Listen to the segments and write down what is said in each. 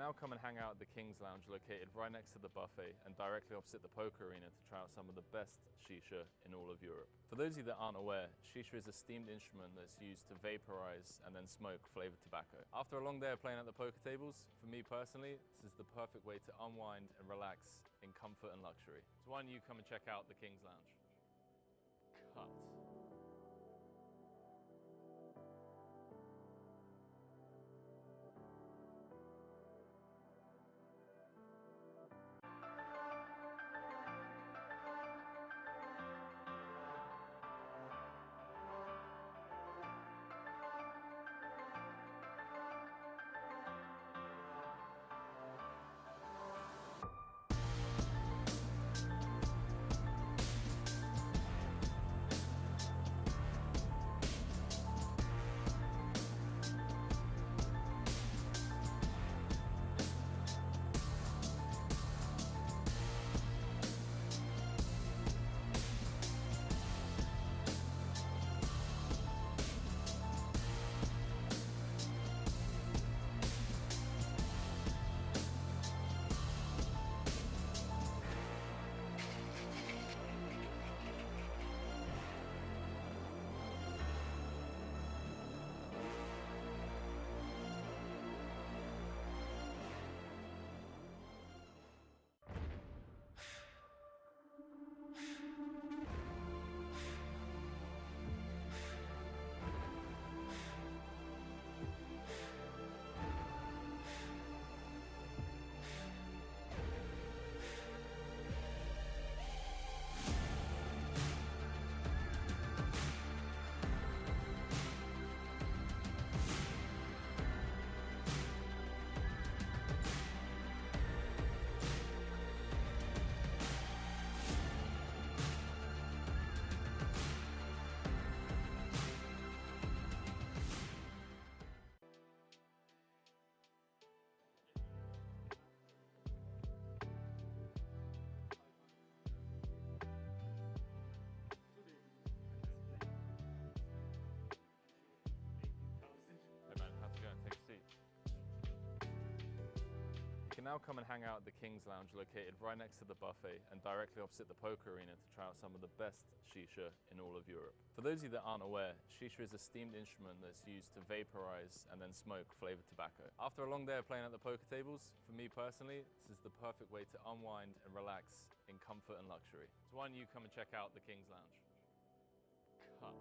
now come and hang out at the Kings Lounge located right next to the buffet and directly opposite the poker arena to try out some of the best shisha in all of Europe. For those of you that aren't aware, shisha is a steamed instrument that's used to vaporize and then smoke flavored tobacco. After a long day of playing at the poker tables, for me personally, this is the perfect way to unwind and relax in comfort and luxury. So why don't you come and check out the Kings Lounge? Cut. You can now come and hang out at the Kings Lounge located right next to the buffet and directly opposite the poker arena to try out some of the best shisha in all of Europe. For those of you that aren't aware, shisha is a steamed instrument that's used to vaporize and then smoke flavored tobacco. After a long day of playing at the poker tables, for me personally, this is the perfect way to unwind and relax in comfort and luxury. So why don't you come and check out the Kings Lounge? Cut.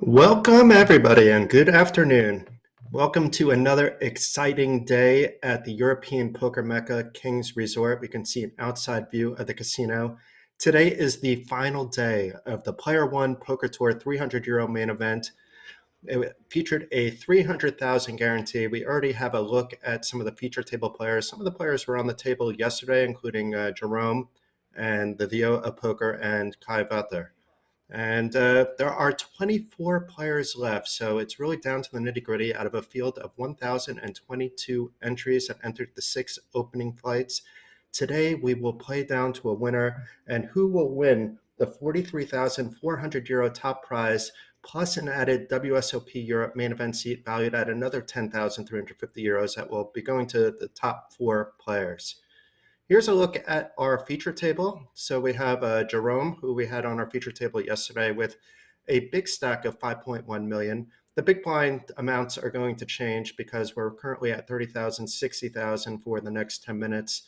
Welcome, everybody, and good afternoon. Welcome to another exciting day at the European Poker Mecca Kings Resort. We can see an outside view of the casino. Today is the final day of the PlayerOne Poker Tour 300 Euro main event. It featured a 300,000 guarantee. We already have a look at some of the feature table players. Some of the players were on the table yesterday, including Jerome and the Vio of Poker and Kai Vater. And there are 24 players left, so it's really down to the nitty-gritty. Out of a field of 1,022 entries that entered the 6 opening flights, today we will play down to a winner, and who will win the 43,400 euro top prize, plus an added WSOP Europe main event seat valued at another 10,350 euros that will be going to the top 4 players. Here's a look at our feature table. So we have Jerome, who we had on our feature table yesterday, with a big stack of 5.1 million. The big blind amounts are going to change because we're currently at 30,000, 60,000 for the next 10 minutes.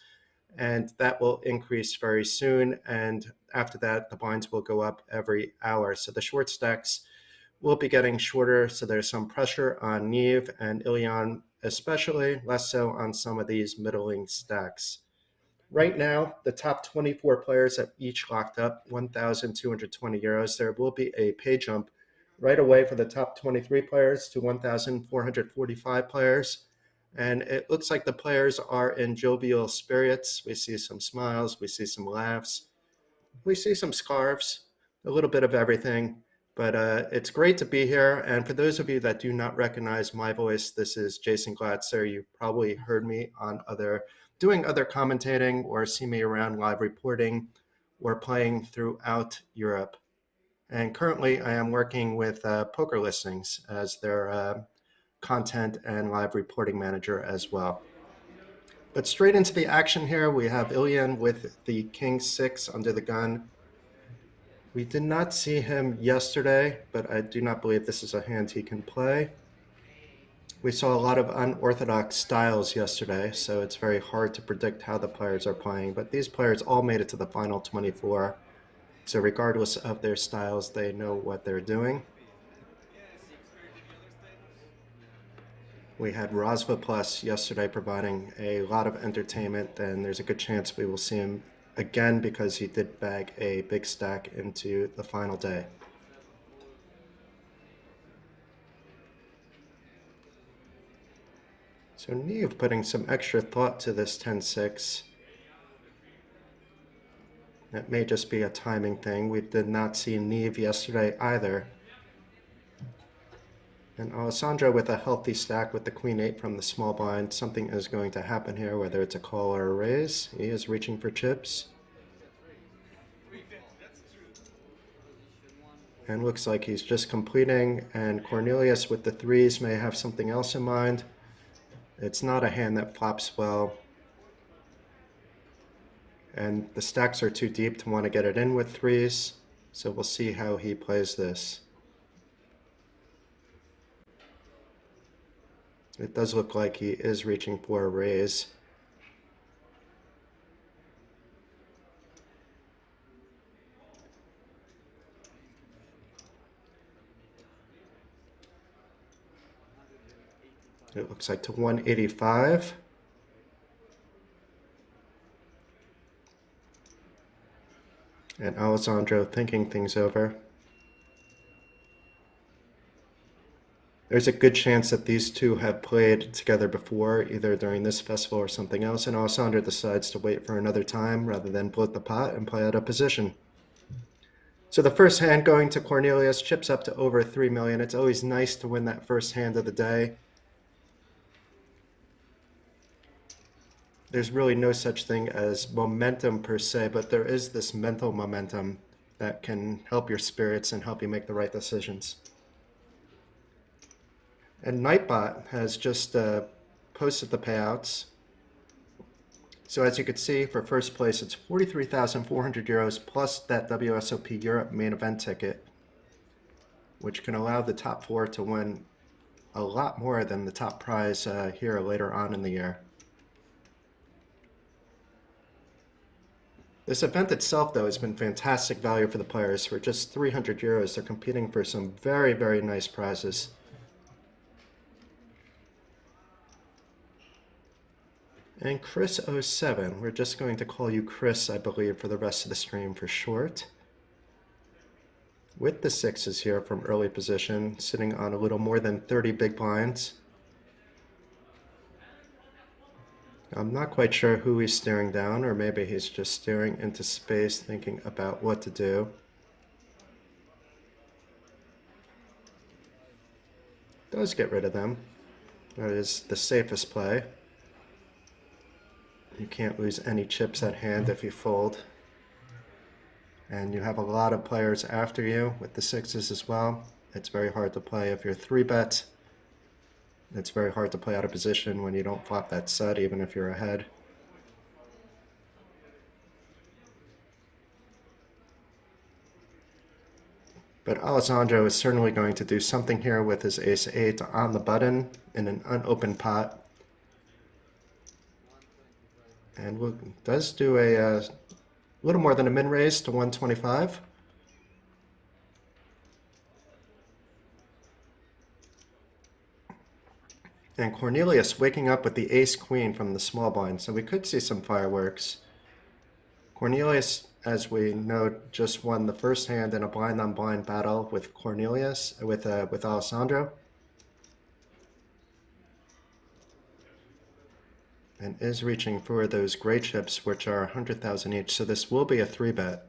And that will increase very soon. And after that, the blinds will go up every hour. So the short stacks will be getting shorter. So there's some pressure on Neve and Ilyan, especially, less so on some of these middling stacks. Right now, the top 24 players have each locked up 1,220 euros. There will be a pay jump right away for the top 23 players to 1,445 players. And it looks like the players are in jovial spirits. We see some smiles, we see some laughs, we see some scarves, a little bit of everything. But it's great to be here. And for those of you that do not recognize my voice, this is Jason Glatzer. You've probably heard me on doing other commentating or see me around live reporting or playing throughout Europe. And currently I am working with Poker Listings as their content and live reporting manager as well. But straight into the action here, we have Ilyan with the King 6 under the gun. We did not see him yesterday, but I do not believe this is a hand he can play. We saw a lot of unorthodox styles yesterday, so it's very hard to predict how the players are playing, but these players all made it to the final 24. So regardless of their styles, they know what they're doing. We had Rozvadov yesterday providing a lot of entertainment, and there's a good chance we will see him again because he did bag a big stack into the final day. So Neve putting some extra thought to this 10-6. That may just be a timing thing. We did not see Neve yesterday either. And Alessandro with a healthy stack with the Queen 8 from the small blind. Something is going to happen here, whether it's a call or a raise. He is reaching for chips. And looks like he's just completing. And Cornelius with the threes may have something else in mind. It's not a hand that flops well. And the stacks are too deep to want to get it in with threes. So we'll see how he plays this. It does look like he is reaching for a raise. It looks like to 185. And Alessandro thinking things over. There's a good chance that these two have played together before, either during this festival or something else, and Alessandro decides to wait for another time rather than bloat the pot and play out of position. So the first hand going to Cornelius, chips up to over 3 million. It's always nice to win that first hand of the day. There's really no such thing as momentum per se, but there is this mental momentum that can help your spirits and help you make the right decisions. And Nightbot has just posted the payouts. So as you can see, for first place, it's 43,400 euros plus that WSOP Europe main event ticket, which can allow the top four to win a lot more than the top prize here later on in the year. This event itself, though, has been fantastic value for the players. For just 300 euros, they're competing for some very, very nice prizes. And Chris07, we're just going to call you Chris, I believe, for the rest of the stream for short. With the sixes here from early position, sitting on a little more than 30 big blinds. I'm not quite sure who he's staring down, or maybe he's just staring into space thinking about what to do. Does get rid of them. That is the safest play. You can't lose any chips at hand if you fold. And you have a lot of players after you with the sixes as well. It's very hard to play if you're 3-bet. It's very hard to play out of position when you don't flop that set, even if you're ahead. But Alessandro is certainly going to do something here with his ace-8 on the button in an unopened pot. And does do a little more than a min-raise to 125. And Cornelius waking up with the ace-queen from the small blind, so we could see some fireworks. Cornelius, as we know, just won the first hand in a blind-on-blind battle with Cornelius, with Alessandro. And is reaching for those gray chips, which are 100,000 each, so this will be a 3-bet.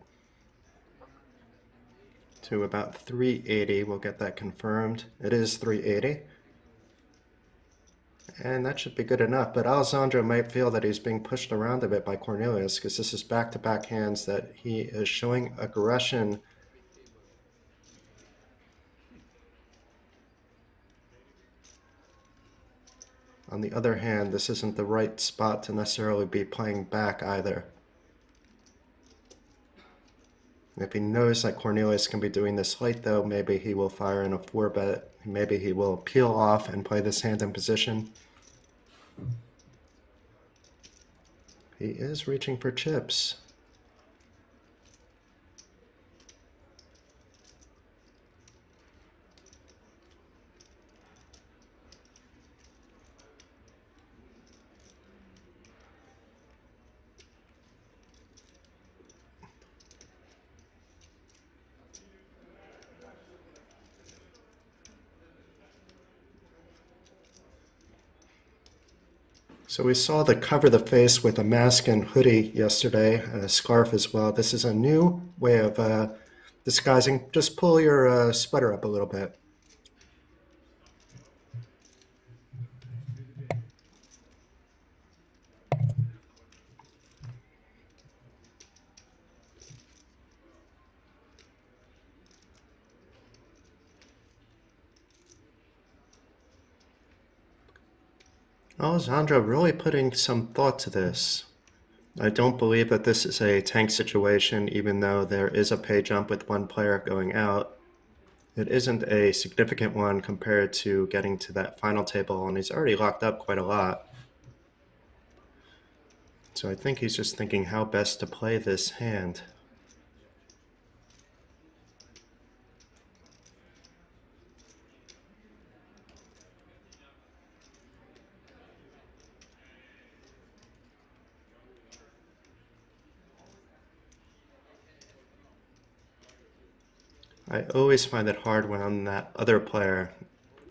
To about 380, we'll get that confirmed. It is 380. And that should be good enough, but Alessandro might feel that he's being pushed around a bit by Cornelius because this is back-to-back hands that he is showing aggression. On the other hand, this isn't the right spot to necessarily be playing back either. If he knows that Cornelius can be doing this late, though, maybe he will fire in a 4-bet. Maybe he will peel off and play this hand in position. He is reaching for chips. So we saw the cover the face with a mask and hoodie yesterday, and a scarf as well. This is a new way of disguising. Just pull your sweater up a little bit. Alessandro really putting some thought to this. I don't believe that this is a tank situation, even though there is a pay jump with one player going out. It isn't a significant one compared to getting to that final table, and he's already locked up quite a lot. So I think he's just thinking how best to play this hand. I always find it hard when I'm that other player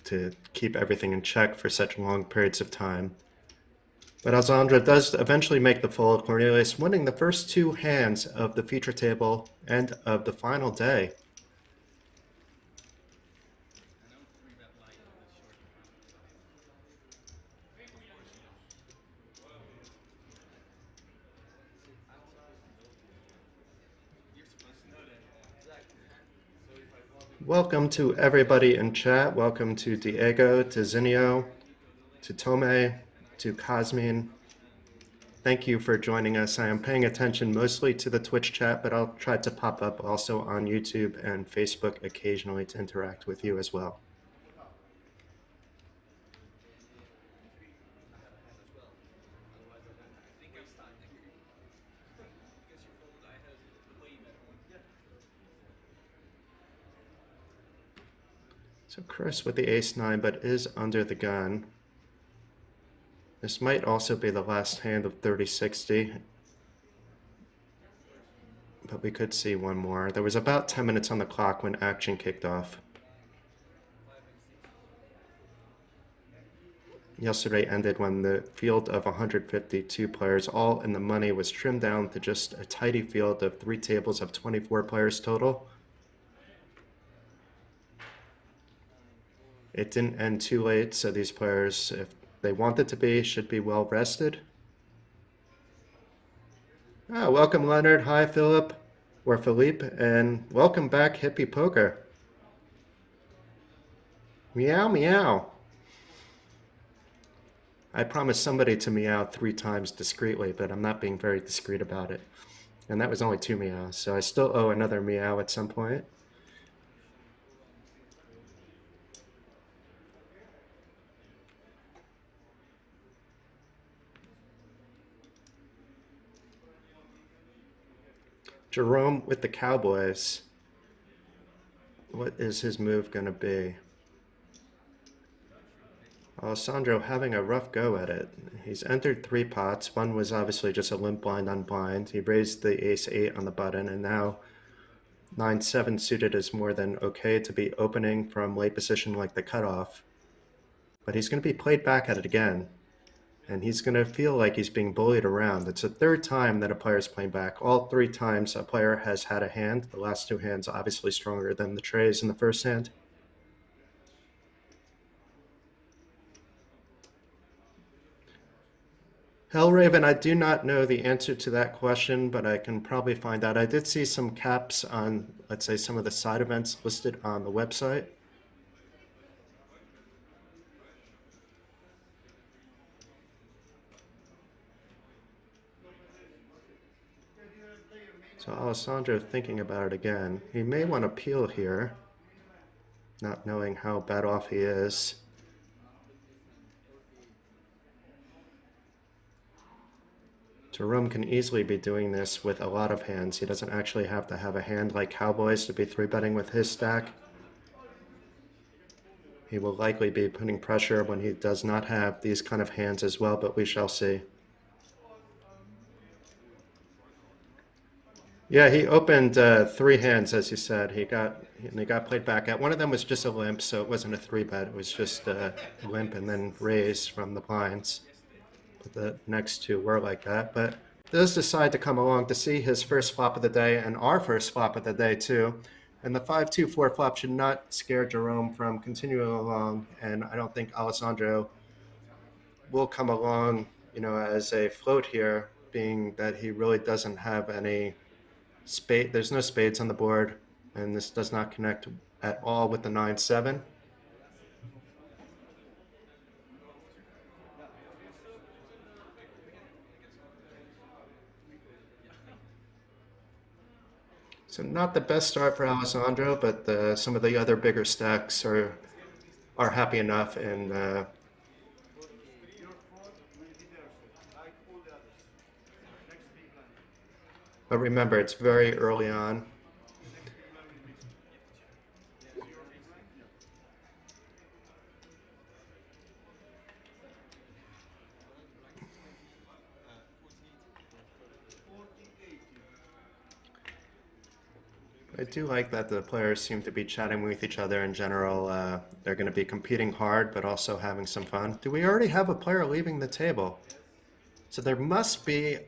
to keep everything in check for such long periods of time. But Alessandro does eventually make the fold, Cornelius winning the first 2 hands of the feature table and of the final day. Welcome to everybody in chat. Welcome to Diego, to Zinio, to Tome, to Cosmin. Thank you for joining us. I am paying attention mostly to the Twitch chat, but I'll try to pop up also on YouTube and Facebook occasionally to interact with you as well. So Chris with the ace-9, but is under the gun. This might also be the last hand of 30-60. But we could see one more. There was about 10 minutes on the clock when action kicked off. Yesterday ended when the field of 152 players, all in the money, was trimmed down to just a tidy field of 3 tables of 24 players total. It didn't end too late, so these players, if they wanted to be, should be well rested. Welcome, Leonard. Hi, Philip, or Philippe, and welcome back, Hippie Poker. Meow, meow. I promised somebody to meow 3 times discreetly, but I'm not being very discreet about it. And that was only 2 meows, so I still owe another meow at some point. Jerome with the Cowboys. What is his move going to be? Alessandro having a rough go at it. He's entered 3 pots. One was obviously just a limp blind on blind. He raised the ace-8 on the button, and now 9-7 suited is more than okay to be opening from late position like the cutoff. But he's going to be played back at it again. And he's going to feel like he's being bullied around. It's the 3rd time that a player is playing back. All 3 times a player has had a hand. The last 2 hands obviously stronger than the trays in the first hand. Hellraven, I do not know the answer to that question, but I can probably find out. I did see some caps on, let's say, some of the side events listed on the website. So Alessandro thinking about it again. He may want to peel here, not knowing how bad off he is. Jerome can easily be doing this with a lot of hands. He doesn't actually have to have a hand like Cowboys to be 3-betting with his stack. He will likely be putting pressure when he does not have these kind of hands as well, but we shall see. Yeah, he opened 3 hands, as you said. He got played back at. One of them was just a limp, so it wasn't a 3-bet. It was just a limp and then raise from the blinds. But the next 2 were like that. But does decide to come along to see his first flop of the day and our first flop of the day too. And the 5-2-4 flop should not scare Jerome from continuing along. And I don't think Alessandro will come along, as a float here, being that he really doesn't have any spade. There's no spades on the board, and this does not connect at all with the 9-7. So not the best start for Alessandro, but some of the other bigger stacks are happy enough. And but remember, it's very early on. I do like that the players seem to be chatting with each other in general. They're going to be competing hard, but also having some fun. Do we already have a player leaving the table? So there must be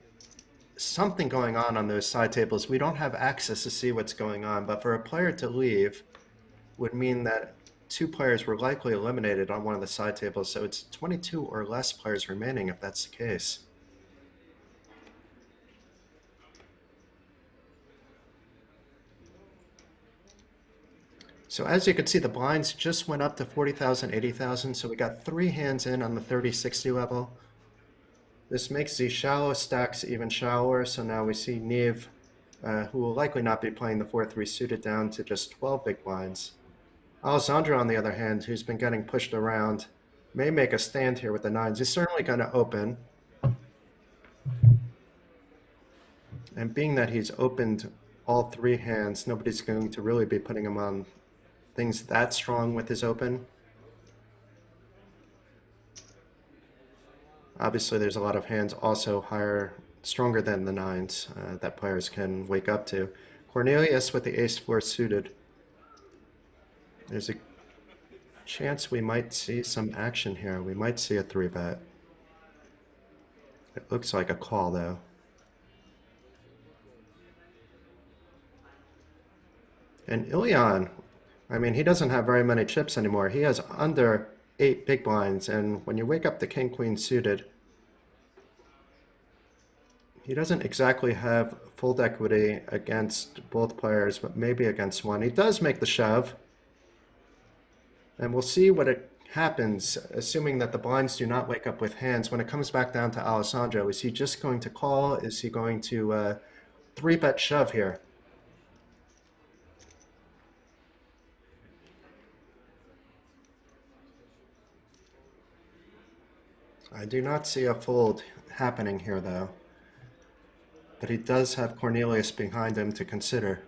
something going on those side tables. We don't have access to see what's going on, but for a player to leave would mean that 2 players were likely eliminated on one of the side tables. So it's 22 or less players remaining if that's the case. So as you can see, the blinds just went up to 40,000, 80,000. So we got 3 hands in on the 30-60 level. This makes the shallow stacks even shallower. So now we see Neve, who will likely not be playing the 4-3 suited, down to just 12 big blinds. Alessandro, on the other hand, who's been getting pushed around, may make a stand here with the 9s. He's certainly going to open. And being that he's opened all 3 hands, nobody's going to really be putting him on things that strong with his open. Obviously, there's a lot of hands also stronger than the 9s that players can wake up to. Cornelius with the ace-4 suited. There's a chance we might see some action here. We might see a 3-bet. It looks like a call, though. And Ilion, I mean, he doesn't have very many chips anymore. He has under 8 big blinds, and when you wake up the king-queen suited, he doesn't exactly have full equity against both players, but maybe against one. He does make the shove, and we'll see what happens, assuming that the blinds do not wake up with hands. When it comes back down to Alessandro, is he just going to call? Is he going to 3-bet shove here? I do not see a fold happening here, though. but he does have Cornelius behind him to consider.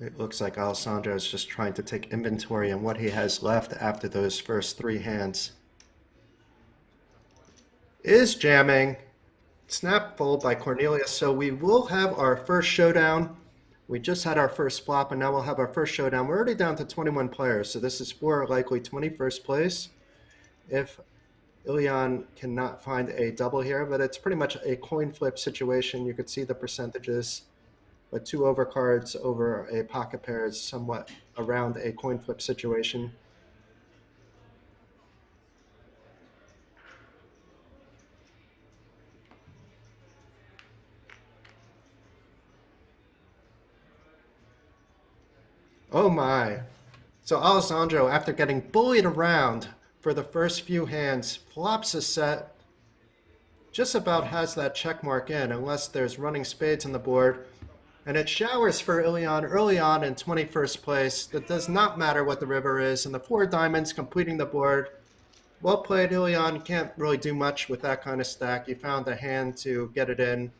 It looks like Alessandro is just trying to take inventory on what he has left after those first 3 hands. Is jamming. Snap fold by Cornelius. So we will have our first showdown. We just had our first flop, and now we'll have our first showdown. We're already down to 21 players, so this is for likely 21st place. If Ilian cannot find a double here, but it's pretty much a coin flip situation. You could see the percentages. But 2 overcards over a pocket pair is somewhat around a coin flip situation. Oh my. So Alessandro, after getting bullied around for the first few hands, flops a set, just about has that check mark in, unless there's running spades on the board. And it showers for Ilian early on in 21st place. It does not matter what the river is. And the 4 diamonds completing the board. Well played, Ilian. Can't really do much with that kind of stack. You found a hand to get it in.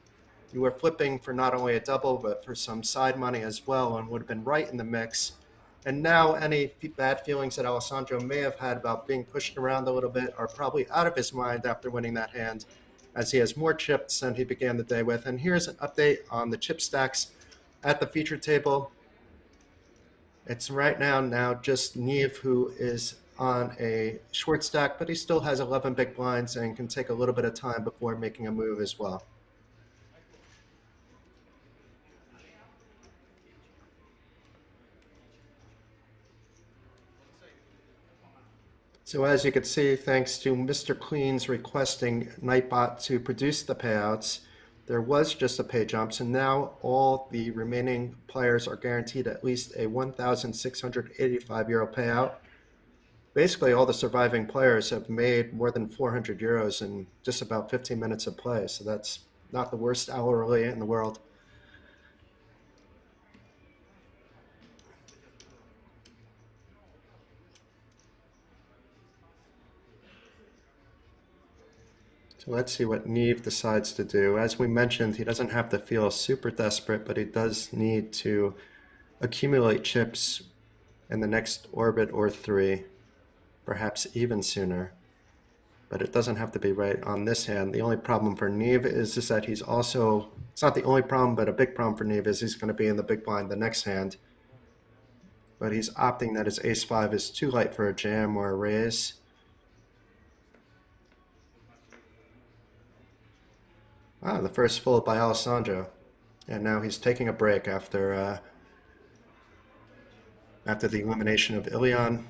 You were flipping for not only a double, but for some side money as well, and would have been right in the mix. And now any bad feelings that Alessandro may have had about being pushed around a little bit are probably out of his mind after winning that hand, as he has more chips than he began the day with. And here's an update on the chip stacks at the feature table. It's right now just Neve who is on a short stack, but he still has 11 big blinds and can take a little bit of time before making a move as well. So as you can see, thanks to Mr. Clean's requesting Nightbot to produce the payouts, there was just a pay jump, so now all the remaining players are guaranteed at least a 1,685 euro payout. Basically, all the surviving players have made more than 400 euros in just about 15 minutes of play, so that's not the worst hourly in the world. So let's see what Neve decides to do. As we mentioned, he doesn't have to feel super desperate, but he does need to accumulate chips in the next orbit or 3, perhaps even sooner. But it doesn't have to be right on this hand. The only problem for Neve is that he's also, it's not the only problem, but a big problem for Neve is he's going to be in the big blind the next hand. But he's opting that his ace-5 is too light for a jam or a raise. Ah, the first fold by Alessandro. And now he's taking a break after the elimination of Ilian.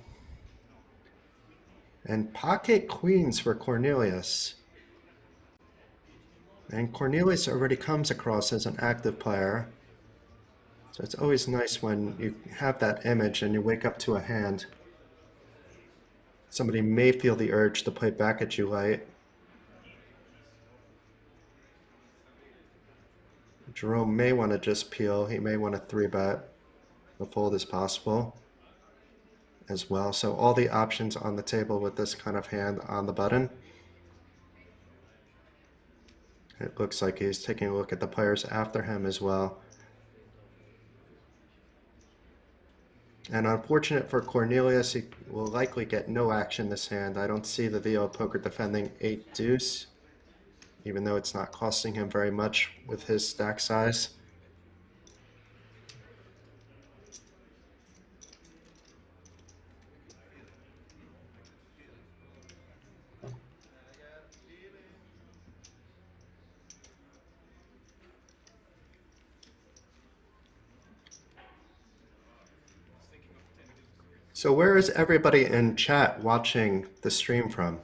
And pocket queens for Cornelius. And Cornelius already comes across as an active player. So it's always nice when you have that image and you wake up to a hand. Somebody may feel the urge to play back at you light. Jerome may want to just peel. He may want to 3-bet. The fold is possible as well. So all the options on the table with this kind of hand on the button. It looks like he's taking a look at the players after him as well. And unfortunate for Cornelius, he will likely get no action this hand. I don't see the VO Poker defending 8 deuce, even though it's not costing him very much with his stack size. So where is everybody in chat watching the stream from?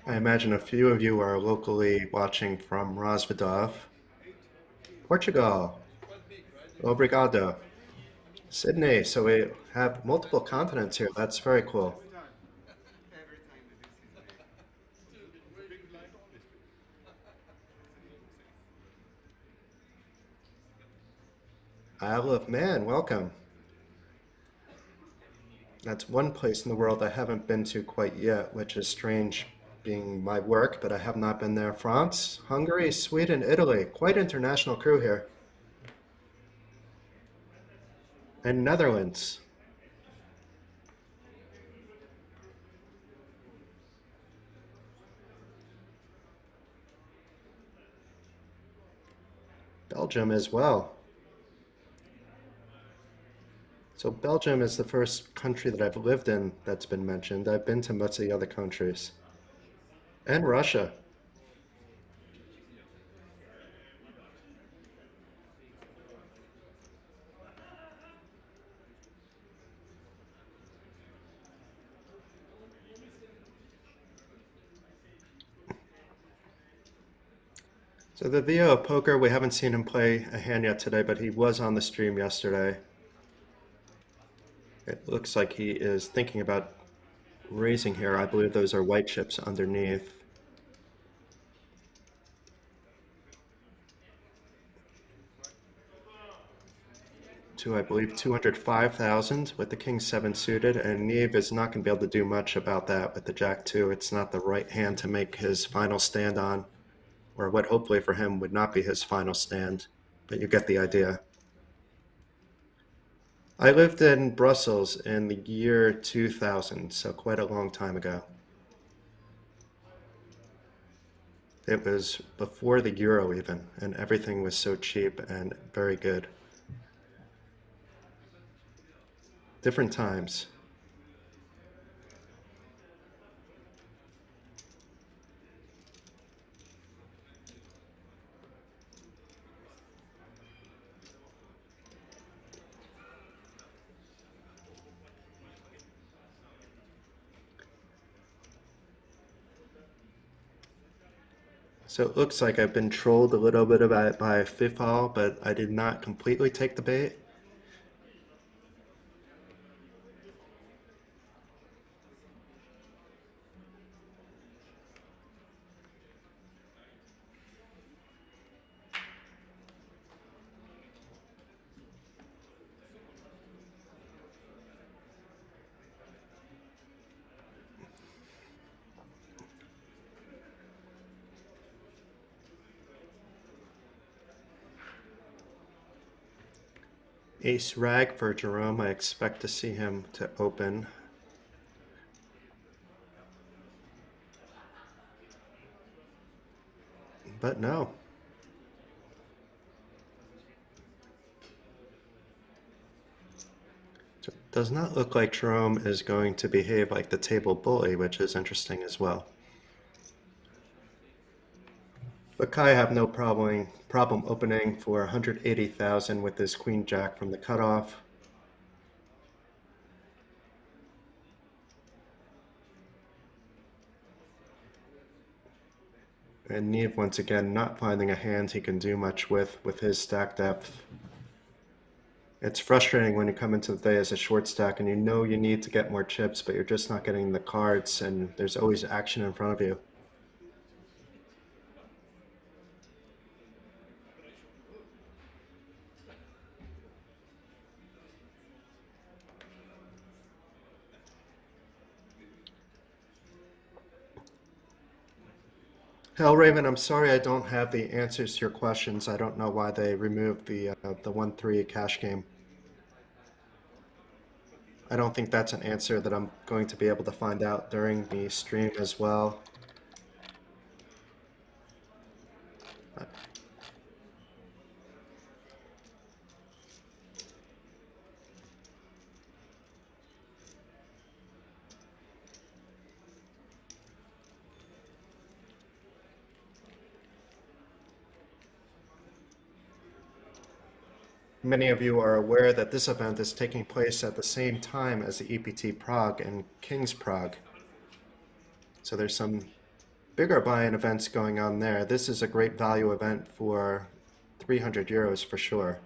I imagine a few of you are locally watching from Rozvadov, Portugal, Obrigado, Sydney. So we have multiple continents here. That's very cool. Isle of Man, welcome. That's one place in the world I haven't been to quite yet, which is strange being my work, but I have not been there. France, Hungary, Sweden, Italy. Quite international crew here. And Netherlands. Belgium as well. So Belgium is the first country that I've lived in that's been mentioned. I've been to most of the other countries. And Russia. So the Theo of Poker, we haven't seen him play a hand yet today, but he was on the stream yesterday. It looks like he is thinking about raising here. I believe those are white chips underneath. To, I believe, 205,000 with the King 7 suited, and Neve is not going to be able to do much about that with the Jack 2. It's not the right hand to make his final stand on, or what hopefully for him would not be his final stand, but you get the idea. I lived in Brussels in the year 2000, so quite a long time ago. It was before the euro even, and everything was so cheap and very good. Different times. So it looks like I've been trolled a little bit by Fifal, but I did not completely take the bait. Ace rag for Jerome. I expect to see him to open. But no. So it does not look like Jerome is going to behave like the table bully, which is interesting as well. But Kai have no problem opening for 180,000 with this Queen Jack from the cutoff. And Neve, once again, not finding a hand he can do much with his stack depth. It's frustrating when you come into the day as a short stack and you know you need to get more chips, but you're just not getting the cards, and there's always action in front of you. Hellraven, I'm sorry I don't have the answers to your questions. I don't know why they removed the 1-3 cash game. I don't think that's an answer that I'm going to be able to find out during the stream as well. Many of you are aware that this event is taking place at the same time as the EPT Prague and Kings Prague. So there's some bigger buy-in events going on there. This is a great value event for 300 euros for sure.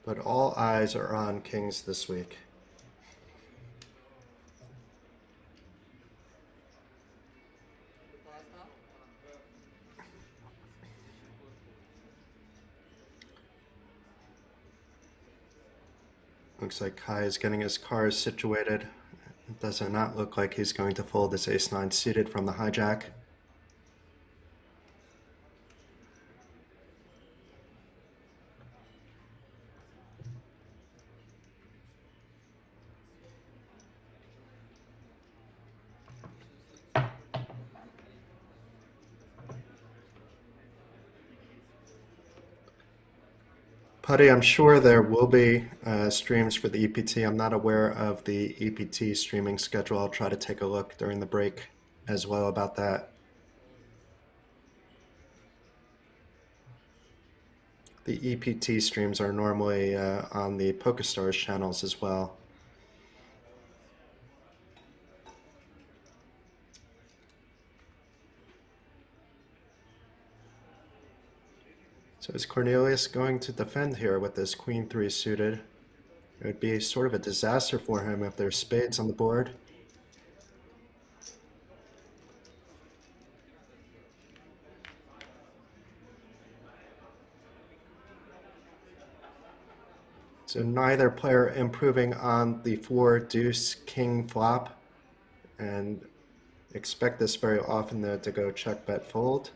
But all eyes are on Kings this week. Looks like Kai is getting his cards situated. It does not look like he's going to fold his ace-9 suited from the hijack. Putty, I'm sure there will be streams for the EPT. I'm not aware of the EPT streaming schedule. I'll try to take a look during the break as well about that. The EPT streams are normally on the PokerStars channels as well. So is Cornelius going to defend here with this Queen-3 suited? It would be sort of a disaster for him if there's spades on the board. So neither player improving on the 4-deuce-king flop, and expect this very often though to go check, bet, fold.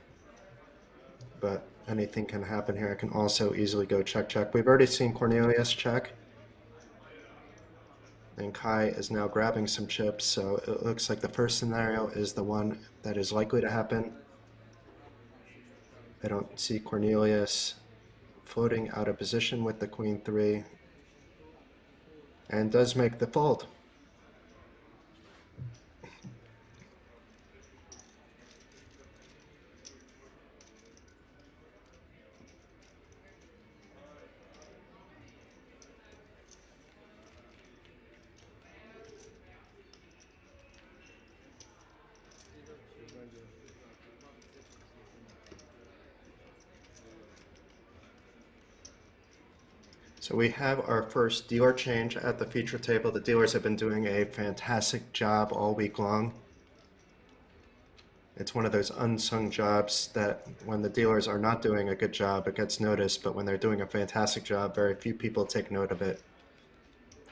But anything can happen here. It can also easily go check, check. We've already seen Cornelius check. And Kai is now grabbing some chips, so it looks like the first scenario is the one that is likely to happen. I don't see Cornelius floating out of position with the Queen-3, and does make the fold. So we have our first dealer change at the feature table. The dealers have been doing a fantastic job all week long. It's one of those unsung jobs that when the dealers are not doing a good job, it gets noticed, but when they're doing a fantastic job, very few people take note of it.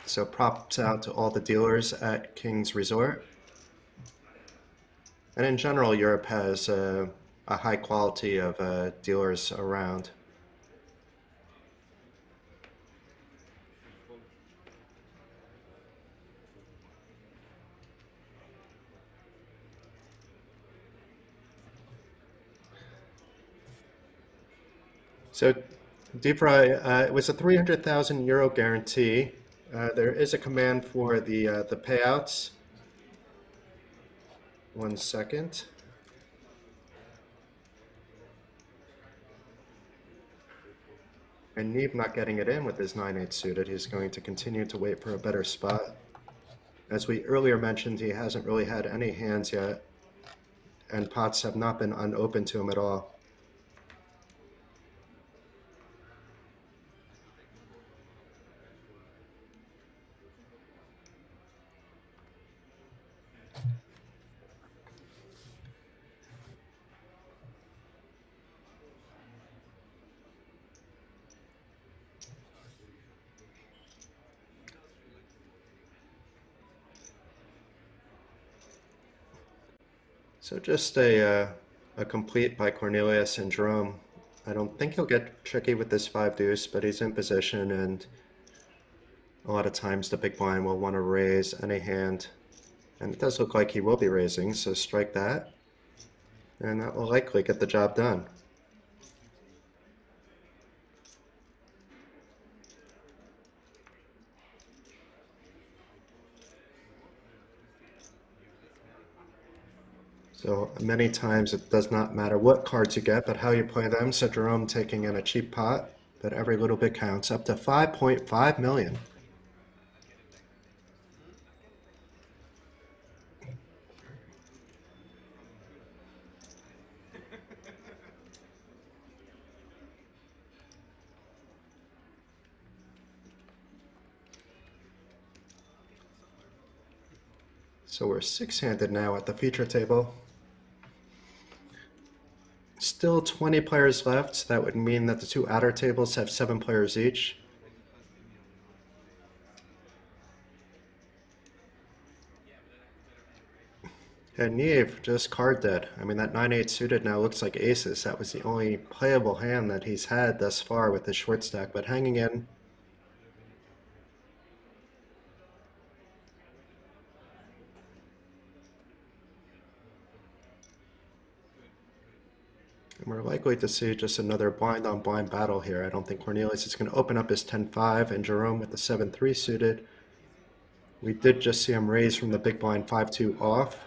So props out to all the dealers at Kings Resort. And in general, Europe has a high quality of dealers around. So DeFry, it was a 300,000 euro guarantee. There is a command for the payouts. 1 second. And Neve not getting it in with his 9-8 suited. He's going to continue to wait for a better spot. As we earlier mentioned, he hasn't really had any hands yet, and pots have not been unopened to him at all. So just a complete by Cornelius and Jerome. I don't think he'll get tricky with this 5-deuce, but he's in position, and a lot of times the big blind will want to raise any hand. And it does look like he will be raising, so strike that. And that will likely get the job done. So many times it does not matter what cards you get, but how you play them. So Jerome taking in a cheap pot, but every little bit counts. Up to 5.5 million. So we're 6-handed now at the feature table. Still 20 players left. That would mean that the two outer tables have 7 players each. And Neve just card dead. I mean, that 9-8 suited now looks like aces. That was the only playable hand that he's had thus far with his short stack, but hanging in. And we're likely to see just another blind-on-blind battle here. I don't think Cornelius is going to open up his 10-5, and Jerome with the 7-3 suited. We did just see him raise from the big blind 5-2 off.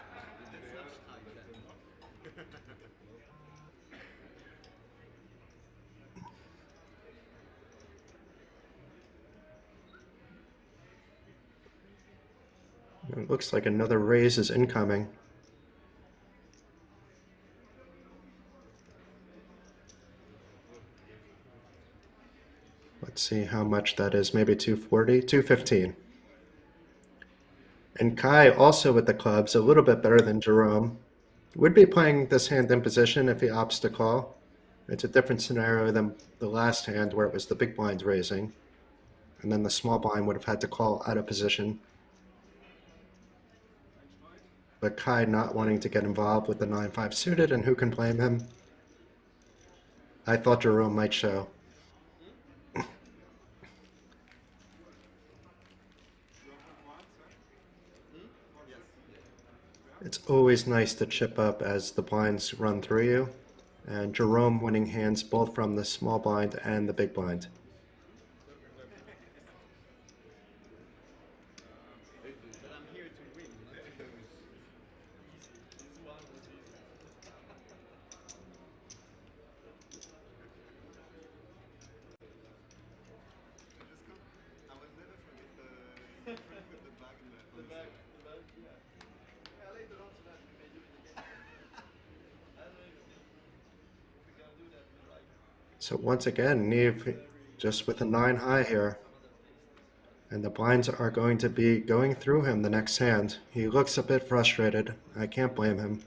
It looks like another raise is incoming. Let's see how much that is. Maybe 240, 215. And Kai also with the clubs, a little bit better than Jerome. Would be playing this hand in position if he opts to call. It's a different scenario than the last hand where it was the big blinds raising. And then the small blind would have had to call out of position. But Kai not wanting to get involved with the 9-5 suited, and who can blame him? I thought Jerome might show. It's always nice to chip up as the blinds run through you. And Jerome winning hands both from the small blind and the big blind. So once again, Neve just with a 9 high here. And the blinds are going to be going through him the next hand. He looks a bit frustrated. I can't blame him.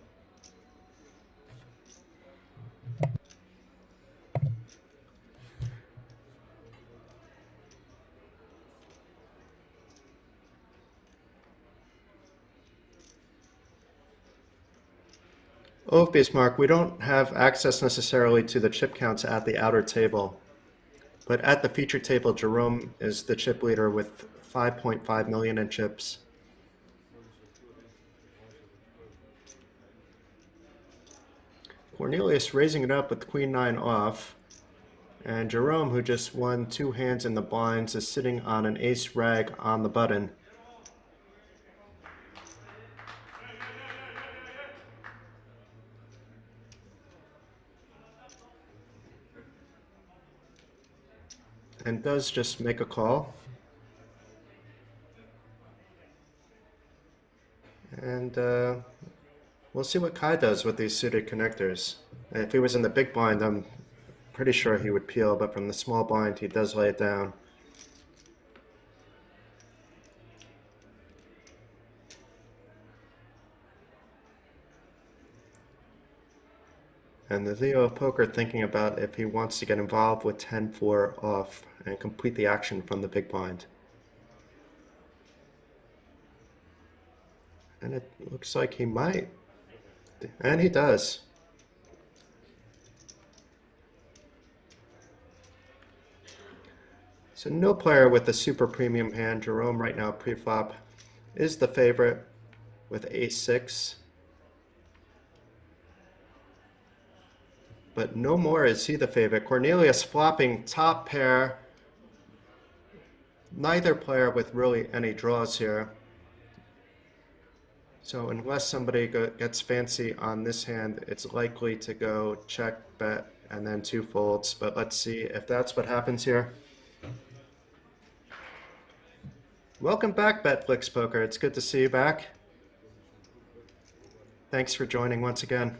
Oh, Bismarck, we don't have access necessarily to the chip counts at the outer table. But at the feature table, Jerome is the chip leader with 5.5 million in chips. Cornelius raising it up with Queen 9 off. And Jerome, who just won 2 hands in the blinds, is sitting on an ace rag on the button. And does just make a call. And we'll see what Kai does with these suited connectors. If he was in the big blind, I'm pretty sure he would peel, but from the small blind, he does lay it down. And the Leo of Poker thinking about if he wants to get involved with 10-4 off and complete the action from the big blind. And it looks like he might. And he does. So no player with the super premium hand. Jerome right now pre-flop is the favorite with ace-6. But no more is he the favorite. Cornelius flopping top pair. Neither player with really any draws here. So unless somebody gets fancy on this hand, it's likely to go check, bet, and then 2 folds. But let's see if that's what happens here. Welcome back, Betflix Poker. It's good to see you back. Thanks for joining once again.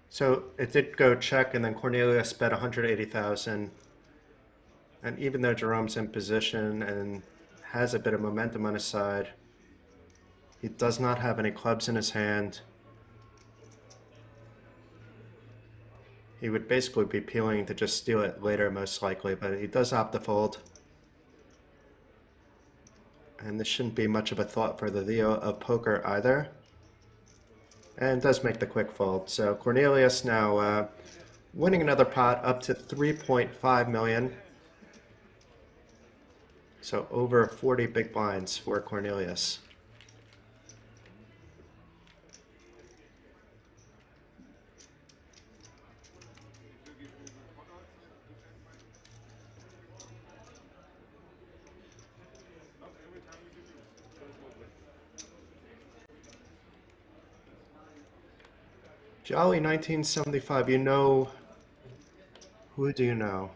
So it did go check, and then Cornelius bet 180,000. And even though Jerome's in position and has a bit of momentum on his side, he does not have any clubs in his hand. He would basically be peeling to just steal it later, most likely, but he does opt to fold. And this shouldn't be much of a thought for the Theo of poker either. And does make the quick fold. So Cornelius now winning another pot up to 3.5 million. So over 40 big blinds for Cornelius. Jolly 1975, you know, who do you know?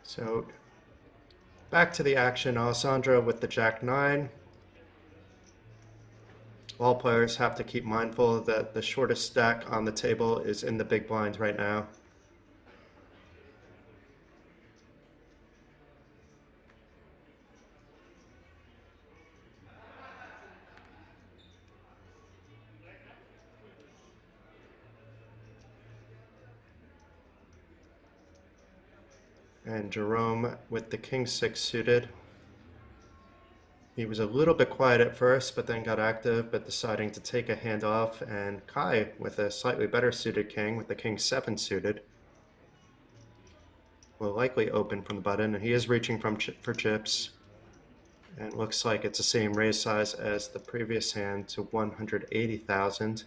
So back to the action, Alessandro with the Jack-9. All players have to keep mindful that the shortest stack on the table is in the big blind right now. And Jerome with the King-6 suited. He was a little bit quiet at first, but then got active, but deciding to take a hand off. And Kai with a slightly better suited king with the King-7 suited. Will likely open from the button. He is reaching for chips. And looks like it's the same raise size as the previous hand to 180,000.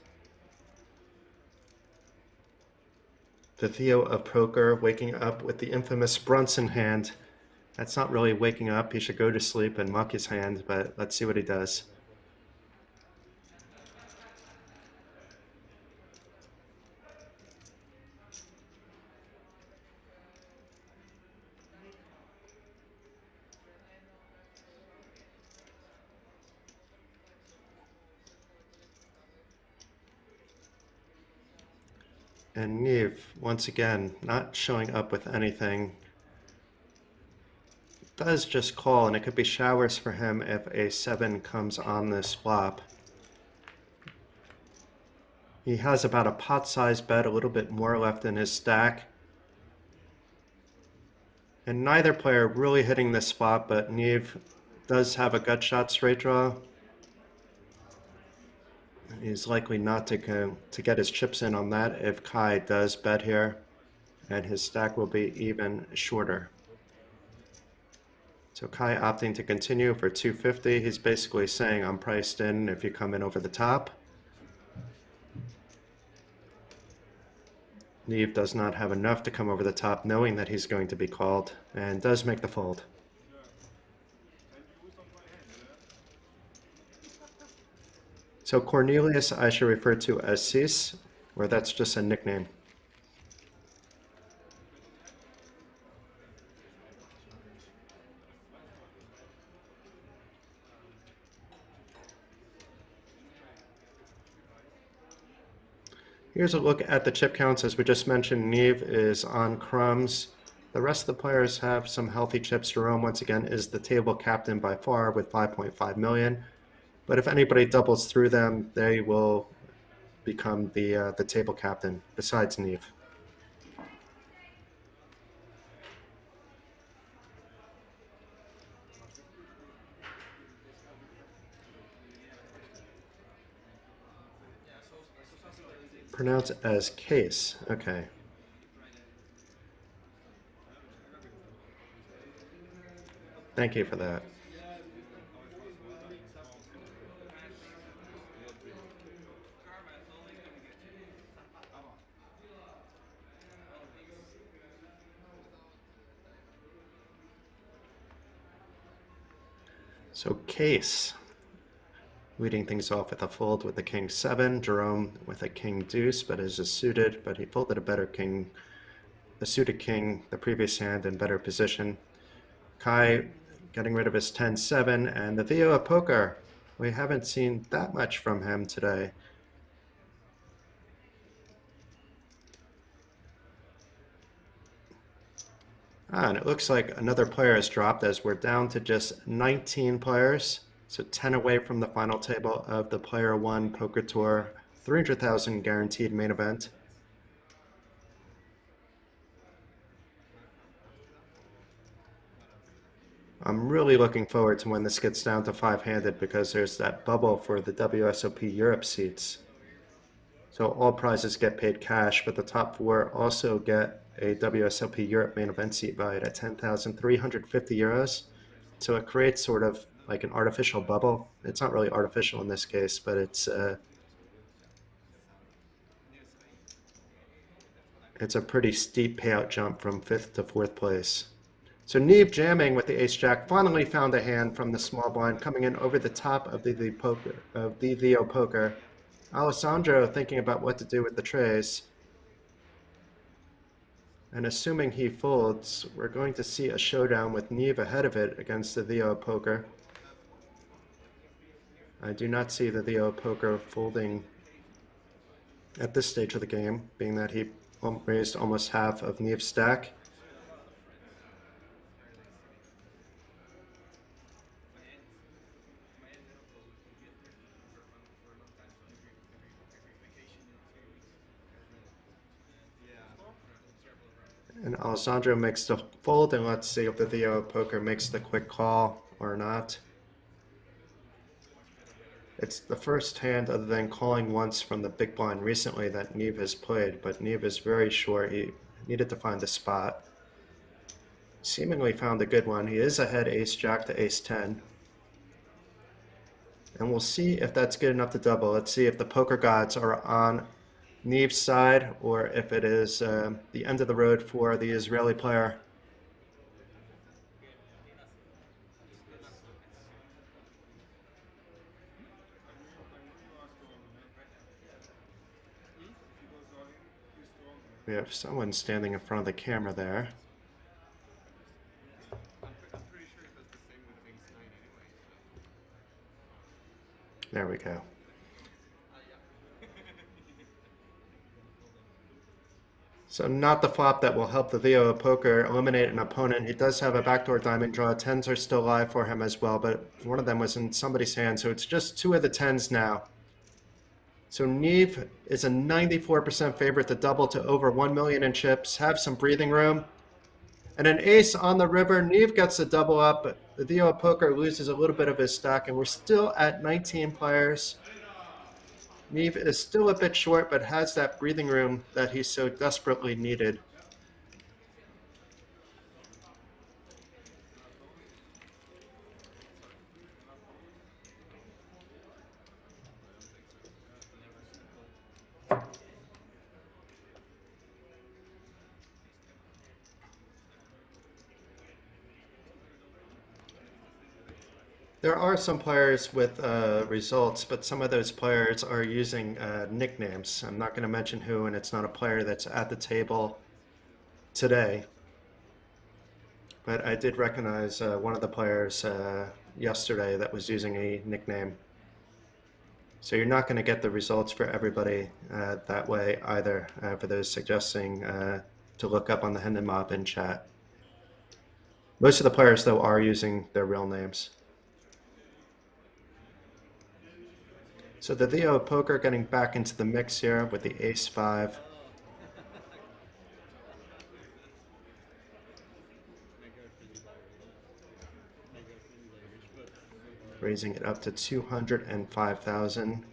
The Theo of poker waking up with the infamous Brunson hand. That's not really waking up. He should go to sleep and muck his hand, but let's see what he does. And Neve, once again, not showing up with anything. Does just call, and it could be showers for him if a 7 comes on this flop. He has about a pot-sized bet, a little bit more left in his stack. And neither player really hitting this flop, but Neve does have a gut shot straight draw. He's likely not to get his chips in on that if Kai does bet here, and his stack will be even shorter. So Kai opting to continue for 250. He's basically saying, I'm priced in if you come in over the top. Neve does not have enough to come over the top, knowing that he's going to be called, and does make the fold. So Cornelius, I should refer to as Cis, or that's just a nickname. Here's a look at the chip counts. As we just mentioned, Neve is on crumbs. The rest of the players have some healthy chips. Jerome, once again, is the table captain by far with 5.5 million. But if anybody doubles through them, they will become the table captain, besides Neve. Pronounced as case, okay. Thank you for that. So Case leading things off with a fold with the King-7, Jerome with a King-Deuce, but is suited, but he folded a better king, a suited king the previous hand in better position. Kai getting rid of his 10-7, and the Theo of poker. We haven't seen that much from him today. And it looks like another player has dropped as we're down to just 19 players. So 10 away from the final table of the PlayerOne Poker Tour 300,000 guaranteed main event. I'm really looking forward to when this gets down to 5-handed because there's that bubble for the WSOP Europe seats. So all prizes get paid cash, but the top 4 also get a WSOP Europe main event seat valued at 10,350 euros. So it creates sort of like an artificial bubble. It's not really artificial in this case, but it's a pretty steep payout jump from 5th to 4th place. So Neve jamming with the ace-jack finally found a hand from the small blind coming in over the top of the Theo poker. Alessandro thinking about what to do with the trays. And assuming he folds, we're going to see a showdown with Neve ahead of it against the Theo poker. I do not see the Theo poker folding at this stage of the game, being that he raised almost half of Neve's stack. And Alessandro makes the fold, and let's see if the Theo poker makes the quick call or not. It's the first hand other than calling once from the big blind recently that Neve has played, but Neve is very sure he needed to find a spot. Seemingly found a good one. He is ahead ace-jack to ace-10. And we'll see if that's good enough to double. Let's see if the poker gods are on Neve's side or if it is the end of the road for the Israeli player. We have someone standing in front of the camera there. There we go. So not the flop that will help the Theo poker eliminate an opponent. He does have a backdoor diamond draw. 10s are still live for him as well, but one of them was in somebody's hand, so it's just 2 of the 10s now. So Neve is a 94% favorite to double to over 1 million in chips, have some breathing room. And an ace on the river. Neve gets the double up, but the Theo poker loses a little bit of his stack, and we're still at 19 players. Neve is still a bit short, but has that breathing room that he so desperately needed. There are some players with results, but some of those players are using nicknames. I'm not going to mention who, and it's not a player that's at the table today. But I did recognize one of the players yesterday that was using a nickname. So you're not going to get the results for everybody that way either, for those suggesting to look up on the Hendon Mob in chat. Most of the players, though, are using their real names. So the Theo poker getting back into the mix here with the ace-5. Raising it up to 205,000.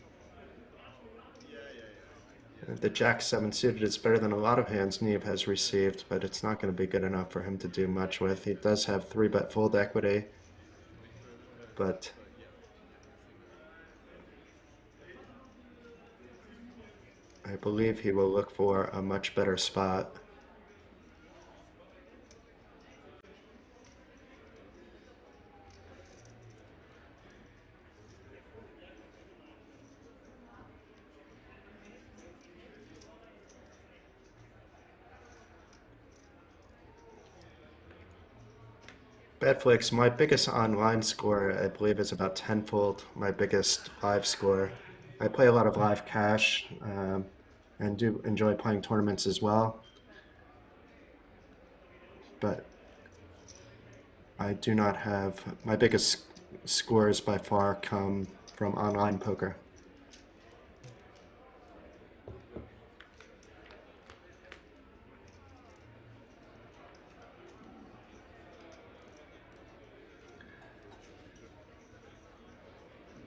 The Jack-7 suited is better than a lot of hands Neve has received, but it's not going to be good enough for him to do much with. He does have 3-bet fold equity, but I believe he will look for a much better spot. Betflix, my biggest online score, I believe, is about tenfold my biggest live score. I play a lot of live cash and do enjoy playing tournaments as well. But I do not have, my biggest scores by far come from online poker.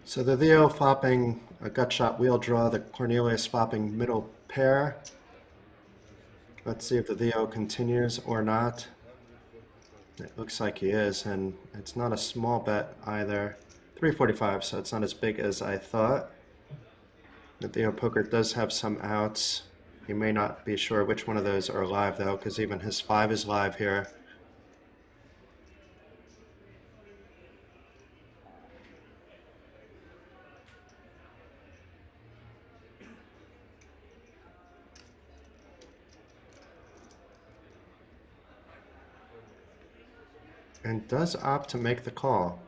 So the Theo flopping a gut shot wheel draw, the Cornelius flopping middle pair. Let's see if the Theo continues or not. It looks like he is, and it's not a small bet either. 345, so it's not as big as I thought. The Theo Poker does have some outs. He may not be sure which one of those are live though, because even his 5 is live here. And does opt to make the call.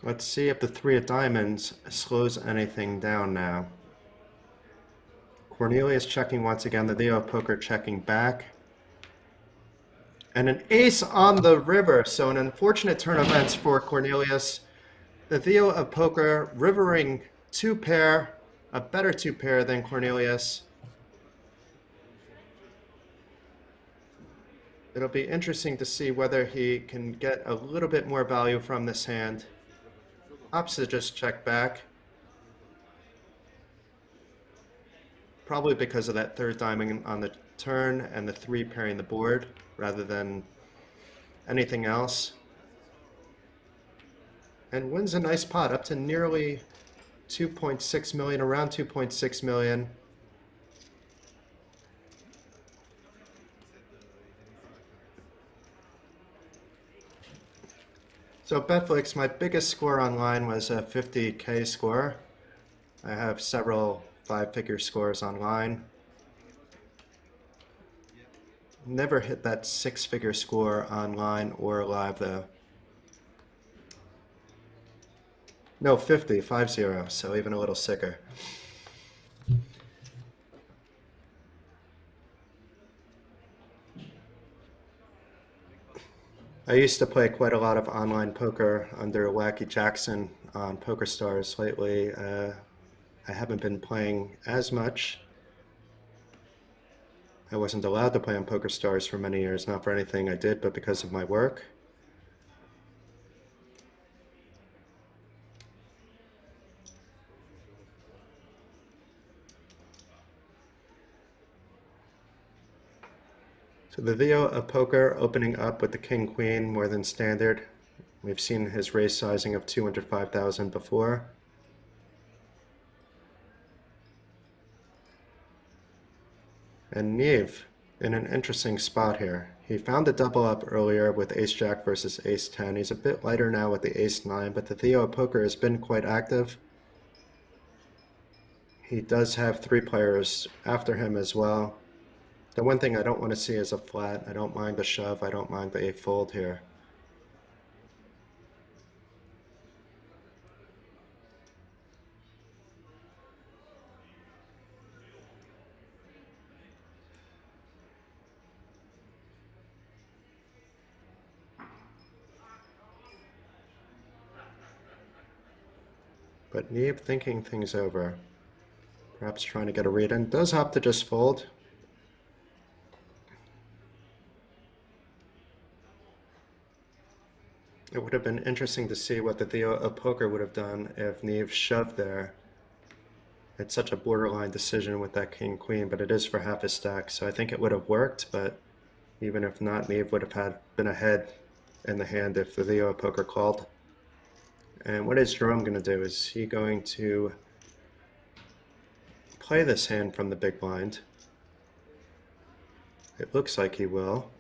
Let's see if the 3 of diamonds slows anything down now. Cornelius checking once again, the Theo of Poker checking back. And an ace on the river, so an unfortunate turn of events for Cornelius. The Theo of Poker rivering 2 pair, a better 2 pair than Cornelius. It'll be interesting to see whether he can get a little bit more value from this hand. Opts to just check back. Probably because of that 3rd diamond on the turn and the 3 pairing the board rather than anything else. And wins a nice pot up to nearly 2.6 million, around 2.6 million. So Betflix, my biggest score online was a 50K score. I have several 5-figure scores online. Never hit that 6-figure score online or live though. No, 50, 50, so even a little sicker. I used to play quite a lot of online poker under Wacky Jackson on PokerStars lately. I haven't been playing as much. I wasn't allowed to play on PokerStars for many years, not for anything I did, but because of my work. So the Theo of Poker opening up with the King Queen more than standard. We've seen his raise sizing of 205,000 before. And Neve in an interesting spot here. He found the double up earlier with Ace-Jack versus Ace-10. He's a bit lighter now with the Ace-9, but the Theo of Poker has been quite active. He does have 3 players after him as well. The one thing I don't want to see is a flat. I don't mind the shove. I don't mind the 8-fold here. But Neve thinking things over. Perhaps trying to get a read in. Does opt to just fold. It would have been interesting to see what the Theo of Poker would have done if Neve shoved there. It's such a borderline decision with that King-Queen, but it is for half a stack, so I think it would have worked, but even if not, Neve would have been ahead in the hand if the Theo of Poker called. And what is Jerome going to do? Is he going to play this hand from the big blind? It looks like he will.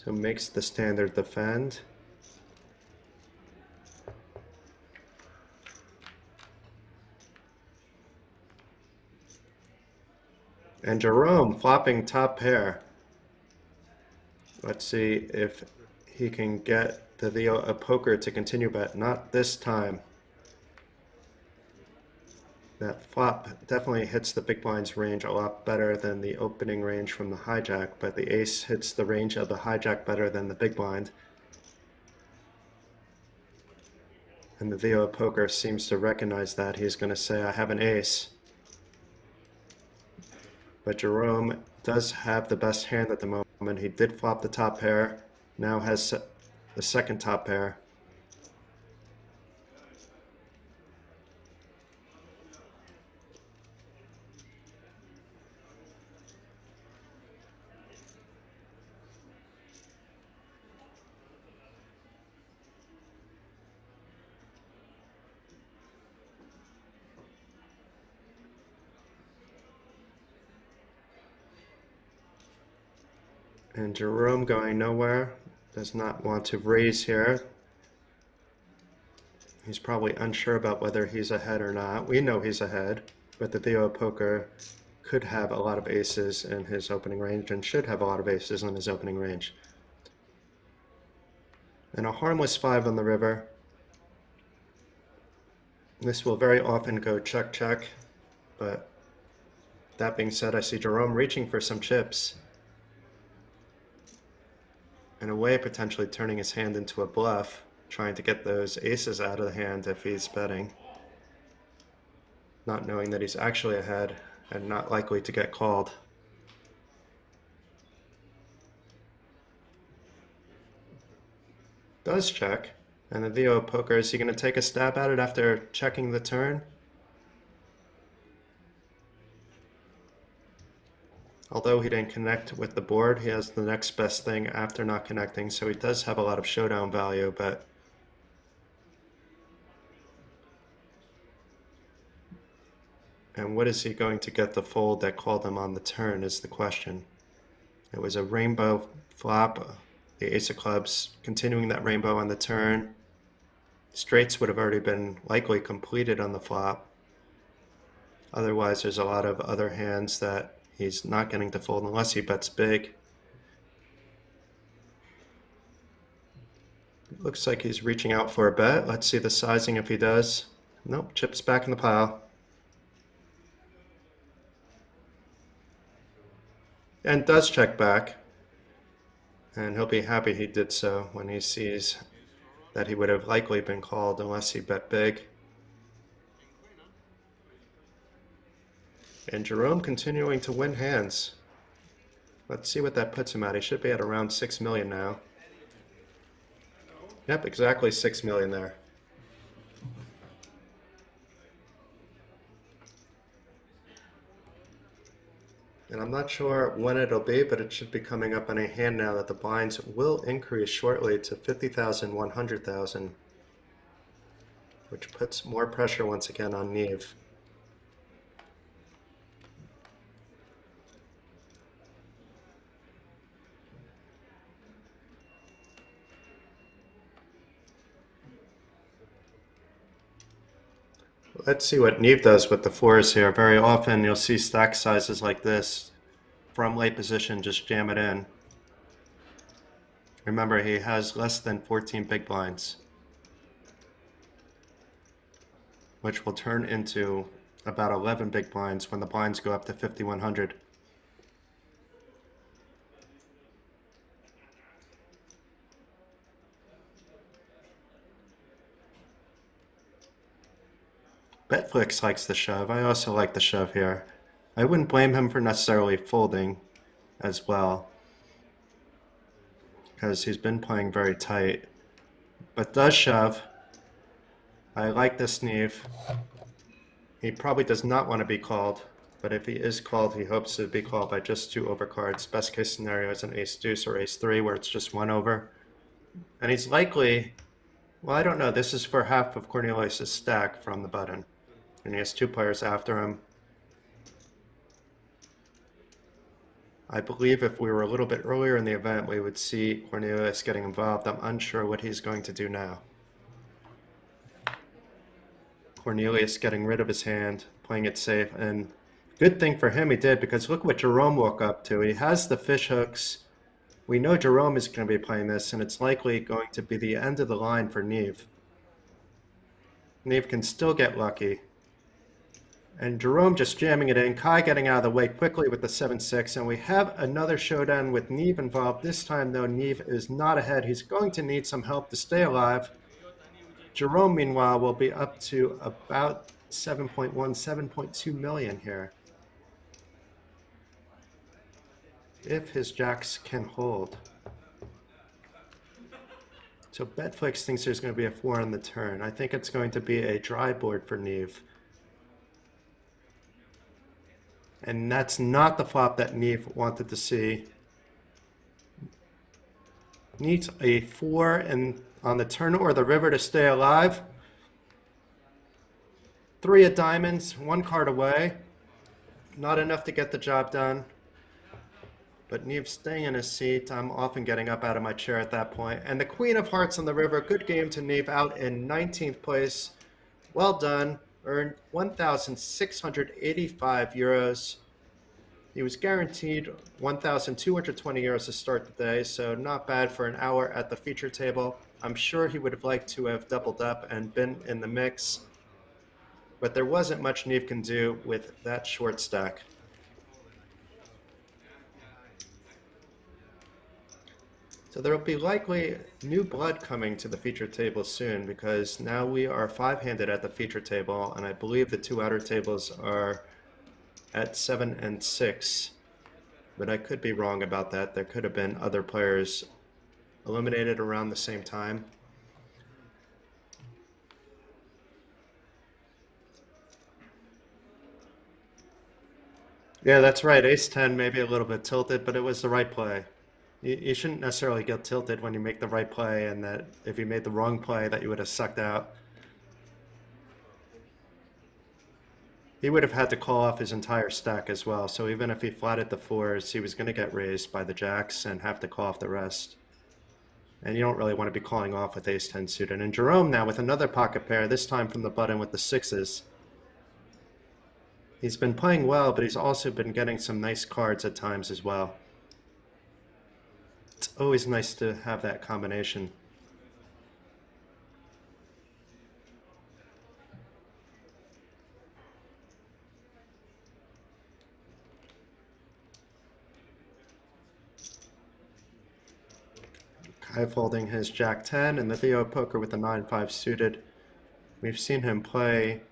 So makes the standard defend. And Jerome flopping top pair. Let's see if he can get the Theo of Poker to continue, but not this time. That flop definitely hits the big blind's range a lot better than the opening range from the hijack, but the ace hits the range of the hijack better than the big blind. And the Theo of Poker seems to recognize that. He's going to say, I have an ace. But Jerome does have the best hand at the moment. He did flop the top pair, now has the second top pair. And Jerome going nowhere, does not want to raise here. He's probably unsure about whether he's ahead or not. We know he's ahead, but the Theo of Poker could have a lot of aces in his opening range and should have a lot of aces in his opening range. And a harmless 5 on the river. This will very often go check, check, but that being said, I see Jerome reaching for some chips. In a way, potentially turning his hand into a bluff, trying to get those aces out of the hand if he's betting. Not knowing that he's actually ahead and not likely to get called. Does check. And the Theo of Poker, is he going to take a stab at it after checking the turn? Although he didn't connect with the board, he has the next best thing after not connecting, so he does have a lot of showdown value, but and what is he going to get the fold that called him on the turn is the question. It was a rainbow flop, the ace of clubs continuing that rainbow on the turn. Straights would have already been likely completed on the flop. Otherwise, there's a lot of other hands that he's not getting to fold unless he bets big. Looks like he's reaching out for a bet. Let's see the sizing if he does. Nope, chips back in the pile. And does check back. And he'll be happy he did so when he sees that he would have likely been called unless he bet big. And Jerome continuing to win hands. Let's see what that puts him at. He should be at around 6 million now. Yep, exactly 6 million there. And I'm not sure when it'll be, but it should be coming up on a hand now that the blinds will increase shortly to 50,000, 100,000, which puts more pressure once again on Neve. Let's see what Neve does with the fours here. Very often you'll see stack sizes like this from late position, just jam it in. Remember, he has less than 14 big blinds, which will turn into about 11 big blinds when the blinds go up to 5,100. Betflix likes the shove. I also like the shove here. I wouldn't blame him for necessarily folding as well, because he's been playing very tight, but does shove. I like this Neve. He probably does not want to be called, but if he is called, he hopes to be called by just 2 overcards. Best case scenario is an ace deuce or ace 3 where it's just 1 over. And he's likely, well, I don't know, this is for half of Cornelius' stack from the button. And he has 2 players after him. I believe if we were a little bit earlier in the event, we would see Cornelius getting involved. I'm unsure what he's going to do now. Cornelius getting rid of his hand, playing it safe, and good thing for him he did, because look what Jerome woke up to. He has the fish hooks. We know Jerome is going to be playing this, and it's likely going to be the end of the line for Neve. Neve can still get lucky. And Jerome just jamming it in. Kai getting out of the way quickly with the 7-6. And we have another showdown with Neve involved. This time, though, Neve is not ahead. He's going to need some help to stay alive. Jerome, meanwhile, will be up to about 7.1, 7.2 million here. if his jacks can hold. So Betflix thinks there's going to be a 4 on the turn. I think it's going to be a dry board for Neve. And that's not the flop that Neve wanted to see. Needs a 4 on the turn or the river to stay alive. 3 of diamonds, 1 card away. Not enough to get the job done. But Neve's staying in his seat. I'm often getting up out of my chair at that point. And the Queen of Hearts on the river. Good game to Neve, out in 19th place. Well done. Earned 1,685 euros. He was guaranteed 1,220 euros to start the day, so not bad for an hour at the feature table. I'm sure he would have liked to have doubled up and been in the mix, but there wasn't much Neve can do with that short stack. So there will be likely new blood coming to the feature table soon, because now we are 5-handed at the feature table, and I believe the 2 outer tables are at 7 and 6. But I could be wrong about that. There could have been other players eliminated around the same time. Yeah, that's right. Ace-10 maybe a little bit tilted, but it was the right play. You shouldn't necessarily get tilted when you make the right play, and that if you made the wrong play that you would have sucked out. He would have had to call off his entire stack as well, so even if he flatted the 4s, he was going to get raised by the jacks and have to call off the rest. And you don't really want to be calling off with Ace-10 suited. And Jerome now with another pocket pair, this time from the button with the 6s. He's been playing well, but he's also been getting some nice cards at times as well. It's always nice to have that combination. Kai folding his Jack-10 and the Theo poker with the 9-5 suited. We've seen him play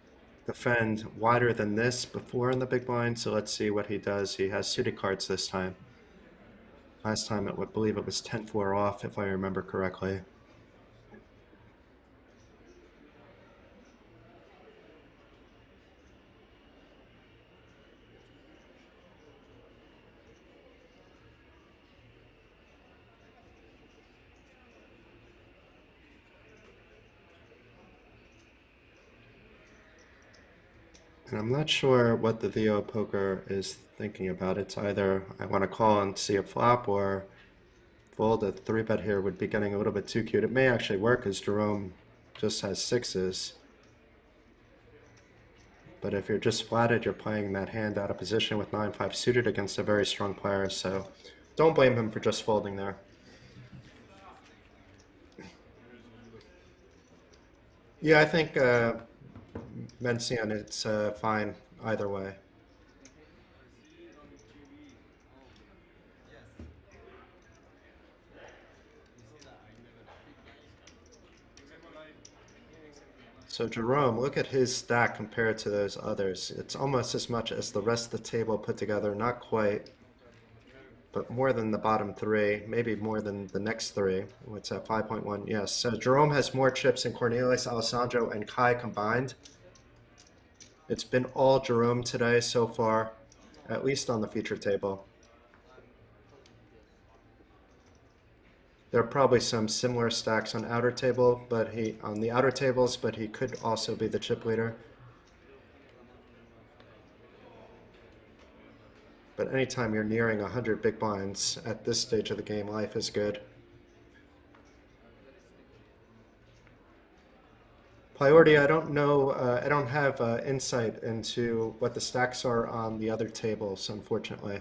defend wider than this before in the big blind, so let's see what he does. He has suited cards this time. Last time I believe it was 10-4 off, if I remember correctly. And I'm not sure what the Theo poker is thinking about. It's either I want to call and see a flop, or fold. A 3-bet here would be getting a little bit too cute. It may actually work as Jerome just has 6s. But if you're just flatted, you're playing that hand out of position with 9-5 suited against a very strong player. So don't blame him for just folding there. Yeah, I think Mencion, it's fine either way. So Jerome, look at his stack compared to those others. It's almost as much as the rest of the table put together. Not quite, but more than the bottom 3, maybe more than the next 3. What's that, 5.1? Yes. So Jerome has more chips than Cornelius, Alessandro, and Kai combined. It's been all Jerome today so far, at least on the feature table. There are probably some similar stacks on outer table, but on the outer tables, but he could also be the chip leader. But anytime you're nearing 100 big blinds at this stage of the game, life is good. Priority, I don't know, I don't have insight into what the stacks are on the other tables, unfortunately.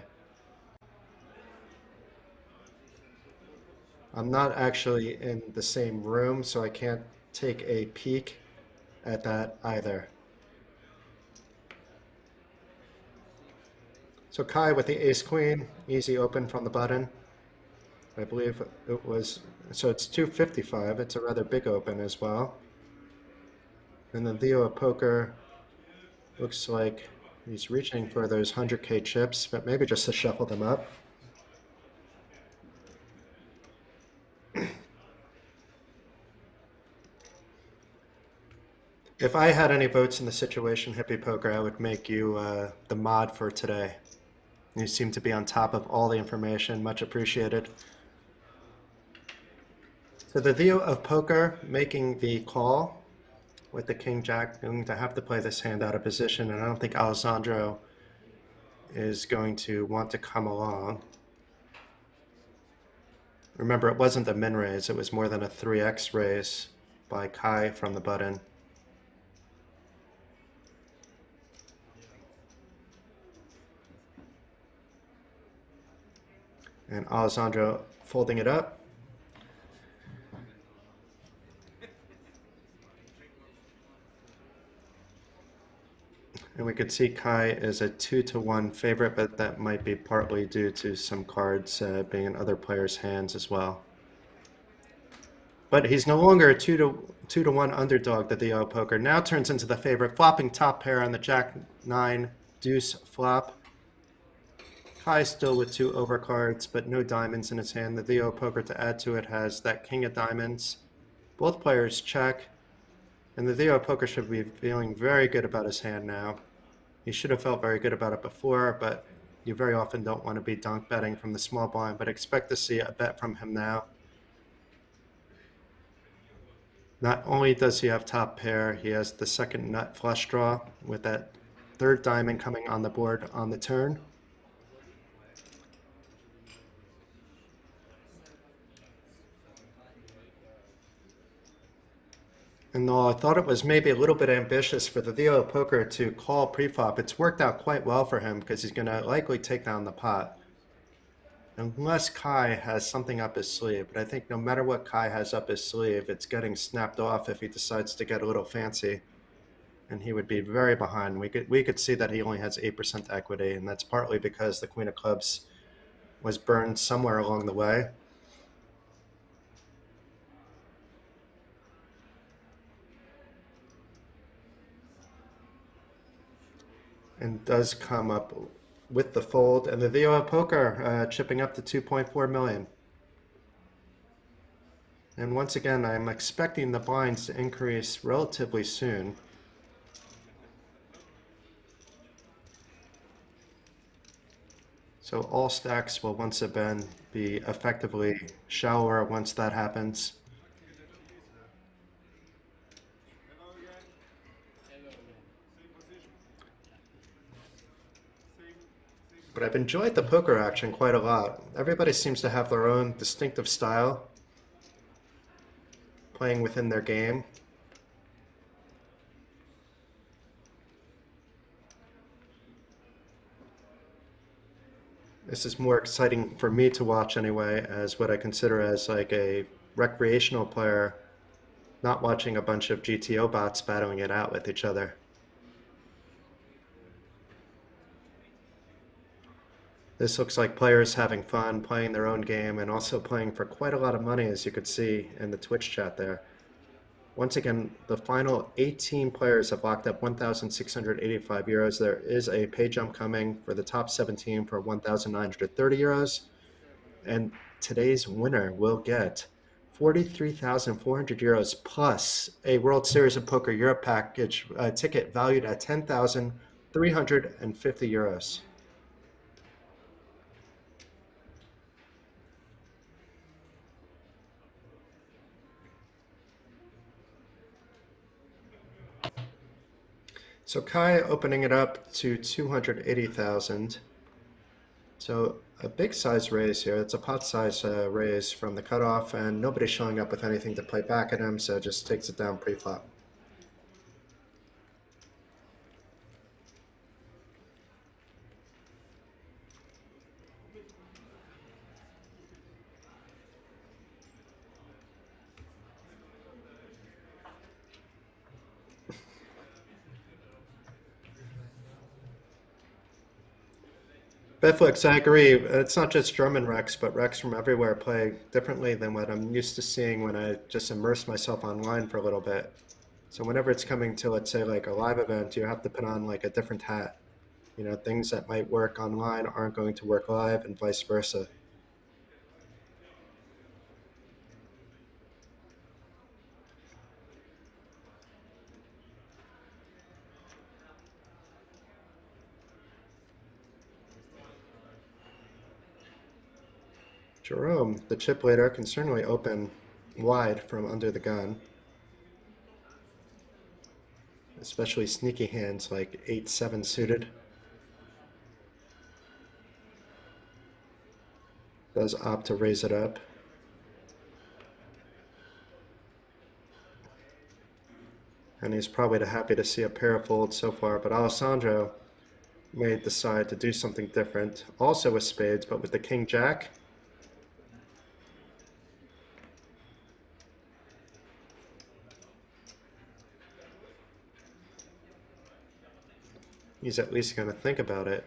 I'm not actually in the same room, so I can't take a peek at that either. So Kai with the ace-queen, easy open from the button. I believe it was, so it's 255, it's a rather big open as well. And then Theo at poker, looks like he's reaching for those 100K chips, but maybe just to shuffle them up. If I had any votes in the situation, Hippie Poker, I would make you the mod for today. You seem to be on top of all the information. Much appreciated. So the Theo of Poker making the call with the King Jack, going to have to play this hand out of position, and I don't think Alessandro is going to want to come along. Remember, it wasn't a min raise, it was more than a 3x raise by Kai from the button. And Alessandro folding it up. And we could see Kai is a 2-1 favorite, but that might be partly due to some cards being in other players' hands as well. But he's no longer a 2-1 underdog. The Theo Poker now turns into the favorite, flopping top pair on the Jack 9 deuce flop. Kai still with 2 overcards, but no diamonds in his hand. The Theo Poker, to add to it, has that king of diamonds. Both players check, and the Theo Poker should be feeling very good about his hand now. He should have felt very good about it before, but you very often don't want to be donk betting from the small blind, but expect to see a bet from him now. Not only does he have top pair, he has the second nut flush draw with that third diamond coming on the board on the turn. And though I thought it was maybe a little bit ambitious for the Theo Poker to call preflop, it's worked out quite well for him because he's going to likely take down the pot. Unless Kai has something up his sleeve, but I think no matter what Kai has up his sleeve, it's getting snapped off if he decides to get a little fancy. And he would be very behind. We could see that he only has 8% equity, and that's partly because the Queen of Clubs was burned somewhere along the way. And does come up with the fold, and the Theo Poker chipping up to 2.4 million. And once again, I'm expecting the blinds to increase relatively soon. So all stacks will once again be effectively shallower once that happens. But I've enjoyed the poker action quite a lot. Everybody seems to have their own distinctive style, playing within their game. This is more exciting for me to watch anyway, as what I consider as like a recreational player, not watching a bunch of GTO bots battling it out with each other. This looks like players having fun, playing their own game, and also playing for quite a lot of money, as you could see in the Twitch chat there. Once again, the final 18 players have locked up 1,685 euros. There is a pay jump coming for the top 17 for 1,930 euros. And today's winner will get 43,400 euros plus a World Series of Poker Europe package ticket valued at 10,350 euros. So Kai opening it up to 280,000. So a big size raise here. It's a pot size raise from the cutoff, and nobody's showing up with anything to play back at him, so it just takes it down pre-flop. Betflix, I agree. It's not just German Rex, but Rex from everywhere play differently than what I'm used to seeing when I just immerse myself online for a little bit. So whenever it's coming to, let's say, like a live event, you have to put on like a different hat. You know, things that might work online aren't going to work live, and vice versa. Jerome, the chip leader, can certainly open wide from under the gun, especially sneaky hands like 8-7 suited. Does opt to raise it up. And he's probably happy to see a pair of folds so far, but Alessandro may decide to do something different, also with spades, but with the king-jack. He's at least going to think about it.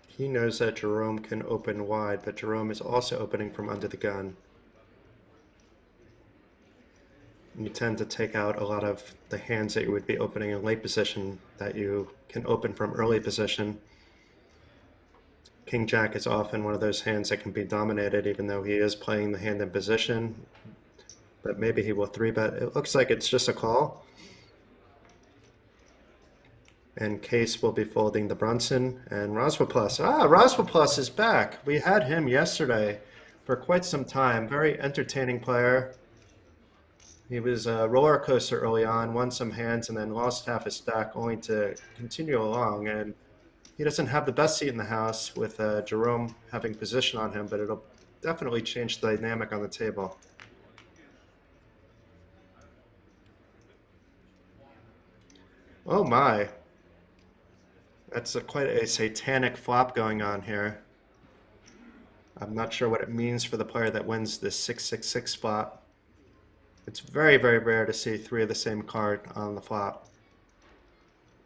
He knows that Jerome can open wide, but Jerome is also opening from under the gun. You tend to take out a lot of the hands that you would be opening in late position that you can open from early position. King-jack is often one of those hands that can be dominated, even though he is playing the hand in position. But maybe he will 3-bet. It looks like it's just a call. And Case will be folding the Brunson. And Rozvadov. Rozvadov is back. We had him yesterday for quite some time. Very entertaining player. He was a roller coaster early on, won some hands, and then lost half his stack, only to continue along. And he doesn't have the best seat in the house with Jerome having position on him, but it'll definitely change the dynamic on the table. Oh my. That's quite a satanic flop going on here. I'm not sure what it means for the player that wins this 6-6-6 flop. It's very, very rare to see 3 of the same card on the flop.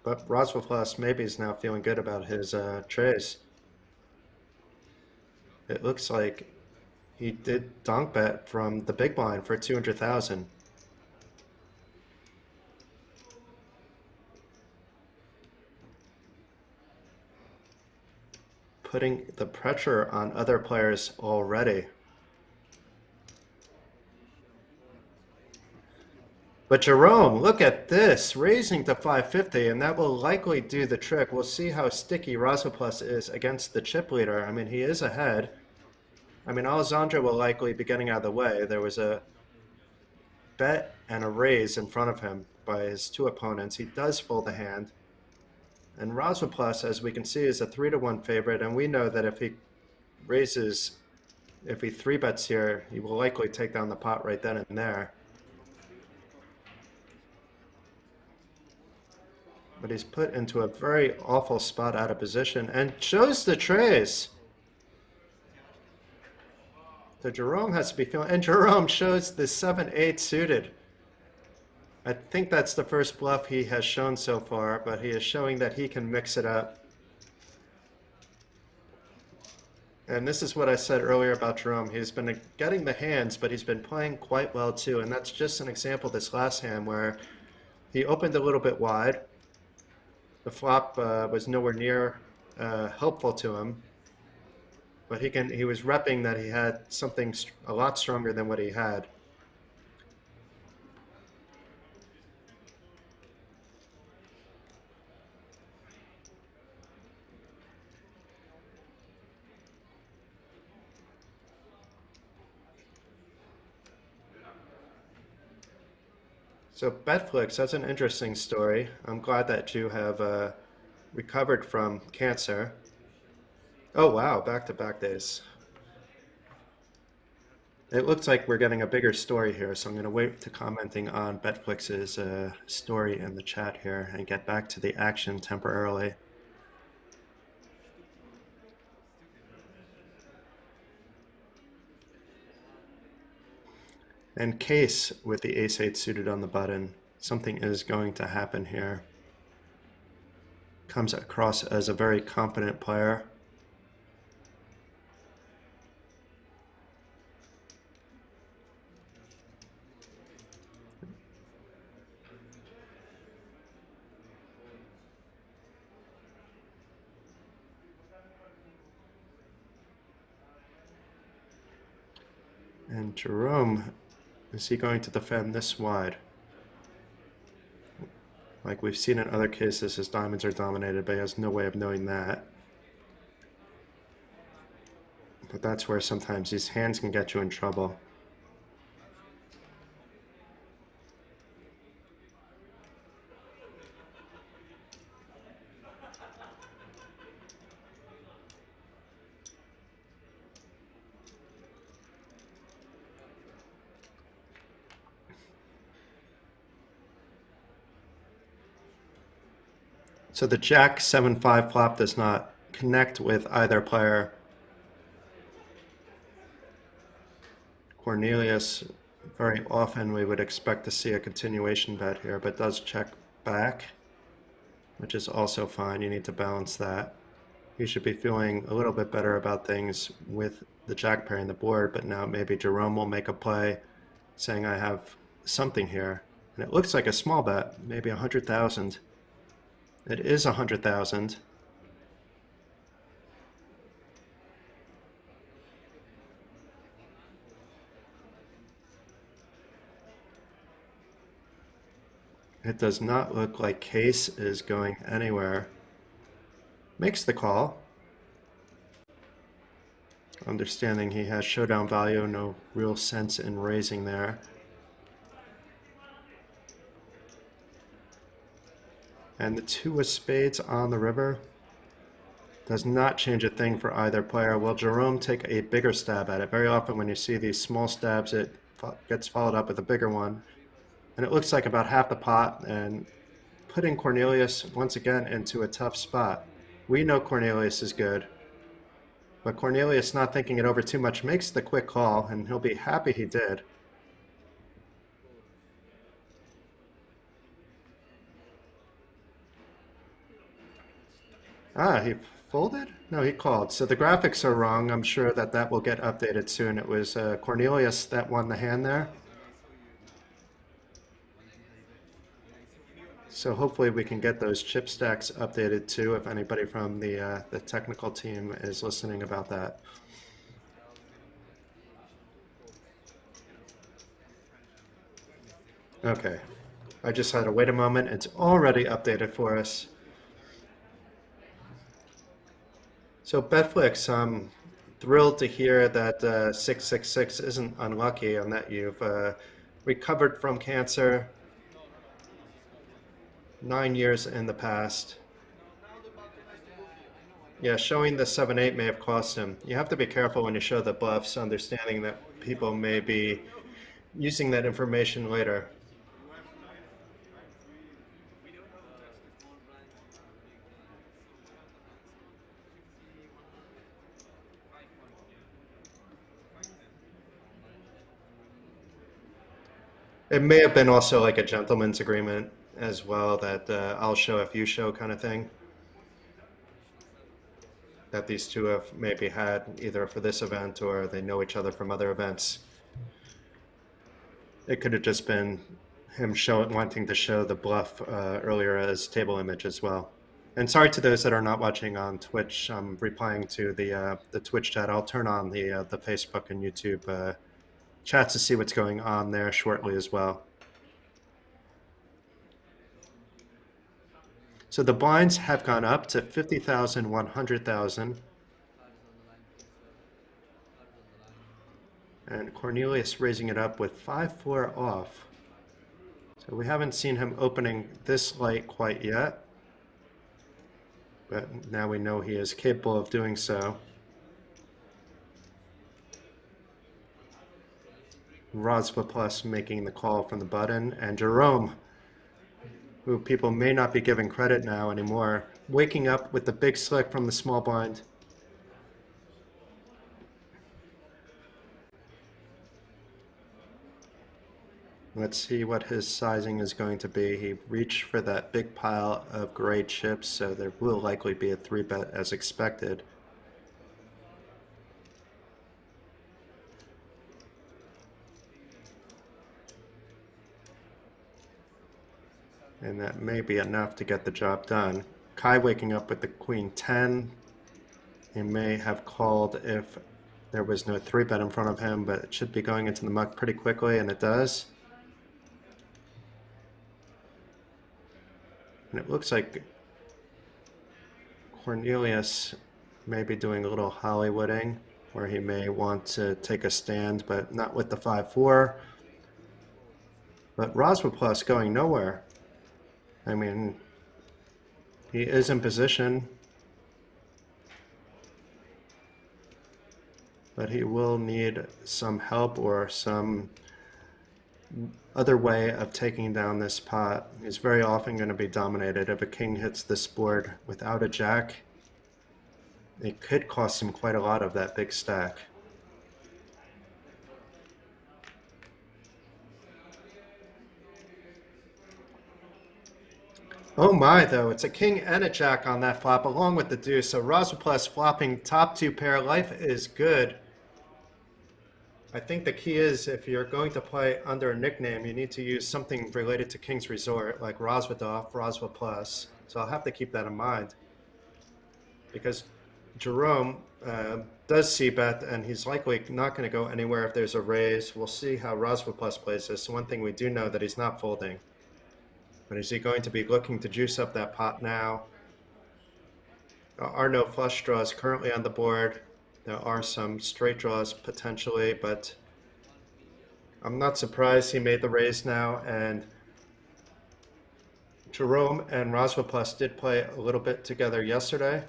But Rozvadov maybe is now feeling good about his trays. It looks like he did donk bet from the big blind for 200,000. Putting the pressure on other players already. But Jerome, look at this, raising to 550, and that will likely do the trick. We'll see how sticky Rozvadov is against the chip leader. I mean, he is ahead. I mean, Alessandro will likely be getting out of the way. There was a bet and a raise in front of him by his 2 opponents. He does fold the hand. And Rozvadov, as we can see, is a 3-1 favorite, and we know that if he raises, if he 3-bets here, he will likely take down the pot right then and there. But he's put into a very awful spot out of position and shows the trays. So Jerome has to be feeling, and Jerome shows the 7-8 suited. I think that's the first bluff he has shown so far, but he is showing that he can mix it up. And this is what I said earlier about Jerome. He's been getting the hands, but he's been playing quite well too. And that's just an example, this last hand, where he opened a little bit wide. The flop was nowhere near helpful to him, but he was repping that he had something a lot stronger than what he had. So Betflix, that's an interesting story. I'm glad that you have recovered from cancer. Oh wow, back-to-back days. It looks like we're getting a bigger story here, so I'm going to wait to commenting on Betflix's story in the chat here and get back to the action temporarily. And Case with the ace-8 suited on the button. Something is going to happen here. Comes across as a very competent player. And Jerome, is he going to defend this wide? Like we've seen in other cases, his diamonds are dominated, but he has no way of knowing that. But that's where sometimes these hands can get you in trouble. So the Jack 7-5 flop does not connect with either player. Cornelius, very often we would expect to see a continuation bet here, but does check back, which is also fine. You need to balance that. You should be feeling a little bit better about things with the Jack pairing the board, but now maybe Jerome will make a play saying I have something here. And it looks like a small bet, maybe 100,000. It is 100,000. It does not look like Case is going anywhere. Makes the call. Understanding he has showdown value, no real sense in raising there. And the 2 of spades on the river does not change a thing for either player. Will Jerome take a bigger stab at it? Very often when you see these small stabs, it gets followed up with a bigger one. And it looks like about half the pot, and putting Cornelius once again into a tough spot. We know Cornelius is good, but Cornelius, not thinking it over too much, makes the quick call, and he'll be happy he did. Ah, he folded? No, he called. So the graphics are wrong. I'm sure that will get updated soon. It was Cornelius that won the hand there. So hopefully we can get those chip stacks updated too, if anybody from the technical team is listening about that. Okay, I just had to wait a moment. It's already updated for us. So Betflix, I'm thrilled to hear that 666 isn't unlucky and that you've recovered from cancer 9 years in the past. Yeah, showing the 7-8 may have cost him. You have to be careful when you show the bluffs, understanding that people may be using that information later. It may have been also like a gentleman's agreement as well, that I'll show if you show kind of thing. That these two have maybe had either for this event or they know each other from other events. It could have just been him wanting to show the bluff earlier as table image as well. And sorry to those that are not watching on Twitch. I'm replying to the Twitch chat. I'll turn on the Facebook and YouTube chats to see what's going on there shortly as well. So the blinds have gone up to 50,000, 100,000. And Cornelius raising it up with 5-4 off. So we haven't seen him opening this light quite yet, but now we know he is capable of doing so. Rozvadov making the call from the button, and Jerome, who people may not be giving credit now anymore, waking up with the big slick from the small blind. Let's see what his sizing is going to be. He reached for that big pile of gray chips, so there will likely be a 3-bet as expected. And that may be enough to get the job done. Kai waking up with the queen 10. He may have called if there was no 3-bet in front of him, but it should be going into the muck pretty quickly, and it does. And it looks like Cornelius may be doing a little Hollywooding, where he may want to take a stand, but not with the 5-4. But Rozvadov going nowhere. I mean, he is in position, but he will need some help or some other way of taking down this pot. He's very often going to be dominated. If a king hits this board without a jack, it could cost him quite a lot of that big stack. Oh my, though, it's a king and a jack on that flop along with the deuce. So Rozvadov flopping top 2 pair. Life is good. I think the key is, if you're going to play under a nickname, you need to use something related to King's Resort, like Rozvadov, Rozvadov+. So I'll have to keep that in mind. Because Jerome does c-bet, and he's likely not going to go anywhere if there's a raise. We'll see how Rozvadov plays this. One thing we do know that he's not folding. But is he going to be looking to juice up that pot now? There are no flush draws currently on the board. There are some straight draws potentially, but I'm not surprised he made the raise now. And Jerome and Rozvadov did play a little bit together yesterday.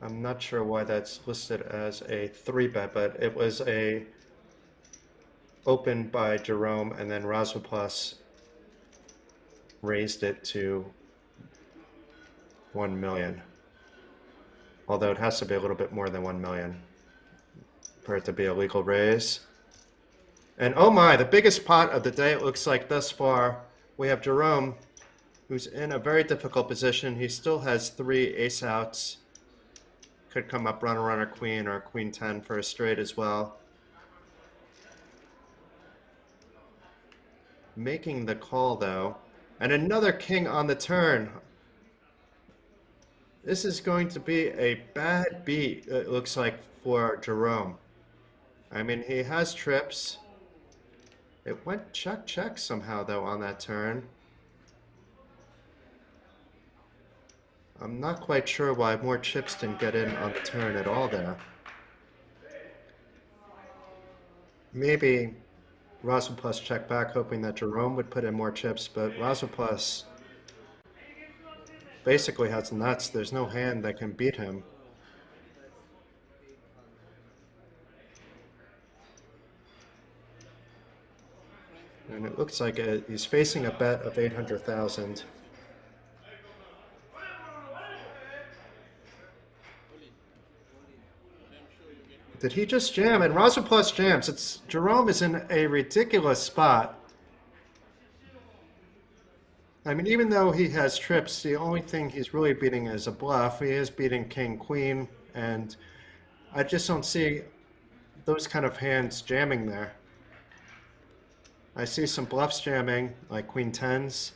I'm not sure why that's listed as a 3-bet, but it was a open by Jerome, and then Rozvadov raised it to 1 million. Although it has to be a little bit more than 1 million for it to be a legal raise. And oh my, the biggest pot of the day, it looks like thus far. We have Jerome, who's in a very difficult position. He still has 3 ace outs. Could come up runner, queen, or queen 10 for a straight as well. Making the call, though. And another king on the turn. This is going to be a bad beat, it looks like, for Jerome. I mean, he has trips. It went check somehow, though, on that turn. I'm not quite sure why more chips didn't get in on the turn at all there. Maybe Rozvadov checked back, hoping that Jerome would put in more chips, but Rozvadov basically has nuts. There's no hand that can beat him. And it looks like he's facing a bet of 800,000. Did he just jam? And Rozvadov jams. Jerome is in a ridiculous spot. I mean, even though he has trips, the only thing he's really beating is a bluff. He is beating king, queen, and I just don't see those kind of hands jamming there. I see some bluffs jamming, like queen 10s.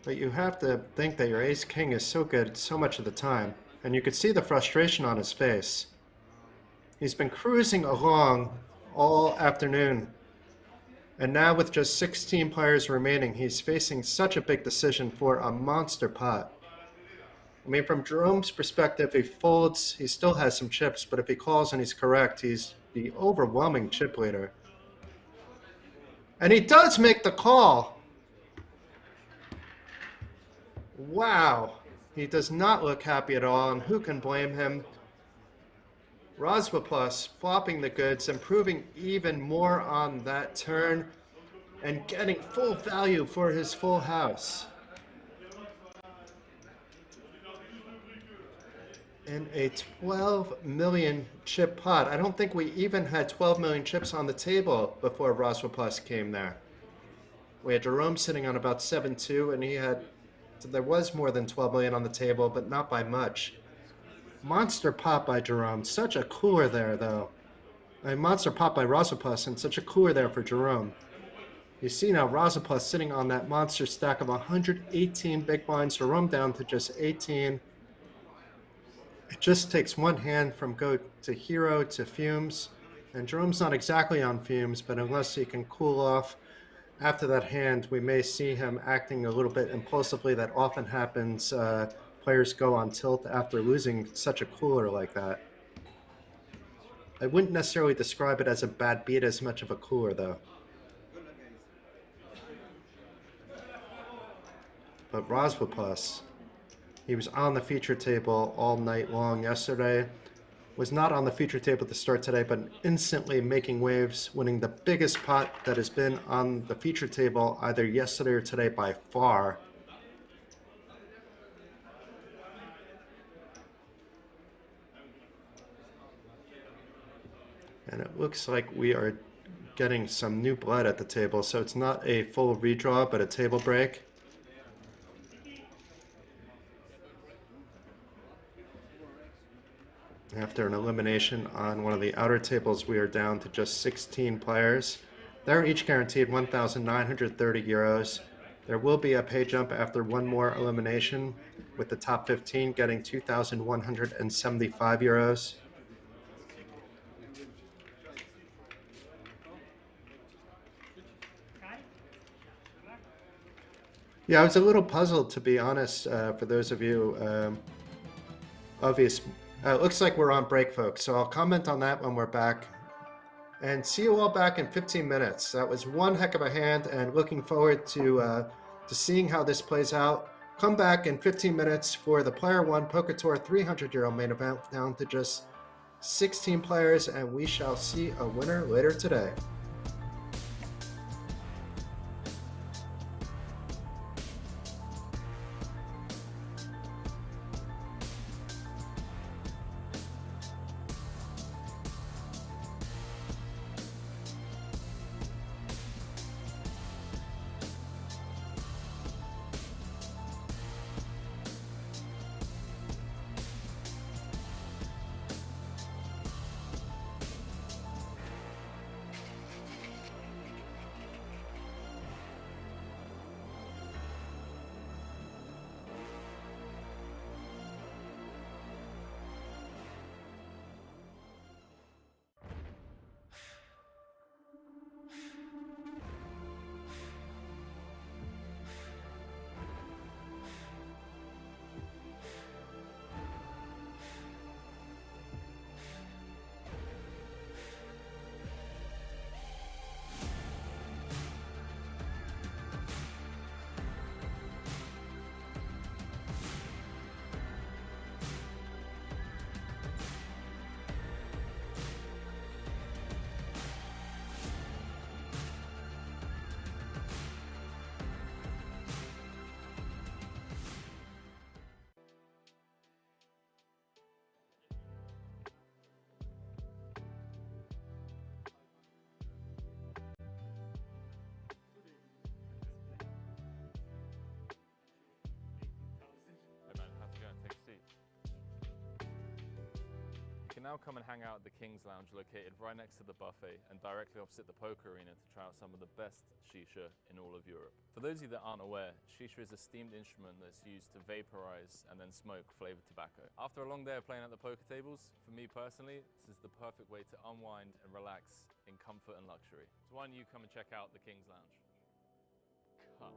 But you have to think that your ace-king is so good so much of the time. And you could see the frustration on his face. He's been cruising along all afternoon. And now with just 16 players remaining, he's facing such a big decision for a monster pot. I mean, from Jerome's perspective, he folds, he still has some chips, but if he calls and he's correct, he's the overwhelming chip leader. And he does make the call. Wow, he does not look happy at all, and who can blame him? Rozvadov flopping the goods, improving even more on that turn, and getting full value for his full house. In a 12 million chip pot. I don't think we even had 12 million chips on the table before Rozvadov came there. We had Jerome sitting on about 7-2, and there was more than 12 million on the table, but not by much. Monster pot by Jerome. Such a cooler there, though. A monster pot by Rozvadov, and such a cooler there for Jerome. You see now Rozvadov sitting on that monster stack of 118 big blinds. Jerome down to just 18. It just takes one hand from go to hero to fumes. And Jerome's not exactly on fumes, but unless he can cool off after that hand, we may see him acting a little bit impulsively. That often happens. Players go on tilt after losing such a cooler like that. I wouldn't necessarily describe it as a bad beat as much of a cooler, though. But Rozvadov, he was on the feature table all night long yesterday. Was not on the feature table to start today, but instantly making waves, winning the biggest pot that has been on the feature table either yesterday or today by far. And it looks like we are getting some new blood at the table, so it's not a full redraw, but a table break. After an elimination on one of the outer tables, we are down to just 16 players. They're each guaranteed 1,930 euros. There will be a pay jump after one more elimination, with the top 15 getting 2,175 euros. Yeah, I was a little puzzled, to be honest, for those of you. It looks like we're on break, folks, so I'll comment on that when we're back. And see you all back in 15 minutes. That was one heck of a hand, and looking forward to seeing how this plays out. Come back in 15 minutes for the PlayerOne Poker Tour 300 Euro main event, down to just 16 players, and we shall see a winner later today. You can now come and hang out at the King's Lounge located right next to the buffet and directly opposite the poker arena to try out some of the best shisha in all of Europe. For those of you that aren't aware, shisha is a steamed instrument that's used to vaporize and then smoke flavored tobacco. After a long day of playing at the poker tables, for me personally, this is the perfect way to unwind and relax in comfort and luxury. So why don't you come and check out the King's Lounge? Cut.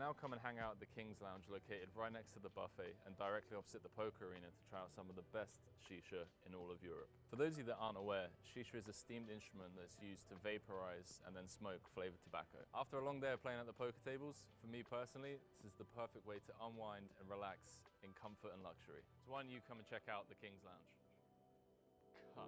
now come and hang out at the King's Lounge located right next to the buffet and directly opposite the poker arena to try out some of the best shisha in all of Europe. For those of you that aren't aware, shisha is a steamed instrument that's used to vaporize and then smoke flavored tobacco. After a long day of playing at the poker tables, for me personally, this is the perfect way to unwind and relax in comfort and luxury. So why don't you come and check out the King's Lounge? Cut.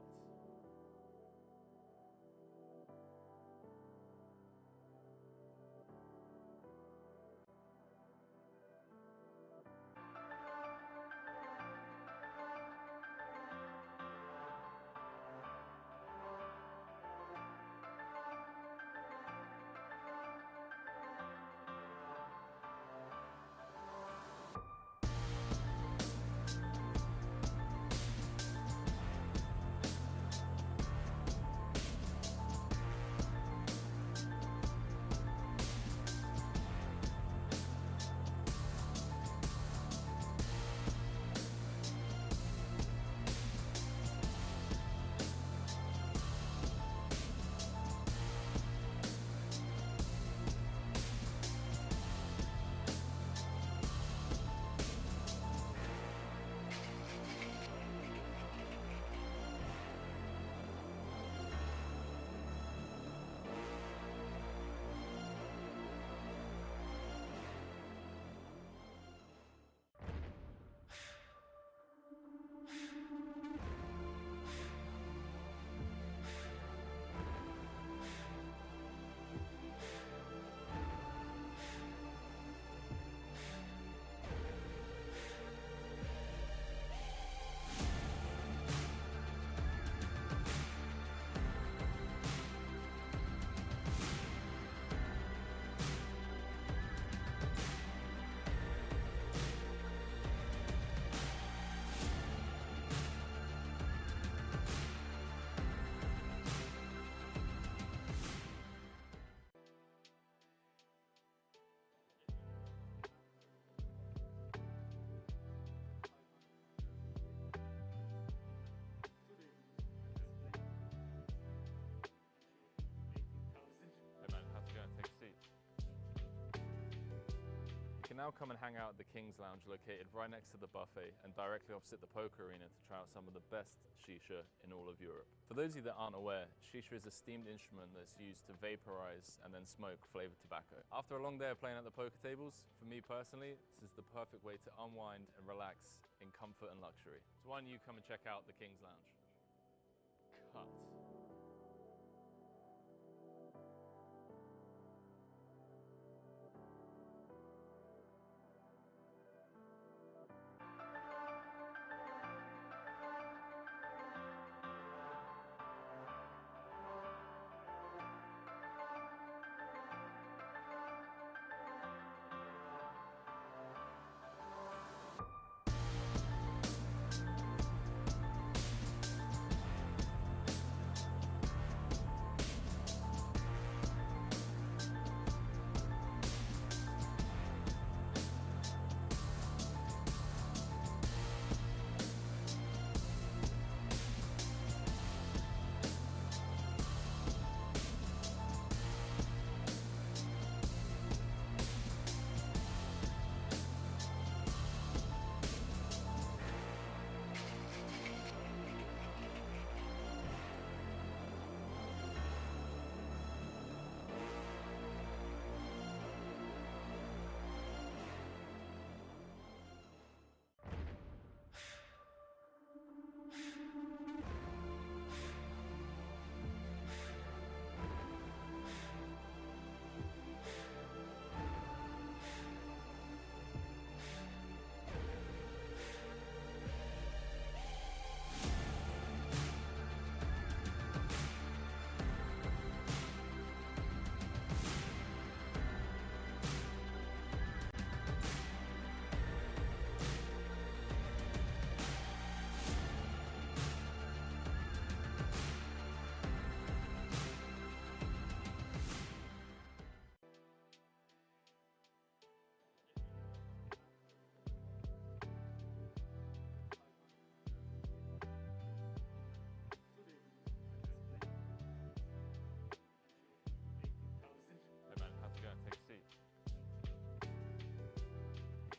You can now come and hang out at the King's Lounge located right next to the buffet and directly opposite the poker arena to try out some of the best shisha in all of Europe. For those of you that aren't aware, shisha is a steamed instrument that's used to vaporize and then smoke flavored tobacco. After a long day of playing at the poker tables, for me personally, this is the perfect way to unwind and relax in comfort and luxury. So why don't you come and check out the King's Lounge? Cut.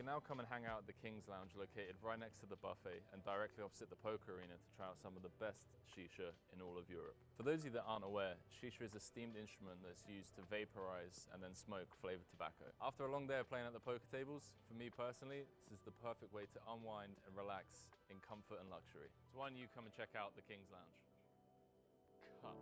now come and hang out at the King's Lounge located right next to the buffet and directly opposite the poker arena to try out some of the best shisha in all of Europe. For those of you that aren't aware, shisha is a steamed instrument that's used to vaporize and then smoke flavored tobacco. After a long day of playing at the poker tables, for me personally, this is the perfect way to unwind and relax in comfort and luxury. So why don't you come and check out the King's Lounge? Cut.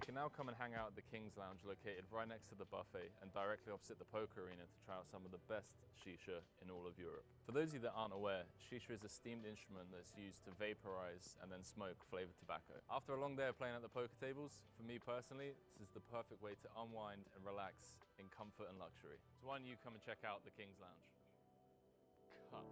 You can now come and hang out at the King's Lounge located right next to the buffet and directly opposite the poker arena to try out some of the best shisha in all of Europe. For those of you that aren't aware, shisha is a steamed instrument that's used to vaporize and then smoke flavored tobacco. After a long day of playing at the poker tables, for me personally, this is the perfect way to unwind and relax in comfort and luxury. So why don't you come and check out the King's Lounge? Cut.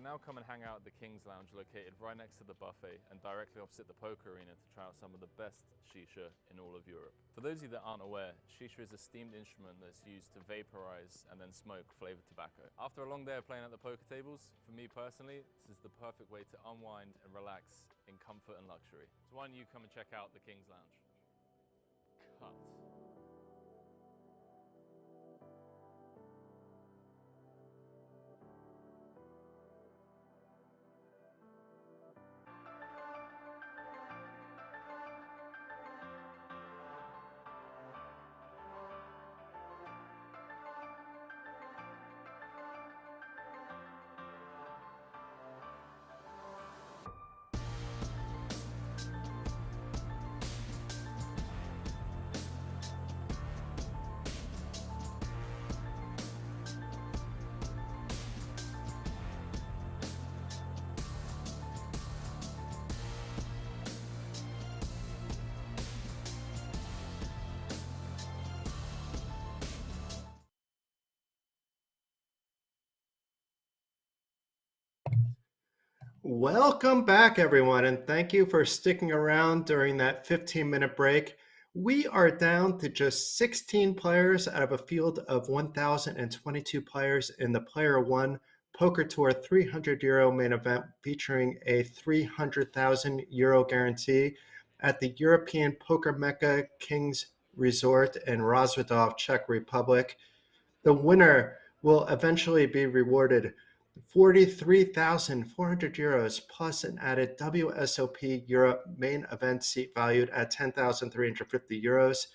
can now come and hang out at the King's Lounge located right next to the buffet and directly opposite the poker arena to try out some of the best shisha in all of Europe. For those of you that aren't aware, shisha is a steamed instrument that's used to vaporize and then smoke flavored tobacco. After a long day of playing at the poker tables, for me personally, this is the perfect way to unwind and relax in comfort and luxury. So why don't you come and check out the King's Lounge? Cut. Welcome back, everyone, and thank you for sticking around during that 15-minute break. We are down to just 16 players out of a field of 1,022 players in the PlayerOne Poker Tour 300 Euro main event featuring a 300,000 Euro guarantee at the European Poker Mecca Kings Resort in Rozvadov, Czech Republic. The winner will eventually be rewarded 43,400 euros plus an added WSOP Europe main event seat valued at 10,350 euros.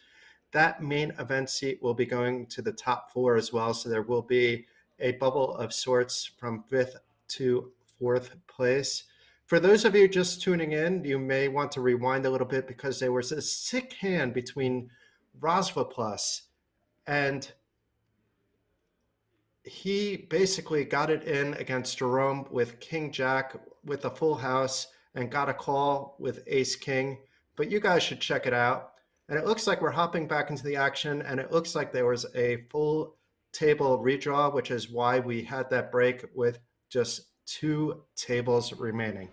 That main event seat will be going to the top four as well, so there will be a bubble of sorts from 5th to 4th place. For those of you just tuning in, you may want to rewind a little bit because there was a sick hand between Rozvadov and he basically got it in against Jerome with King Jack with a full house and got a call with Ace King. But you guys should check it out. And it looks like we're hopping back into the action, and it looks like there was a full table redraw, which is why we had that break with just 2 tables remaining.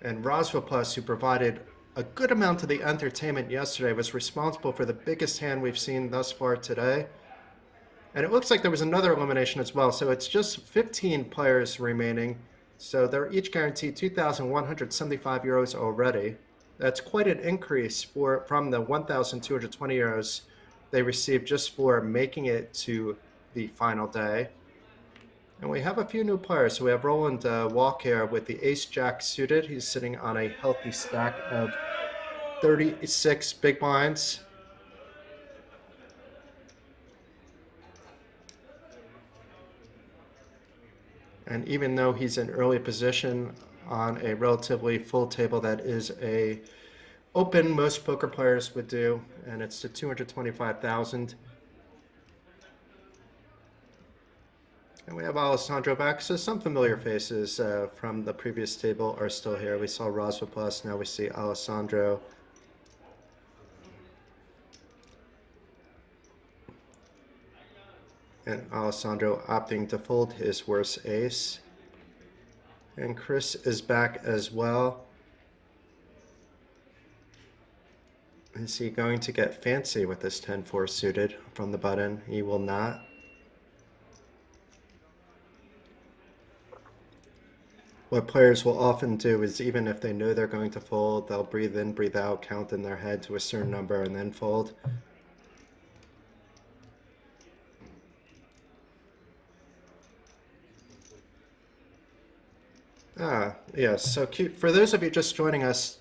And Rozvadov, who provided a good amount of the entertainment yesterday, was responsible for the biggest hand we've seen thus far today. And it looks like there was another elimination as well. So it's just 15 players remaining. So they're each guaranteed 2,175 euros already. That's quite an increase from the 1,220 euros they received just for making it to the final day. And we have a few new players. So we have Roland Walk here with the Ace-Jack suited. He's sitting on a healthy stack of 36 big blinds. And even though he's in early position on a relatively full table that is a open most poker players would do, and it's to 225,000. And we have Alessandro back, so some familiar faces from the previous table are still here. We saw Rozvadov, now we see Alessandro. And Alessandro opting to fold his worst ace. And Chris is back as well. Is he going to get fancy with this 10-4 suited from the button? He will not. What players will often do is, even if they know they're going to fold, they'll breathe in, breathe out, count in their head to a certain number, and then fold. Yes, so cute. For those of you just joining us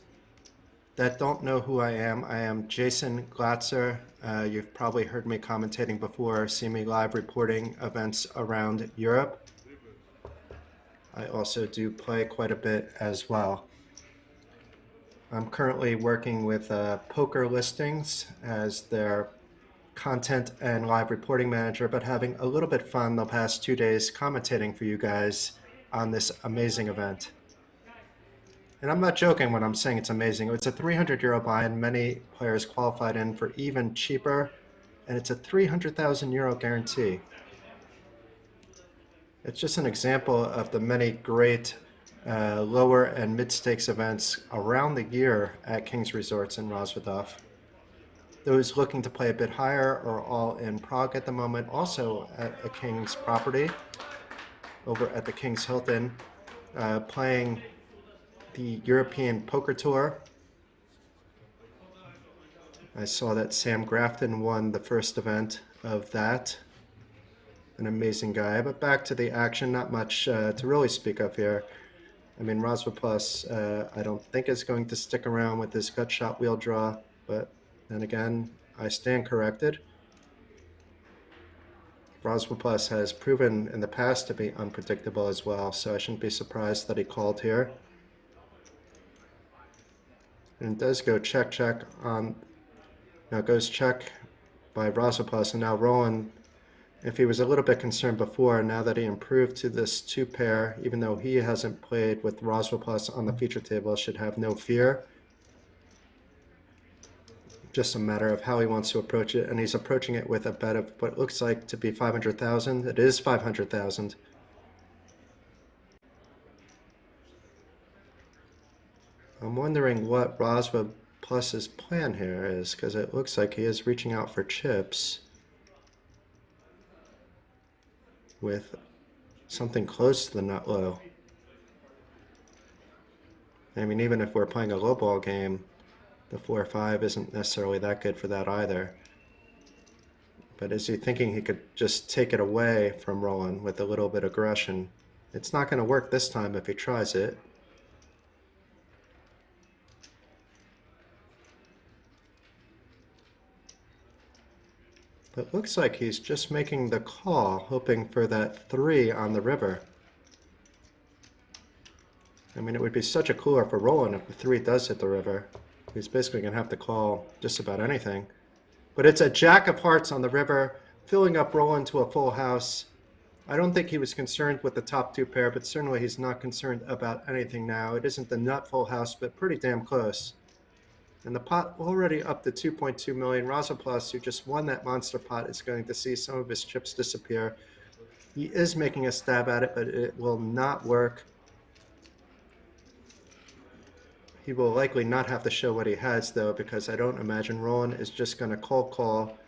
that don't know who I am Jason Glatzer. You've probably heard me commentating before, see me live reporting events around Europe. I also do play quite a bit as well. I'm currently working with Poker Listings as their content and live reporting manager, but having a little bit fun the past 2 days commentating for you guys on this amazing event. And I'm not joking when I'm saying it's amazing. It's a 300 euro buy-in. Many players qualified in for even cheaper. and it's a 300,000 euro guarantee. It's just an example of the many great lower and mid-stakes events around the year at Kings Resorts in Rozvadov. Those looking to play a bit higher are all in Prague at the moment, also at a Kings property over at the Kings Hilton, playing the European Poker Tour. I saw that Sam Grafton won the first event of that. An amazing guy. But back to the action, not much to really speak of here. I mean, Rozvadov, I don't think is going to stick around with this gut shot wheel draw, but then again, I stand corrected. Rozvadov has proven in the past to be unpredictable as well, so I shouldn't be surprised that he called here. And it does go check, check on, now it goes check by Rozvadov, and now Roland, if he was a little bit concerned before, now that he improved to this two pair, even though he hasn't played with Rozvadov on the feature table, should have no fear. Just a matter of how he wants to approach it, and he's approaching it with a bet of what looks like to be 500,000. It is 500,000. I'm wondering what Rozvadov's plan here is, because it looks like he is reaching out for chips with something close to the nut low. I mean, even if we're playing a low ball game, the 4-5 isn't necessarily that good for that either. But is he thinking he could just take it away from Roland with a little bit of aggression? It's not going to work this time if he tries it. But it looks like he's just making the call, hoping for that 3 on the river. I mean, it would be such a cooler for Roland if the 3 does hit the river. He's basically going to have to call just about anything. But it's a jack of hearts on the river, filling up Roland to a full house. I don't think he was concerned with the top 2 pair, but certainly he's not concerned about anything now. It isn't the nut full house, but pretty damn close. And the pot already up to 2.2 million. Rozvadov, who just won that monster pot, is going to see some of his chips disappear. He is making a stab at it, but it will not work. He will likely not have to show what he has, though, because I don't imagine Roland is just going to call.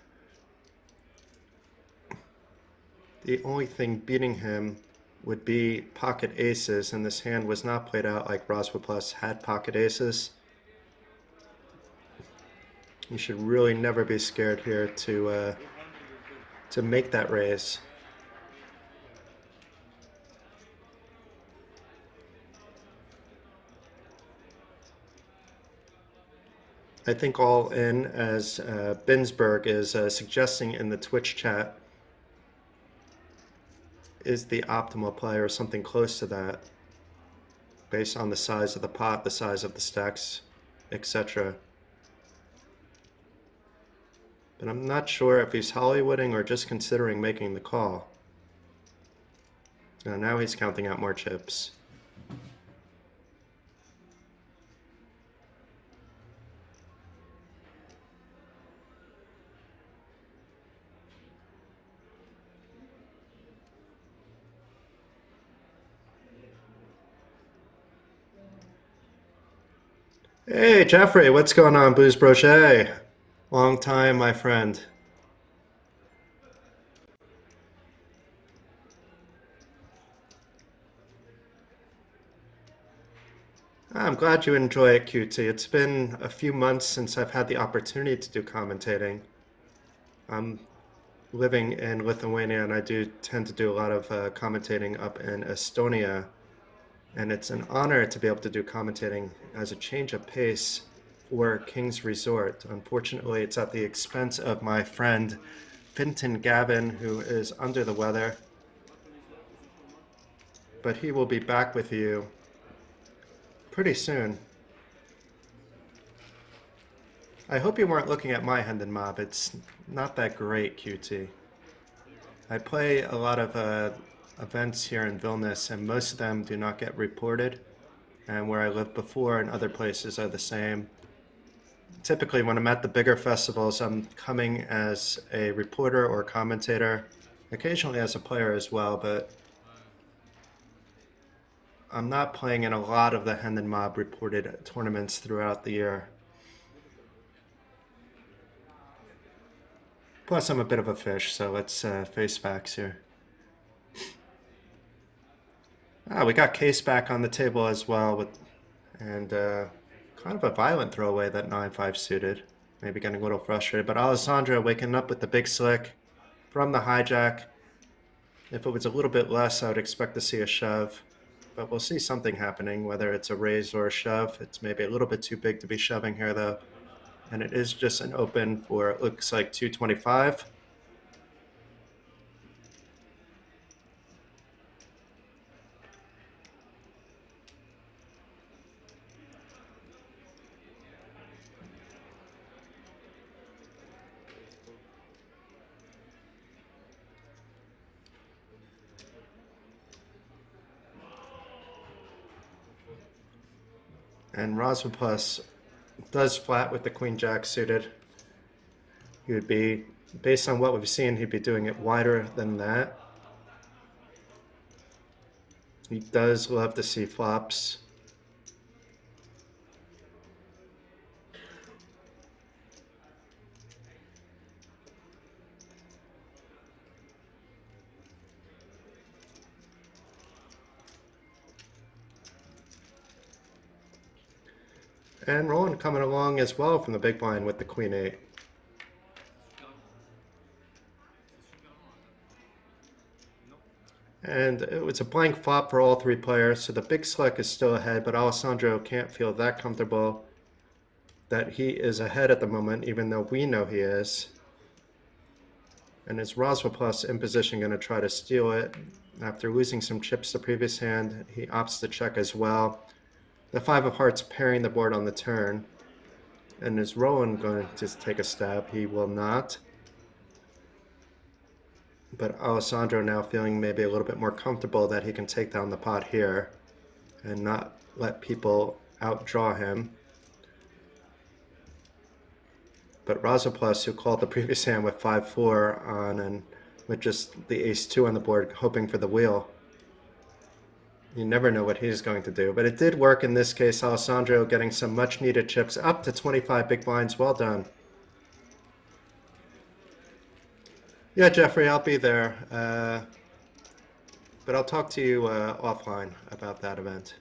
The only thing beating him would be pocket aces, and this hand was not played out like Rozvadov had pocket aces. You should really never be scared here to make that raise. I think all in, as Binsberg is suggesting in the Twitch chat, is the optimal play or something close to that, based on the size of the pot, the size of the stacks, etc. But I'm not sure if he's Hollywooding or just considering making the call. Now he's counting out more chips. Hey, Jeffrey, what's going on, Booze Brochet? Long time, my friend. I'm glad you enjoy it, QT. It's been a few months since I've had the opportunity to do commentating. I'm living in Lithuania, and I do tend to do a lot of commentating up in Estonia. And it's an honor to be able to do commentating as a change of pace for Kings Resort. Unfortunately, it's at the expense of my friend Finton Gavin, who is under the weather. But he will be back with you pretty soon. I hope you weren't looking at my Hendon Mob. It's not that great, QT. I play a lot of events here in Vilnius, and most of them do not get reported. And where I lived before and other places are the same. typically when I'm at the bigger festivals, I'm coming as a reporter or commentator, occasionally as a player as well, but I'm not playing in a lot of the Hendon Mob reported tournaments throughout the year. Plus, I'm a bit of a fish, so let's face facts here. We got Case back on the table as well, and kind of a violent throwaway, that 9-5 suited. Maybe getting a little frustrated, but Alessandro waking up with the big slick from the hijack. If it was a little bit less, I would expect to see a shove, but we'll see something happening, whether it's a raise or a shove. It's maybe a little bit too big to be shoving here, though, and it is just an open for, it looks like 225. And Rozvadov does flat with the Queen Jack suited. He would be, based on what we've seen, he'd be doing it wider than that. He does love to see flops. And Roland coming along as well from the big blind with the Queen 8. And it was a blank flop for all three players, so the big select is still ahead, but Alessandro can't feel that comfortable that he is ahead at the moment, even though we know he is. And is Rozvadov in position going to try to steal it? After losing some chips the previous hand, he opts to check as well. The 5 of hearts pairing the board on the turn. And is Rowan going to take a stab? He will not. But Alessandro now feeling maybe a little bit more comfortable that he can take down the pot here and not let people outdraw him. But Rozvadov, who called the previous hand with 5-4 on and with just the ace-2 on the board, hoping for the wheel. You never know what he's going to do. But it did work in this case. Alessandro getting some much-needed chips up to 25 big blinds. Well done. Yeah, Jeffrey, I'll be there. But I'll talk to you offline about that event.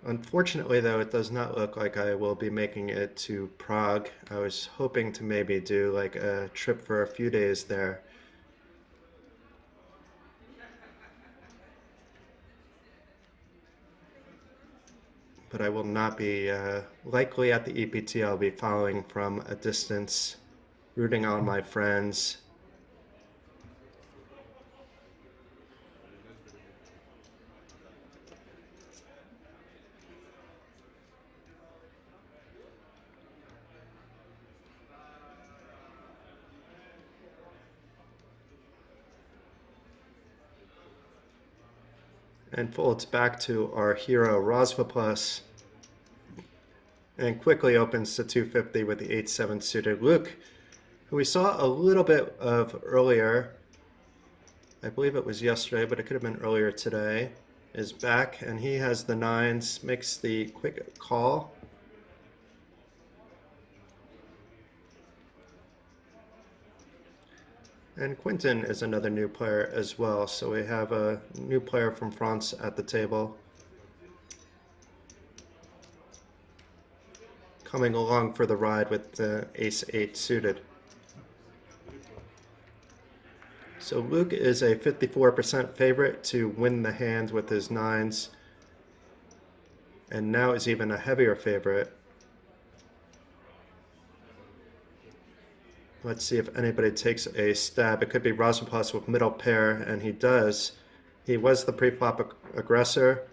Unfortunately, though, it does not look like I will be making it to Prague. I was hoping to maybe do like a trip for a few days there. But I will not be, likely at the EPT, I'll be following from a distance, rooting on my friends. And folds back to our hero Rozvadov and quickly opens to 250 with the 8-7 suited. Luke, who we saw a little bit of earlier, I believe it was yesterday, but it could have been earlier today, is back, and he has the 9s, makes the quick call. And Quinton is another new player as well, so we have a new player from France at the table. Coming along for the ride with the ace-8 suited. So Luke is a 54% favorite to win the hand with his 9s, and now is even a heavier favorite. Let's see if anybody takes a stab. It could be Rozvadov with middle pair, and he does. He was the pre-flop aggressor.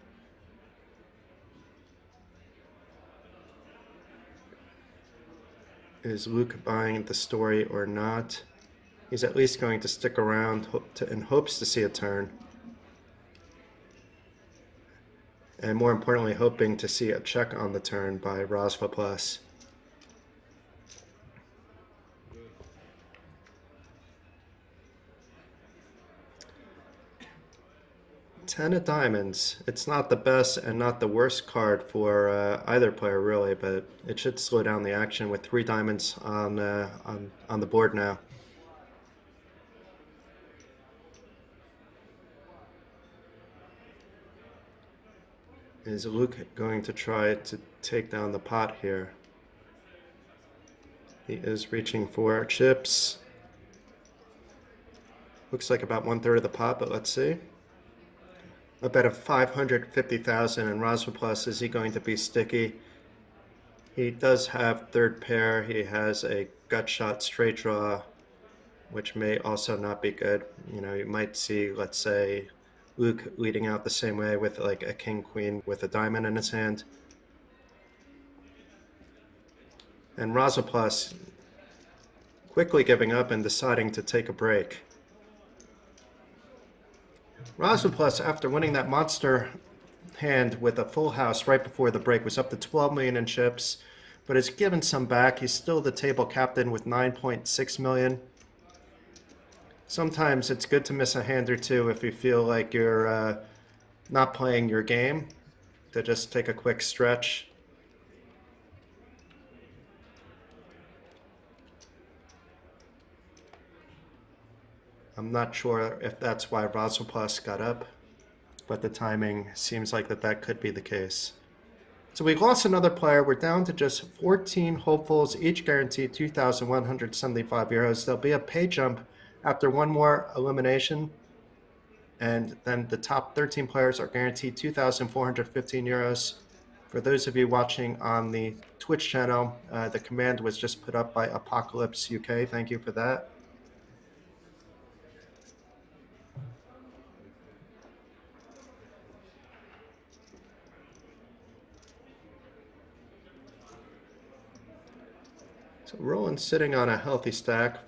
Is Luke buying the story or not? He's at least going to stick around in hopes to see a turn. And more importantly, hoping to see a check on the turn by Rozvadov. 10 of diamonds. It's not the best and not the worst card for either player, really, but it should slow down the action with 3 diamonds on the board now. Is Luke going to try to take down the pot here? He is reaching for chips. Looks like about 1/3 of the pot, but let's see. A bet of 550,000, and Rozvadov, is he going to be sticky? He does have third pair. He has a gut shot straight draw, which may also not be good. You know, you might see, let's say, Luke leading out the same way with like a king-queen with a diamond in his hand. And Rozvadov quickly giving up and deciding to take a break. Rozvadov, after winning that monster hand with a full house right before the break, was up to 12 million in chips, but has given some back. He's still the table captain with 9.6 million. Sometimes it's good to miss a hand or two if you feel like you're not playing your game, to just take a quick stretch. I'm not sure if that's why Rozvadov got up, but the timing seems like that could be the case. So we lost another player. We're down to just 14 hopefuls, each guaranteed 2,175 euros. There'll be a pay jump after one more elimination, and then the top 13 players are guaranteed 2,415 euros. For those of you watching on the Twitch channel, the command was just put up by Apocalypse UK. Thank you for that. So Roland's sitting on a healthy stack,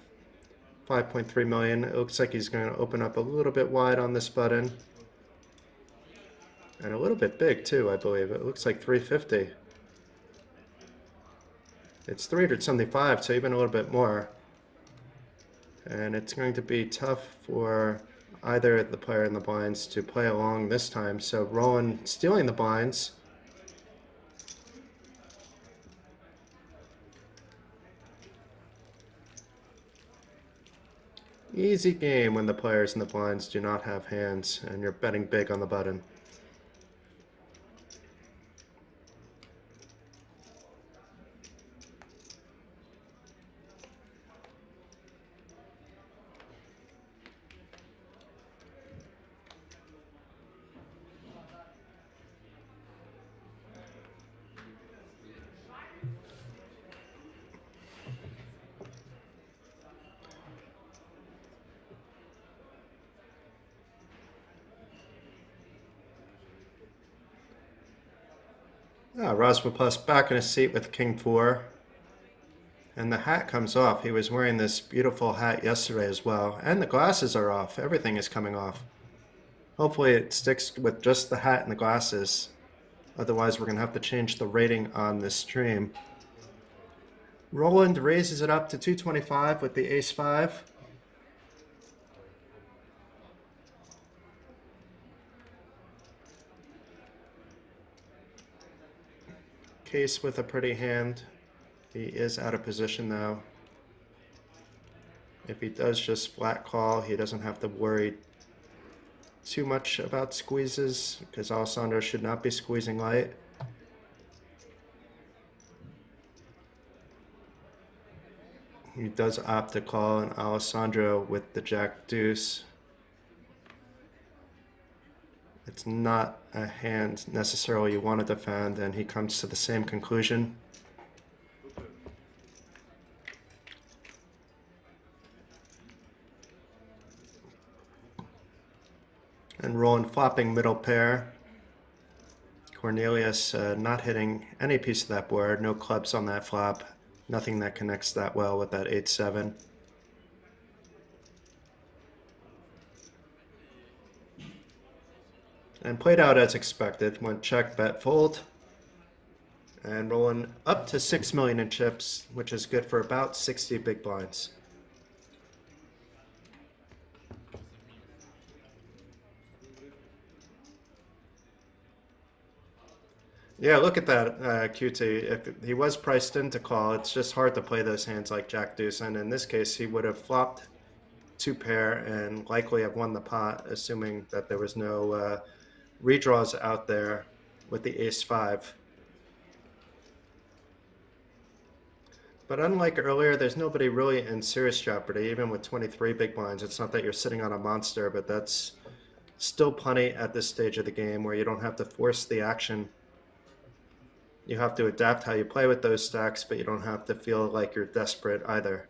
5.3 million. It looks like he's going to open up a little bit wide on this button. And a little bit big too, I believe. It looks like 350. It's 375, so even a little bit more. And it's going to be tough for either the player in the blinds to play along this time. So Roland stealing the blinds. Easy game when the players in the blinds do not have hands and you're betting big on the button. Rozvadov back in his seat with King 4. And the hat comes off. He was wearing this beautiful hat yesterday as well. And the glasses are off. Everything is coming off. Hopefully it sticks with just the hat and the glasses. Otherwise we're going to have to change the rating on this stream. Roland raises it up to 225 with the ace-5. Case with a pretty hand. He is out of position now. If he does just flat call, he doesn't have to worry too much about squeezes, because Alessandro should not be squeezing light. He does opt to call, and Alessandro with the jack deuce. It's not a hand necessarily you want to defend, and he comes to the same conclusion. And Roland flopping middle pair. Cornelius not hitting any piece of that board. No clubs on that flop. Nothing that connects that well with that 8-7. And played out as expected. Went check, bet, fold. And rolling up to 6 million in chips, which is good for about 60 big blinds. Yeah, look at that, QT. If he was priced in to call, it's just hard to play those hands like Jack Deuce. And in this case, he would have flopped 2 pair and likely have won the pot, assuming that there was no redraws out there with the Ace-5. But unlike earlier, there's nobody really in serious jeopardy, even with 23 big blinds. It's not that you're sitting on a monster, but that's still plenty at this stage of the game where you don't have to force the action. You have to adapt how you play with those stacks, but you don't have to feel like you're desperate either.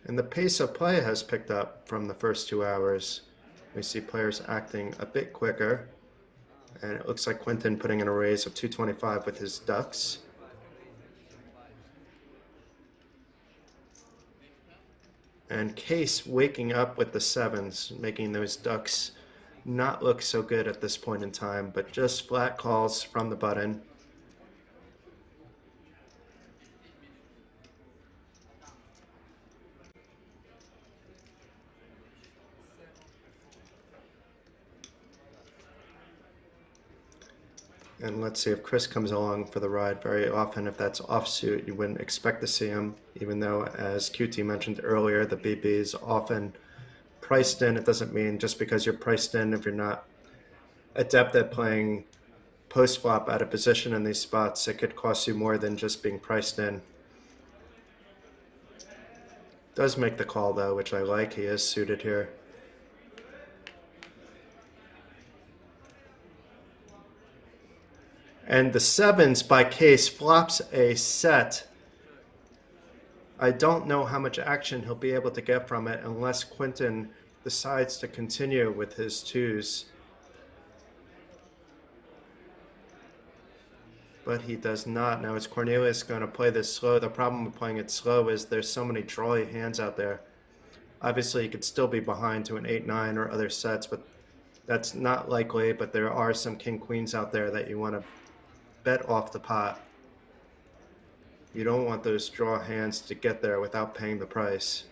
And the pace of play has picked up from the first 2 hours. We see players acting a bit quicker. And it looks like Quinton putting in a raise of 225 with his ducks. And Case waking up with the 7s, making those ducks not look so good at this point in time, but just flat calls from the button. And let's see if Chris comes along for the ride. Very often, if that's offsuit, you wouldn't expect to see him, even though, as QT mentioned earlier, the BB is often priced in. It doesn't mean just because you're priced in, if you're not adept at playing post-flop out of position in these spots, it could cost you more than just being priced in. Does make the call, though, which I like. He is suited here. And the 7s by Case flops a set. I don't know how much action he'll be able to get from it unless Quinton decides to continue with his 2s. But he does not. Now, is Cornelius going to play this slow? The problem with playing it slow is there's so many drawy hands out there. Obviously, you could still be behind to an 8-9 or other sets, but that's not likely. But there are some king-queens out there that you want to bet off the pot. You don't want those draw hands to get there without paying the price.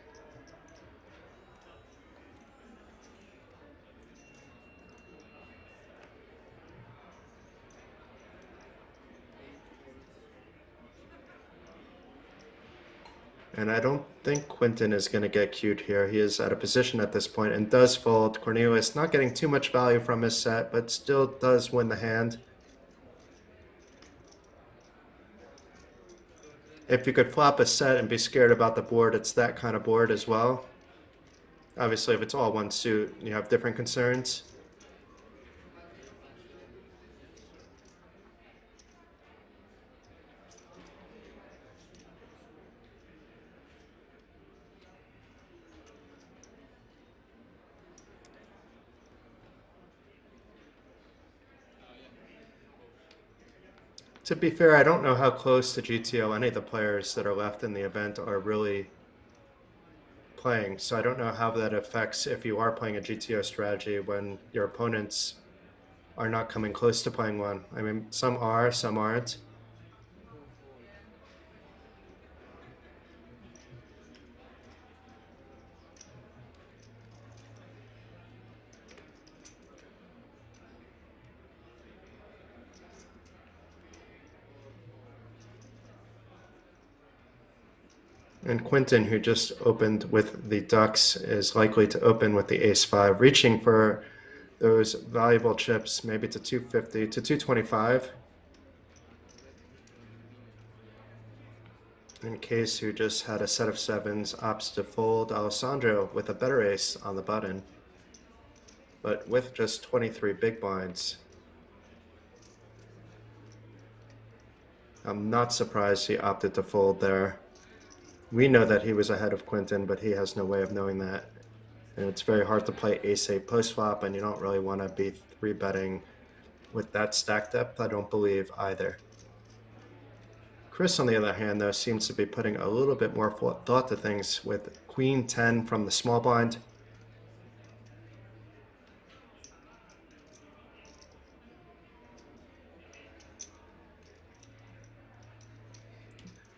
And I don't think Quinton is going to get cute here. He is out of position at this point and does fold. Cornelius not getting too much value from his set, but still does win the hand. If you could flop a set and be scared about the board, it's that kind of board as well. Obviously, if it's all one suit, you have different concerns. To be fair, I don't know how close to GTO any of the players that are left in the event are really playing. So I don't know how that affects if you are playing a GTO strategy when your opponents are not coming close to playing one. I mean, some are, some aren't. And Quinton, who just opened with the ducks, is likely to open with the ace-5, reaching for those valuable chips, maybe to 250, to 225. In Case, who just had a set of 7s, opts to fold Alessandro with a better ace on the button, but with just 23 big blinds. I'm not surprised he opted to fold there. We know that he was ahead of Quinton, but he has no way of knowing that. And it's very hard to play ace-8 post-flop, and you don't really want to be 3-betting with that stack depth, I don't believe, either. Chris, on the other hand, though, seems to be putting a little bit more thought to things with Queen 10 from the small blind.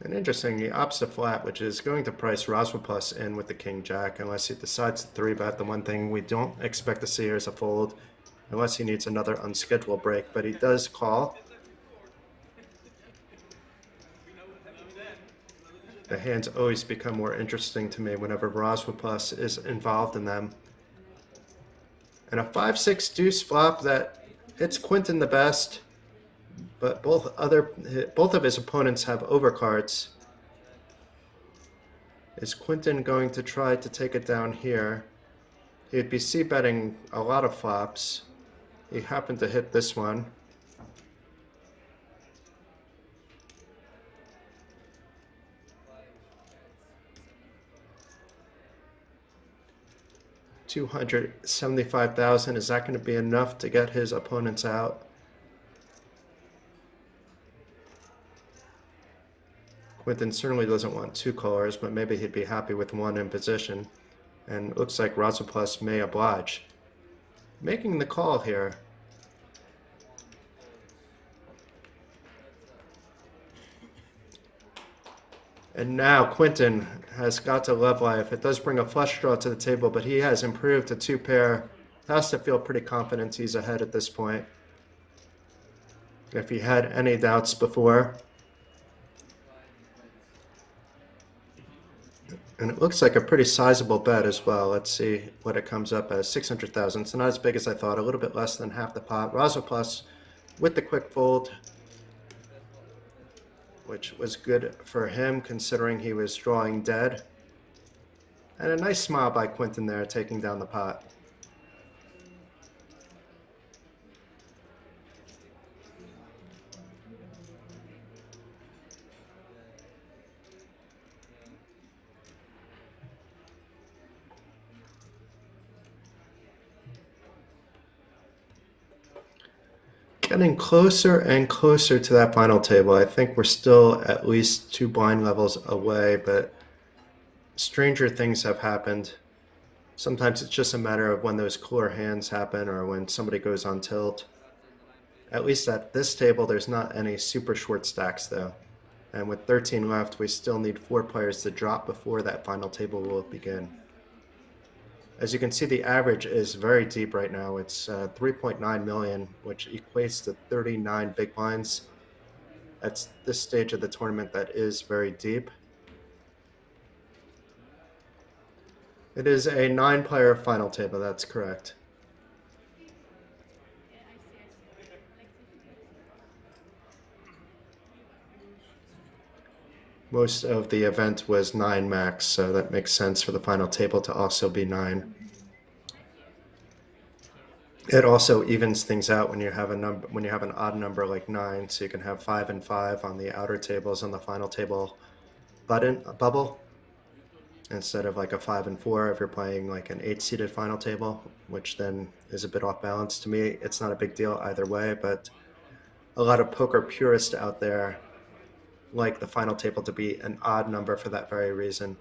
And interesting, he opts to flat, which is going to price Rozvadov in with the king-jack, unless he decides to 3-bet. The one thing we don't expect to see here is a fold, unless he needs another unscheduled break, but he does call. The hands always become more interesting to me whenever Rozvadov is involved in them. And a 5-6 deuce flop that hits Quentin the best, but both of his opponents have overcards. Is Quentin going to try to take it down here? He'd be c-betting a lot of flops. He happened to hit this one. $275,000. Is that going to be enough to get his opponents out? Quentin certainly doesn't want 2 callers, but maybe he'd be happy with 1 in position. And it looks like Rozvadov may oblige. Making the call here. And now Quentin has got to love life. It does bring a flush draw to the table, but he has improved to 2-pair. Has to feel pretty confident he's ahead at this point. If he had any doubts before. And it looks like a pretty sizable bet as well. Let's see what it comes up as. 600,000. So not as big as I thought. A little bit less than half the pot. Rozvadov with the quick fold, which was good for him considering he was drawing dead. And a nice smile by Quentin there, taking down the pot. Getting closer and closer to that final table. I think we're still at least 2 blind levels away, but stranger things have happened. Sometimes it's just a matter of when those cooler hands happen or when somebody goes on tilt. At least at this table, there's not any super short stacks, though. And with 13 left, we still need 4 players to drop before that final table will begin. As you can see, the average is very deep right now. It's 3.9 million, which equates to 39 big blinds. At this stage of the tournament, that is very deep. It is a 9-player final table, that's correct. Most of the event was 9 max, so that makes sense for the final table to also be 9. It also evens things out when you have an odd number like 9, so you can have 5 and 5 on the outer tables on the final table bubble, instead of like a 5 and 4 if you're playing like an 8-seeded final table, which then is a bit off balance. To me, it's not a big deal either way, but a lot of poker purists out there like the final table to be an odd number for that very reason.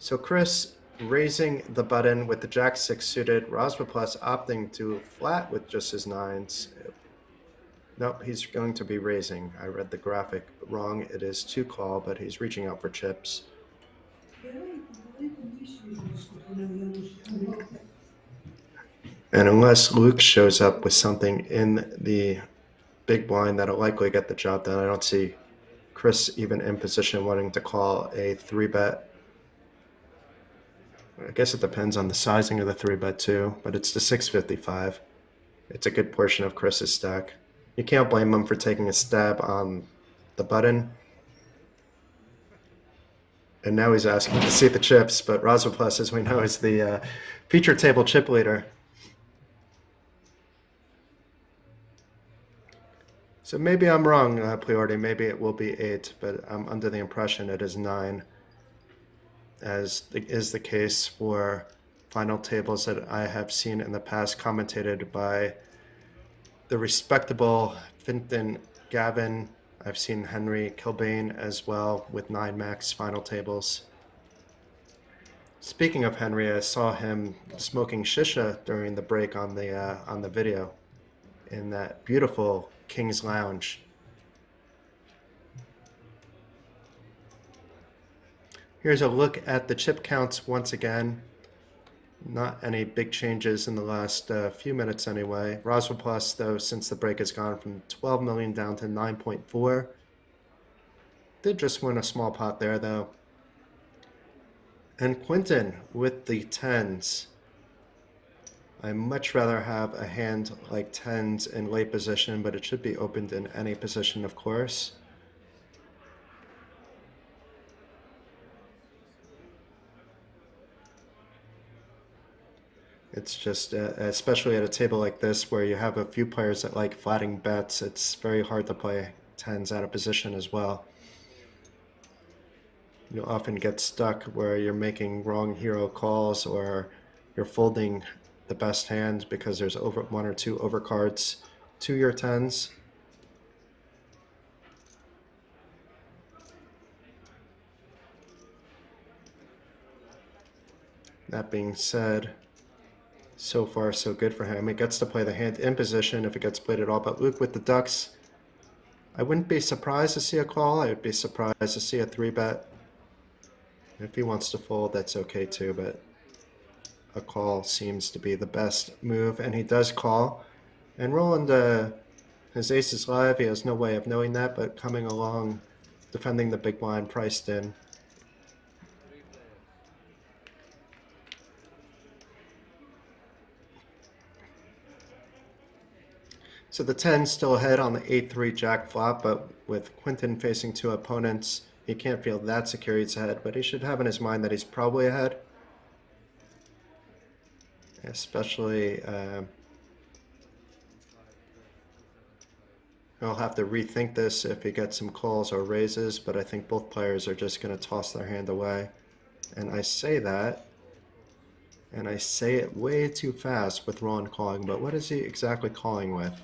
So Chris raising the button with the Jack-6 suited, Rozvadov opting to flat with just his 9s. Nope, he's going to be raising. I read the graphic wrong. It is 2 call, but he's reaching out for chips. And unless Luke shows up with something in the big blind, that'll likely get the job done. I don't see Chris even in position wanting to call a 3-bet. I guess it depends on the sizing of the 3-bet too, but it's the 655. It's a good portion of Chris's stack. You can't blame him for taking a stab on the button. And now he's asking to see the chips, but Rozvadov, as we know, is the feature table chip leader. So maybe I'm wrong, Priority. Maybe it will be 8, but I'm under the impression it is 9, as is the case for final tables that I have seen in the past, commentated by the respectable Fintan Gavin. I've seen Henry Kilbane as well with 9 max final tables. Speaking of Henry, I saw him smoking shisha during the break on the video in that beautiful King's Lounge. Here's a look at the chip counts once again. Not any big changes in the last few minutes anyway. Rozvadov, though, since the break has gone from 12 million down to 9.4. Did just win a small pot there, though. And Quinton with the 10s. I much rather have a hand like 10s in late position, but it should be opened in any position, of course. It's just, especially at a table like this where you have a few players that like flatting bets, it's very hard to play 10s out of position as well. You often get stuck where you're making wrong hero calls or you're folding the best hand because there's over 1 or 2 overcards to your 10s. That being said, so far so good for him. He gets to play the hand in position if it gets played at all, but Luke with the ducks, I wouldn't be surprised to see a call. I would be surprised to see a 3-bet. If he wants to fold, that's okay too, but a call seems to be the best move, and he does call. And Roland, his ace is live. He has no way of knowing that, but coming along, defending the big blind priced in. So the 10 still ahead on the 8-3 jack flop, but with Quinton facing 2 opponents, he can't feel that secure he's ahead, but he should have in his mind that he's probably ahead. Especially, he'll have to rethink this if he gets some calls or raises, but I think both players are just going to toss their hand away. And I say that, and I say it way too fast with Roland calling, but what is he exactly calling with?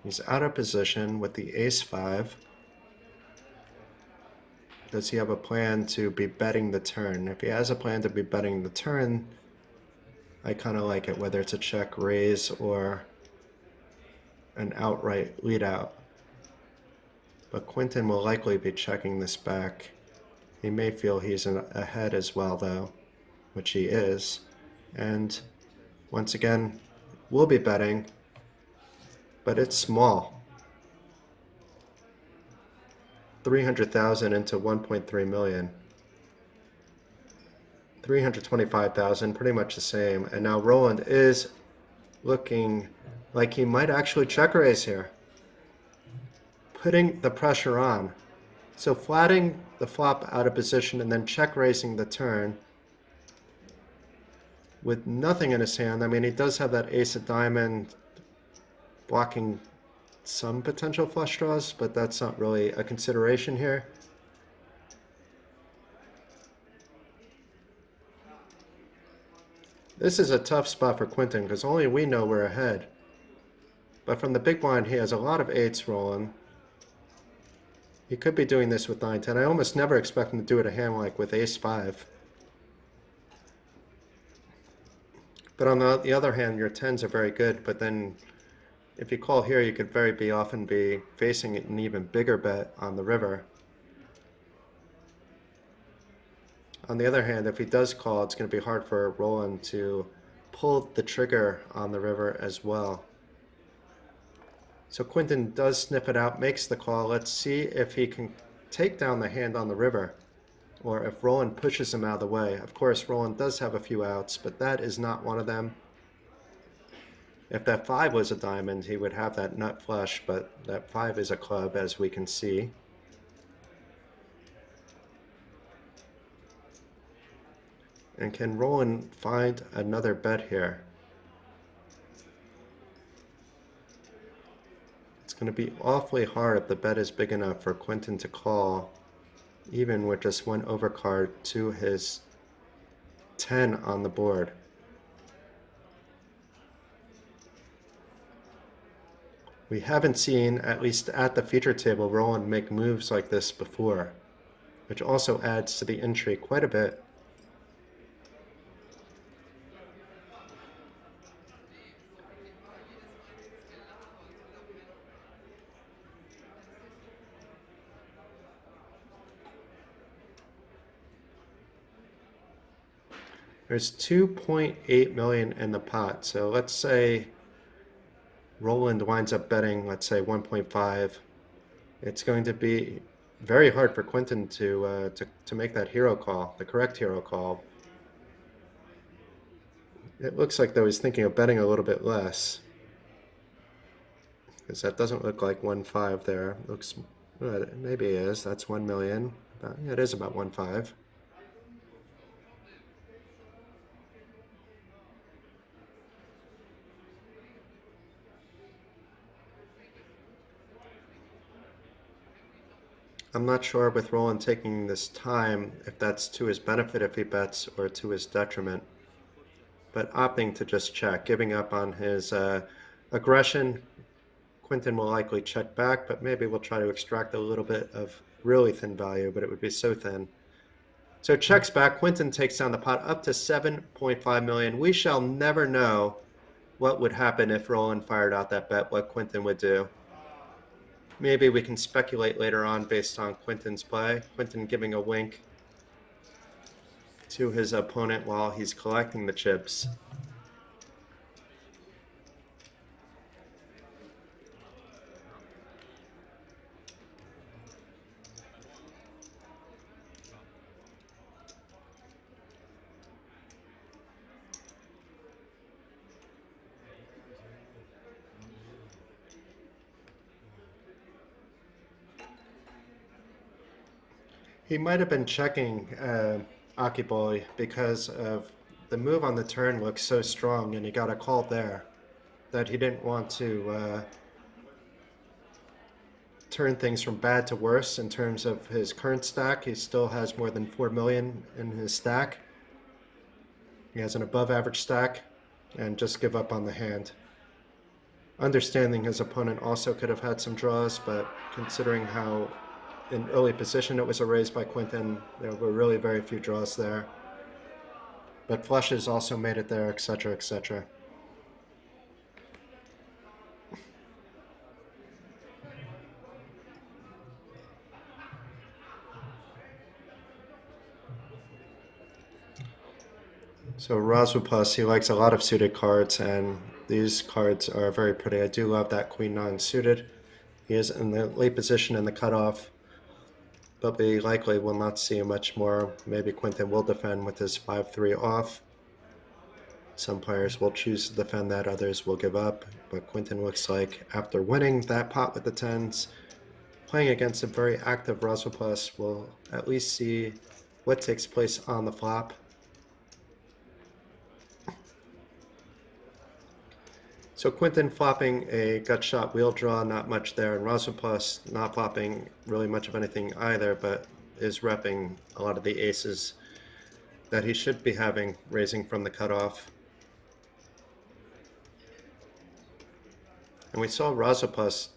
He's out of position with the ace-5. Does he have a plan to be betting the turn? If he has a plan to be betting the turn, I kind of like it, whether it's a check raise or an outright lead out. But Quinton will likely be checking this back. He may feel he's ahead as well, though, which he is. And once again, we'll be betting, but it's small. 300,000 into 1.3 million. 325,000, pretty much the same. And now Roland is looking like he might actually check raise here, putting the pressure on. So flatting the flop out of position and then check raising the turn with nothing in his hand. I mean, he does have that ace of diamond blocking some potential flush draws, but that's not really a consideration here. This is a tough spot for Quinton because only we know we're ahead. But from the big blind, he has a lot of 8s rolling. He could be doing this with 9-10. I almost never expect him to do it a hand like with ace-5. But on the other hand, your 10s are very good, but then if you call here, you could very often be facing an even bigger bet on the river. On the other hand, if he does call, it's going to be hard for Roland to pull the trigger on the river as well. So Quinton does sniff it out, makes the call. Let's see if he can take down the hand on the river, or if Roland pushes him out of the way. Of course, Roland does have a few outs, but that is not one of them. If that 5 was a diamond, he would have that nut flush, but that 5 is a club, as we can see. And can Roland find another bet here? It's going to be awfully hard if the bet is big enough for Quinton to call, even with just one overcard to his 10 on the board. We haven't seen, at least at the feature table, Roland make moves like this before, which also adds to the intrigue quite a bit. There's 2.8 million in the pot, so let's say Roland winds up betting, let's say 1.5. It's going to be very hard for Quentin to make that hero call, the correct hero call. It looks like though he's thinking of betting a little bit less, because that doesn't look like 1.5 there. It looks, well, maybe it is. That's 1 million. Yeah, it is about 1.5. I'm not sure with Roland taking this time if that's to his benefit if he bets or to his detriment. But opting to just check, giving up on his aggression, Quentin will likely check back, but maybe we'll try to extract a little bit of really thin value, but it would be so thin. So checks back, Quentin takes down the pot up to 7.5 million. We shall never know what would happen if Roland fired out that bet, what Quentin would do. Maybe we can speculate later on based on Quentin's play. Quentin giving a wink to his opponent while he's collecting the chips. He might have been checking Akiboy because of the move on the turn looks so strong and he got a call there that he didn't want to turn things from bad to worse in terms of his current stack. He still has more than 4 million in his stack. He has an above average stack and just give up on the hand. Understanding his opponent also could have had some draws, but considering how in early position it was a raise by Quentin, there were really very few draws there. But flushes also made it there, etc., etc. So Rozvadov, he likes a lot of suited cards, and these cards are very pretty. I do love that Queen 9 suited. He is in the late position in the cutoff, but we likely will not see much more. Maybe Quentin will defend with his 5-3 off. Some players will choose to defend that, others will give up, but Quentin looks like after winning that pot with the 10s, playing against a very active Rozvadov, will at least see what takes place on the flop. So Quentin flopping a gut shot wheel draw, not much there, and Rozvadov not flopping really much of anything either, but is repping a lot of the aces that he should be having raising from the cutoff. And we saw Rozvadov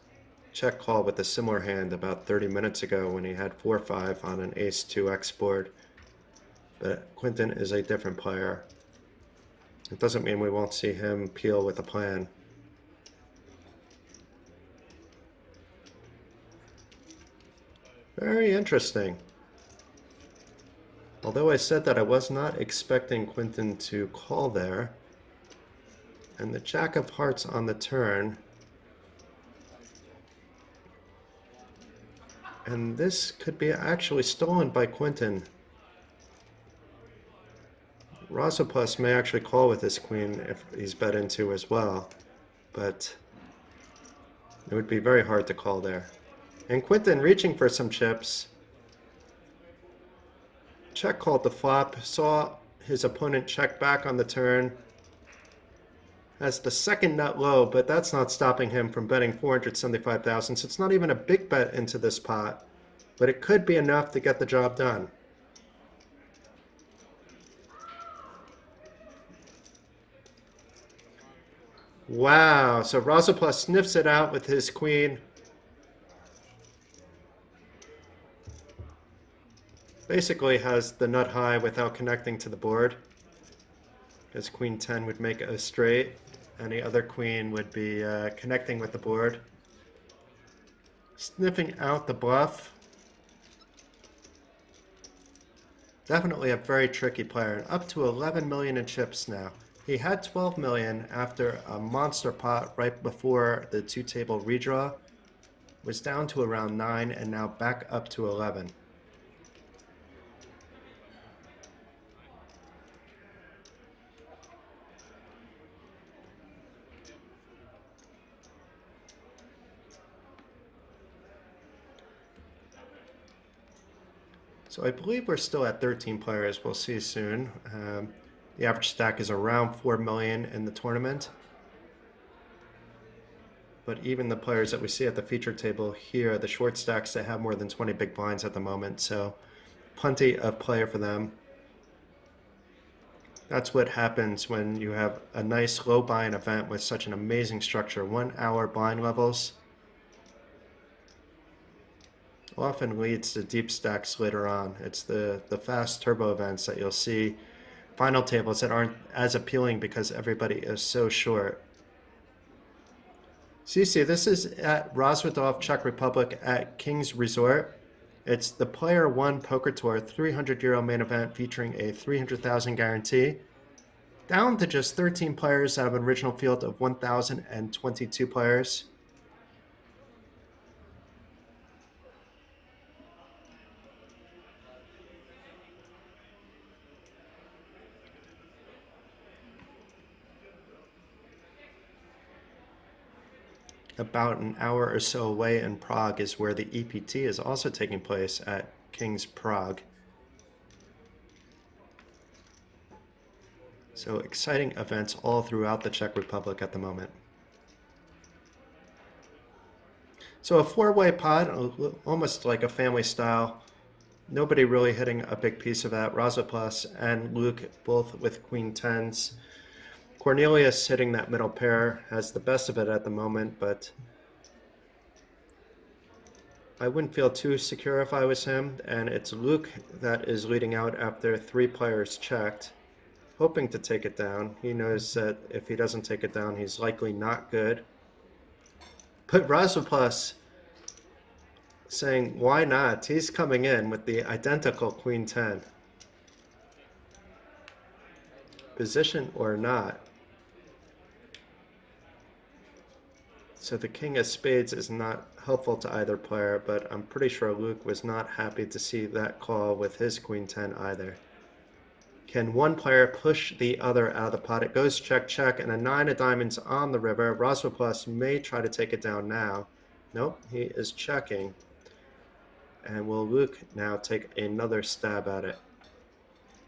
check call with a similar hand about 30 minutes ago when he had 4-5 on an ace-2x board. But Quentin is a different player. It doesn't mean we won't see him peel with a plan. Very interesting. Although I said that I was not expecting Quentin to call there, and the Jack of Hearts on the turn, and this could be actually stolen by Quentin. Rozvadov may actually call with his queen if he's bet into as well, but it would be very hard to call there. And Quentin reaching for some chips. Check called the flop, saw his opponent check back on the turn. Has the second nut low, but that's not stopping him from betting 475,000, so it's not even a big bet into this pot, but it could be enough to get the job done. Wow, so Rozvadov sniffs it out with his queen. Basically has the nut high without connecting to the board. Because queen 10 would make a straight. Any other queen would be connecting with the board. Sniffing out the bluff. Definitely a very tricky player. Up to 11 million in chips now. He had 12 million after a monster pot right before the two-table redraw. Was down to around 9 and now back up to 11. So I believe we're still at 13 players. We'll see soon. The average stack is around 4 million in the tournament. But even the players that we see at the feature table here, the short stacks, they have more than 20 big blinds at the moment. So plenty of play for them. That's what happens when you have a nice low buy-in event with such an amazing structure. 1 hour blind levels often leads to deep stacks later on. It's the fast turbo events that you'll see, final tables that aren't as appealing because everybody is so short. So you see, this is at Rozvadov, Czech Republic at Kings Resort. It's the PlayerOne Poker Tour 300 euro main event featuring a 300,000 guarantee. Down to just 13 players out of an original field of 1,022 players. About an hour or so away in Prague is where the EPT is also taking place at King's Prague. So exciting events all throughout the Czech Republic at the moment. So a four-way pot, almost like a family style. Nobody really hitting a big piece of that. Rozvadov and Luke both with queen 10s. Cornelius hitting that middle pair has the best of it at the moment, but I wouldn't feel too secure if I was him. And it's Luke that is leading out after 3 players checked, hoping to take it down. He knows that if he doesn't take it down, he's likely not good. But Rozvadov saying, why not? He's coming in with the identical queen 10. Position or not. So the king of spades is not helpful to either player, but I'm pretty sure Luke was not happy to see that call with his queen 10 either. Can one player push the other out of the pot? It goes check, check, and a 9 of diamonds on the river. Rozvadov may try to take it down now. Nope, he is checking. And will Luke now take another stab at it?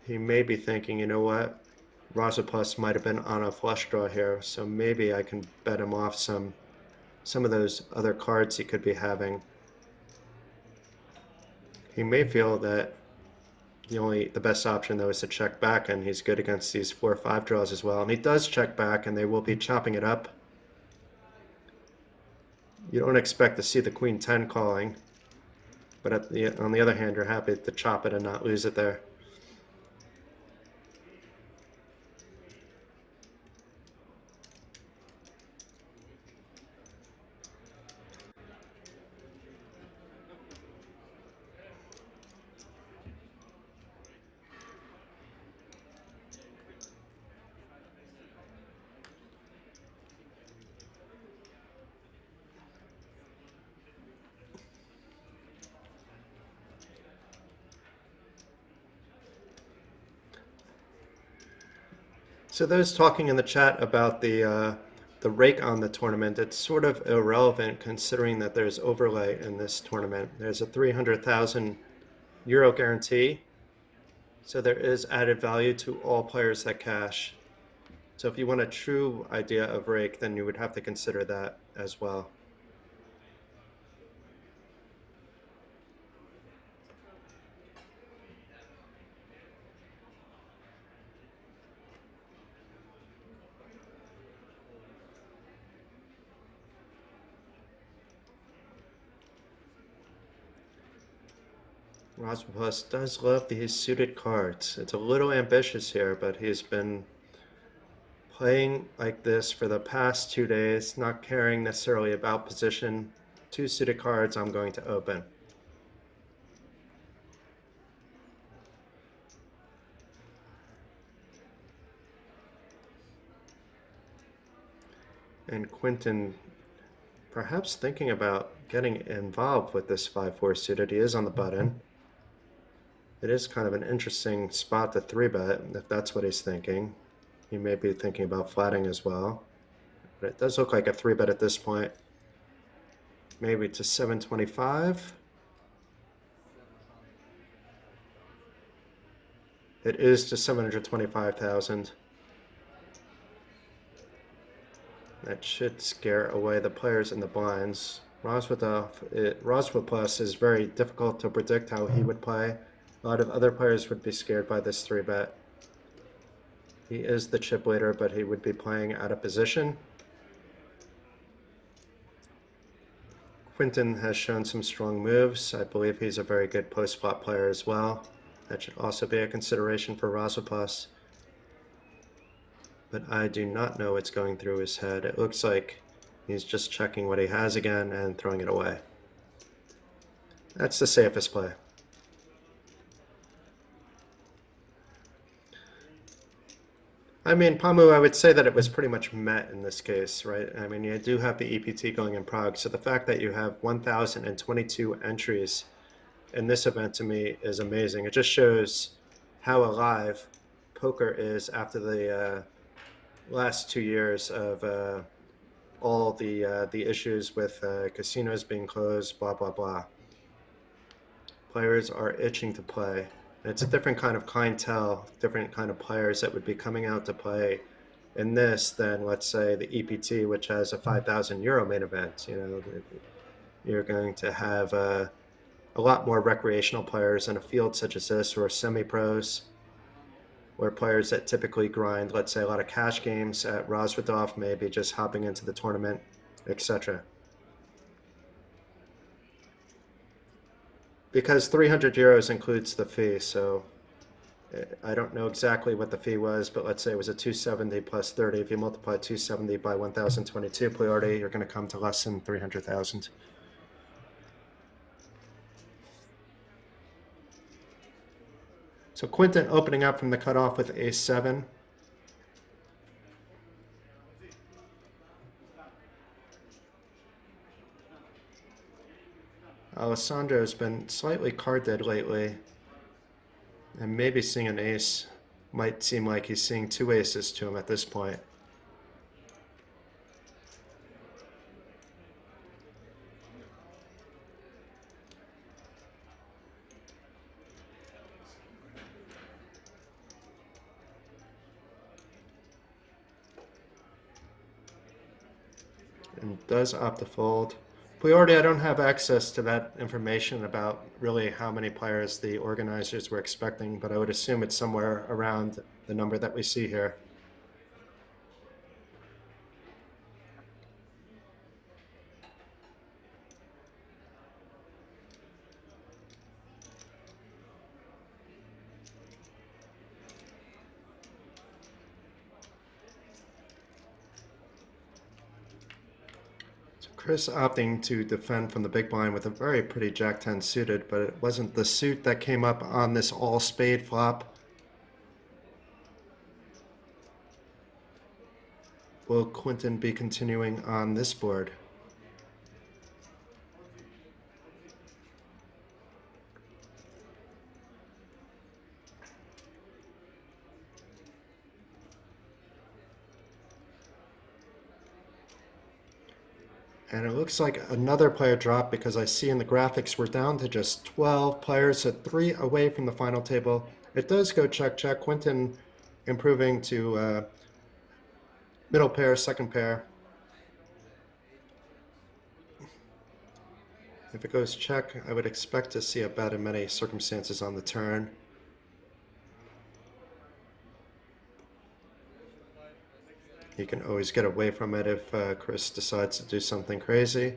He may be thinking, you know what? Rozvadov might have been on a flush draw here, so maybe I can bet him off some of those other cards he could be having. He may feel that the best option though is to check back, and he's good against these 4 or 5 draws as well. And he does check back, and they will be chopping it up. You don't expect to see the queen 10 calling, but on the other hand, you're happy to chop it and not lose it there. So those talking in the chat about the rake on the tournament, it's sort of irrelevant considering that there's overlay in this tournament. There's a 300,000 euro guarantee, so there is added value to all players that cash. So if you want a true idea of rake, then you would have to consider that as well. Rozvadov does love these suited cards. It's a little ambitious here, but he's been playing like this for the past 2 days, not caring necessarily about position. 2 suited cards I'm going to open. And Quentin perhaps thinking about getting involved with this 5-4 suited. He is on the button. It is kind of an interesting spot to 3-bet, if that's what he's thinking. He may be thinking about flatting as well. But it does look like a 3-bet at this point. Maybe to 725. It is to 725,000. That should scare away the players in the blinds. Rozvadov plus is very difficult to predict how he would play. A lot of other players would be scared by this 3-bet. He is the chip leader, but he would be playing out of position. Quentin has shown some strong moves. I believe he's a very good post-flop player as well. That should also be a consideration for Rozvadov. But I do not know what's going through his head. It looks like he's just checking what he has again and throwing it away. That's the safest play. I mean, Pamu, I would say that it was pretty much met in this case, right? I mean, you do have the EPT going in Prague, so the fact that you have 1,022 entries in this event to me is amazing. It just shows how alive poker is after the last 2 years of all the issues with casinos being closed, blah, blah, blah. Players are itching to play. And it's a different kind of clientele, different kind of players that would be coming out to play in this than, let's say, the EPT, which has a 5,000 euro main event. You know, you're going to have a lot more recreational players in a field such as this, or semi-pros, or players that typically grind, let's say, a lot of cash games at Rozvadov, maybe just hopping into the tournament, etc. Because 300 euros includes the fee, so I don't know exactly what the fee was, but let's say it was a 270 plus 30. If you multiply 270 by 1,022 priority, you're going to come to less than 300,000. So Quentin opening up from the cutoff with ace-7. Alessandro's been slightly card dead lately, and maybe seeing an ace might seem like he's seeing 2 aces to him at this point. And does opt to fold. Priority, I don't have access to that information about really how many players the organizers were expecting, but I would assume it's somewhere around the number that we see here. Chris opting to defend from the big blind with a very pretty Jack-10 suited, but it wasn't the suit that came up on this all-spade flop. Will Quentin be continuing on this board? And it looks like another player dropped because I see in the graphics we're down to just 12 players, so 3 away from the final table. It does go check, check. Quentin improving to middle pair, second pair. If it goes check, I would expect to see a bet in many circumstances on the turn. You can always get away from it if Chris decides to do something crazy.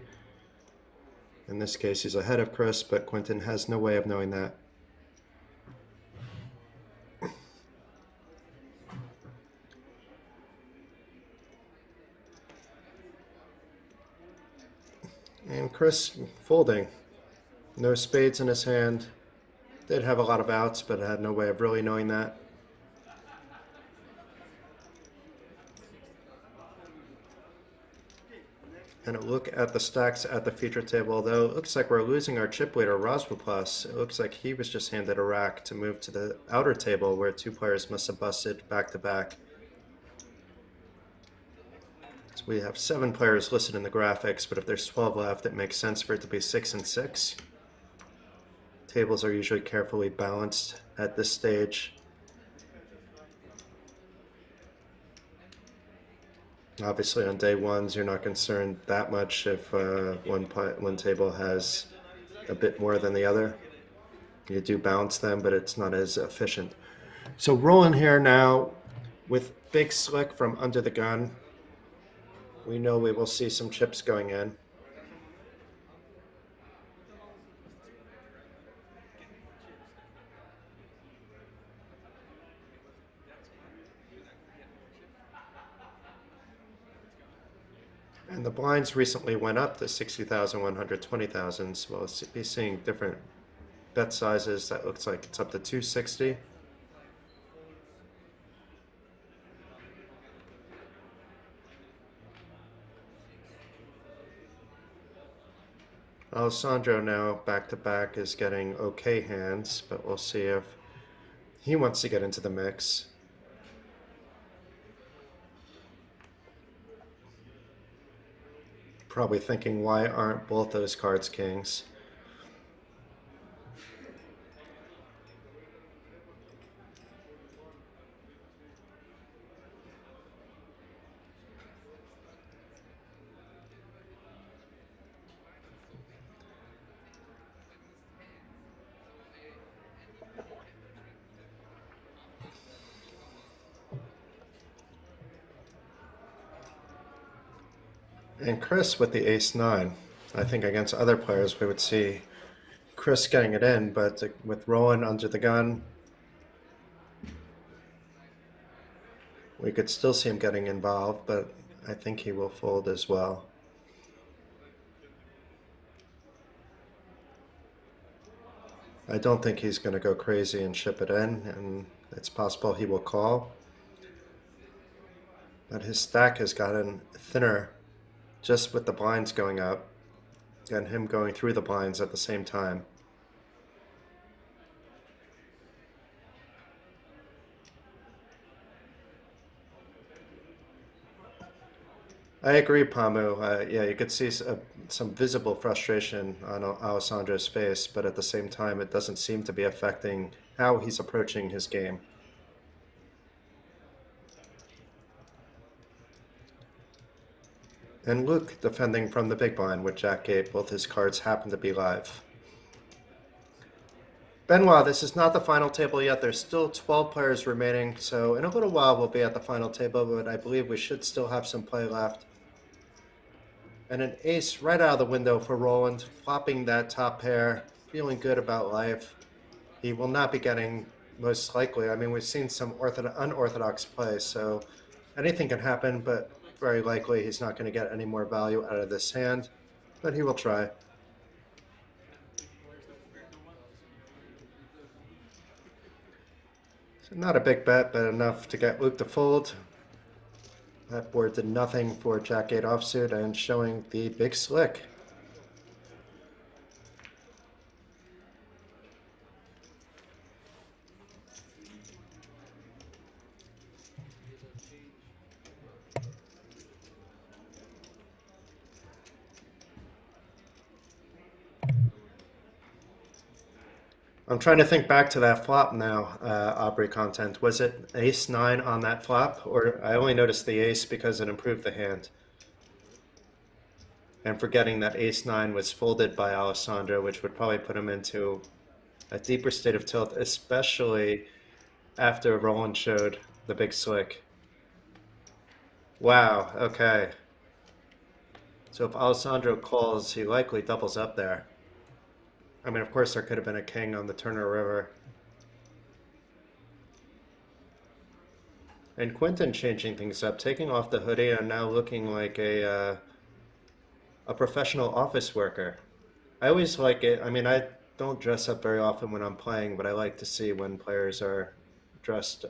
In this case, he's ahead of Chris, but Quentin has no way of knowing that. And Chris folding. No spades in his hand. Did have a lot of outs, but had no way of really knowing that. And a look at the stacks at the feature table, though it looks like we're losing our chip leader, Rozvadov. It looks like he was just handed a rack to move to the outer table where two players must have busted back to back. So we have 7 players listed in the graphics, but if there's 12 left, it makes sense for it to be 6 and 6. Tables are usually carefully balanced at this stage. Obviously, on day ones, you're not concerned that much if one table has a bit more than the other. You do balance them, but it's not as efficient. So rolling here now with Big Slick from under the gun. We know we will see some chips going in. And the blinds recently went up to 60,000, 120,000. So we'll be seeing different bet sizes. That looks like it's up to 260. Alessandro now back to back is getting okay hands, but we'll see if he wants to get into the mix. Probably thinking, why aren't both those cards kings? And Chris with the ace-9. I think against other players we would see Chris getting it in, but with Rowan under the gun, we could still see him getting involved, but I think he will fold as well. I don't think he's going to go crazy and ship it in, and it's possible he will call. But his stack has gotten thinner just with the blinds going up and him going through the blinds at the same time. I agree, Pamu. Yeah, you could see some visible frustration on Alessandro's face, but at the same time, it doesn't seem to be affecting how he's approaching his game. And Luke defending from the big blind with Jack-8. Both his cards happen to be live. Benoit, this is not the final table yet. There's still 12 players remaining, so in a little while we'll be at the final table, but I believe we should still have some play left. And an ace right out of the window for Roland, flopping that top pair, feeling good about life. He will not be getting, most likely. I mean, we've seen some unorthodox play, so anything can happen, but very likely he's not going to get any more value out of this hand, but he will try. So not a big bet, but enough to get Luke to fold. That board did nothing for Jack-8 offsuit and showing the big slick. I'm trying to think back to that flop now, Aubrey content. Was it ace-9 on that flop? Or I only noticed the ace because it improved the hand. And forgetting that ace-9 was folded by Alessandro, which would probably put him into a deeper state of tilt, especially after Roland showed the big slick. Wow, okay. So if Alessandro calls, he likely doubles up there. I mean, of course, there could have been a king on the Turner River. And Quentin changing things up, taking off the hoodie and now looking like a a professional office worker. I always like it. I mean, I don't dress up very often when I'm playing, but I like to see when players are dressed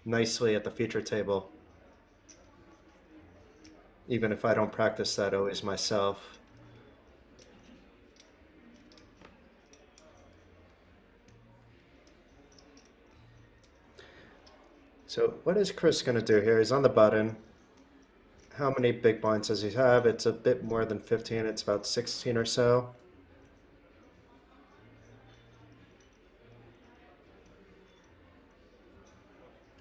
nicely at the feature table, even if I don't practice that always myself. So what is Chris going to do here? He's on the button. How many big blinds does he have? It's a bit more than 15. It's about 16 or so.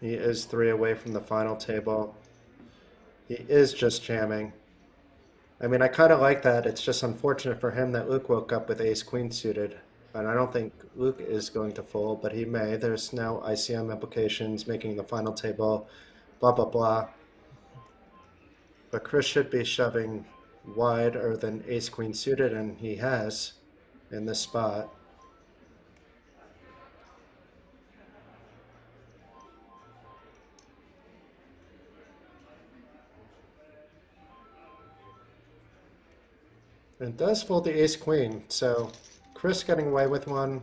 He is 3 away from the final table. He is just jamming. I mean, I kind of like that. It's just unfortunate for him that Luke woke up with ace-queen suited. And I don't think Luke is going to fold, but he may. There's now ICM implications making the final table, blah, blah, blah. But Chris should be shoving wider than ace-queen suited, and he has in this spot. And it does fold the ace-queen, so Chris getting away with one.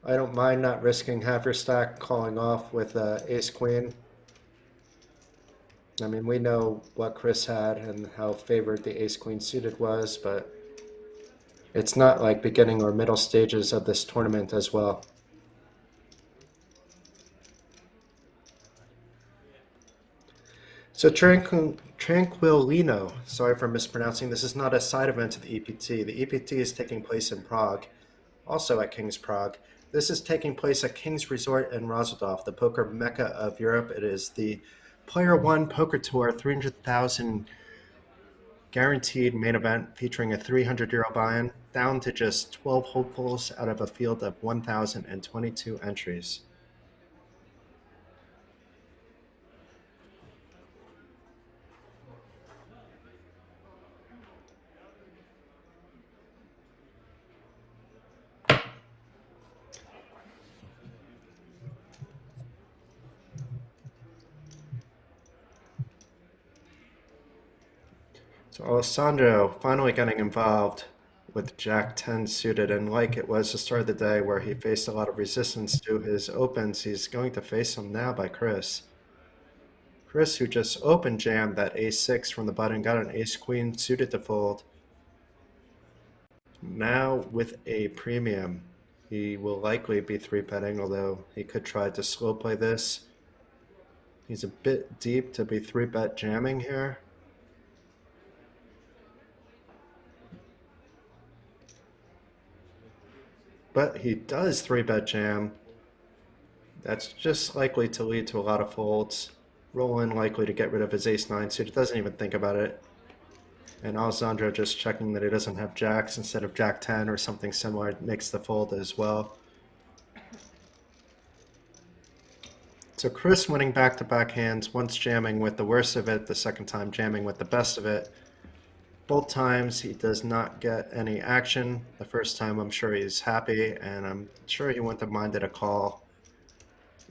I don't mind not risking half your stack calling off with ace-queen. I mean, we know what Chris had and how favored the ace-queen suited was, but it's not like beginning or middle stages of this tournament as well. So Tranquillino, sorry for mispronouncing, this is not a side event of the EPT. The EPT is taking place in Prague, also at King's Prague. This is taking place at King's Resort in Rozvadov, the poker mecca of Europe. It is the PlayerOne Poker Tour 300,000 guaranteed main event featuring a 300 euro buy-in, down to just 12 hopefuls out of a field of 1,022 entries. So Alessandro finally getting involved with Jack 10 suited, and like it was the start of the day where he faced a lot of resistance to his opens, he's going to face them now by Chris. Chris, who just open jammed that ace-6 from the button, got an ace-queen suited to fold. Now with a premium, he will likely be 3-betting, although he could try to slow play this. He's a bit deep to be 3-bet jamming here. But he does 3-bet jam. That's just likely to lead to a lot of folds. Roland likely to get rid of his ace-9 suit. He doesn't even think about it. And Alessandro just checking that he doesn't have jacks instead of jack 10 or something similar makes the fold as well. So Chris winning back-to-back hands, once jamming with the worst of it, the second time jamming with the best of it. Both times he does not get any action. The first time I'm sure he's happy, and I'm sure he wouldn't have minded a call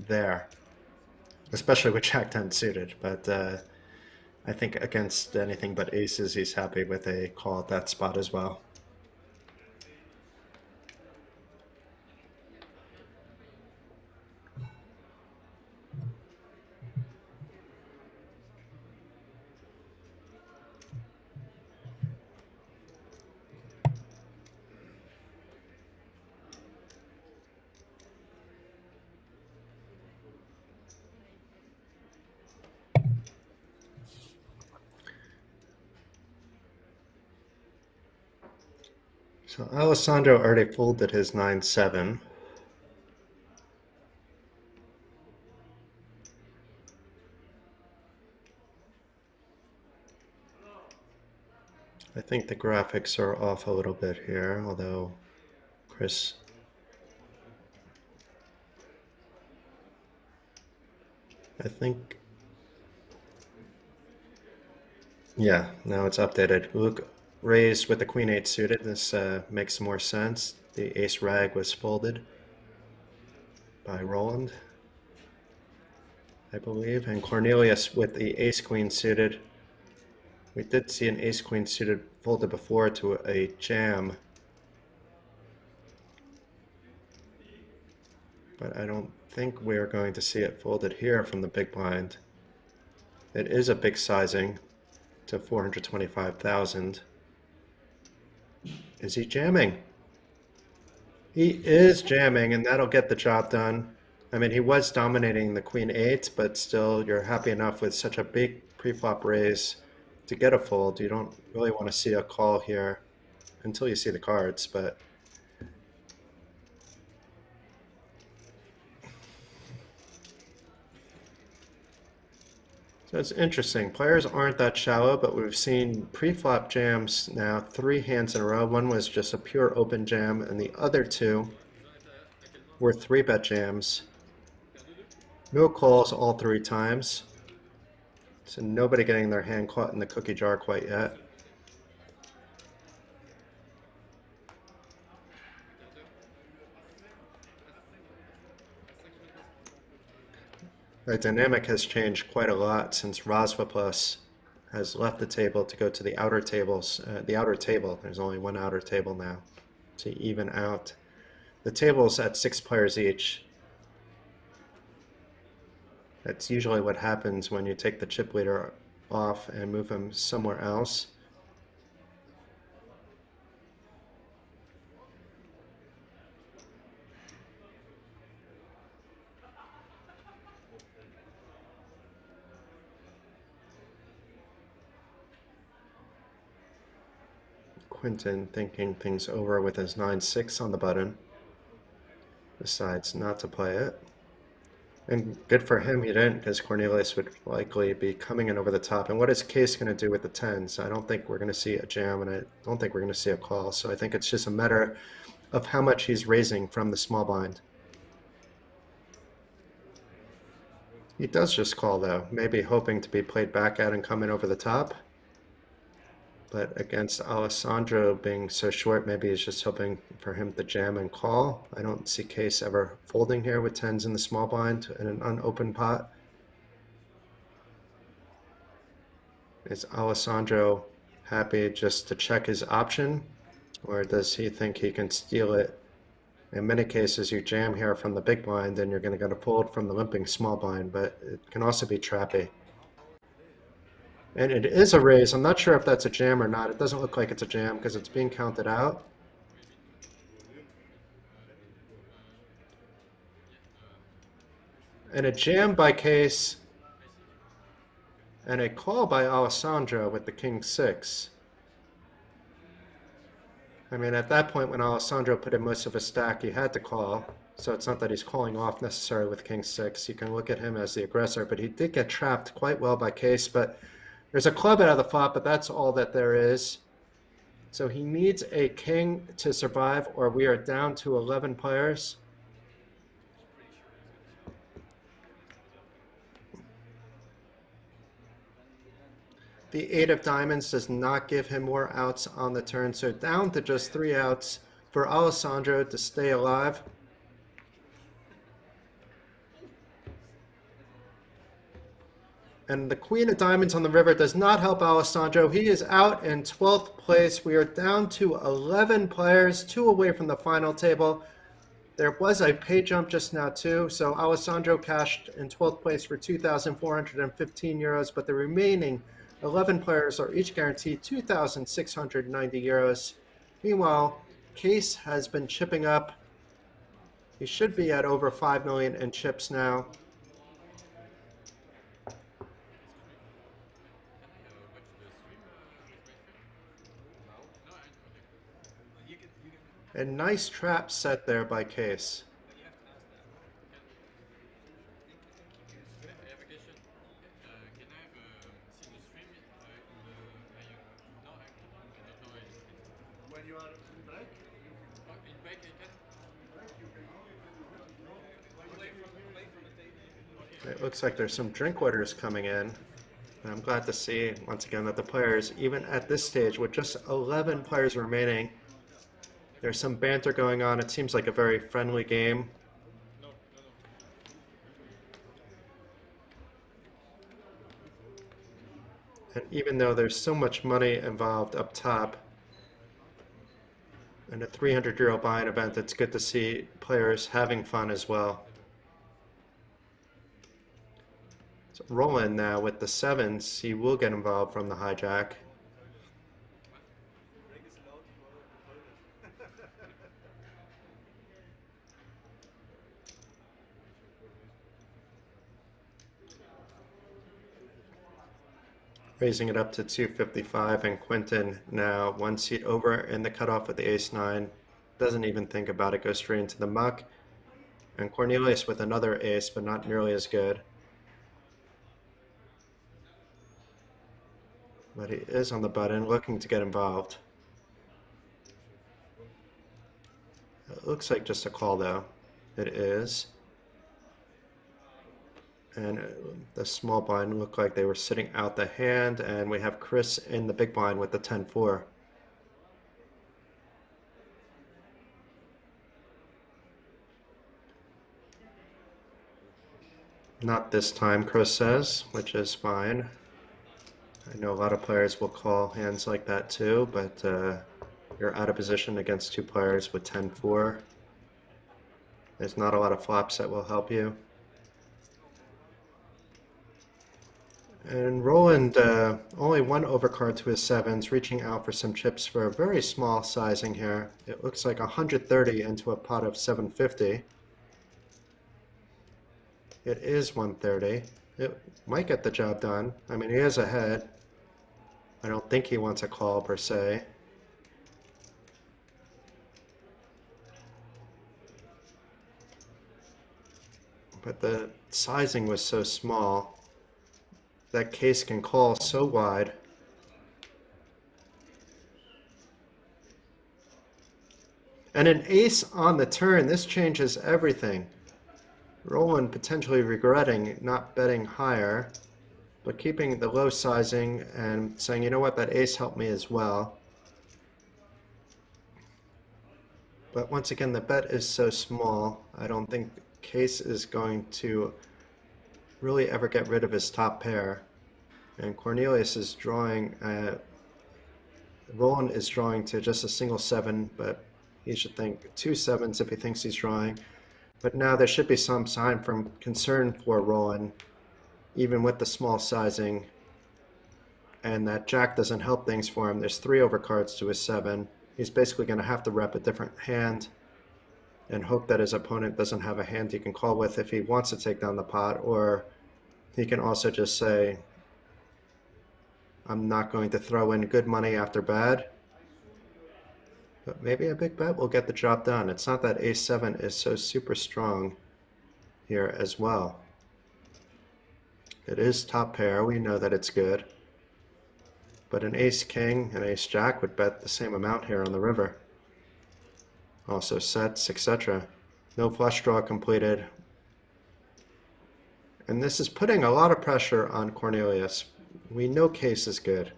there, especially with jack 10 suited. But I think against anything but aces, he's happy with a call at that spot as well. So Alessandro already folded his 9-7. I think the graphics are off a little bit here, although Chris... I think... Yeah, now it's updated. Luke raised with the queen-8 suited. This makes more sense. The ace rag was folded by Roland. I believe, and Cornelius with the ace-queen suited. We did see an ace-queen suited folded before to a jam, but I don't think we're going to see it folded here from the big blind. It is a big sizing to 425,000. Is he jamming? He is jamming, and that'll get the job done. I mean, he was dominating the queen eight, but still, you're happy enough with such a big pre-flop raise to get a fold. You don't really want to see a call here until you see the cards, but so it's interesting. Players aren't that shallow, but we've seen pre-flop jams now 3 hands in a row. One was just a pure open jam, and the other 2 were 3-bet jams. No calls all 3 times. So nobody getting their hand caught in the cookie jar quite yet. The dynamic has changed quite a lot since Rozvadov has left the table to go to the outer tables. The outer table, there's only one outer table now to even out. The table's at 6 players each. That's usually what happens when you take the chip leader off and move him somewhere else. Quentin thinking things over with his 9-6 on the button. Decides not to play it. And good for him he didn't, because Cornelius would likely be coming in over the top. And what is Case going to do with the 10s? I don't think we're going to see a jam, and I don't think we're going to see a call. So I think it's just a matter of how much he's raising from the small blind. He does just call, though, maybe hoping to be played back at and come in over the top. But against Alessandro being so short, maybe he's just hoping for him to jam and call. I don't see Case ever folding here with 10s in the small blind in an unopened pot. Is Alessandro happy just to check his option? Or does he think he can steal it? In many cases, you jam here from the big blind, and you're going to get a fold from the limping small blind, but it can also be trappy. And it is a raise. I'm not sure if that's a jam or not. It doesn't look like it's a jam because it's being counted out. And a jam by Case and a call by Alessandro with the king 6. I mean, at that point when Alessandro put in most of his stack, he had to call. So it's not that he's calling off necessarily with king 6. You can look at him as the aggressor, but he did get trapped quite well by Case. But there's a club out of the flop, but that's all that there is. So he needs a king to survive, or we are down to 11 players. The 8 of diamonds does not give him more outs on the turn, so down to just 3 outs for Alessandro to stay alive. And the queen of diamonds on the river does not help Alessandro. He is out in 12th place. We are down to 11 players, 2 away from the final table. There was a pay jump just now too, so Alessandro cashed in 12th place for 2,415 euros, but the remaining 11 players are each guaranteed 2,690 euros. Meanwhile, Case has been chipping up. He should be at over 5 million in chips now. A nice trap set there by Case. It looks like there's some drink orders coming in. And I'm glad to see, once again, that the players, even at this stage, with just 11 players remaining, there's some banter going on. It seems like a very friendly game. And even though there's so much money involved up top in a 300 euro buy-in event, it's good to see players having fun as well. So Roland now with the sevens, he will get involved from the hijack. Raising it up to 255, and Quentin now one seat over in the cutoff with the ace-9. Doesn't even think about it, goes straight into the muck. And Cornelius with another ace, but not nearly as good. But he is on the button, looking to get involved. It looks like just a call, though. It is. And the small blind looked like they were sitting out the hand, and we have Chris in the big blind with the 10-4. Not this time, Chris says, which is fine. I know a lot of players will call hands like that too, but you're out of position against two players with 10-4. There's not a lot of flops that will help you. And Roland, only one overcard to his sevens, reaching out for some chips for a very small sizing here. It looks like 130 into a pot of 750. It is 130. It might get the job done. I mean, he is ahead. I don't think he wants a call per se. But the sizing was so small. That case can call so wide. And an ace on the turn, this changes everything. Roland potentially regretting not betting higher, but keeping the low sizing and saying, you know what, that ace helped me as well. But once again, the bet is so small, I don't think Case is going to really ever get rid of his top pair. And Cornelius is drawing, Roland is drawing to just a single 7, but he should think 2 sevens if he thinks he's drawing. But now there should be some sign from concern for Roland, even with the small sizing. And that jack doesn't help things for him. There's 3 overcards to his 7. He's basically going to have to rep a different hand and hope that his opponent doesn't have a hand he can call with if he wants to take down the pot, or he can also just say, I'm not going to throw in good money after bad. But maybe a big bet will get the job done. It's not that ace-7 is so super strong here as well. It is top pair. We know that it's good. But an ace-king and ace-jack would bet the same amount here on the river. Also sets, etc. No flush draw completed. And this is putting a lot of pressure on Cornelius. We know Case is good.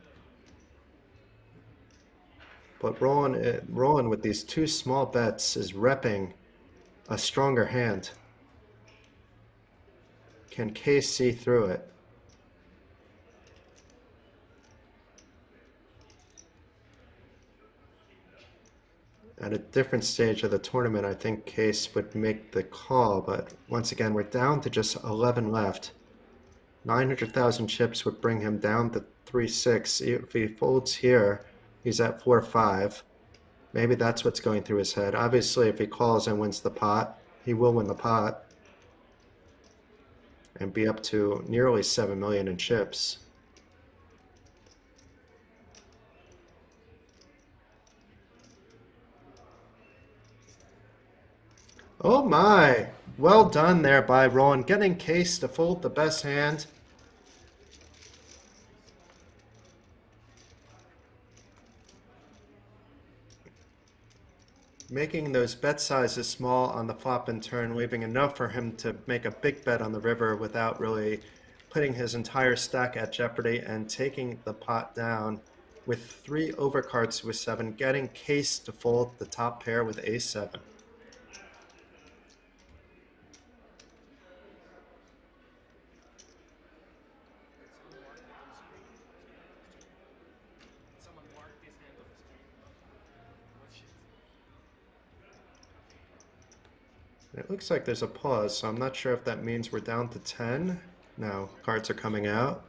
But Roland with these 2 small bets is repping a stronger hand. Can Case see through it? At a different stage of the tournament, I think Case would make the call, but once again, we're down to just 11 left. 900,000 chips would bring him down to 3-6. If he folds here, he's at 4-5. Maybe that's what's going through his head. Obviously, if he calls and wins the pot, he will win the pot and be up to nearly 7 million in chips. Oh my! Well done there by Roland, getting Case to fold the best hand. Making those bet sizes small on the flop and turn, leaving enough for him to make a big bet on the river without really putting his entire stack at jeopardy, and taking the pot down with 3 overcards to a 7, getting Case to fold the top pair with ace-7. It looks like there's a pause, so I'm not sure if that means we're down to 10. No, cards are coming out.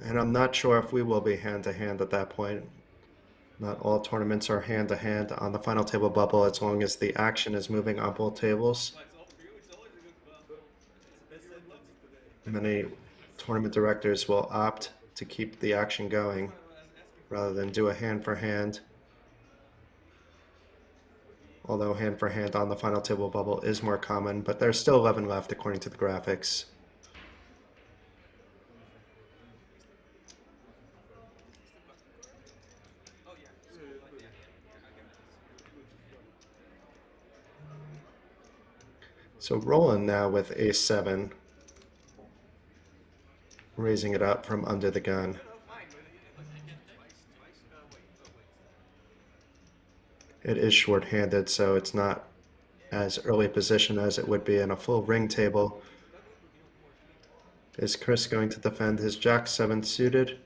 And I'm not sure if we will be hand-to-hand at that point. Not all tournaments are hand-to-hand on the final table bubble as long as the action is moving on both tables. Many tournament directors will opt to keep the action going rather than do a hand-for-hand. Although hand-for-hand on the final table bubble is more common, but there's still 11 left according to the graphics. So Roland now with ace-7, raising it up from under the gun. It is short-handed, so it's not as early position as it would be in a full ring table. Is Chris going to defend his Jack-7 suited?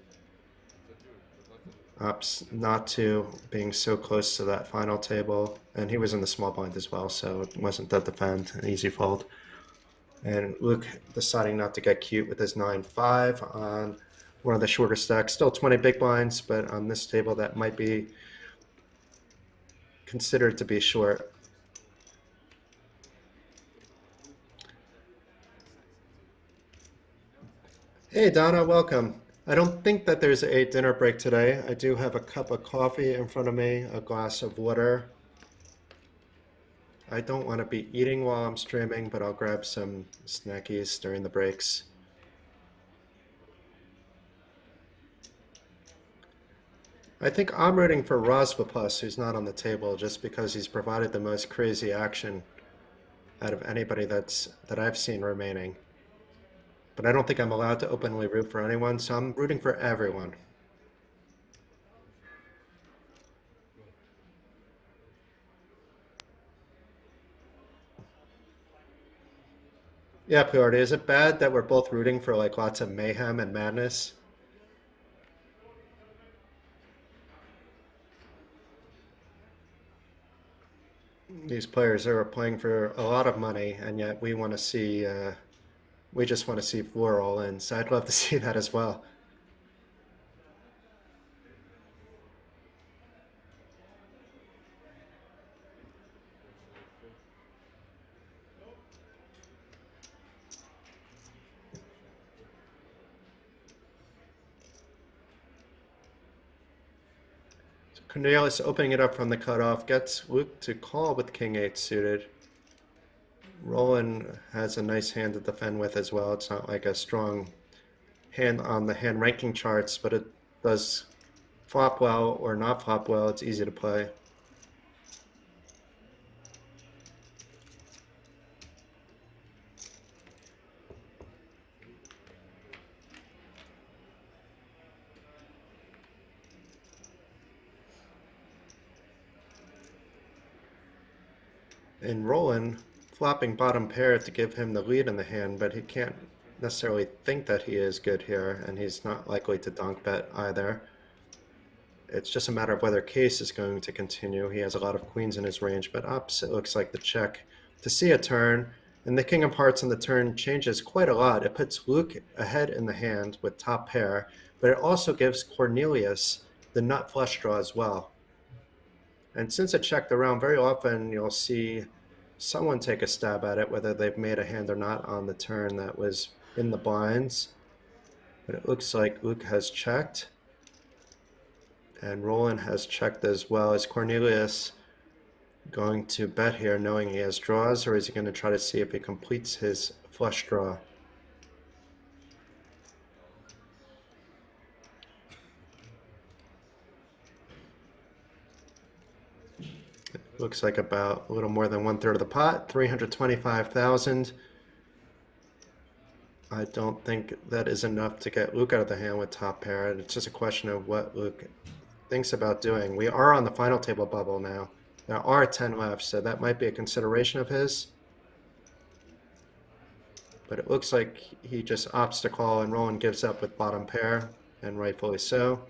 Opts not to, being so close to that final table. And he was in the small blind as well, so it wasn't that defend, an easy fold. And Luke deciding not to get cute with his 9-5 on one of the shorter stacks. Still 20 big blinds, but on this table that might be considered to be short. Hey Donna, welcome. I don't think that there's a dinner break today. I do have a cup of coffee in front of me, a glass of water. I don't want to be eating while I'm streaming, but I'll grab some snackies during the breaks. I think I'm rooting for Rozvadov, who's not on the table, just because he's provided the most crazy action out of anybody that I've seen remaining. But I don't think I'm allowed to openly root for anyone, so I'm rooting for everyone. Yeah, Priority, is it bad that we're both rooting for like lots of mayhem and madness? These players are playing for a lot of money, and yet we want to see, we just want to see floor all in. So I'd love to see that as well. Cornelius opening it up from the cutoff, gets Luke to call with King-8 suited. Roland has a nice hand to defend with as well. It's not like a strong hand on the hand ranking charts, but it does flop well or not flop well. It's easy to play. And Roland flopping bottom pair to give him the lead in the hand, but he can't necessarily think that he is good here, and he's not likely to donk bet either. It's just a matter of whether Case is going to continue. He has a lot of queens in his range, but ups, it looks like the check to see a turn. And the King of Hearts on the turn changes quite a lot. It puts Luke ahead in the hand with top pair, but it also gives Cornelius the nut flush draw as well. And since it checked around, very often you'll see someone take a stab at it, whether they've made a hand or not on the turn that was in the blinds. But it looks like Luke has checked. And Roland has checked as well. Is Cornelius going to bet here knowing he has draws, or is he going to try to see if he completes his flush draw? It looks like about a little more than 1/3 of the pot, 325,000. I don't think that is enough to get Luke out of the hand with top pair. It's just a question of what Luke thinks about doing. We are on the final table bubble now. There are 10 left, so that might be a consideration of his. But it looks like he just opts to call, and Roland gives up with bottom pair, and rightfully so.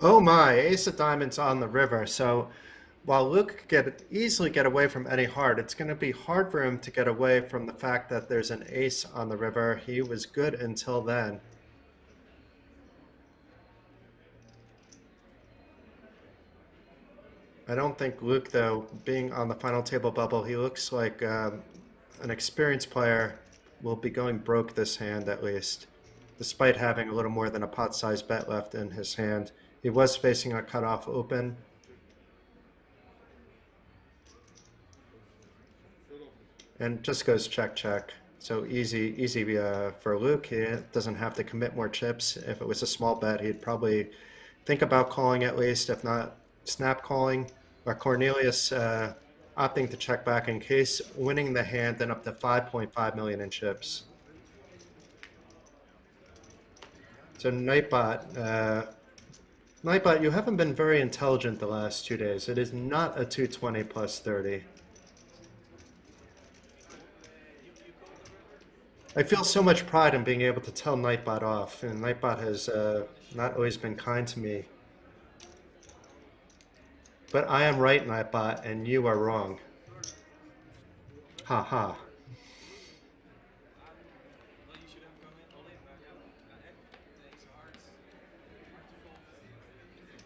Oh my, ace of diamonds on the river. So while Luke could easily get away from any heart, it's going to be hard for him to get away from the fact that there's an ace on the river. He was good until then. I don't think Luke, though, being on the final table bubble, he looks like an experienced player will be going broke this hand at least, despite having a little more than a pot-sized bet left in his hand. He was facing a cutoff open. And just goes check, check. So easy for Luke. He doesn't have to commit more chips. If it was a small bet, he'd probably think about calling at least, if not snap calling. But Cornelius opting to check back in case, winning the hand, then up to 5.5 million in chips. So Nightbot, Nightbot, you haven't been very intelligent the last 2 days. It is not a 220 plus 30. I feel so much pride in being able to tell Nightbot off, and Nightbot has not always been kind to me. But I am right, Nightbot, and you are wrong. Ha ha.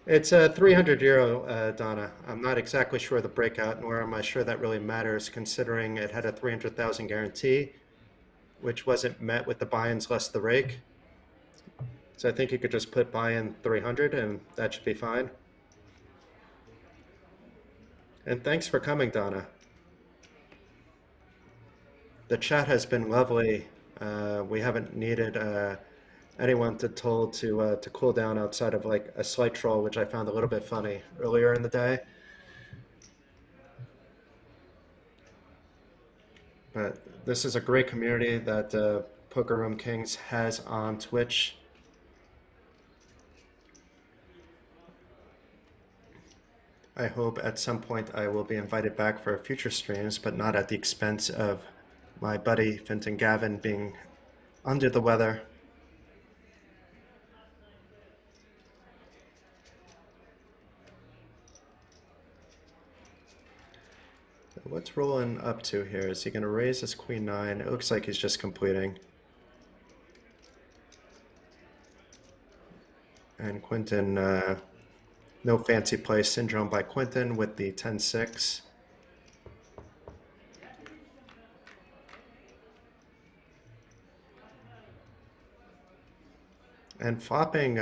It's a 300 euro, Donna. I'm not exactly sure the breakout, nor am I sure that really matters, considering it had a 300,000 guarantee, which wasn't met with the buy-ins less the rake. So I think you could just put buy-in 300, and that should be fine. And thanks for coming, Donna. The chat has been lovely. We haven't needed anyone told to cool down outside of like a slight troll, which I found a little bit funny earlier in the day. But this is a great community that PokerRoomKings has on Twitch. I hope at some point I will be invited back for future streams, but not at the expense of my buddy Finton Gavin being under the weather. What's Roland up to here? Is he going to raise his queen nine? It looks like he's just completing. And Quinton, no fancy play syndrome by Quinton with the 10-6. And flopping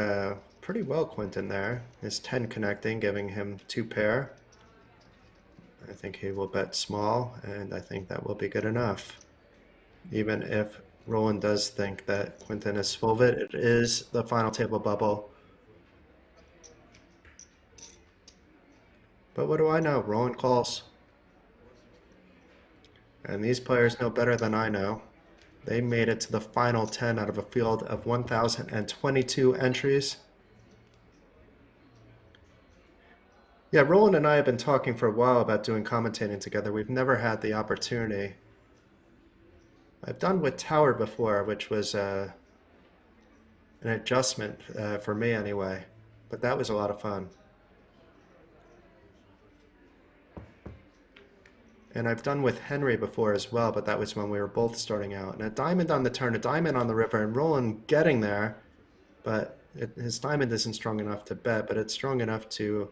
pretty well, Quinton there. His 10 connecting, giving him 2 pair. I think he will bet small, and I think that will be good enough. Even if Roland does think that Quinton is full of it, it is the final table bubble. But what do I know? Roland calls. And these players know better than I know. They made it to the final 10 out of a field of 1,022 entries. Yeah, Roland and I have been talking for a while about doing commentating together. We've never had the opportunity. I've done with Tower before, which was an adjustment for me anyway, but that was a lot of fun. And I've done with Henry before as well, but that was when we were both starting out. And a diamond on the turn, a diamond on the river, and Roland getting there, but his diamond isn't strong enough to bet, but it's strong enough to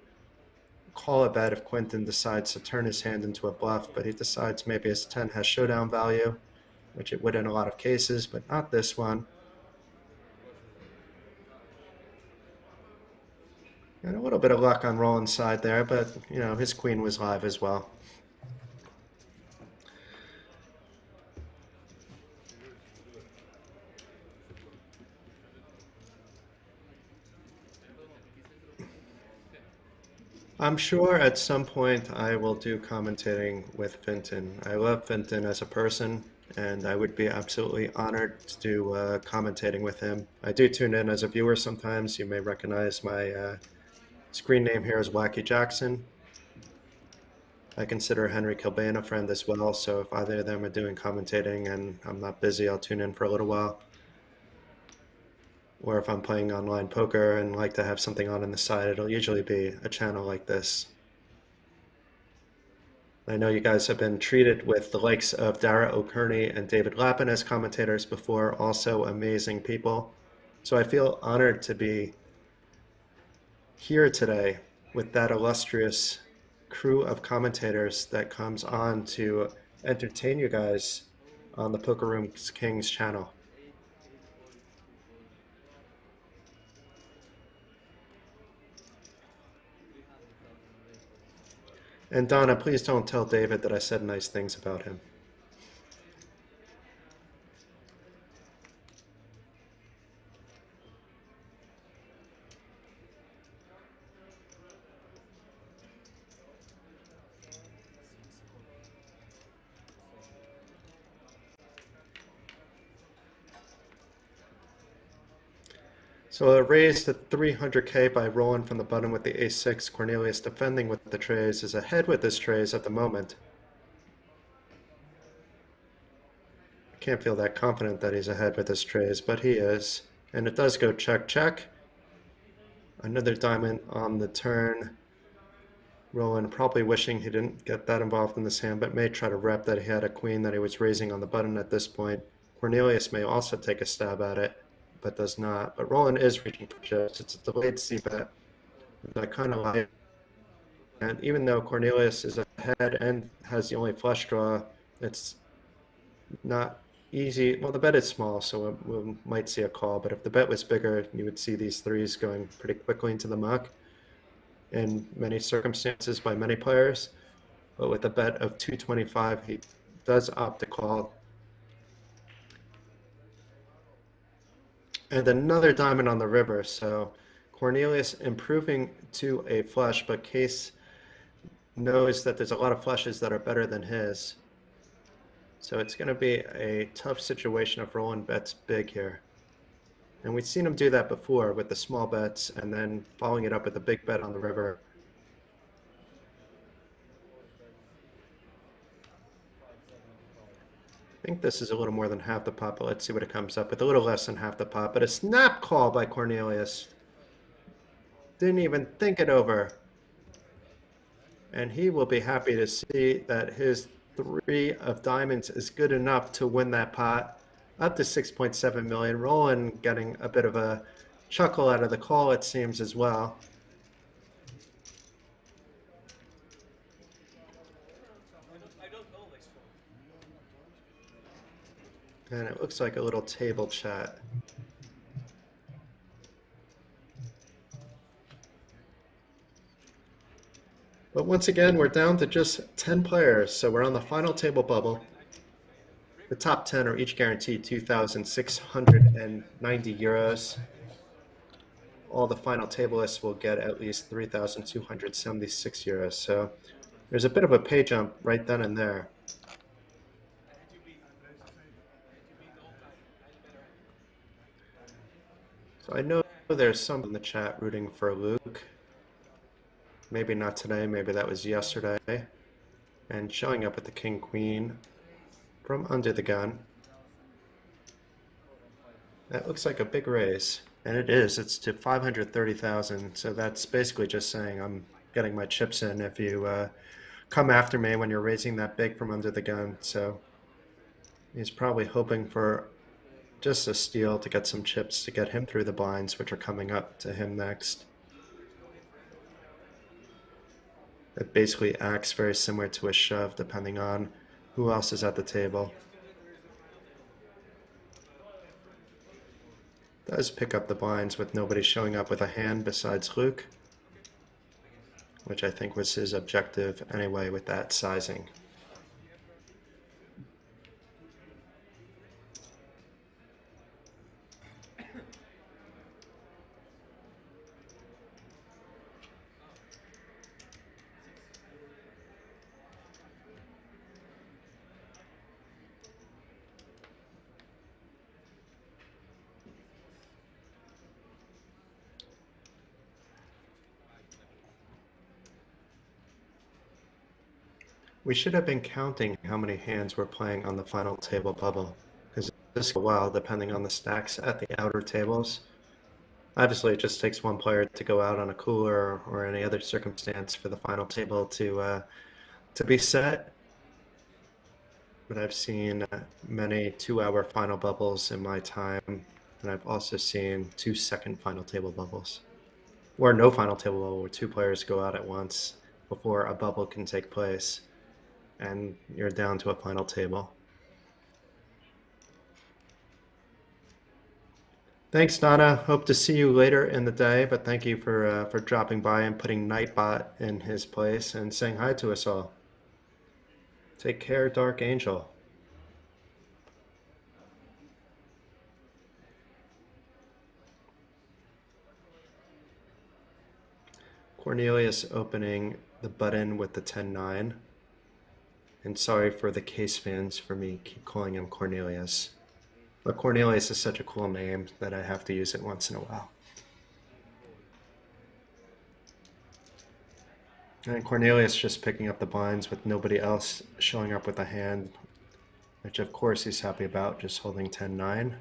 call a bet if Quinton decides to turn his hand into a bluff, but he decides maybe his 10 has showdown value, which it would in a lot of cases, but not this one. And a little bit of luck on Roland's side there, but you know, his queen was live as well. I'm sure at some point I will do commentating with Finton. I love Finton as a person, and I would be absolutely honored to do commentating with him. I do tune in as a viewer sometimes. You may recognize my screen name here as Wacky Jackson. I consider Henry Kilbane a friend as well, so if either of them are doing commentating and I'm not busy, I'll tune in for a little while. or if I'm playing online poker and like to have something on the side, it'll usually be a channel like this. I know you guys have been treated with the likes of Dara O'Kearney and David Lappin as commentators before, also amazing people. So I feel honored to be here today with that illustrious crew of commentators that comes on to entertain you guys on the PokerRoomKings channel. And Donna, please don't tell David that I said nice things about him. So a raise to 300K by rolling from the button with the ace-6. Cornelius defending with the trays is ahead with this trays at the moment. I can't feel that confident that he's ahead with his trays, but he is. And it does go check, check. Another diamond on the turn. Rowan probably wishing he didn't get that involved in this hand, but may try to rep that he had a queen that he was raising on the button at this point. Cornelius may also take a stab at it, but does not. But Roland is reaching for chips. It's a delayed c-bet. I kind of like. And even though Cornelius is ahead and has the only flush draw, it's not easy. Well, the bet is small, so we might see a call. But if the bet was bigger, you would see these threes going pretty quickly into the muck in many circumstances by many players. But with a bet of 225, he does opt to call. And another diamond on the river. So Cornelius improving to a flush, but Case knows that there's a lot of flushes that are better than his. So it's going to be a tough situation if Roland bets big here. And we've seen him do that before with the small bets and then following it up with a big bet on the river. I think this is a little more than half the pot, but let's see what it comes up with. A little less than half the pot, but a snap call by Cornelius. Didn't even think it over. And he will be happy to see that his 3 of diamonds is good enough to win that pot up to 6.7 million. Roland getting a bit of a chuckle out of the call, it seems, as well. And it looks like a little table chat. But once again, we're down to just 10 players, so we're on the final table bubble. The top 10 are each guaranteed 2,690 euros. All the final tablists will get at least 3,276 euros. So there's a bit of a pay jump right then and there. So I know there's some in the chat rooting for Luke. Maybe not today, maybe that was yesterday. And showing up with the king queen from under the gun. That looks like a big raise. And it is. It's to 530,000. So that's basically just saying I'm getting my chips in if you come after me when you're raising that big from under the gun. So he's probably hoping for just a steal to get some chips to get him through the blinds, which are coming up to him next. It basically acts very similar to a shove, depending on who else is at the table. Does pick up the blinds with nobody showing up with a hand besides Luke, which I think was his objective anyway with that sizing. We should have been counting how many hands we're playing on the final table bubble, because this is a while depending on the stacks at the outer tables. Obviously, it just takes one player to go out on a cooler or any other circumstance for the final table to be set. But I've seen many 2-hour final bubbles in my time, and I've also seen 2-second final table bubbles, or no final table bubble where two players go out at once before a bubble can take place, and you're down to a final table. Thanks, Donna. Hope to see you later in the day, but thank you for dropping by and putting Nightbot in his place and saying hi to us all. Take care, Dark Angel. Cornelius opening the button with the 10-9. And sorry for the case fans for me keep calling him Cornelius. But Cornelius is such a cool name that I have to use it once in a while. And Cornelius just picking up the blinds with nobody else showing up with a hand, which of course he's happy about, just holding 10-9.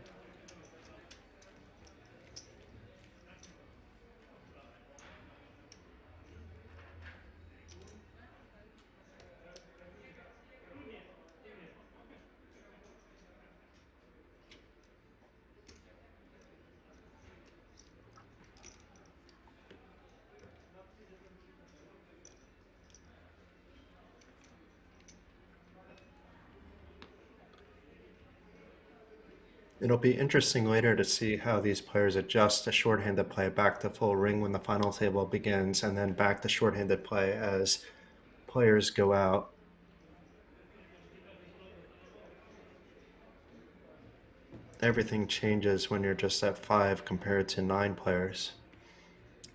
It'll be interesting later to see how these players adjust a shorthanded play back to full ring when the final table begins, and then back to shorthanded play as players go out. Everything changes when you're just at 5 compared to 9 players.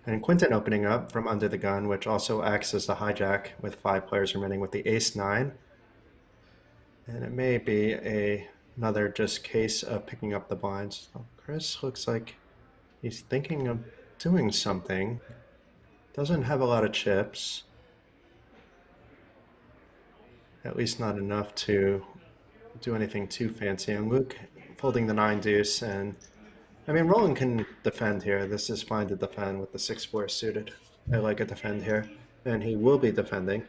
And Quinton opening up from under the gun, which also acts as the hijack with 5 players remaining with the ace-9. And it may be another just case of picking up the blinds. So Chris looks like he's thinking of doing something. Doesn't have a lot of chips. At least not enough to do anything too fancy. And Luke folding the 9 deuce. And I mean, Roland can defend here. This is fine to defend with the 6-4 suited. I like a defend here. And he will be defending.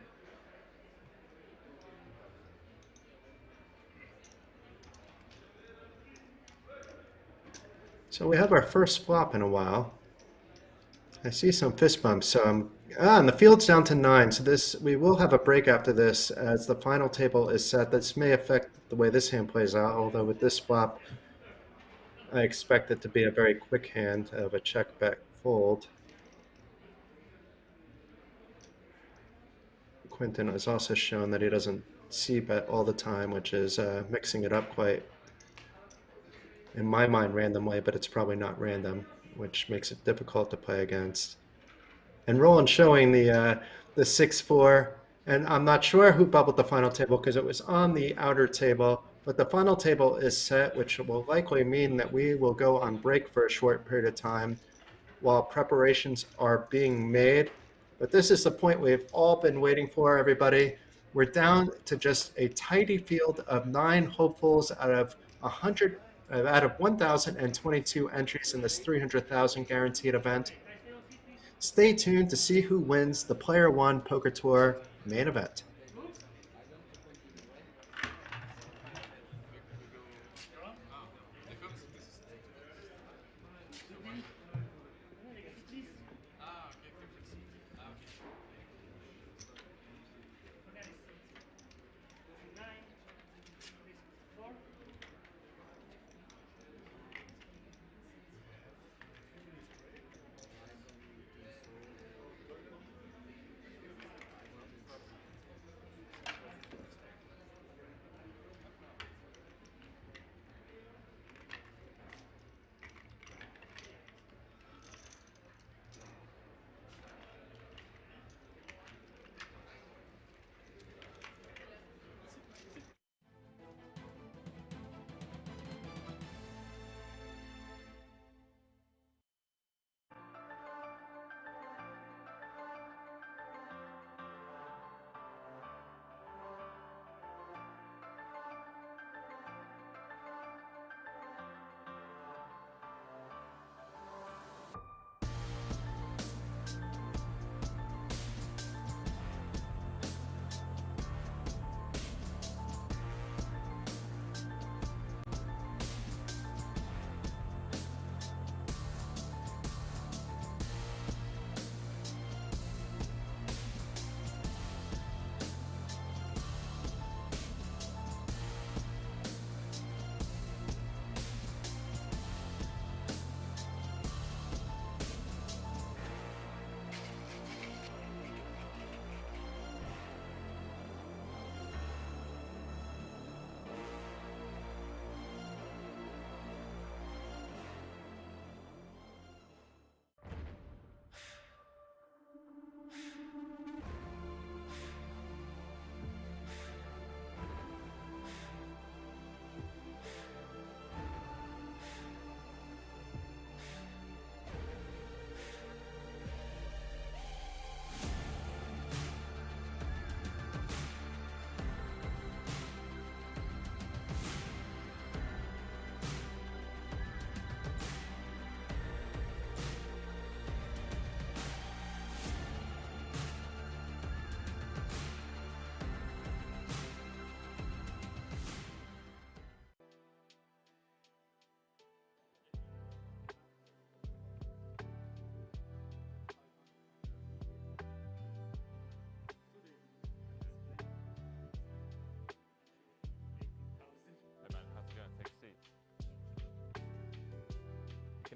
So we have our first flop in a while. I see some fist bumps. So and the field's down to 9. So we will have a break after this as the final table is set. This may affect the way this hand plays out, although with this flop, I expect it to be a very quick hand of a check back fold. Quinton has also shown that he doesn't c-bet all the time, which is mixing it up quite, in my mind, randomly, but it's probably not random, which makes it difficult to play against. And Roland showing the 6-4, and I'm not sure who bubbled the final table because it was on the outer table, but the final table is set, which will likely mean that we will go on break for a short period of time while preparations are being made. But this is the point we've all been waiting for, everybody. We're down to just a tidy field of 9 hopefuls out of 1,022 entries in this 300,000 guaranteed event. Stay tuned to see who wins the PlayerOne Poker Tour main event.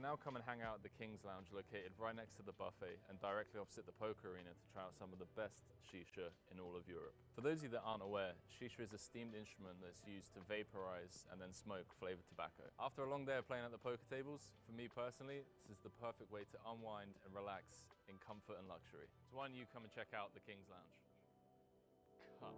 can now come and hang out at the King's Lounge located right next to the buffet and directly opposite the poker arena to try out some of the best shisha in all of Europe. For those of you that aren't aware, shisha is a steamed instrument that's used to vaporize and then smoke flavored tobacco. After a long day of playing at the poker tables, for me personally, this is the perfect way to unwind and relax in comfort and luxury. So why don't you come and check out the King's Lounge? Cut.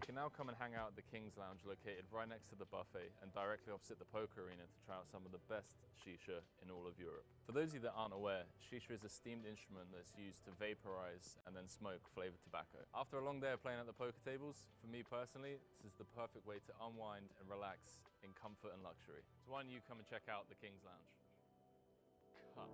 You can now come and hang out at the King's Lounge located right next to the buffet and directly opposite the poker arena to try out some of the best shisha in all of Europe. For those of you that aren't aware, shisha is a steamed instrument that's used to vaporize and then smoke flavored tobacco. After a long day of playing at the poker tables, for me personally, this is the perfect way to unwind and relax in comfort and luxury. So why don't you come and check out the King's Lounge? Cut.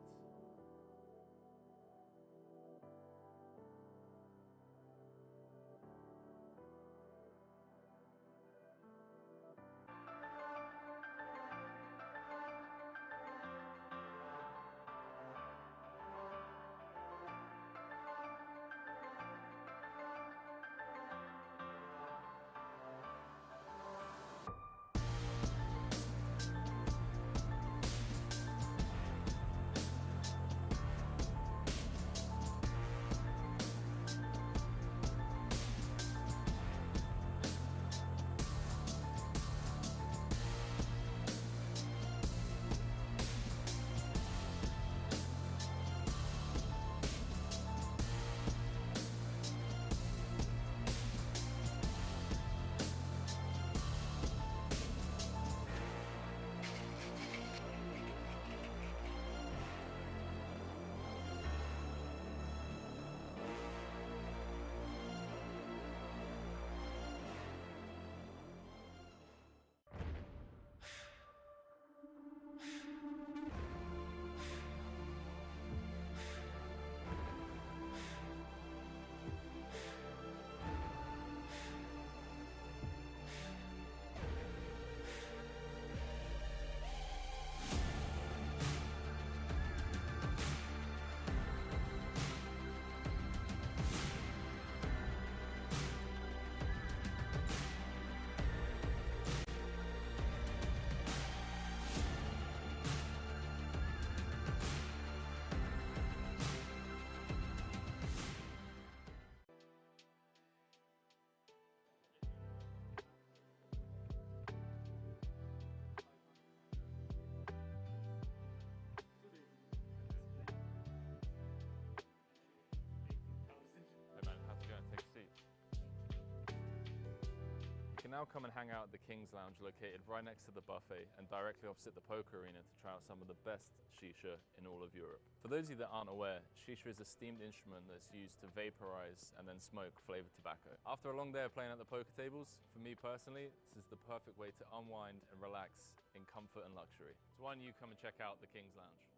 can now come and hang out at the King's Lounge located right next to the buffet and directly opposite the poker arena to try out some of the best shisha in all of Europe. For those of you that aren't aware, shisha is a steamed instrument that's used to vaporize and then smoke flavored tobacco. After a long day of playing at the poker tables, for me personally, this is the perfect way to unwind and relax in comfort and luxury. So why don't you come and check out the King's Lounge?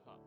Cut.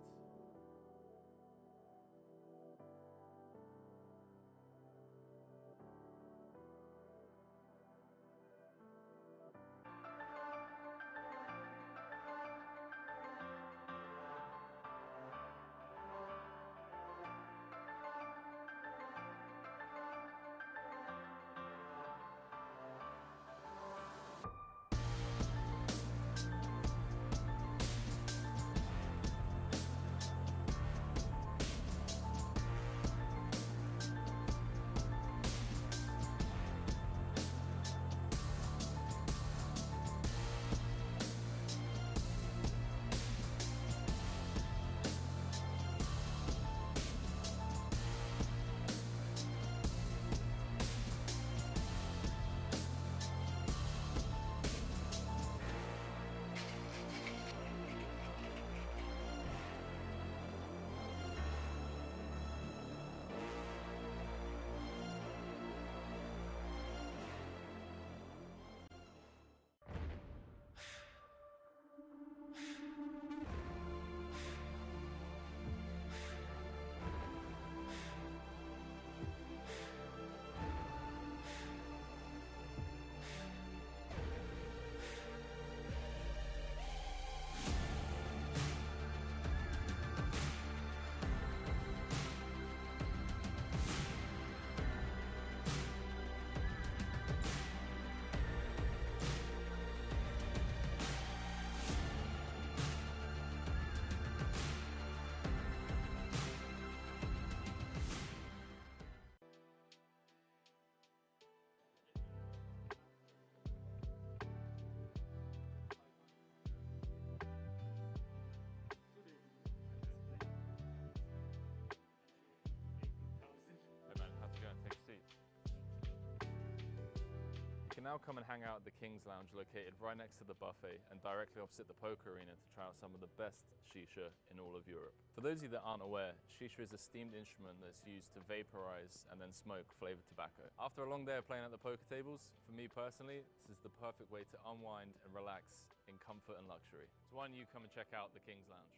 You can now come and hang out at the King's Lounge located right next to the buffet and directly opposite the poker arena to try out some of the best shisha in all of Europe. For those of you that aren't aware, shisha is a steamed instrument that's used to vaporize and then smoke flavored tobacco. After a long day of playing at the poker tables, for me personally, this is the perfect way to unwind and relax in comfort and luxury. So why don't you come and check out the King's Lounge?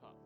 Cut.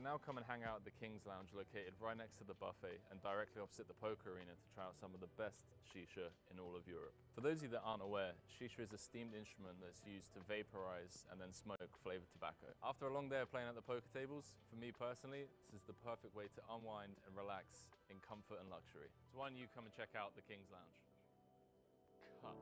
now come and hang out at the King's Lounge located right next to the buffet and directly opposite the poker arena to try out some of the best shisha in all of Europe. For those of you that aren't aware, shisha is a steamed instrument that's used to vaporize and then smoke flavored tobacco. After a long day of playing at the poker tables, for me personally, this is the perfect way to unwind and relax in comfort and luxury. So why don't you come and check out the King's Lounge? Cut.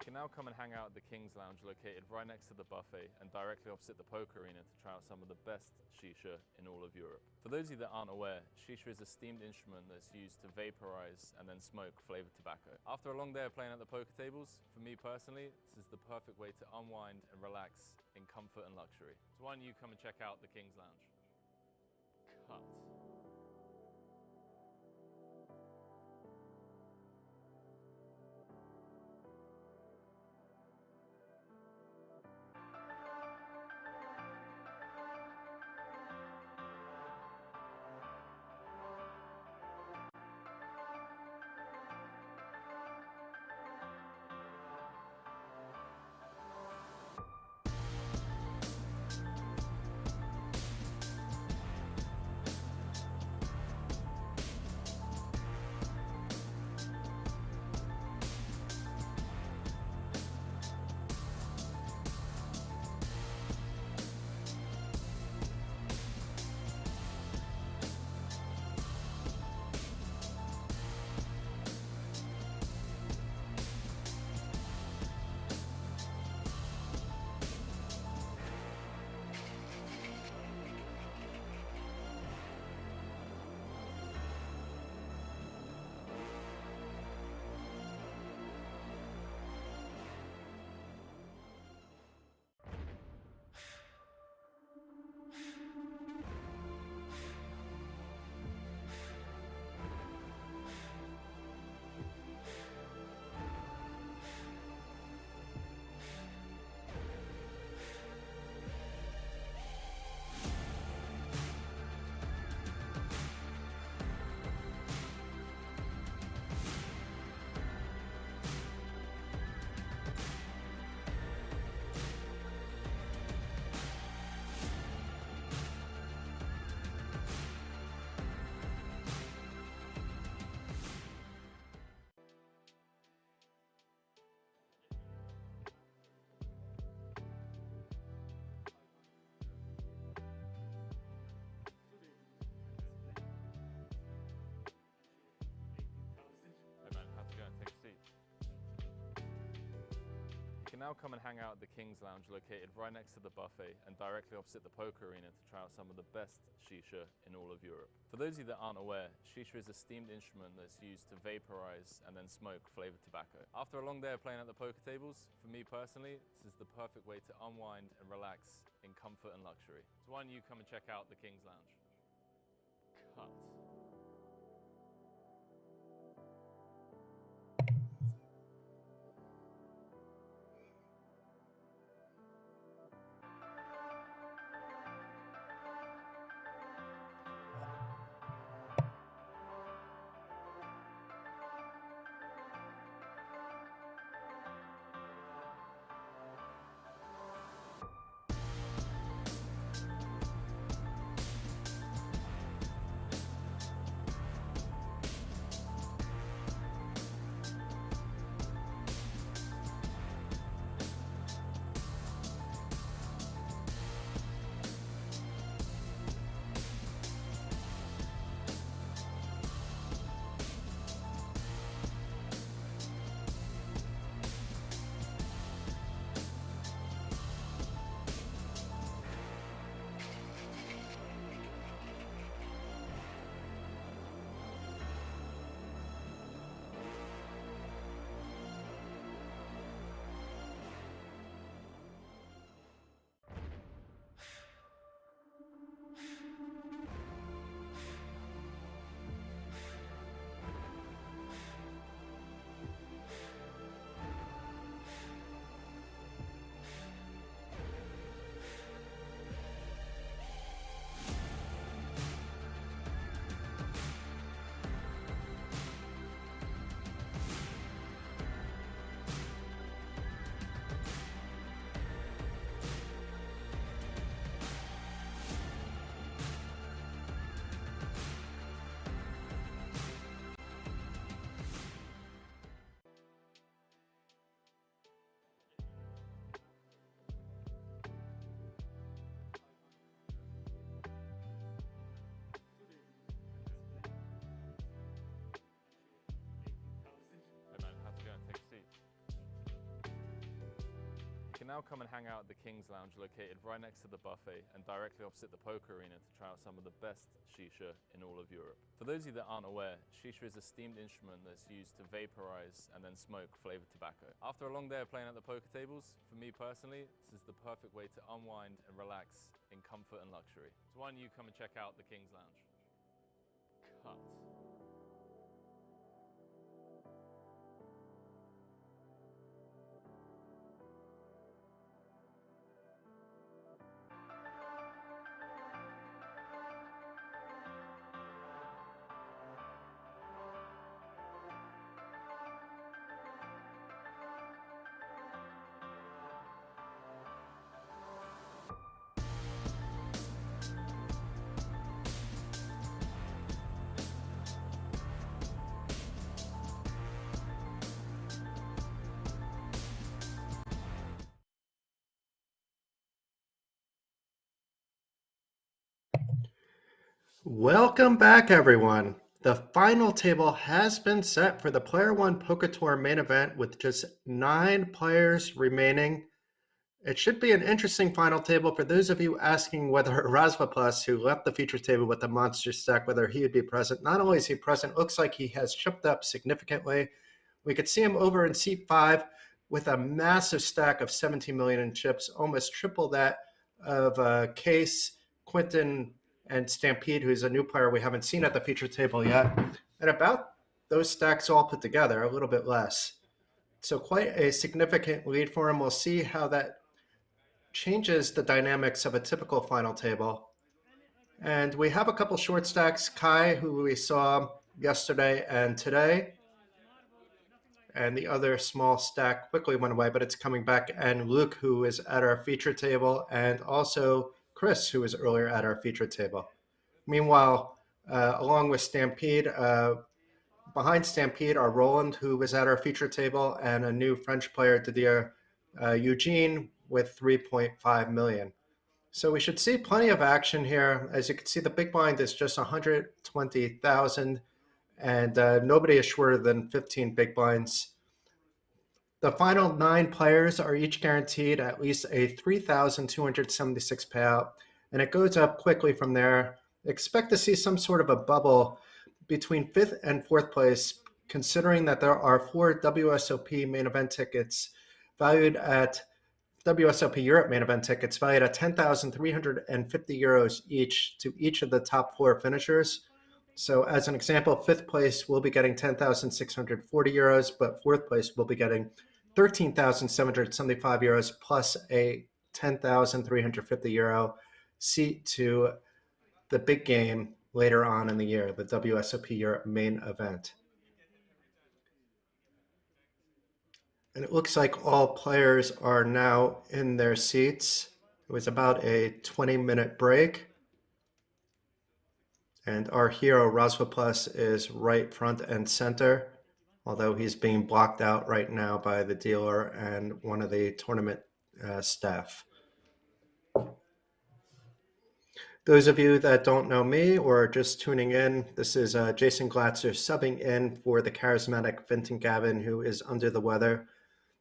You can now come and hang out at the King's Lounge located right next to the buffet and directly opposite the poker arena to try out some of the best shisha in all of Europe. For those of you that aren't aware, shisha is a steamed instrument that's used to vaporize and then smoke flavored tobacco. After a long day of playing at the poker tables, for me personally, this is the perfect way to unwind and relax in comfort and luxury. So why don't you come and check out the King's Lounge? Cut. now come and hang out at the King's Lounge located right next to the buffet and directly opposite the poker arena to try out some of the best shisha in all of Europe. For those of you that aren't aware, shisha is a steamed instrument that's used to vaporize and then smoke flavored tobacco. After a long day of playing at the poker tables, for me personally, this is the perfect way to unwind and relax in comfort and luxury. So why don't you come and check out the King's Lounge? Cut. You can now come and hang out at the King's Lounge located right next to the buffet and directly opposite the poker arena to try out some of the best shisha in all of Europe. For those of you that aren't aware, shisha is a steamed instrument that's used to vaporize and then smoke flavored tobacco. After a long day of playing at the poker tables, for me personally, this is the perfect way to unwind and relax in comfort and luxury. So why don't you come and check out the King's Lounge? Cut. Welcome back, everyone. The final table has been set for the PlayerOne Poker Tour main event with just 9 players remaining. It should be an interesting final table. For those of you asking whether Rozvadov, who left the feature table with the monster stack, whether he would be present, not only is he present, it looks like he has chipped up significantly. We could see him over in seat 5 with a massive stack of 17 million in chips, almost triple that of Case, Quinton, and Stampede, who's a new player we haven't seen at the feature table yet, and about those stacks all put together, a little bit less. So quite a significant lead for him. We'll see how that changes the dynamics of a typical final table. And we have a couple short stacks, Kai, who we saw yesterday and today, and the other small stack quickly went away, but it's coming back, and Luke, who is at our feature table, and also Chris, who was earlier at our feature table. Meanwhile, along with Stampede, behind Stampede are Roland, who was at our feature table, and a new French player, Didier Eugene, with 3.5 million. So we should see plenty of action here. As you can see, the big blind is just 120,000, and nobody is shorter than 15 big blinds. The final 9 players are each guaranteed at least a 3,276 payout, and it goes up quickly from there. Expect to see some sort of a bubble between 5th and 4th place, considering that there are 4 WSOP main event tickets valued at WSOP Europe main event tickets valued at 10,350 euros each to each of the top 4 finishers. So as an example, 5th place will be getting 10,640 euros, but 4th place will be getting 13,775 euros plus a 10,350 euro seat to the big game later on in the year, the WSOP Europe main event. And it looks like all players are now in their seats. It was about a 20-minute break. And our hero, Rozvadov, is right front and center, although he's being blocked out right now by the dealer and one of the tournament staff. Those of you that don't know me or are just tuning in, this is Jason Glatzer subbing in for the charismatic Vinton Gavin, who is under the weather.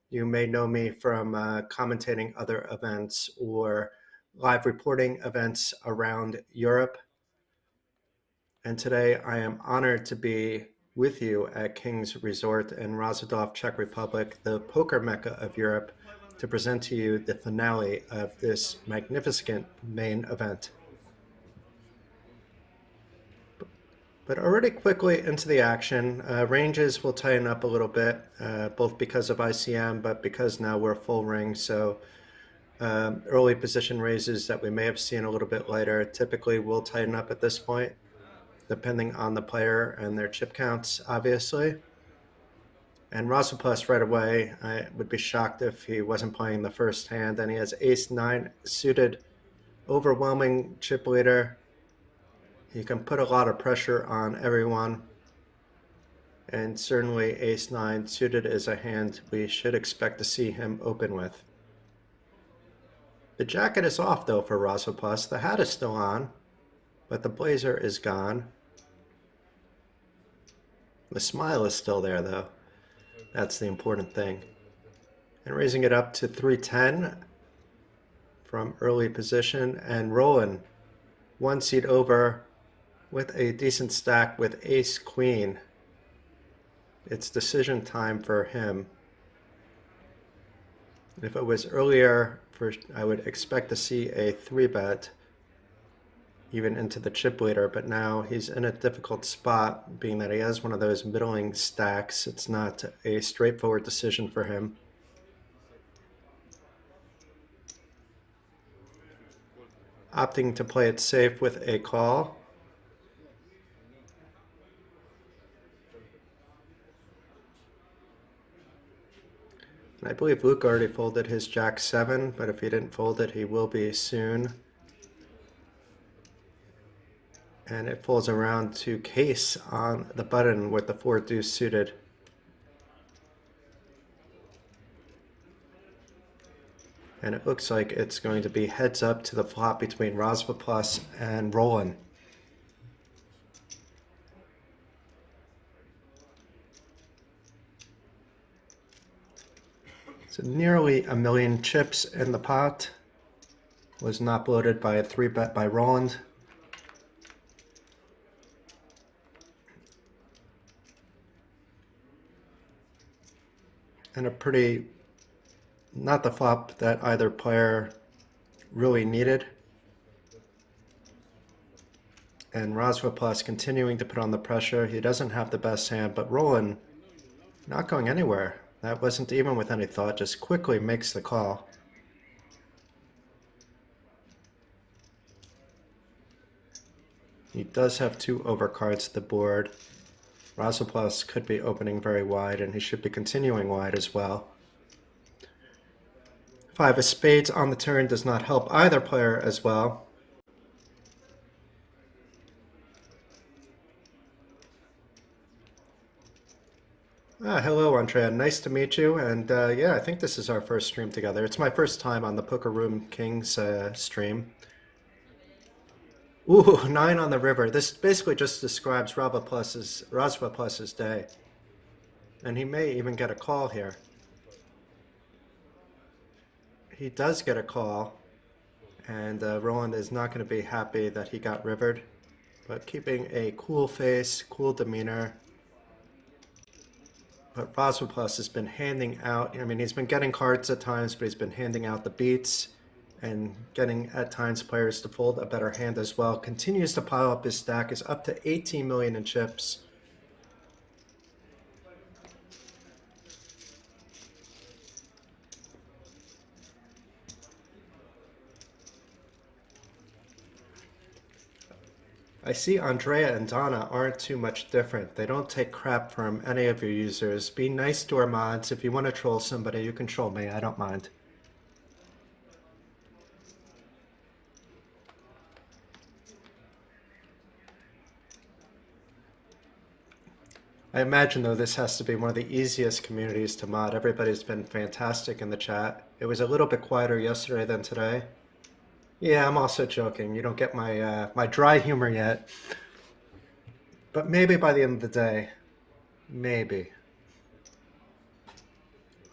You may know me from commentating other events or live reporting events around Europe. And today I am honored to be with you at King's Resort in Rozvadov, Czech Republic, the poker mecca of Europe, to present to you the finale of this magnificent main event. But already quickly into the action, ranges will tighten up a little bit, both because of ICM, but because now we're full ring. So early position raises that we may have seen a little bit later typically will tighten up at this point, depending on the player and their chip counts, obviously. And Rozvadov right away, I would be shocked if he wasn't playing the first hand. And he has ace-9 suited, overwhelming chip leader. He can put a lot of pressure on everyone. And certainly ace-9 suited is a hand we should expect to see him open with. The jacket is off though for Rozvadov. The hat is still on, but the blazer is gone. The smile is still there though. That's the important thing. And raising it up to 310 from early position and rolling one seat over with a decent stack with ace-queen. It's decision time for him. If it was earlier, I would expect to see a 3-bet even into the chip leader, but now he's in a difficult spot, being that he has one of those middling stacks. It's not a straightforward decision for him. Opting to play it safe with a call. And I believe Luke already folded his Jack-7, but if he didn't fold it, he will be soon. And it folds around to case on the button with the 4-deuce suited. And it looks like it's going to be heads up to the flop between Rozvadov and Roland. So nearly 1 million chips in the pot. Was not bloated by a 3-bet by Roland. And a pretty, not the flop that either player really needed. And Rozvadov continuing to put on the pressure. He doesn't have the best hand, but Roland not going anywhere. That wasn't even with any thought, just quickly makes the call. He does have 2 overcards to the board. Rozvadov could be opening very wide, and he should be continuing wide as well. 5 of spades on the turn does not help either player as well. Hello, Andrea. Nice to meet you. And yeah, I think this is our first stream together. It's my first time on the PokerRoomKings stream. Ooh, 9 on the river. This basically just describes Rozvadov's day. And he may even get a call here. he does get a call, and Roland is not going to be happy that he got rivered, but keeping a cool face, cool demeanor. But Rozvadov has been handing out, I mean, he's been getting cards at times, but he's been handing out the beats and getting, at times, players to fold a better hand as well. Continues to pile up his stack, is up to 18 million in chips. I see Andrea and Donna aren't too much different. They don't take crap from any of your users. Be nice to our mods. If you want to troll somebody, you can troll me. I don't mind. I imagine, though, this has to be one of the easiest communities to mod. Everybody's been fantastic in the chat. It was a little bit quieter yesterday than today. Yeah, I'm also joking. You don't get my my dry humor yet. But maybe by the end of the day, maybe.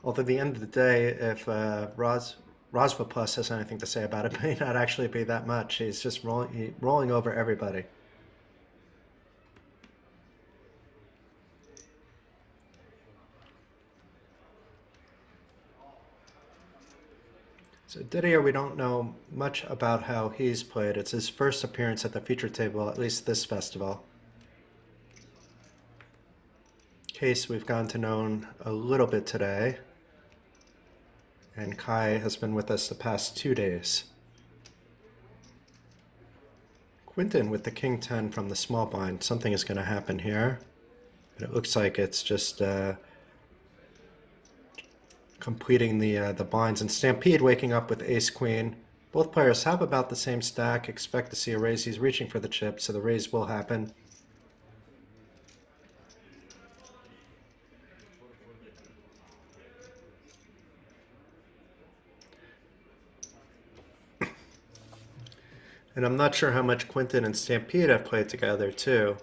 Although at the end of the day, if Rozvadov has anything to say about it, it may not actually be that much. He's just rolling over everybody. So Didier, we don't know much about how he's played. It's his first appearance at the feature table, at least this festival. Case we've gotten to know a little bit today. And Kai has been with us the past 2 days. Quinton with the King 10 from the small blind. Something is going to happen here. But it looks like it's just completing the blinds. And Stampede waking up with Ace Queen. Both players have about the same stack. Expect to see a raise. He's reaching for the chip, so the raise will happen. And I'm not sure how much Quinton and Stampede have played together, too.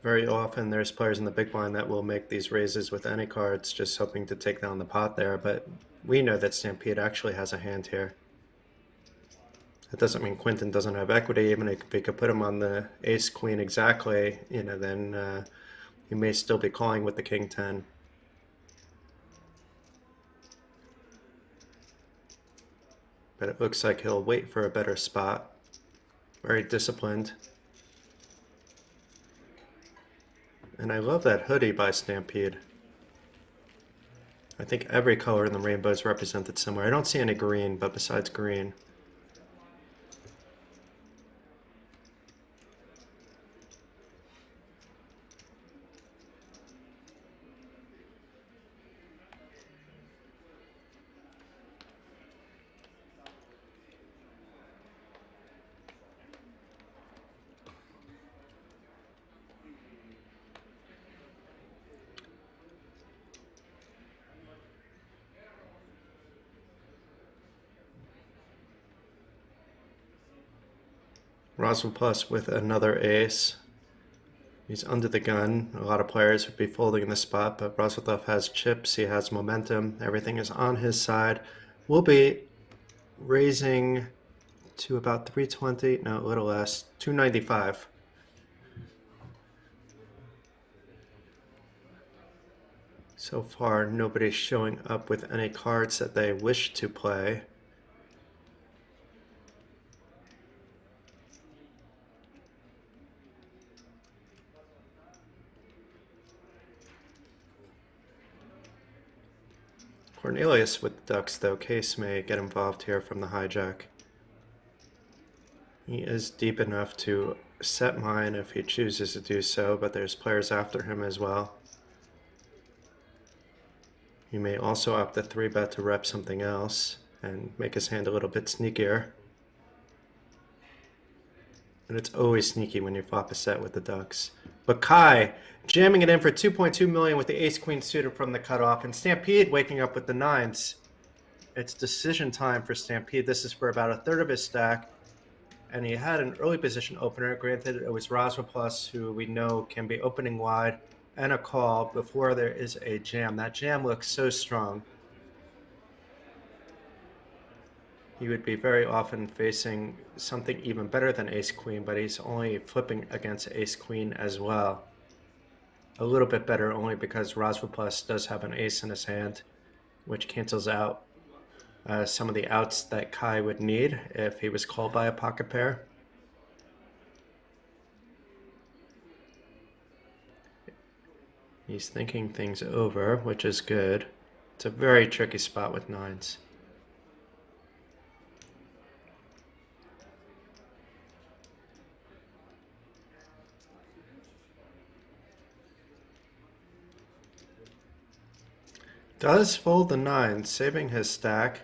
Very often there's players in the big blind that will make these raises with any cards, just hoping to take down the pot there, but we know that Stampede actually has a hand here. That doesn't mean Quinton doesn't have equity. Even if we could put him on the Ace Queen exactly, you know, then he may still be calling with the King 10. But it looks like he'll wait for a better spot. Very disciplined. And I love that hoodie by Stampede. I think every color in the rainbow is represented somewhere. I don't see any green, but besides green. Rozvadov with another ace. He's under the gun. A lot of players would be folding in the spot, but Rozvadov has chips. He has momentum. Everything is on his side. We'll be raising to about 320. No, a little less. 295. So far, nobody's showing up with any cards that they wish to play. Cornelius with ducks, though. Case may get involved here from the hijack. He is deep enough to set mine if he chooses to do so, but there's players after him as well. He may also opt the 3-bet to rep something else and make his hand a little bit sneakier. And it's always sneaky when you flop a set with the ducks. But Kai jamming it in for 2.2 million with the ace-queen suited from the cutoff, and Stampede waking up with the nines. It's decision time for Stampede. This is for about a third of his stack, and he had an early position opener. Granted, it was Rozvadov, who we know can be opening wide, and a call before there is a jam. That jam looks so strong. he would be very often facing something even better than ace-queen, but he's only flipping against ace-queen as well. A little bit better only because Rozvadov does have an ace in his hand, which cancels out some of the outs that Kai would need if he was called by a pocket pair. He's thinking things over, which is good. It's a very tricky spot with nines. Does fold the nine, saving his stack.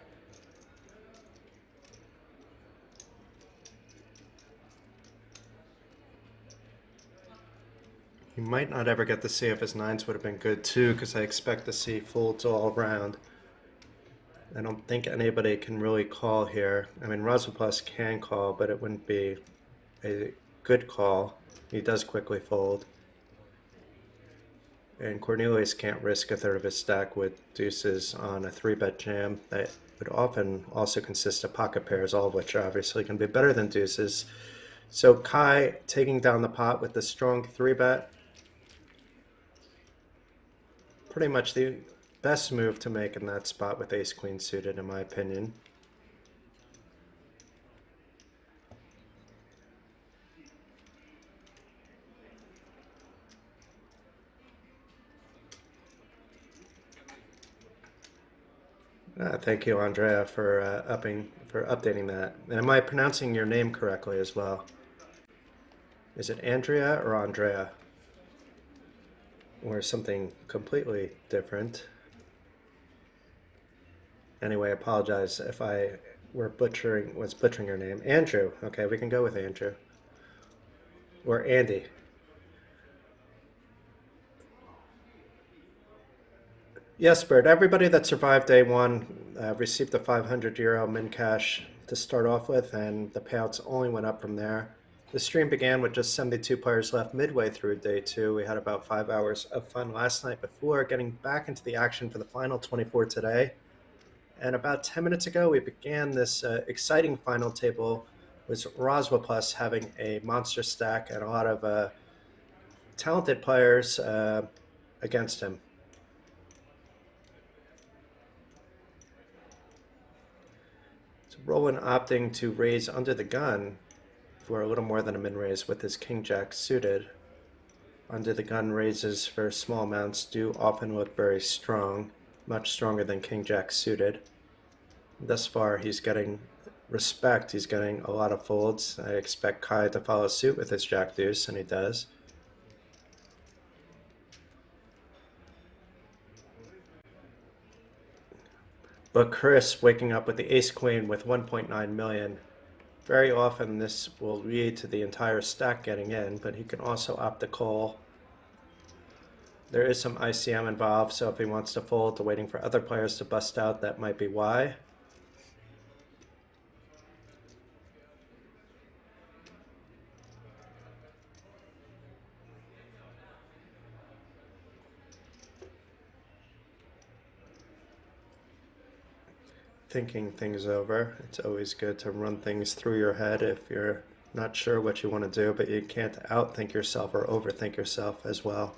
He might not ever get to see if his nines would have been good too, because I expect to see folds all around. I don't think anybody can really call here. I mean, Rozvadov can call, but it wouldn't be a good call. He does quickly fold. And Cornelius can't risk a third of his stack with deuces on a 3-bet jam that would often also consist of pocket pairs, all of which are obviously going to be better than deuces. So Kai taking down the pot with the strong 3-bet. Pretty much the best move to make in that spot with ace-queen suited, in my opinion. Thank you, Andrea, for updating that. And am I pronouncing your name correctly as well? Is it Andrea or Andrea? Or something completely different? Anyway, I apologize if I was butchering your name. Andrew. Okay, we can go with Andrew. Or Andy. Yes, Bert. Everybody that survived day one received the €500 min cash to start off with, and the payouts only went up from there. The stream began with just 72 players left midway through day two. We had about 5 hours of fun last night before getting back into the action for the final 24 today. And about 10 minutes ago, we began this exciting final table with Rozvadov having a monster stack and a lot of talented players against him. Roland opting to raise under the gun for a little more than a min raise with his king-jack suited. Under the gun raises for small amounts do often look very strong, much stronger than king-jack suited. Thus far, he's getting respect. He's getting a lot of folds. I expect Kai to follow suit with his jack-deuce, and he does. But Chris waking up with the ace-queen with 1.9 million. Very often this will lead to the entire stack getting in, but he can also opt to call. There is some ICM involved, so if he wants to fold to waiting for other players to bust out, that might be why. Thinking things over. It's always good to run things through your head if you're not sure what you want to do, but you can't outthink yourself or overthink yourself as well.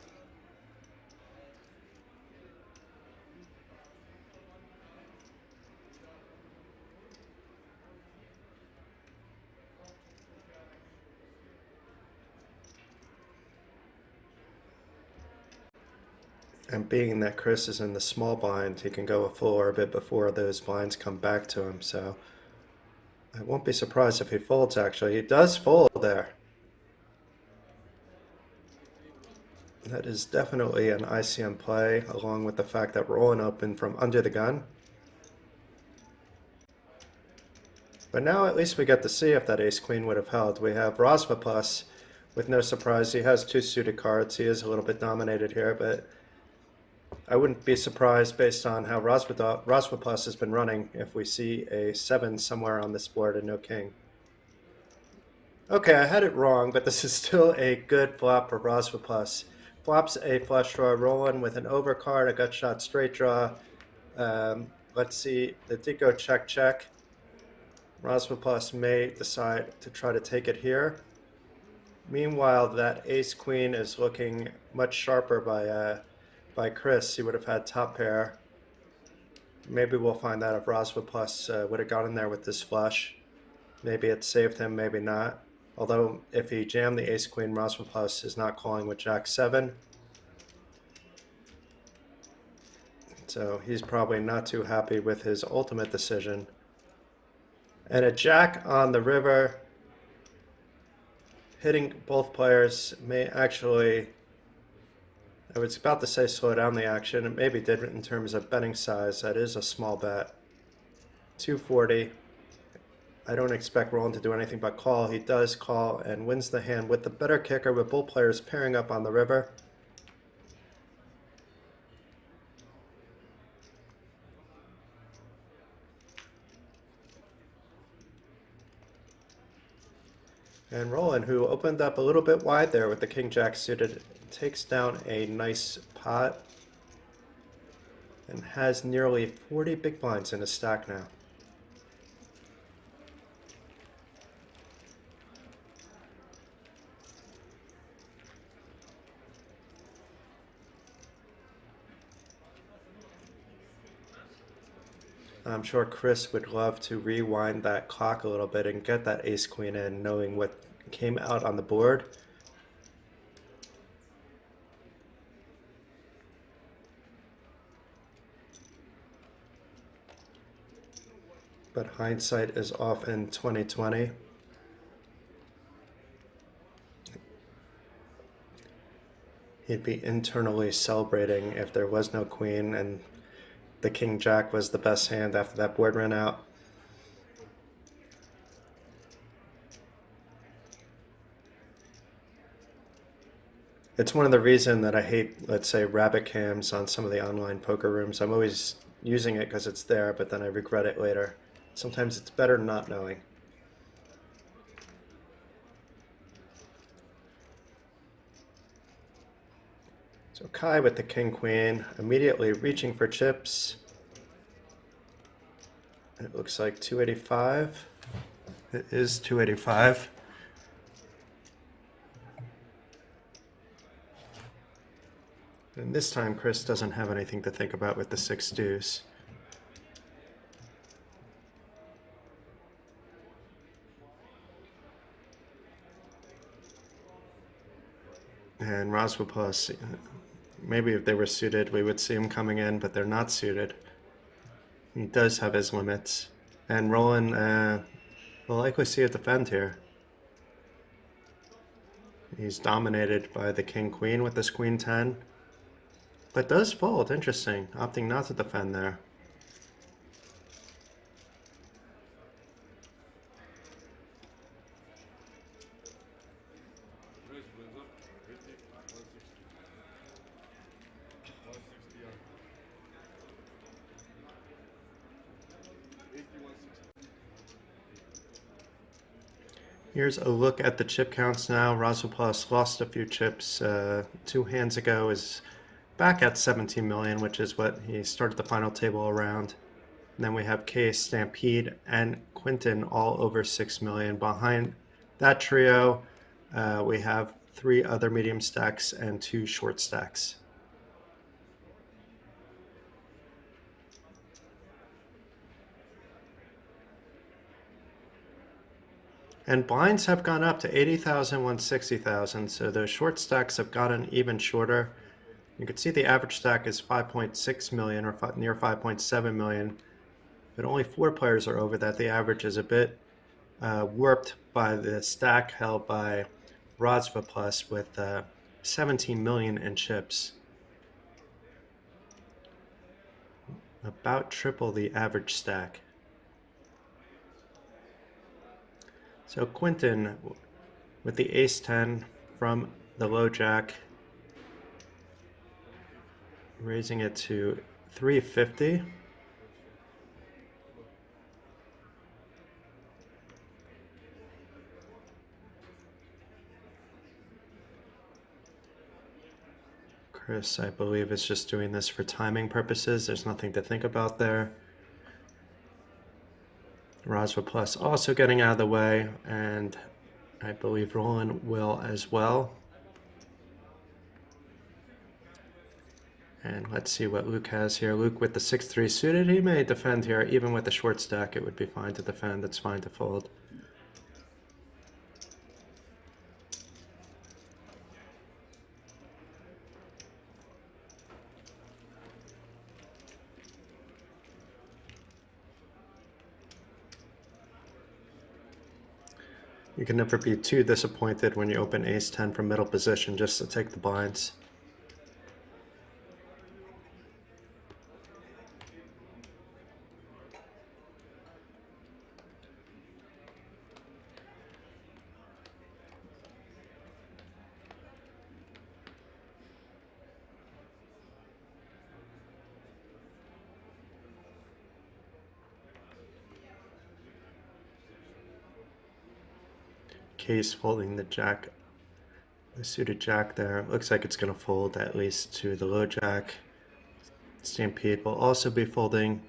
And being that Chris is in the small blind, he can go a full orbit before those blinds come back to him, so I won't be surprised if he folds, actually. He does fold there. That is definitely an ICM play, along with the fact that Roland opened from under the gun. But now at least we get to see if that ace-queen would have held. We have Rozvadov with no surprise. He has two suited cards. He is a little bit dominated here, but I wouldn't be surprised based on how Rozvadov has been running if we see a 7 somewhere on this board and no king. Okay, I had it wrong, but this is still a good flop for Rozvadov. Flops a flush draw, Roland with an overcard, a gut shot straight draw. Let's see, the did go check. Rozvadov may decide to try to take it here. Meanwhile, that ace-queen is looking much sharper by Chris. He would have had top pair. Maybe we'll find out if Rozvadov would have gotten there with this flush. Maybe it saved him, maybe not. Although if he jammed the ace-queen, Rozvadov is not calling with Jack-7. So he's probably not too happy with his ultimate decision. And a jack on the river, hitting both players may actually, I was about to say slow down the action. It maybe did in terms of betting size. That is a small bet. 240. I don't expect Roland to do anything but call. He does call and wins the hand with the better kicker, with both players pairing up on the river. And Roland, who opened up a little bit wide there with the king-jack suited, takes down a nice pot and has nearly 40 big blinds in his stack now. I'm sure Chris would love to rewind that clock a little bit and get that ace-queen in, knowing what came out on the board. But hindsight is often 20/20. He'd be internally celebrating if there was no queen and the king-jack was the best hand after that board ran out. It's one of the reasons that I hate, let's say, rabbit cams on some of the online poker rooms. I'm always using it because it's there, but then I regret it later. Sometimes it's better not knowing. So Kai with the king-queen, immediately reaching for chips. It looks like 285. It is 285. And this time Chris doesn't have anything to think about with the 6 deuce. And Rozvadov, maybe if they were suited, we would see him coming in, but they're not suited. He does have his limits. And Roland will likely see it defend here. He's dominated by the king-queen with this queen-10. But does fold, interesting, opting not to defend there. Here's a look at the chip counts now. Rozvadov lost a few chips 2 hands ago, is back at 17 million, which is what he started the final table around. And then we have Case, Stampede, and Quinton all over 6 million. Behind that trio, we have 3 other medium stacks and 2 short stacks. And blinds have gone up to 80,000, 160,000, so those short stacks have gotten even shorter. You can see the average stack is 5.6 million or near 5.7 million, but only 4 players are over that. The average is a bit warped by the stack held by Rozvadov with 17 million in chips. About triple the average stack. So Quinton with the ace-10 from the low jack, raising it to 350. Chris, I believe, is just doing this for timing purposes. There's nothing to think about there. Rozvadov also getting out of the way, and I believe Roland will as well. And let's see what Luke has here. Luke with the 6-3 suited. He may defend here. Even with the short stack, it would be fine to defend. It's fine to fold. You can never be too disappointed when you open ace-10 from middle position just to take the blinds. Case folding the jack, the suited jack there. Looks like it's going to fold at least to the low jack. Stampede will also be folding.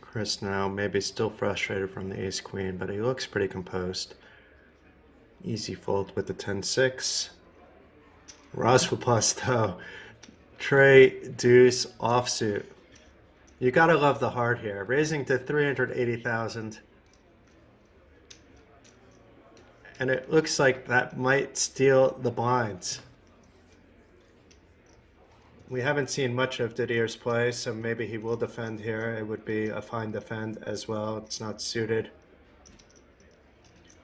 Chris now maybe still frustrated from the ace-queen, but he looks pretty composed. Easy fold with the 10-6. Rozvadov though. Trey, deuce, offsuit. You gotta love the heart here. Raising to 380,000. And it looks like that might steal the blinds. We haven't seen much of Didier's play, so maybe he will defend here. It would be a fine defend as well. It's not suited.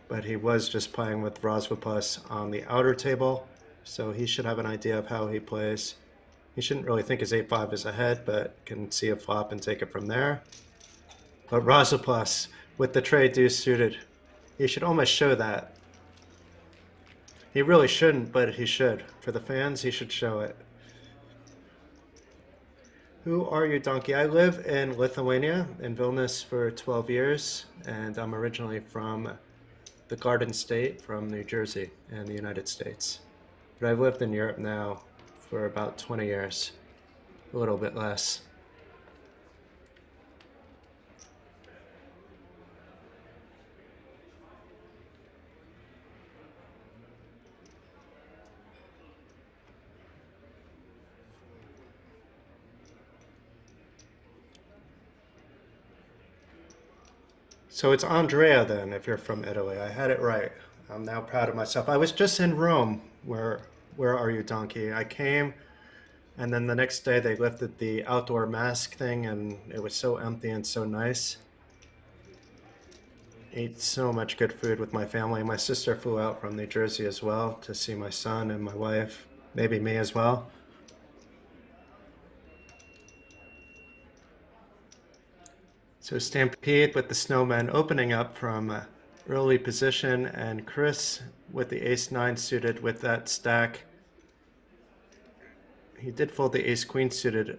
But he was just playing with Rozvadov on the outer table, so he should have an idea of how he plays. He shouldn't really think his 8-5 is ahead, but can see a flop and take it from there. But Rozvadov with the trade deuce suited. He should almost show that. He really shouldn't, but he should. For the fans, he should show it. Who are you, Donkey? I live in Lithuania, in Vilnius for 12 years, and I'm originally from the Garden State, from New Jersey in the United States. But I've lived in Europe now for about 20 years, a little bit less. So it's Andrea then, if you're from Italy. I had it right. I'm now proud of myself. I was just in Rome. Where are you, Donkey? I came, and then the next day they lifted the outdoor mask thing, and it was so empty and so nice. Ate so much good food with my family. My sister flew out from New Jersey as well to see my son and my wife, maybe me as well. So Stampede with the Snowman opening up from early position, and Chris with the ace-9 suited with that stack. He did fold the ace-queen suited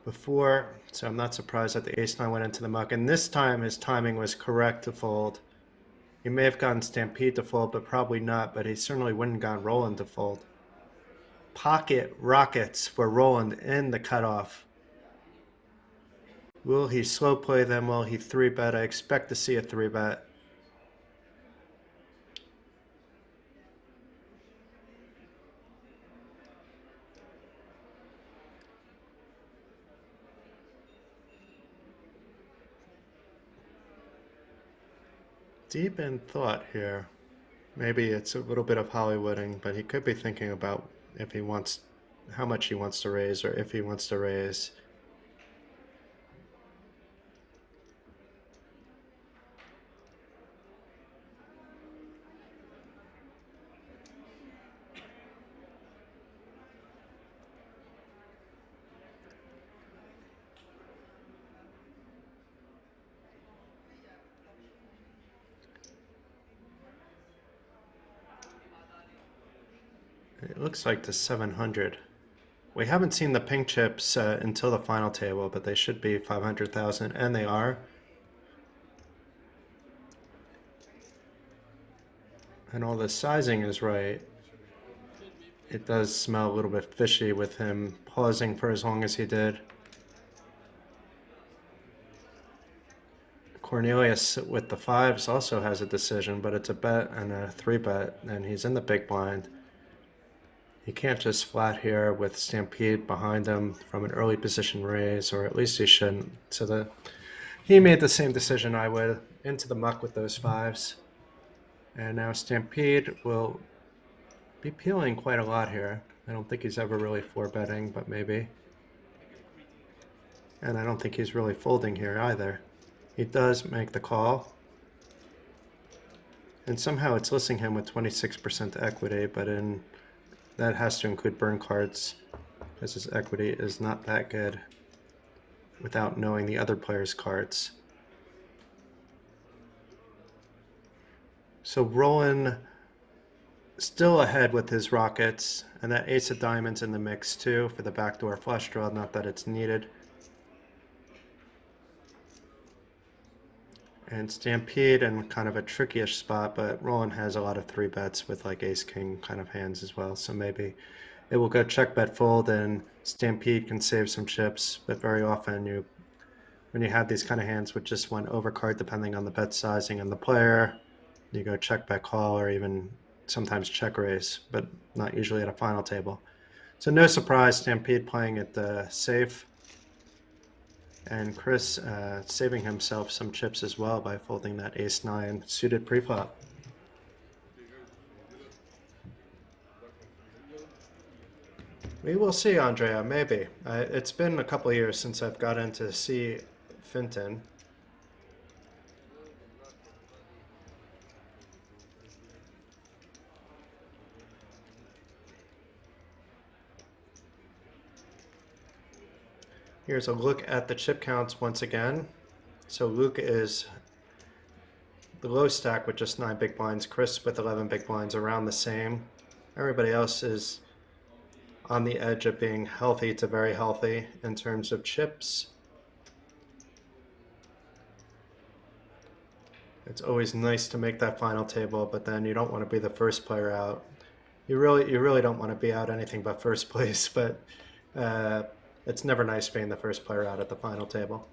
before, so I'm not surprised that the ace-9 went into the muck. And this time his timing was correct to fold. He may have gotten Stampede to fold, but probably not, but he certainly wouldn't have gotten Roland to fold. Pocket rockets for Roland in the cutoff. Will he slow play them? Will he 3-bet? I expect to see a 3-bet. Deep in thought here. Maybe it's a little bit of Hollywooding, but he could be thinking about if he wants, how much he wants to raise, or if he wants to raise. It looks like to 700. We haven't seen the pink chips until the final table, but they should be 500,000, and they are. And all the sizing is right. it does smell a little bit fishy with him pausing for as long as he did. Cornelius with the fives also has a decision, but it's a bet and a 3-bet, and he's in the big blind. He can't just flat here with Stampede behind him from an early position raise, or at least he shouldn't. So he made the same decision I would, into the muck with those fives. And now Stampede will be peeling quite a lot here. I don't think he's ever really 4-betting, but maybe. And I don't think he's really folding here either. He does make the call. And somehow it's listing him with 26% equity, but that has to include burn cards, because his equity is not that good without knowing the other player's cards. So Roland still ahead with his rockets, and that ace of diamonds in the mix too for the backdoor flush draw, not that it's needed. And Stampede in kind of a trickish spot, but Roland has a lot of 3-bets with like ace-king kind of hands as well, so maybe it will go check, bet, fold, and Stampede can save some chips, but very often when you have these kind of hands with just one overcard, depending on the bet sizing and the player, you go check, bet, call, or even sometimes check raise, but not usually at a final table. So no surprise, Stampede playing it safe. And Chris saving himself some chips as well by folding that ace-9 suited preflop. We will see, Andrea, maybe. It's been a couple of years since I've gotten to see Finton. Here's a look at the chip counts once again. So Luke is the low stack with just 9 big blinds. Chris with 11 big blinds, around the same. Everybody else is on the edge of being healthy to very healthy in terms of chips. It's always nice to make that final table, but then you don't want to be the first player out. You really don't want to be out anything but first place, but it's never nice being the first player out at the final table.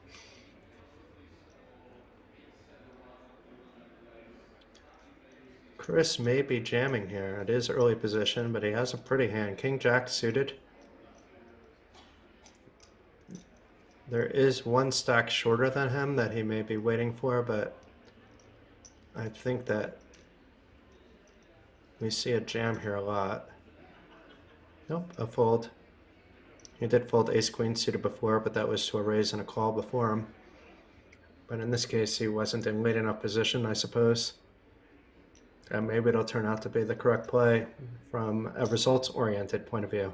Chris may be jamming here. It is early position, but he has a pretty hand. King Jack suited. There is one stack shorter than him that he may be waiting for, but I think that we see a jam here a lot. Nope, a fold. He did fold ace-queen suited before, but that was to a raise and a call before him. But in this case, he wasn't in late enough position, I suppose. And maybe it'll turn out to be the correct play from a results-oriented point of view.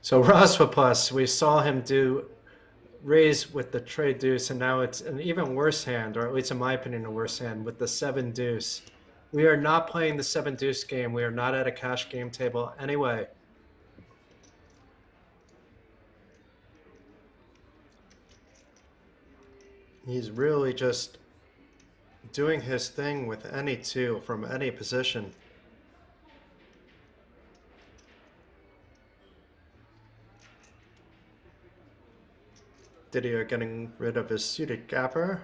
So Rozvadov, we saw him do raise with the trade deuce, and now it's an even worse hand, or at least in my opinion, a worse hand with the 7 deuce. We are not playing the 7 deuce game. We are not at a cash game table anyway. He's really just doing his thing with any 2 from any position. Didier getting rid of his suited gapper.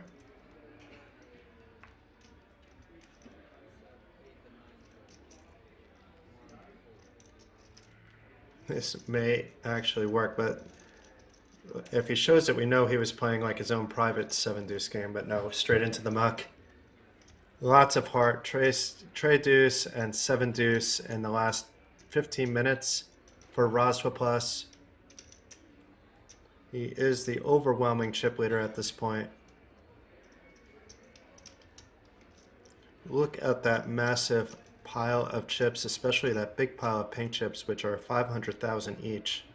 This may actually work, but if he shows it, we know he was playing like his own private 7 deuce game, but no, straight into the muck. Lots of heart, trade deuce and 7 deuce in the last 15 minutes for Rozvadov. He is the overwhelming chip leader at this point. Look at that massive pile of chips, especially that big pile of pink chips, which are 500,000 each.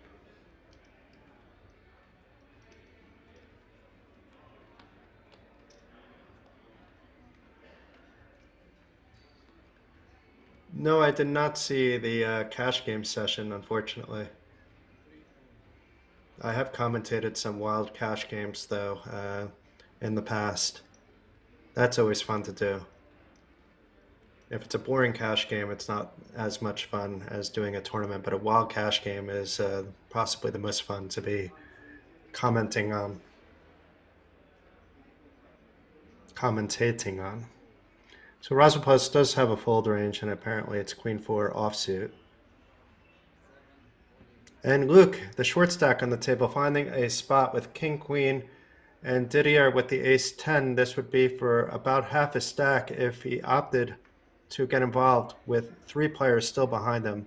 No, I did not see the cash game session, unfortunately. I have commentated some wild cash games, though, in the past. That's always fun to do. If it's a boring cash game, it's not as much fun as doing a tournament, but a wild cash game is possibly the most fun to be commentating on. So Rozvadov does have a fold range, and apparently it's queen-4 offsuit. And Luke, the short stack on the table, finding a spot with king-queen, and Didier with the ace-10. This would be for about half a stack if he opted to get involved with 3 players still behind him.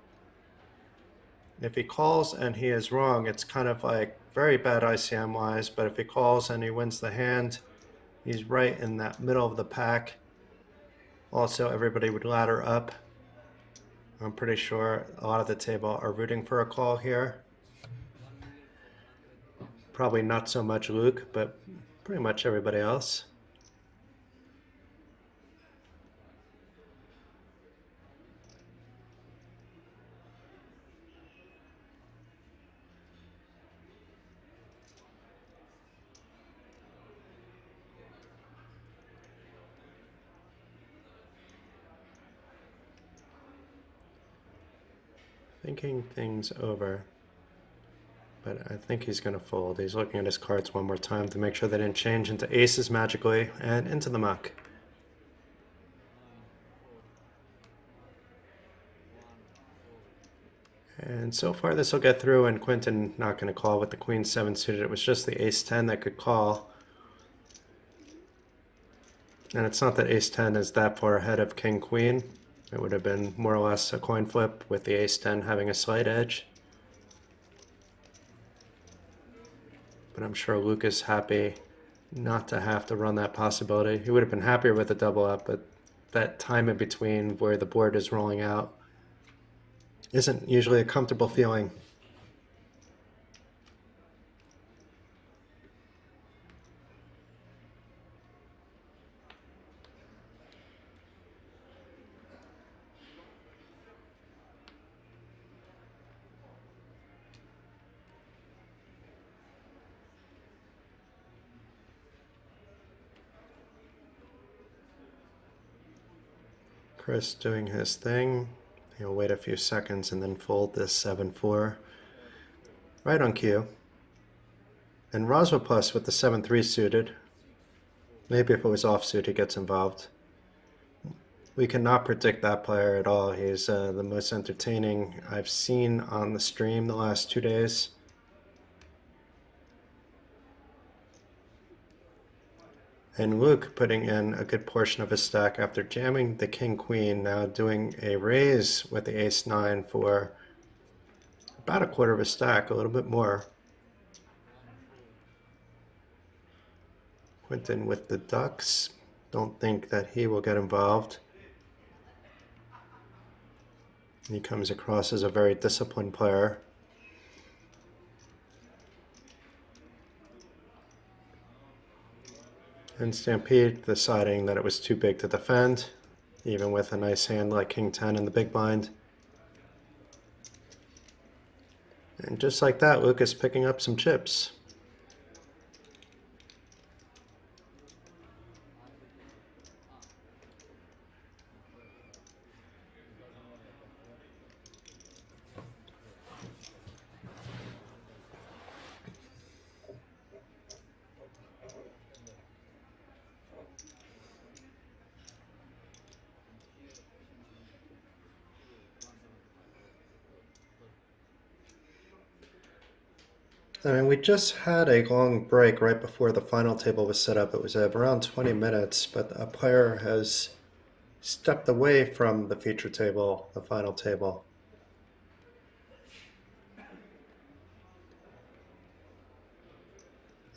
If he calls and he is wrong, it's kind of like very bad ICM-wise, but if he calls and he wins the hand, he's right in that middle of the pack. Also, everybody would ladder up. I'm pretty sure a lot of the table are rooting for a call here. Probably not so much Luke, but pretty much everybody else. Thinking things over, but I think he's going to fold. He's looking at his cards one more time to make sure they didn't change into aces magically, and into the muck. And so far this will get through, and Quinton not going to call with the queen-7 suited. It was just the ace-10 that could call. And it's not that ace-10 is that far ahead of king-queen. It would have been more or less a coin flip with the ace-10 having a slight edge. But I'm sure Luke is happy not to have to run that possibility. He would have been happier with a double up, but that time in between where the board is rolling out isn't usually a comfortable feeling. Chris doing his thing. He'll wait a few seconds and then fold this 7-4 right on cue. And Rozvadov with the 7-3 suited. Maybe if it was offsuit, he gets involved. We cannot predict that player at all. He's the most entertaining I've seen on the stream the last 2 days. And Luke putting in a good portion of his stack after jamming the king-queen, now doing a raise with the ace-9 for about a quarter of a stack, a little bit more. Quinton with the ducks. Don't think that he will get involved. He comes across as a very disciplined player. And Stampede deciding that it was too big to defend, even with a nice hand like king-10 in the big blind. And just like that, Luke is picking up some chips. I mean, we just had a long break right before the final table was set up. It was around 20 minutes, but a player has stepped away from the feature table, the final table.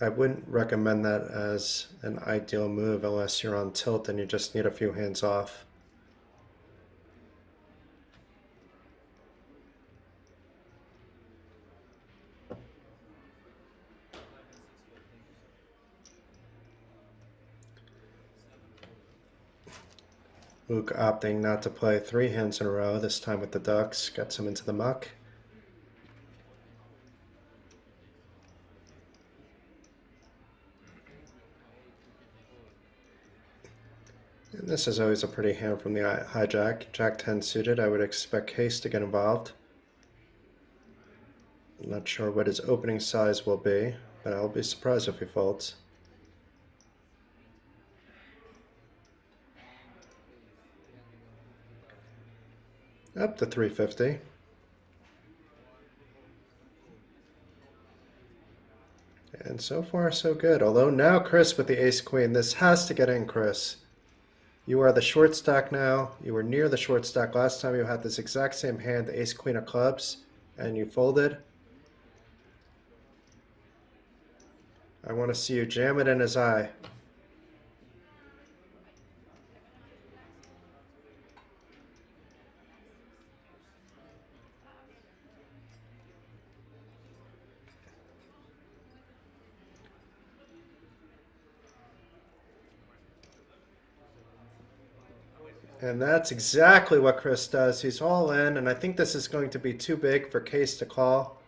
I wouldn't recommend that as an ideal move unless you're on tilt and you just need a few hands off. Luke opting not to play 3 hands in a row, this time with the ducks, gets him into the muck. This is always a pretty hand from the hijack. Jack 10 suited. I would expect Case to get involved. I'm not sure what his opening size will be, but I'll be surprised if he folds. Up to 350. And so far, so good. Although now Chris with the ace-queen. This has to get in, Chris. You are the short stack now. You were near the short stack last time. You had this exact same hand, the ace-queen of clubs, and you folded. I want to see you jam it in his eye. And that's exactly what Chris does. He's all in, and I think this is going to be too big for Case to call.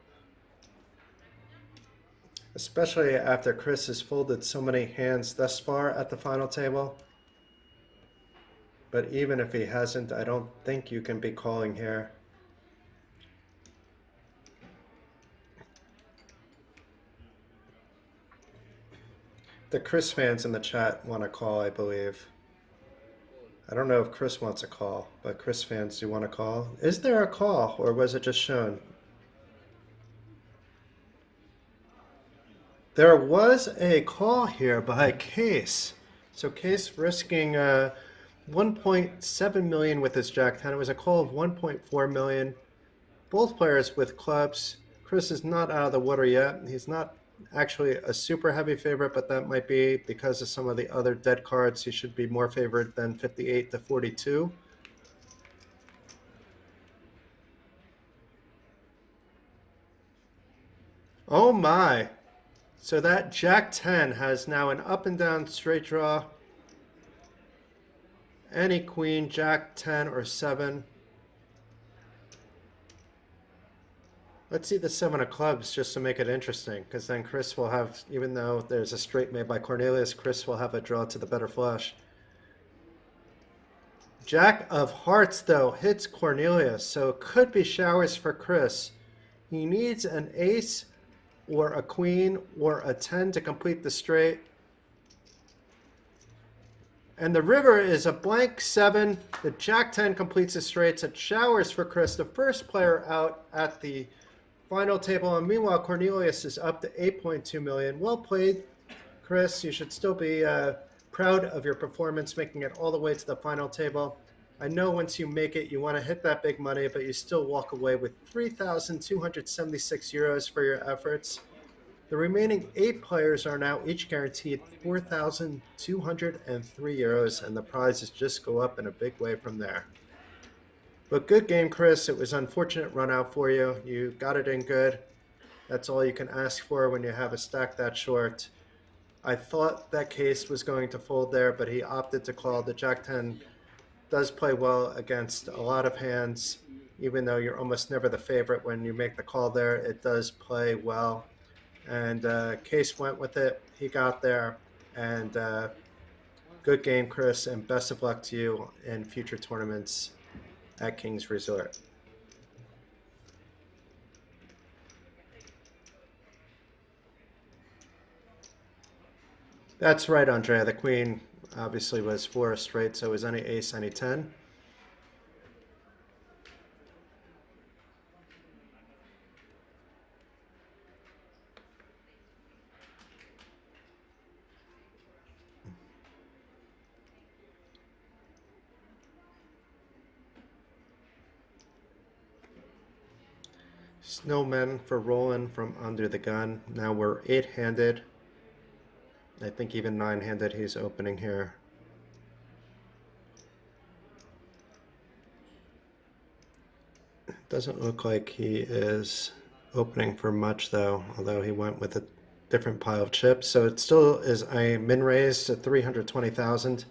Especially after Chris has folded so many hands thus far at the final table. But even if he hasn't, I don't think you can be calling here. The Chris fans in the chat want to call, I believe. I don't know if Chris wants a call, but Chris fans do want to call. Is there a call, or was it just shown? There was a call here by Case. So Case risking 1.7 million with his Jack 10. It was a call of 1.4 million. Both players with clubs. Chris is not out of the water yet. He's not actually a super heavy favorite, but that might be because of some of the other dead cards. He should be more favored than 58 to 42. Oh my. So that Jack 10 has now an up and down straight draw. Any queen, Jack 10 or 7. Let's see the 7 of clubs just to make it interesting, because then Chris will have, even though there's a straight made by Cornelius, Chris will have a draw to the better flush. Jack of hearts, though, hits Cornelius, so it could be showers for Chris. He needs an ace or a queen or a 10 to complete the straight. And the river is a blank 7. The Jack 10 completes the straight. It showers for Chris, the first player out at the final table. And meanwhile, Cornelius is up to 8.2 million. Well played, Chris. You should still be proud of your performance, making it all the way to the final table. I know once you make it, you want to hit that big money, but you still walk away with 3,276 euros for your efforts. The remaining 8 players are now each guaranteed 4,203 euros, and the prizes just go up in a big way from there. But good game, Chris. It was an unfortunate run out for you. You got it in good. That's all you can ask for when you have a stack that short. I thought that Case was going to fold there, but he opted to call. The Jack 10 does play well against a lot of hands. Even though you're almost never the favorite when you make the call there, it does play well. And Case went with it. He got there. And good game, Chris, and best of luck to you in future tournaments at Kings Resort. That's right, Andrea. The queen obviously was 4 straight, so it was any ace, any 10. Snowmen for rolling from under the gun. Now we're 8-handed. I think even 9-handed he's opening here. Doesn't look like he is opening for much though, although he went with a different pile of chips. So it still is a min raise to 320,000.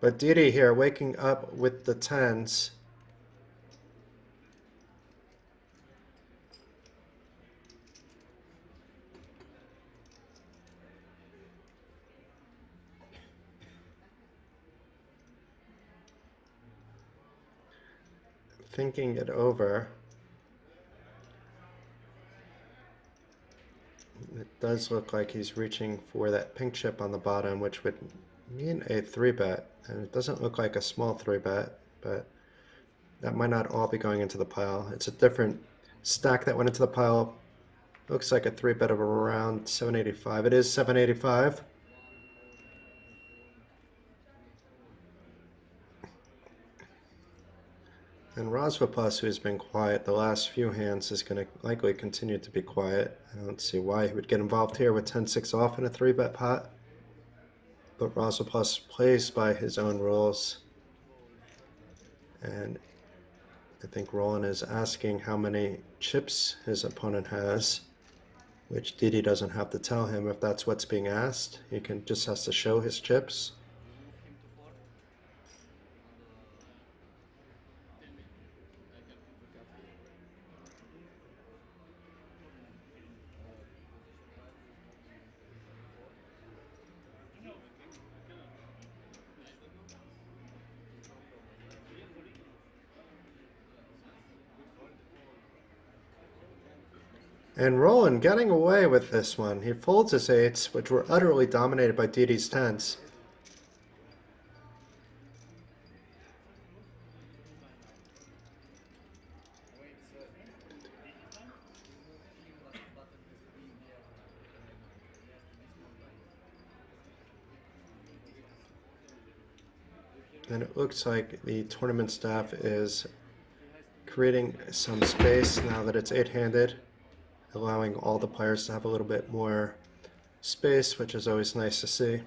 But Didi here waking up with the 10s. thinking it over. It does look like he's reaching for that pink chip on the bottom, which would mean a 3-bet. And it doesn't look like a small 3-bet, but that might not all be going into the pile. It's a different stack that went into the pile. Looks like a 3-bet of around 785. It is 785. And Rozvadov, who's been quiet the last few hands, is going to likely continue to be quiet. I don't see why he would get involved here with 10-6 off in a 3-bet pot. But Rozvadov plays by his own rules. And I think Roland is asking how many chips his opponent has, which Didi doesn't have to tell him if that's what's being asked. He just has to show his chips. And Roland getting away with this one. He folds his 8s, which were utterly dominated by Didi's 10s. And it looks like the tournament staff is creating some space now that it's 8-handed, allowing all the players to have a little bit more space, which is always nice to see.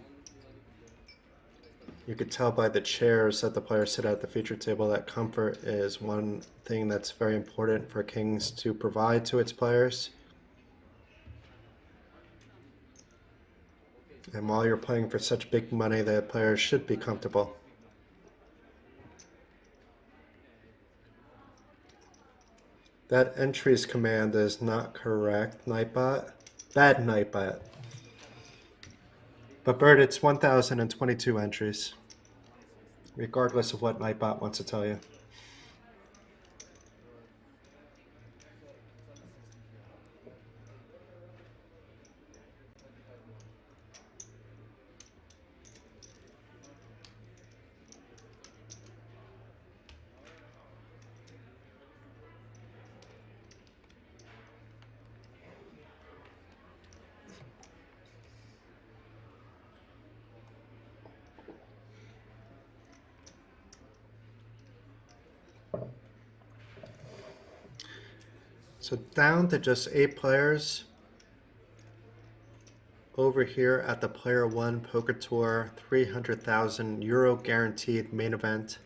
You could tell by the chairs that the players sit at the feature table that comfort is one thing that's very important for Kings to provide to its players. And while you're playing for such big money, the players should be comfortable. That entries command is not correct, Nightbot. Bad Nightbot. But Bird, it's 1,022 entries, regardless of what Nightbot wants to tell you. So down to just 8 players over here at the PlayerOne Poker Tour 300,000 euro guaranteed main event.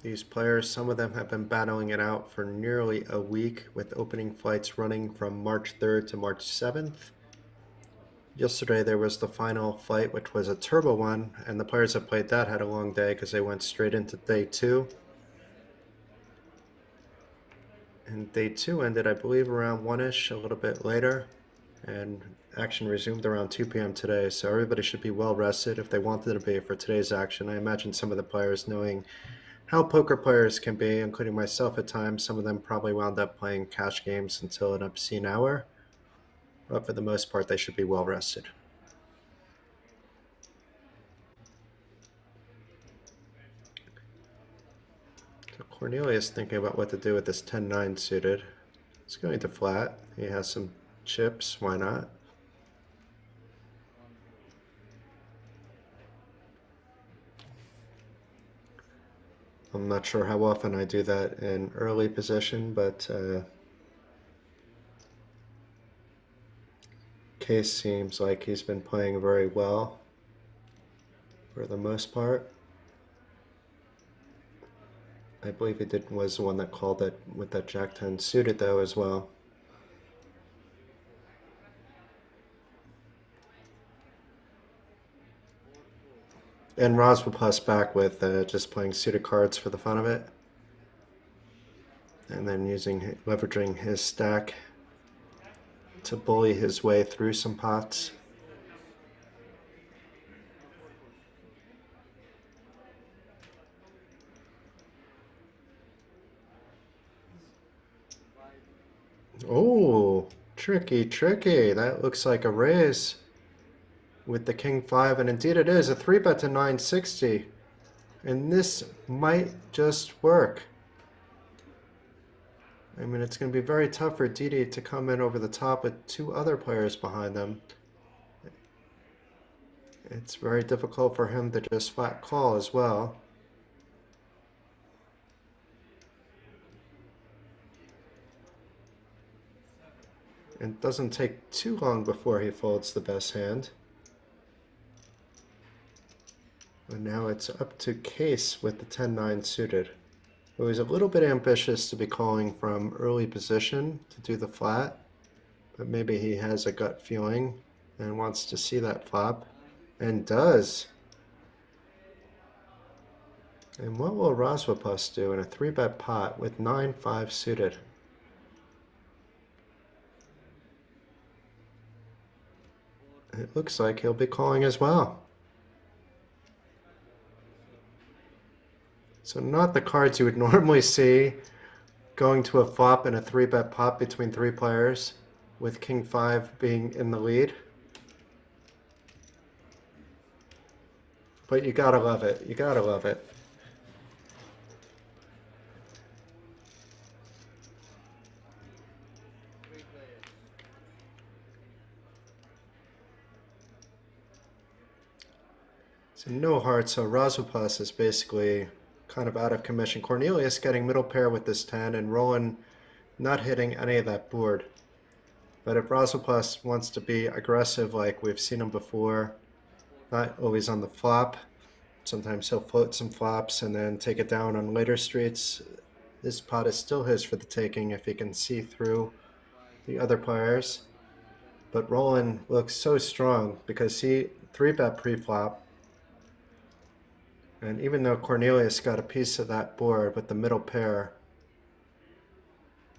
These players, some of them have been battling it out for nearly a week, with opening flights running from March 3rd to March 7th. Yesterday there was the final flight, which was a turbo one, and the players that played that had a long day because they went straight into day 2. And day 2 ended, I believe, around 1-ish, a little bit later, and action resumed around 2 p.m. today, so everybody should be well rested if they wanted to be for today's action. I imagine some of the players, knowing how poker players can be, including myself at times, some of them probably wound up playing cash games until an obscene hour, but for the most part they should be well rested. So Cornelius thinking about what to do with this 10-9 suited. It's going to flat. He has some chips, why not? I'm not sure how often I do that in early position, but Case seems like he's been playing very well for the most part. I believe he was the one that called it with that Jack-10 suited though as well. And Rozvadov back with just playing suited cards for the fun of it, and then leveraging his stack to bully his way through some pots. Oh, tricky, tricky. That looks like a raise with the king 5, and indeed it is a 3-bet to 960. And this might just work. I mean, it's going to be very tough for Didi to come in over the top with 2 other players behind them. It's very difficult for him to just flat call as well. It doesn't take too long before he folds the best hand. And now it's up to Case with the 10-9 suited. It was a little bit ambitious to be calling from early position to do the flat, but maybe he has a gut feeling and wants to see that flop, and does. And what will Rozvadov do in a 3-bet pot with 9-5 suited? It looks like he'll be calling as well. So not the cards you would normally see going to a flop in a 3-bet pot between 3 players, with king 5 being in the lead. But you gotta love it. You gotta love it. So no hearts, so Rozvadov is basically kind of out of commission. Cornelius getting middle pair with this 10, and Roland not hitting any of that board. But if Rozvadov wants to be aggressive like we've seen him before, not always on the flop, sometimes he'll float some flops and then take it down on later streets. This pot is still his for the taking if he can see through the other players. But Roland looks so strong because he 3-bet pre-flop. And even though Cornelius got a piece of that board with the middle pair,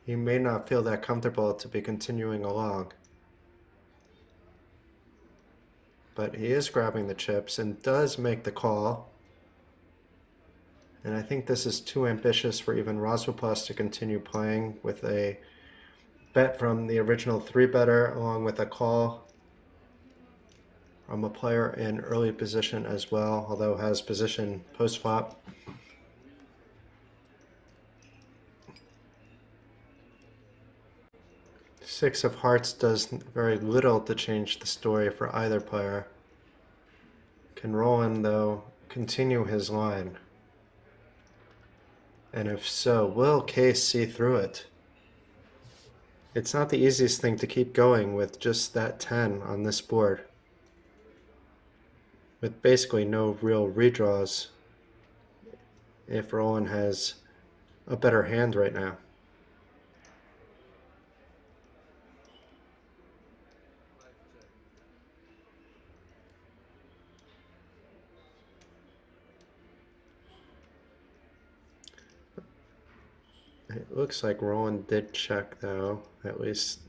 he may not feel that comfortable to be continuing along. But he is grabbing the chips and does make the call. And I think this is too ambitious for even Rozvadov to continue playing with a bet from the original 3-better along with a call from a player in early position as well, although has position post-flop. Six of hearts does very little to change the story for either player. Can Roland, though, continue his line? And if so, will Case see through it? It's not the easiest thing to keep going with just that 10 on this board, with basically no real redraws if Roland has a better hand right now. It looks like Roland did check, though. At least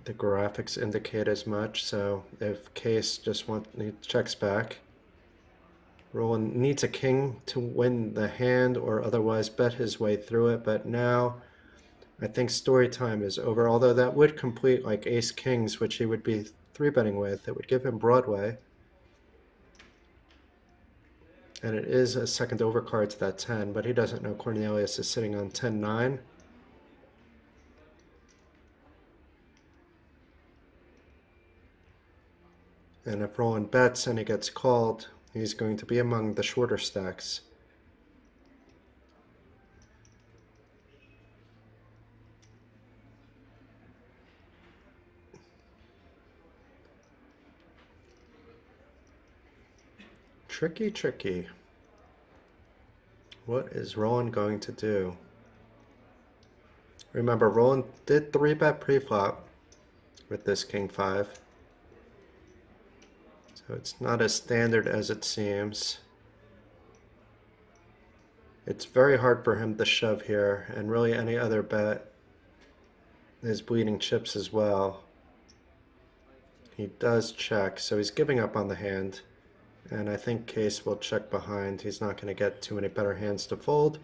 the graphics indicate as much. So if Case just checks back, Roland needs a king to win the hand or otherwise bet his way through it. But now I think story time is over. Although that would complete like ace kings, which he would be 3-betting with. It would give him Broadway. And it is a second overcard to that 10, but he doesn't know Cornelius is sitting on 10-9. And if Roland bets and he gets called, he's going to be among the shorter stacks. Tricky, tricky. What is Roland going to do? Remember, Roland did 3-bet pre-flop with this king 5. So it's not as standard as it seems. It's very hard for him to shove here, and really any other bet is bleeding chips as well. He does check, so he's giving up on the hand. And I think Case will check behind. He's not going to get too many better hands to fold.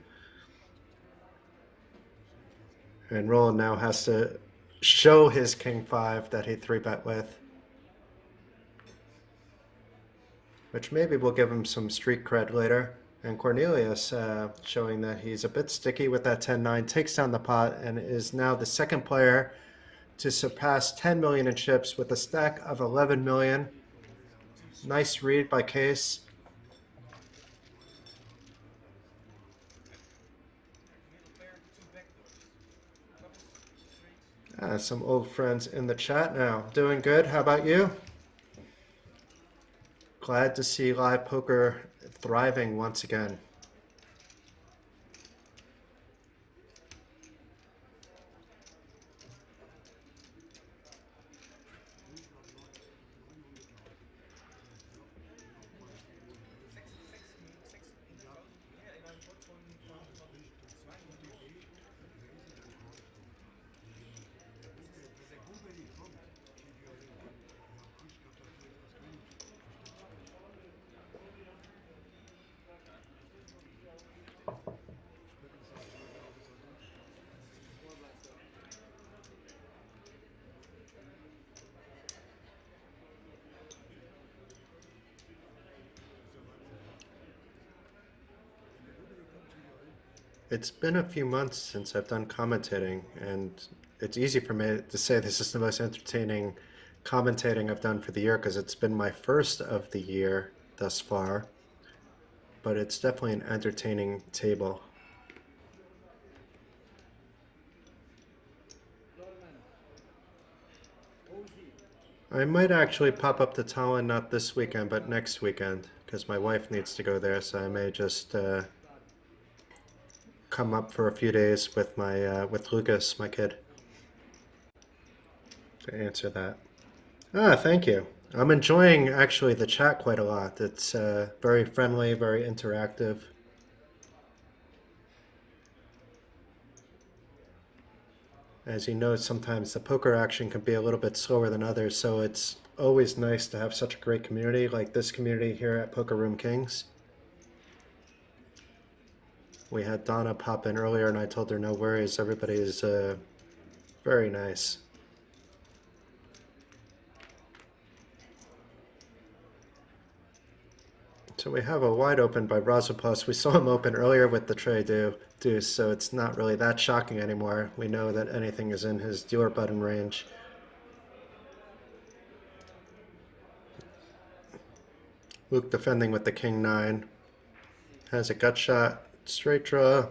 And Roland now has to show his king five that he 3-bet with, which maybe will give him some street cred later. And Cornelius showing that he's a bit sticky with that 10-9, takes down the pot, and is now the second player to surpass 10 million in chips with a stack of 11 million. Nice read by Case. Some old friends in the chat now. Doing good. How about you? Glad to see live poker thriving once again. It's been a few months since I've done commentating, and it's easy for me to say this is the most entertaining commentating I've done for the year because it's been my first of the year thus far, but it's definitely an entertaining table. I might actually pop up to Tallinn, not this weekend, but next weekend, because my wife needs to go there, so I may just come up for a few days with my with Lucas, my kid, to answer that. Thank you. I'm enjoying actually the chat quite a lot. It's very friendly, very interactive. As you know, sometimes the poker action can be a little bit slower than others, so it's always nice to have such a great community like this community here at PokerRoomKings. We had Donna pop in earlier, and I told her no worries. Everybody is very nice. So we have a wide open by Rozvadov. We saw him open earlier with the tray deuce, so it's not really that shocking anymore. We know that anything is in his dealer button range. Luke defending with the king 9. Has a gut shot, straight draw.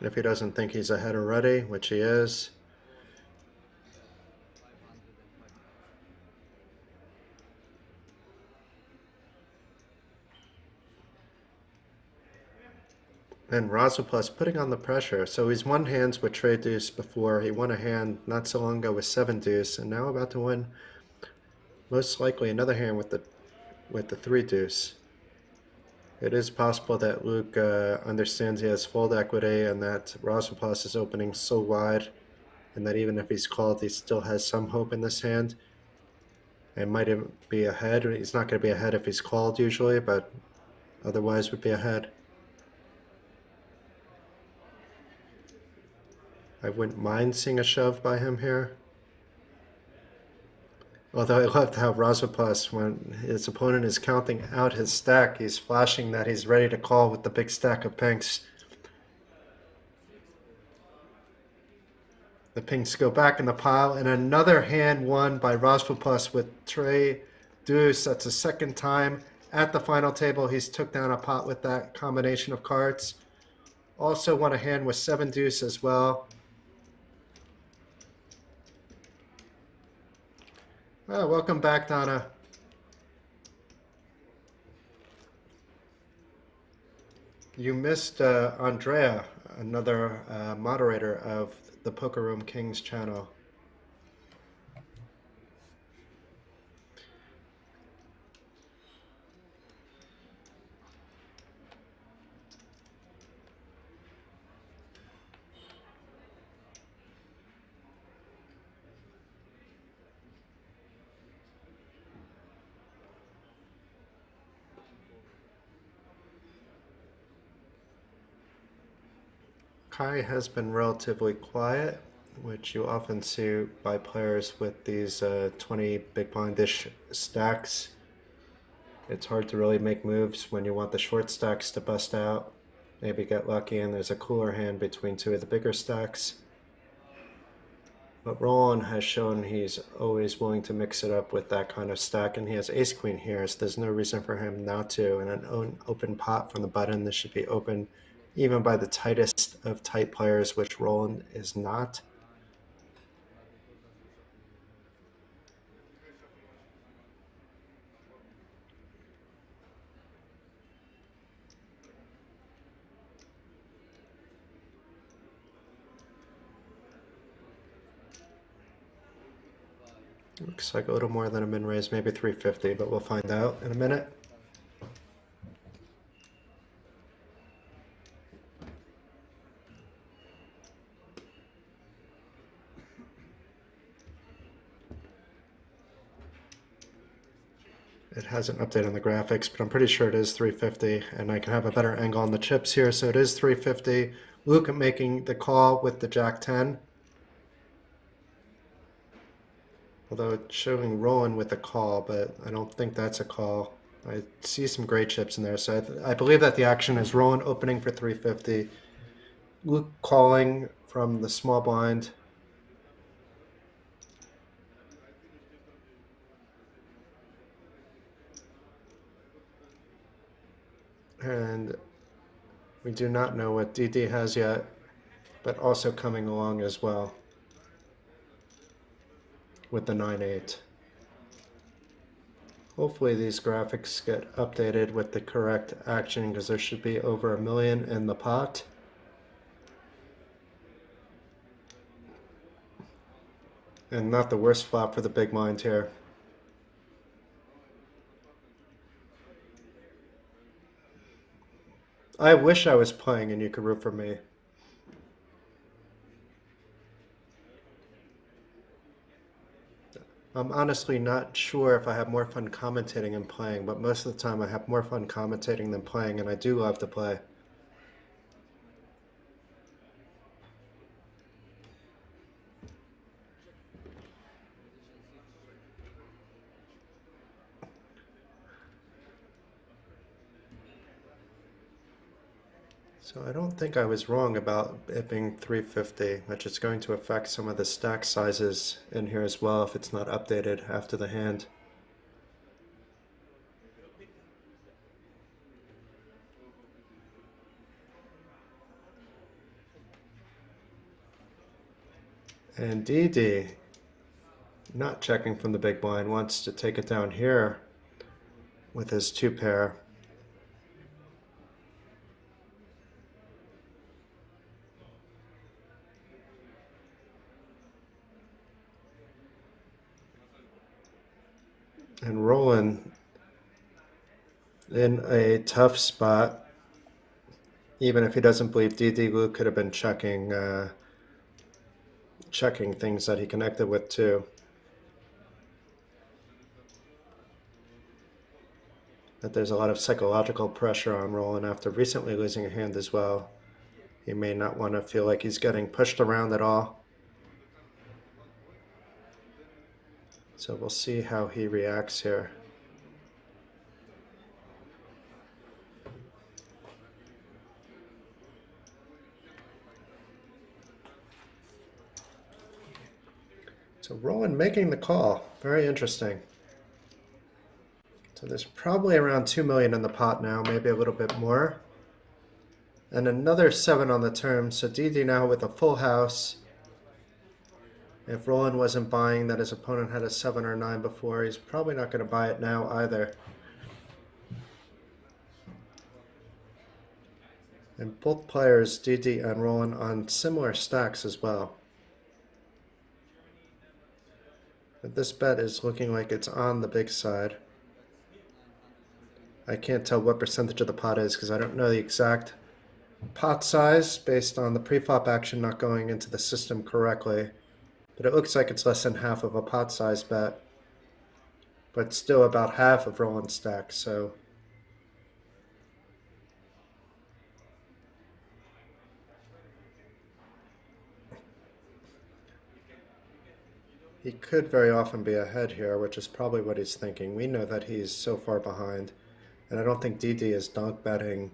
If he doesn't think he's ahead already, which he is. And Rozvadov putting on the pressure. So he's won hands with trade deuce before. He won a hand not so long ago with 7 deuce, and now about to win most likely another hand with the 3 deuce. It is possible that Luke understands he has fold equity and that Rozvadov is opening so wide, and that even if he's called, he still has some hope in this hand. And might even be ahead. He's not going to be ahead if he's called usually, but otherwise would be ahead. I wouldn't mind seeing a shove by him here. Although I loved how Rozvadov, when his opponent is counting out his stack, he's flashing that he's ready to call with the big stack of pinks. The pinks go back in the pile, and another hand won by Rozvadov with tray deuce. That's the second time at the final table he's took down a pot with that combination of cards. Also won a hand with 7 deuce as well. Oh, welcome back, Donna. You missed Andrea, another moderator of the PokerRoomKings channel. Kai has been relatively quiet, which you often see by players with these 20 big blindish stacks. It's hard to really make moves when you want the short stacks to bust out. Maybe get lucky and there's a cooler hand between two of the bigger stacks. But Roland has shown he's always willing to mix it up with that kind of stack, and he has ace-queen here, so there's no reason for him not to. And an open pot from the button, this should be open even by the tightest of tight players, which Roland is not. Looks like a little more than a min raise, maybe 350, but we'll find out in a minute. It hasn't updated on the graphics, but I'm pretty sure it is 350, and I can have a better angle on the chips here, so it is 350. Luke making the call with the Jack 10. Although it's showing Roland with a call, but I don't think that's a call. I see some great chips in there, so I believe that the action is Roland opening for 350, Luke calling from the small blind. And we do not know what DD has yet, but also coming along as well with the 9-8. Hopefully these graphics get updated with the correct action, because there should be over 1 million in the pot. And not the worst flop for the big blind here. I wish I was playing and you could root for me. I'm honestly not sure if I have more fun commentating than playing, but most of the time I have more fun commentating than playing, and I do love to play. So I don't think I was wrong about it being 350, which is going to affect some of the stack sizes in here as well if it's not updated after the hand. And DD, not checking from the big blind, wants to take it down here with his 2-pair. And Roland in a tough spot. Even if he doesn't believe DD, Luke could have been checking things that he connected with too. That there's a lot of psychological pressure on Roland after recently losing a hand as well. He may not want to feel like he's getting pushed around at all. So we'll see how he reacts here. So Roland making the call, very interesting. So there's probably around 2 million in the pot now, maybe a little bit more. And another 7 on the turn, so DD now with a full house. If Roland wasn't buying that his opponent had a 7 or 9 before, he's probably not going to buy it now either. And both players, DD and Roland, on similar stacks as well. But this bet is looking like it's on the big side. I can't tell what percentage of the pot is because I don't know the exact pot size based on the pre-flop action not going into the system correctly. But it looks like it's less than half of a pot size bet. But still about half of Roland's stack, so. He could very often be ahead here, which is probably what he's thinking. We know that he's so far behind, and I don't think DD is donk betting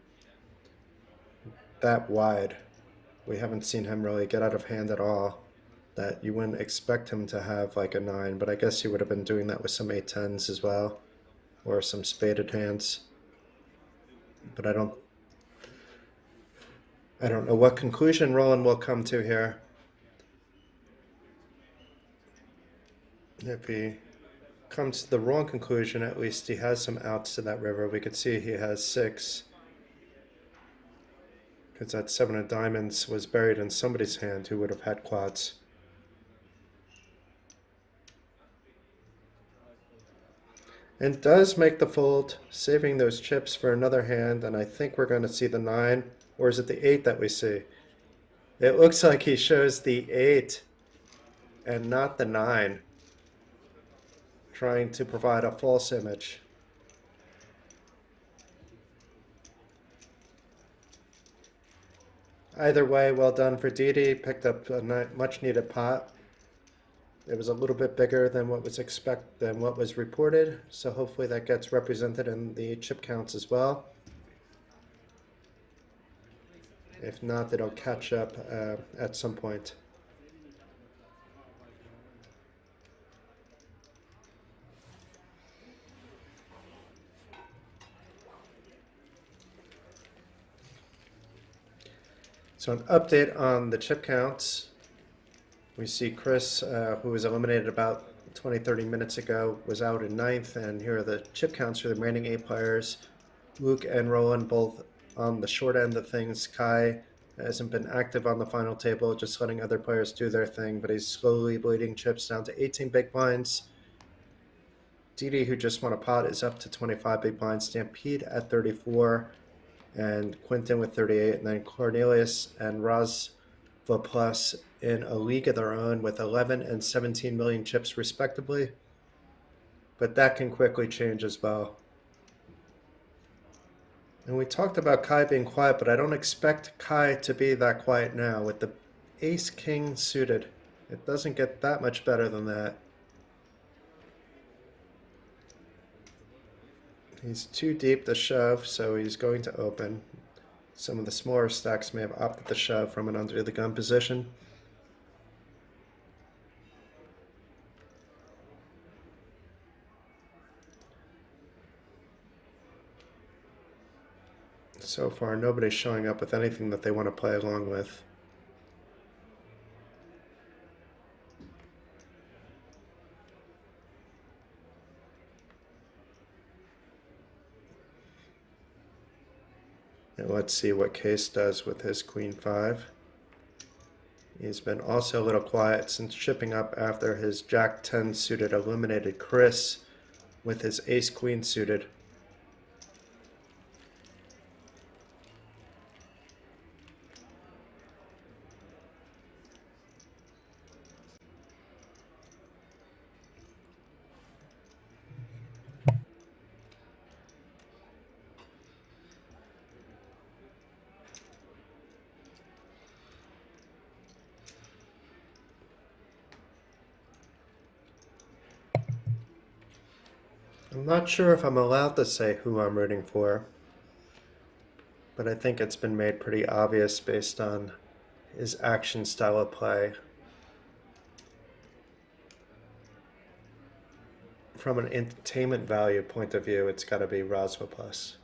that wide. We haven't seen him really get out of hand at all, that you wouldn't expect him to have like a 9, but I guess he would have been doing that with some 8-10s as well, or some spaded hands. But I don't know what conclusion Roland will come to here. If he comes to the wrong conclusion, at least he has some outs to that river. We could see he has 6, because that 7 of diamonds was buried in somebody's hand who would have had quads. And does make the fold, saving those chips for another hand, and I think we're going to see the 9, or is it the 8 that we see? It looks like he shows the 8 and not the 9, trying to provide a false image. Either way, well done for Didi. Picked up a much needed pot. It was a little bit bigger than what was reported, so hopefully that gets represented in the chip counts as well. If not, it'll catch up at some point. So an update on the chip counts. We see Chris, who was eliminated about 20-30 minutes ago, was out in 9th, and here are the chip counts for the remaining 8 players. Luke and Roland both on the short end of things. Kai hasn't been active on the final table, just letting other players do their thing, but he's slowly bleeding chips down to 18 big blinds. Didi, who just won a pot, is up to 25 big blinds. Stampede at 34, and Quentin with 38, and then Cornelius and Rozvadov in a league of their own with 11 and 17 million chips respectively. But that can quickly change as well. And we talked about Kai being quiet, but I don't expect Kai to be that quiet now. With the ace-king suited, it doesn't get that much better than that. He's too deep to shove, so he's going to open. Some of the smaller stacks may have opted to shove from an under the gun position. So far, nobody's showing up with anything that they want to play along with. And let's see what Case does with his Queen 5. He's been also a little quiet since chipping up after his Jack 10 suited eliminated Chris with his Ace Queen suited. I'm not sure if I'm allowed to say who I'm rooting for, but I think it's been made pretty obvious based on his action style of play. From an entertainment value point of view, it's got to be Rozvadov.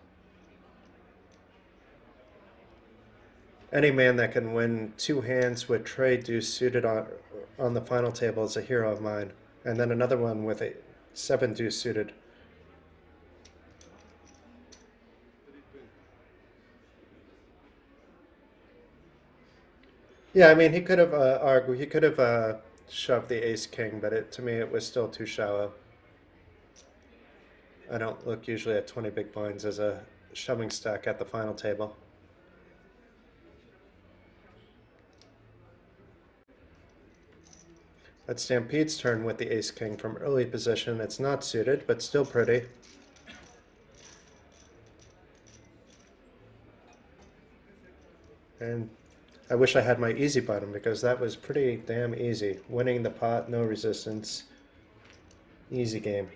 Any man that can win 2 hands with trade deuce suited on the final table is a hero of mine. And then another one with a 7 deuce suited. Yeah, I mean, he could have argued, he could have shoved the ace king, but to me it was still too shallow. I don't look usually at 20 big blinds as a shoving stack at the final table. That's Stampede's turn with the ace king from early position. It's not suited, but still pretty. And I wish I had my easy button because that was pretty damn easy. Winning the pot, no resistance. Easy game.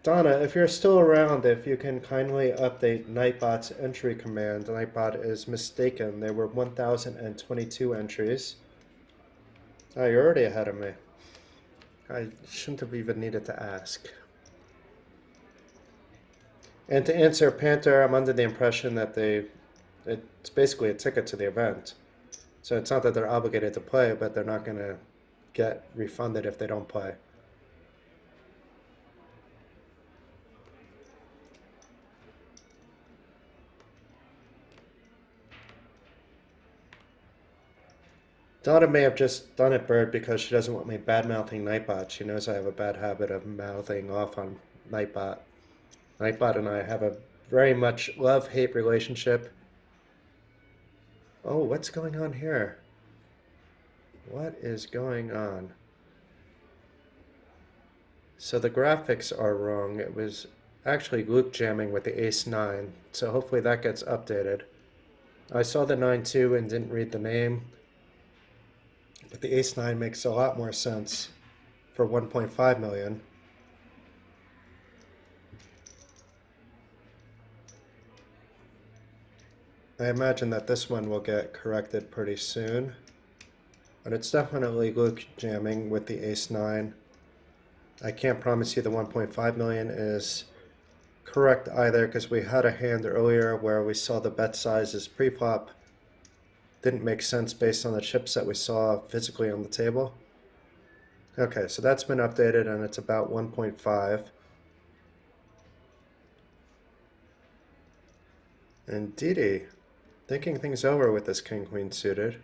Donna, if you're still around, if you can kindly update Nightbot's entry command. Nightbot is mistaken. There were 1,022 entries. Oh, you're already ahead of me. I shouldn't have even needed to ask. And to answer Panther, I'm under the impression that it's basically a ticket to the event. So it's not that they're obligated to play, but they're not going to get refunded if they don't play. Donna may have just done it, Bird, because she doesn't want me bad-mouthing Nightbot. She knows I have a bad habit of mouthing off on Nightbot. Nightbot and I have a very much love-hate relationship. Oh, what's going on here? What is going on? So the graphics are wrong. It was actually Luke jamming with the ace-9, so hopefully that gets updated. I saw the 9-2 and didn't read the name, but the ace-9 makes a lot more sense for 1.5 million. I imagine that this one will get corrected pretty soon, but it's definitely Luke jamming with the ace-9. I can't promise you the 1.5 million is correct either, because we had a hand earlier where we saw the bet sizes pre-flop didn't make sense based on the chips that we saw physically on the table. Okay, so that's been updated and it's about 1.5. And Didi thinking things over with this king-queen suited.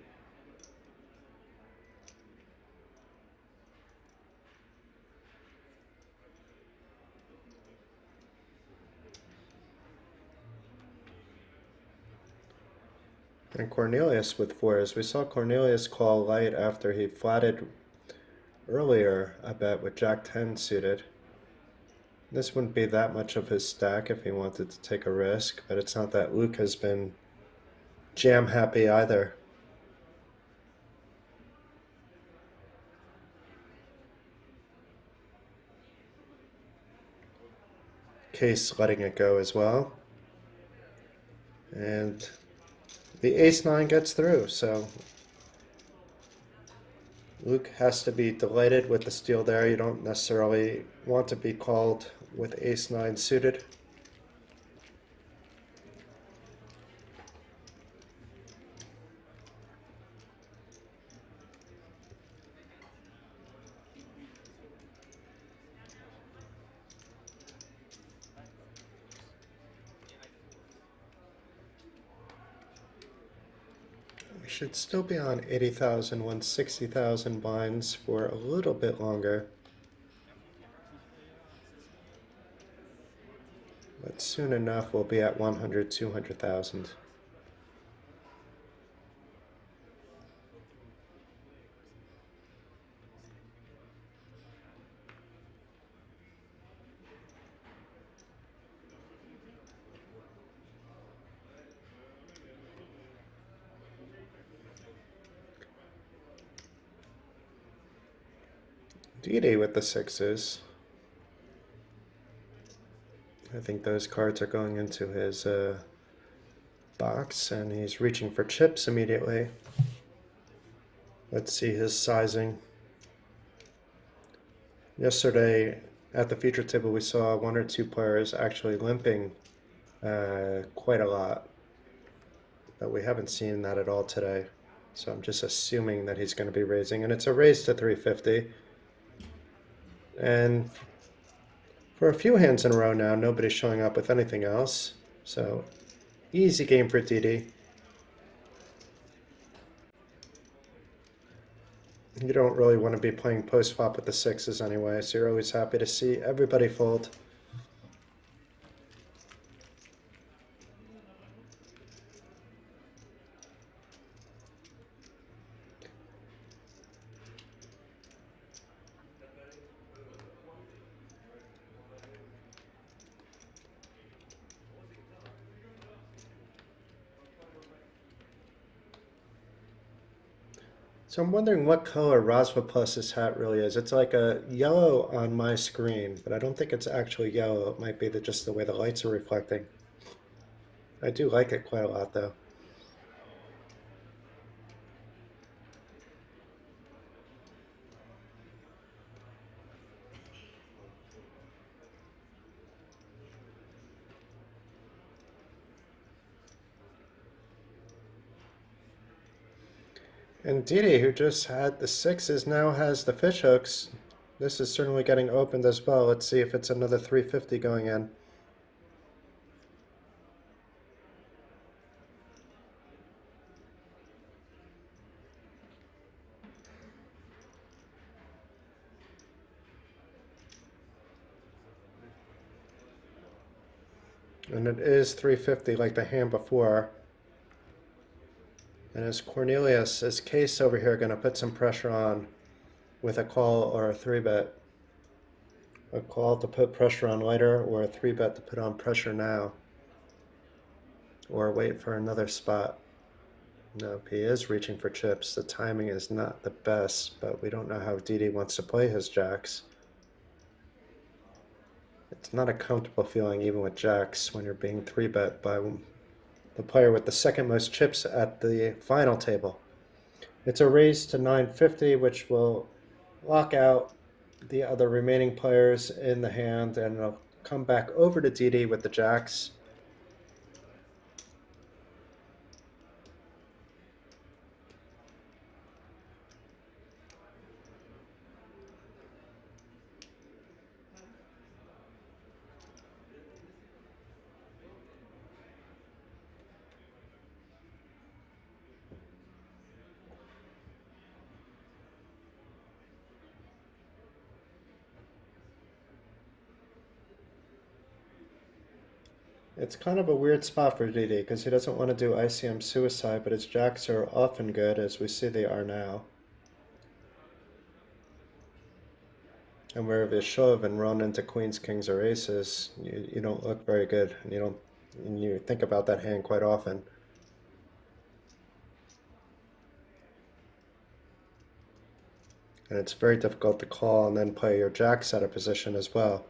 And Cornelius with fours. We saw Cornelius call light after he flatted earlier a bet with Jack-10 suited. This wouldn't be that much of his stack if he wanted to take a risk, but it's not that Luke has been jam happy either. Case letting it go as well. And the ace-9 gets through, so Luke has to be delighted with the steal there. You don't necessarily want to be called with ace-9 suited. We should still be on 80,000, 160,000 blinds for a little bit longer. But soon enough, we'll be at 100, 200,000. Didi with the sixes. I think those cards are going into his box, and he's reaching for chips immediately. Let's see his sizing. Yesterday at the feature table, we saw one or two players actually limping quite a lot, but we haven't seen that at all today. So I'm just assuming that he's going to be raising, and it's a raise to 350. And for a few hands in a row now, nobody's showing up with anything else. So easy game for Didi. You don't really want to be playing post-flop with the sixes anyway, so you're always happy to see everybody fold. So I'm wondering what color Rozvadov's hat really is. It's like a yellow on my screen, but I don't think it's actually yellow. It might be just the way the lights are reflecting. I do like it quite a lot, though. And Didi, who just had the sixes, now has the fish hooks. This is certainly getting opened as well. Let's see if it's another 350 going in. And it is 350 like the hand before. And is Cornelius, is Case over here going to put some pressure on with a call or a 3-bet? A call to put pressure on later, or a 3-bet to put on pressure now? Or wait for another spot? Nope, he is reaching for chips. The timing is not the best, but we don't know how Didi wants to play his jacks. It's not a comfortable feeling even with jacks when you're being 3-bet by the player with the second most chips at the final table. It's a raise to 950, which will lock out the other remaining players in the hand, and it'll come back over to Didi with the jacks. It's kind of a weird spot for Didi because he doesn't want to do ICM suicide, but his jacks are often good, as we see they are now. And wherever you shove and run into queens, kings, or aces, you don't look very good, and you think about that hand quite often. And it's very difficult to call and then play your jacks out of position as well.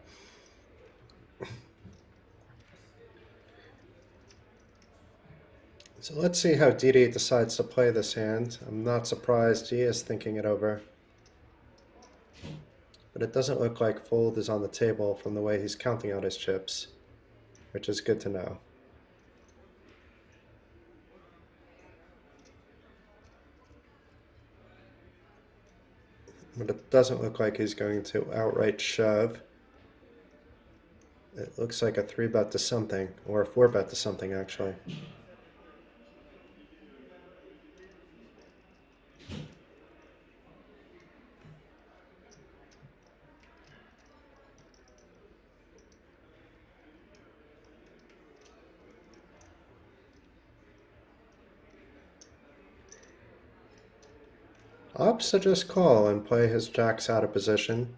So let's see how Didi decides to play this hand. I'm not surprised he is thinking it over. But it doesn't look like fold is on the table from the way he's counting out his chips, which is good to know. But it doesn't look like he's going to outright shove. It looks like a 3-bet to something, or a 4-bet to something actually. Opts to just call and play his jacks out of position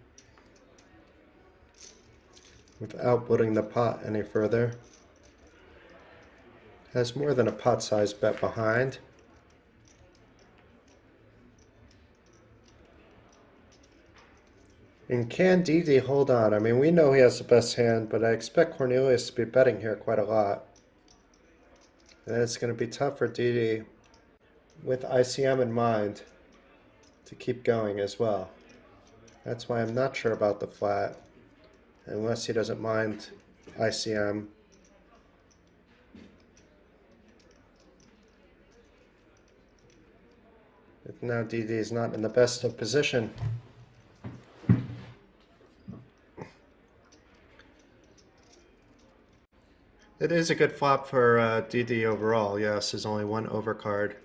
without putting the pot any further. Has more than a pot-sized bet behind. And can Didi hold on? I mean, we know he has the best hand, but I expect Cornelius to be betting here quite a lot. And it's going to be tough for Didi, with ICM in mind, to keep going as well. That's why I'm not sure about the flat, unless he doesn't mind ICM. But now Didi is not in the best of position. It is a good flop for Didi overall. Yes, there's only one overcard.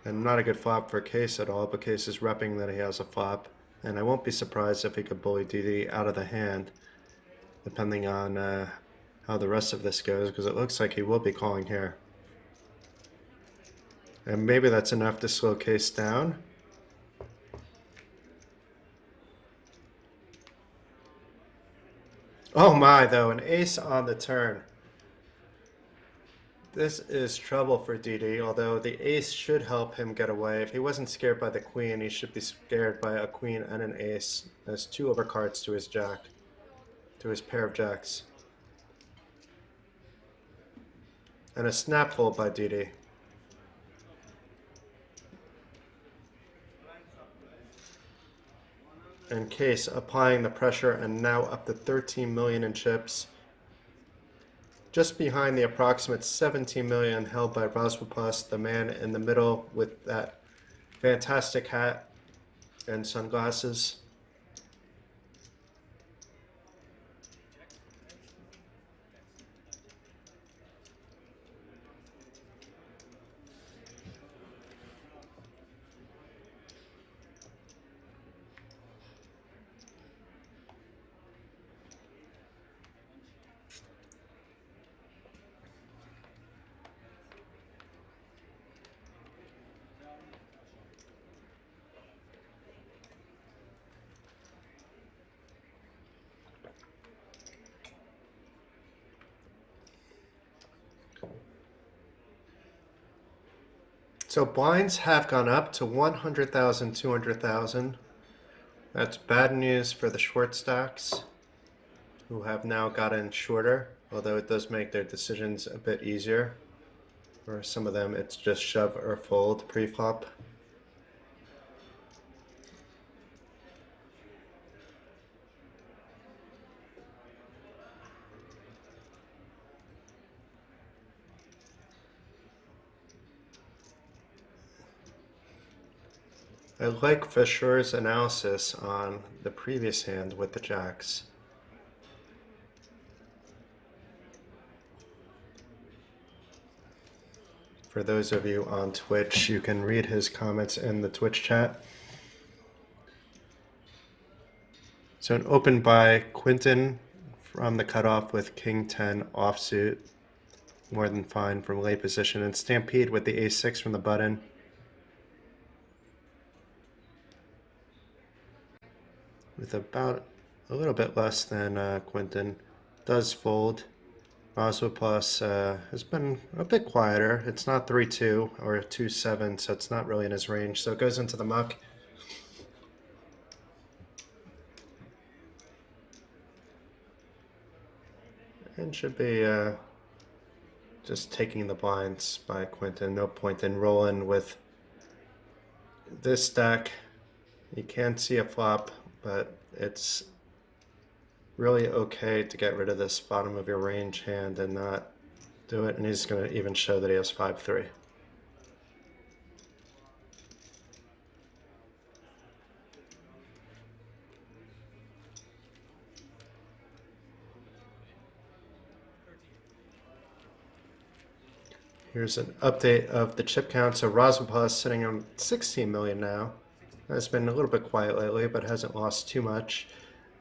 And not a good flop for Case at all, but Case is repping that he has a flop. And I won't be surprised if he could bully Didi out of the hand, depending on how the rest of this goes, because it looks like he will be calling here. And maybe that's enough to slow Case down. Oh my, though, an ace on the turn. This is trouble for DD, although the ace should help him get away. If he wasn't scared by the queen, he should be scared by a queen and an ace. There's two overcards to his jack, to his pair of jacks. And a snap fold by DD. And Case applying the pressure and now up to 13 million in chips. Just behind the approximate 17 million held by Rozvadov, the man in the middle with that fantastic hat and sunglasses. So blinds have gone up to 100,000, 200,000. That's bad news for the short stacks, who have now gotten shorter, although it does make their decisions a bit easier. For some of them, it's just shove or fold pre-flop. I like Fischer's analysis on the previous hand with the jacks. For those of you on Twitch, you can read his comments in the Twitch chat. So an open by Quinton from the cutoff with King 10 offsuit. More than fine from late position. And Stampede with the ace-6 from the button. With about a little bit less than Quinton. Does fold. Rozvadov plus has been a bit quieter. It's not 3-2 or 2-7, so it's not really in his range. So it goes into the muck. And should be just taking the blinds by Quinton. No point in rolling with this stack. You can see a flop, but it's really okay to get rid of this bottom of your range hand and not do it. And he's going to even show that he has 5-3. Here's an update of the chip count. So Rozvadov is sitting on 16 million now. It's been a little bit quiet lately, but hasn't lost too much.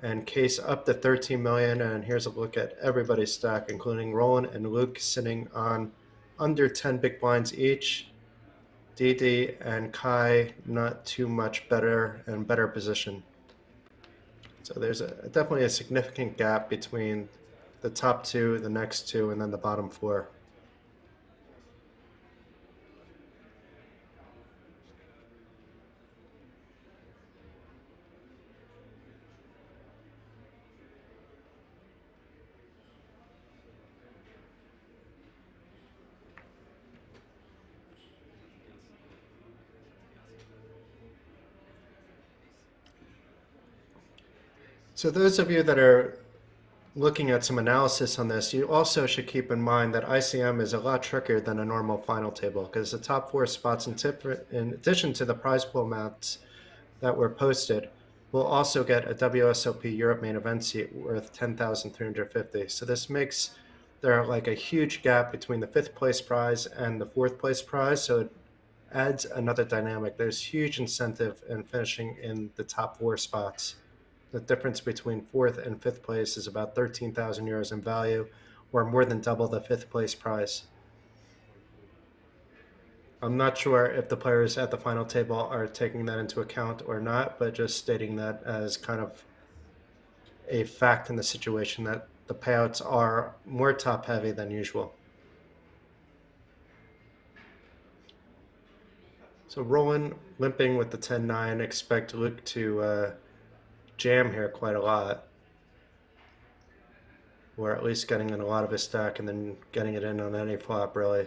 And Case up to 13 million. And here's a look at everybody's stack, including Roland and Luke sitting on under 10 big blinds each. DD and Kai not too much better and better position. So there's definitely a significant gap between the top two, the next two, and then the bottom four. So those of you that are looking at some analysis on this, you also should keep in mind that ICM is a lot trickier than a normal final table because the top four spots in addition to the prize pool amounts that were posted will also get a WSOP Europe main event seat worth 10,350. So this makes there like a huge gap between the 5th place prize and the 4th place prize. So it adds another dynamic. There's huge incentive in finishing in the top four spots. The difference between 4th and 5th place is about 13,000 euros in value, or more than double the 5th place prize. I'm not sure if the players at the final table are taking that into account or not, but just stating that as kind of a fact in the situation that the payouts are more top heavy than usual. So Roland limping with the 10-9. Expect Luke to jam here quite a lot. Or at least getting in a lot of his stack and then getting it in on any flop, really.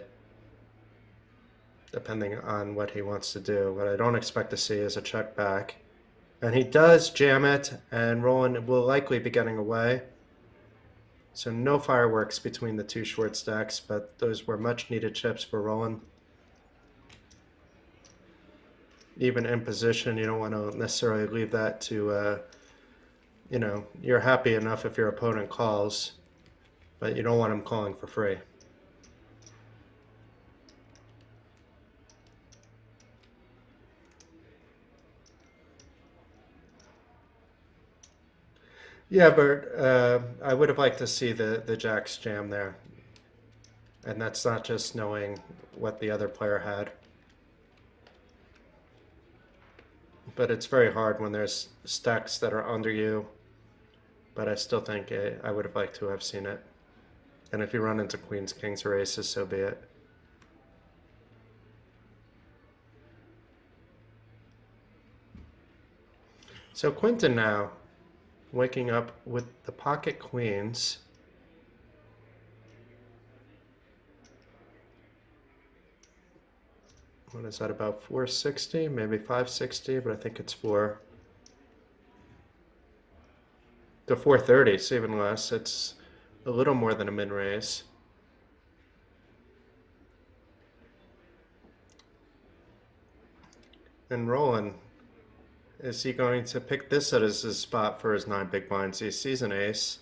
Depending on what he wants to do. What I don't expect to see is a check back. And he does jam it, and Roland will likely be getting away. So no fireworks between the two short stacks, but those were much needed chips for Roland. Even in position, you don't want to necessarily leave that to, you know, you're happy enough if your opponent calls, but you don't want him calling for free. Yeah, Bert, I would have liked to see the jacks jam there. And that's not just knowing what the other player had. But it's very hard when there's stacks that are under you. But I still think I would have liked to have seen it. And if you run into queens, kings, or aces, so be it. So Quinton now, waking up with the pocket queens. What is that, about 460, maybe 560, but I think it's 4. To 430, it's even less. It's a little more than a min-raise. And Roland, is he going to pick this as his spot for his 9 big blinds? He sees an ace.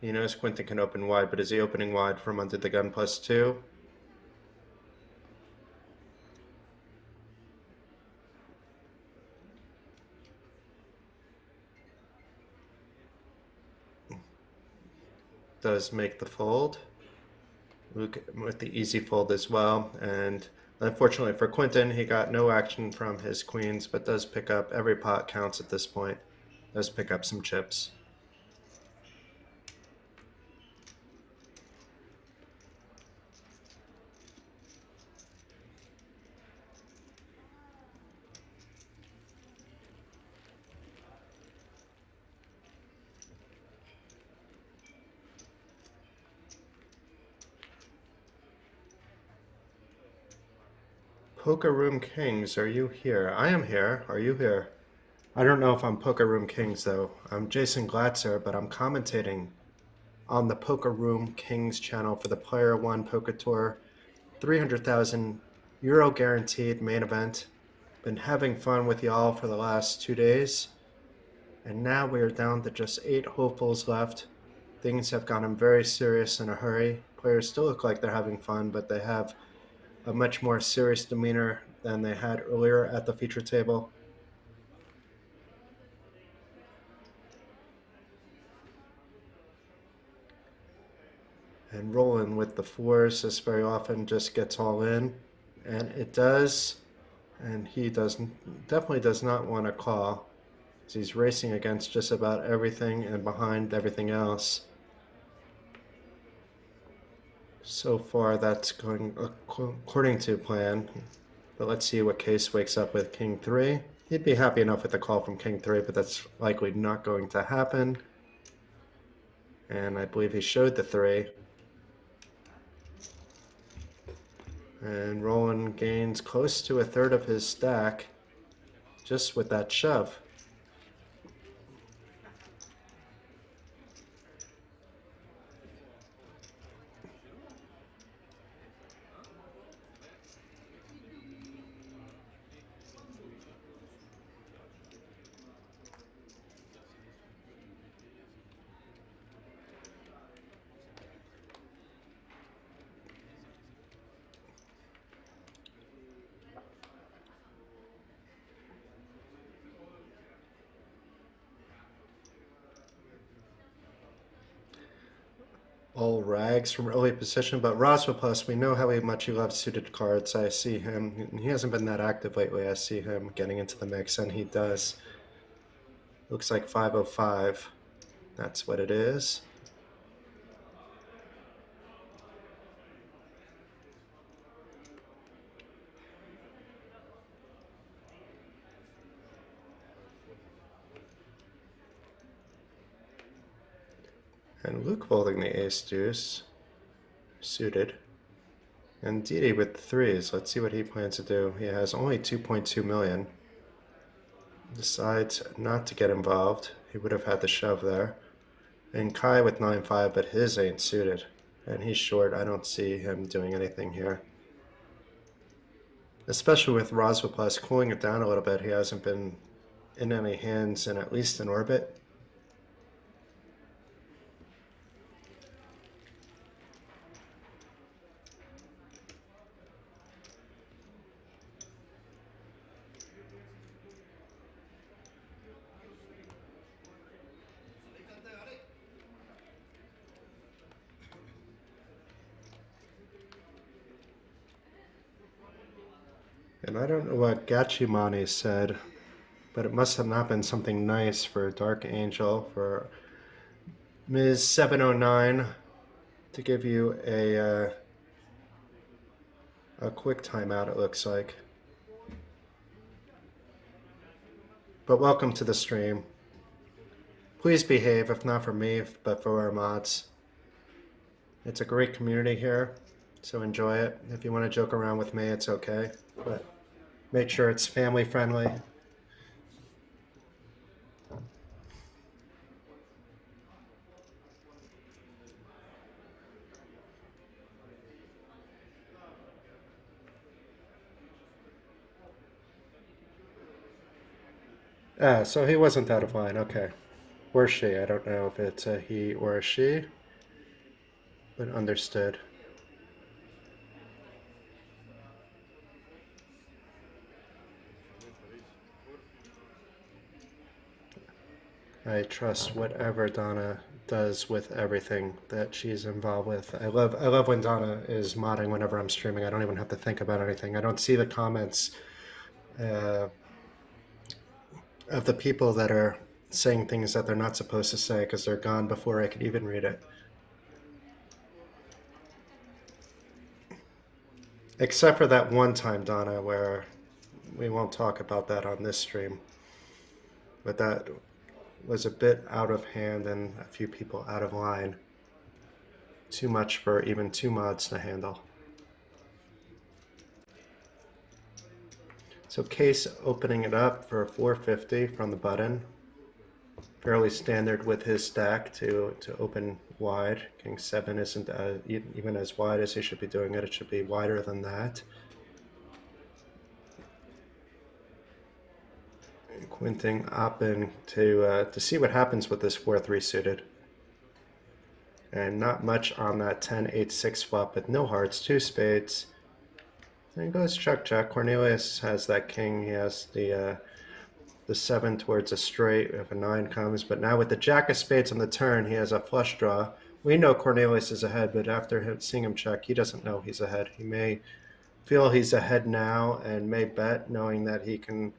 He knows Quinton can open wide, but is he opening wide from under the gun +2? Does make the fold. Luke with the easy fold as well. And unfortunately for Quinton, he got no action from his queens, but does pick up. Every pot counts at this point. Does pick up some chips. PokerRoomKings, are you here? I am here. Are you here? I don't know if I'm PokerRoomKings though. I'm Jason Glatzer, but I'm commentating on the PokerRoomKings channel for the PlayerOne Poker Tour 300,000 euro guaranteed main event. Been having fun with y'all for the last 2 days. And now we are down to just 8 hopefuls left. Things have gotten very serious in a hurry. Players still look like they're having fun, but they have a much more serious demeanor than they had earlier at the feature table. And Roland with the 4s, this very often just gets all in, and it does. And he definitely does not want to call. He's racing against just about everything and behind everything else. So far, that's going according to plan. But let's see what Case wakes up with King 3. He'd be happy enough with the call from King 3, but that's likely not going to happen. And I believe he showed the 3. And Roland gains close to a third of his stack just with that shove. All rags from early position, but Rozvadov, we know how much he loves suited cards. I see him. He hasn't been that active lately. I see him getting into the mix, and he does. Looks like 505. That's what it is. And Luke folding the ace deuce suited. And Didi with the threes. Let's see what he plans to do. He has only 2.2 million. Decides not to get involved. He would have had the shove there. And Kai with 9-5, but his ain't suited. And he's short. I don't see him doing anything here. Especially with Rozvadov cooling it down a little bit. He hasn't been in any hands in at least an orbit. And I don't know what Gachimani said, but it must have not been something nice for Dark Angel, for Ms. 709 to give you a quick timeout, it looks like. But welcome to the stream. Please behave, if not for me, but for our mods. It's a great community here, so enjoy it. If you want to joke around with me, it's okay, but make sure it's family friendly. So he wasn't out of line, okay. Or she, I don't know if it's a he or a she, but understood. I trust whatever Donna does with everything that she's involved with. I love when Donna is modding whenever I'm streaming. I don't even have to think about anything. I don't see the comments of the people that are saying things that they're not supposed to say because they're gone before I could even read it. Except for that one time, Donna, where we won't talk about that on this stream. But that was a bit out of hand and a few people out of line. Too much for even two mods to handle. So Case opening it up for 450 from the button. Fairly standard with his stack to open wide. King 7 isn't even as wide as he should be doing it. It should be wider than that. Quinting open to see what happens with this 4-3 suited. And not much on that 10-8-6 flop with no hearts, 2 spades. There goes check. Cornelius has that king. He has the 7 towards a straight if a 9 comes. But now with the jack of spades on the turn, he has a flush draw. We know Cornelius is ahead, but after seeing him check, he doesn't know he's ahead. He may feel he's ahead now and may bet, knowing that he can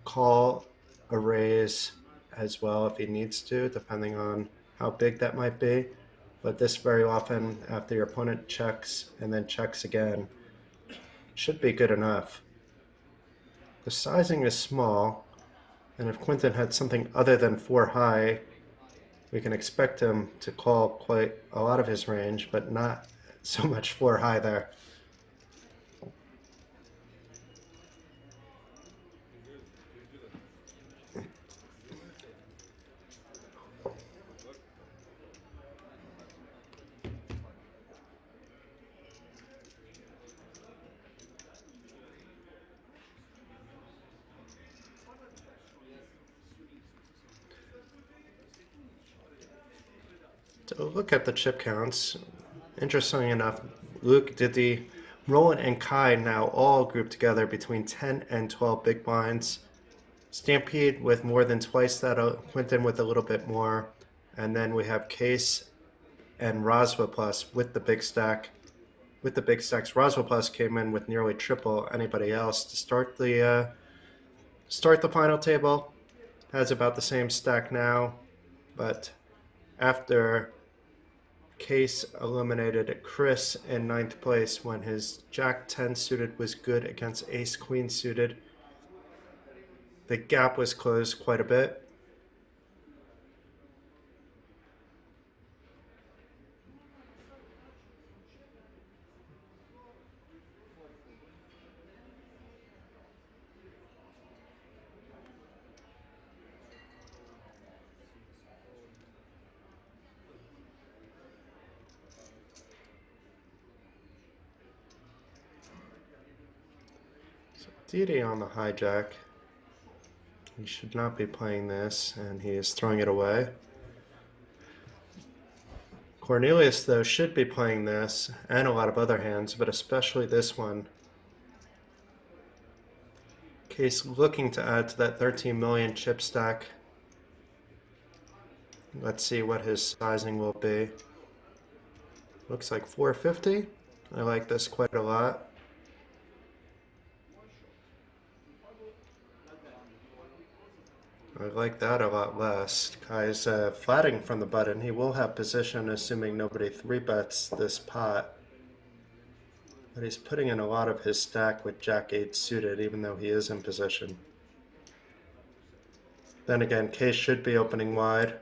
call a raise as well if he needs to, depending on how big that might be. But this very often, after your opponent checks and then checks again, should be good enough. The sizing is small, and if Quinton had something other than 4 high, we can expect him to call quite a lot of his range, but not so much 4 high there. So look at the chip counts. Interestingly enough, Luke, Didi, Roland, and Kai now all grouped together between 10 and 12 big blinds. Stampede with more than twice that, Quinton with a little bit more. And then we have Case and Rozva Plus with the big stack. With the big stacks, Rozva Plus came in with nearly triple anybody else to start the final table. Has about the same stack now, but after Case eliminated Chris in 9th place when his Jack 10 suited was good against Ace Queen suited, the gap was closed quite a bit. DD on the hijack. He should not be playing this, and he is throwing it away. Cornelius, though, should be playing this, and a lot of other hands, but especially this one. Case looking to add to that 13 million chip stack. Let's see what his sizing will be. Looks like 450. I like this quite a lot. I like that a lot less. Kai's flatting from the button. He will have position, assuming nobody 3-bets this pot. But he's putting in a lot of his stack with Jack-8 suited, even though he is in position. Then again, Case should be opening wide.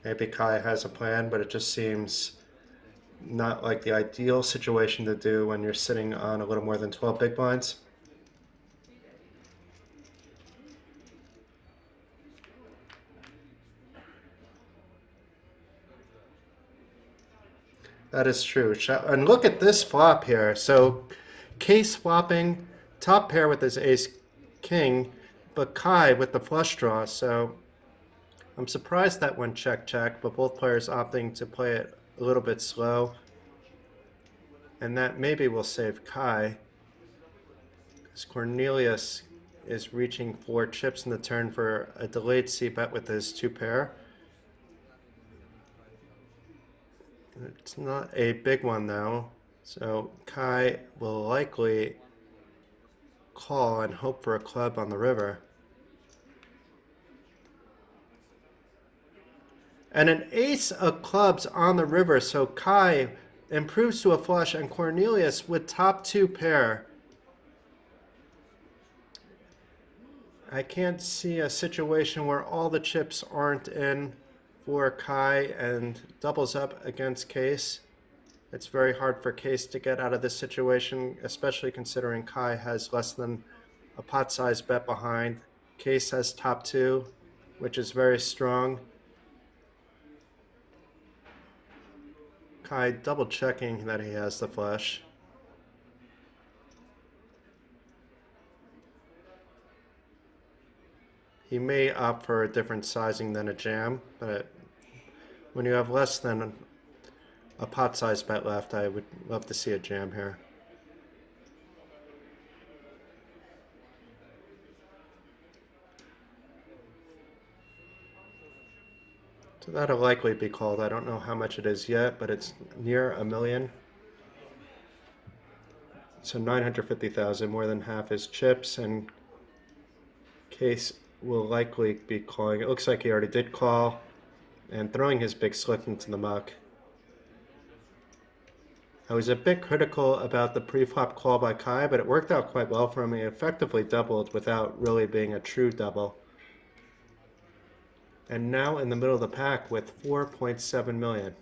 Maybe Kai has a plan, but it just seems not like the ideal situation to do when you're sitting on a little more than 12 big blinds. That is true. And look at this flop here. So Case flopping, top pair with his ace king, but Kai with the flush draw. So I'm surprised that went check check, but both players opting to play it a little bit slow. And that maybe will save Kai, because Cornelius is reaching for chips in the turn for a delayed c-bet with his 2-pair. It's not a big one though, so Kai will likely call and hope for a club on the river. And an ace of clubs on the river, so Kai improves to a flush, and Cornelius with top 2 pair. I can't see a situation where all the chips aren't in for Kai and doubles up against Case. It's very hard for Case to get out of this situation, especially considering Kai has less than a pot size bet behind. Case has top 2, which is very strong. Kai double checking that he has the flush. He may opt for a different sizing than a jam, but when you have less than a pot size bet left, I would love to see a jam here. So that'll likely be called. I don't know how much it is yet, but it's near $1 million. So 950,000, more than half his chips, and Case will likely be calling. It looks like he already did call and throwing his big slick into the muck. I was a bit critical about the pre-flop call by Kai, but it worked out quite well for him. He effectively doubled without really being a true double. And now in the middle of the pack with 4.7 million.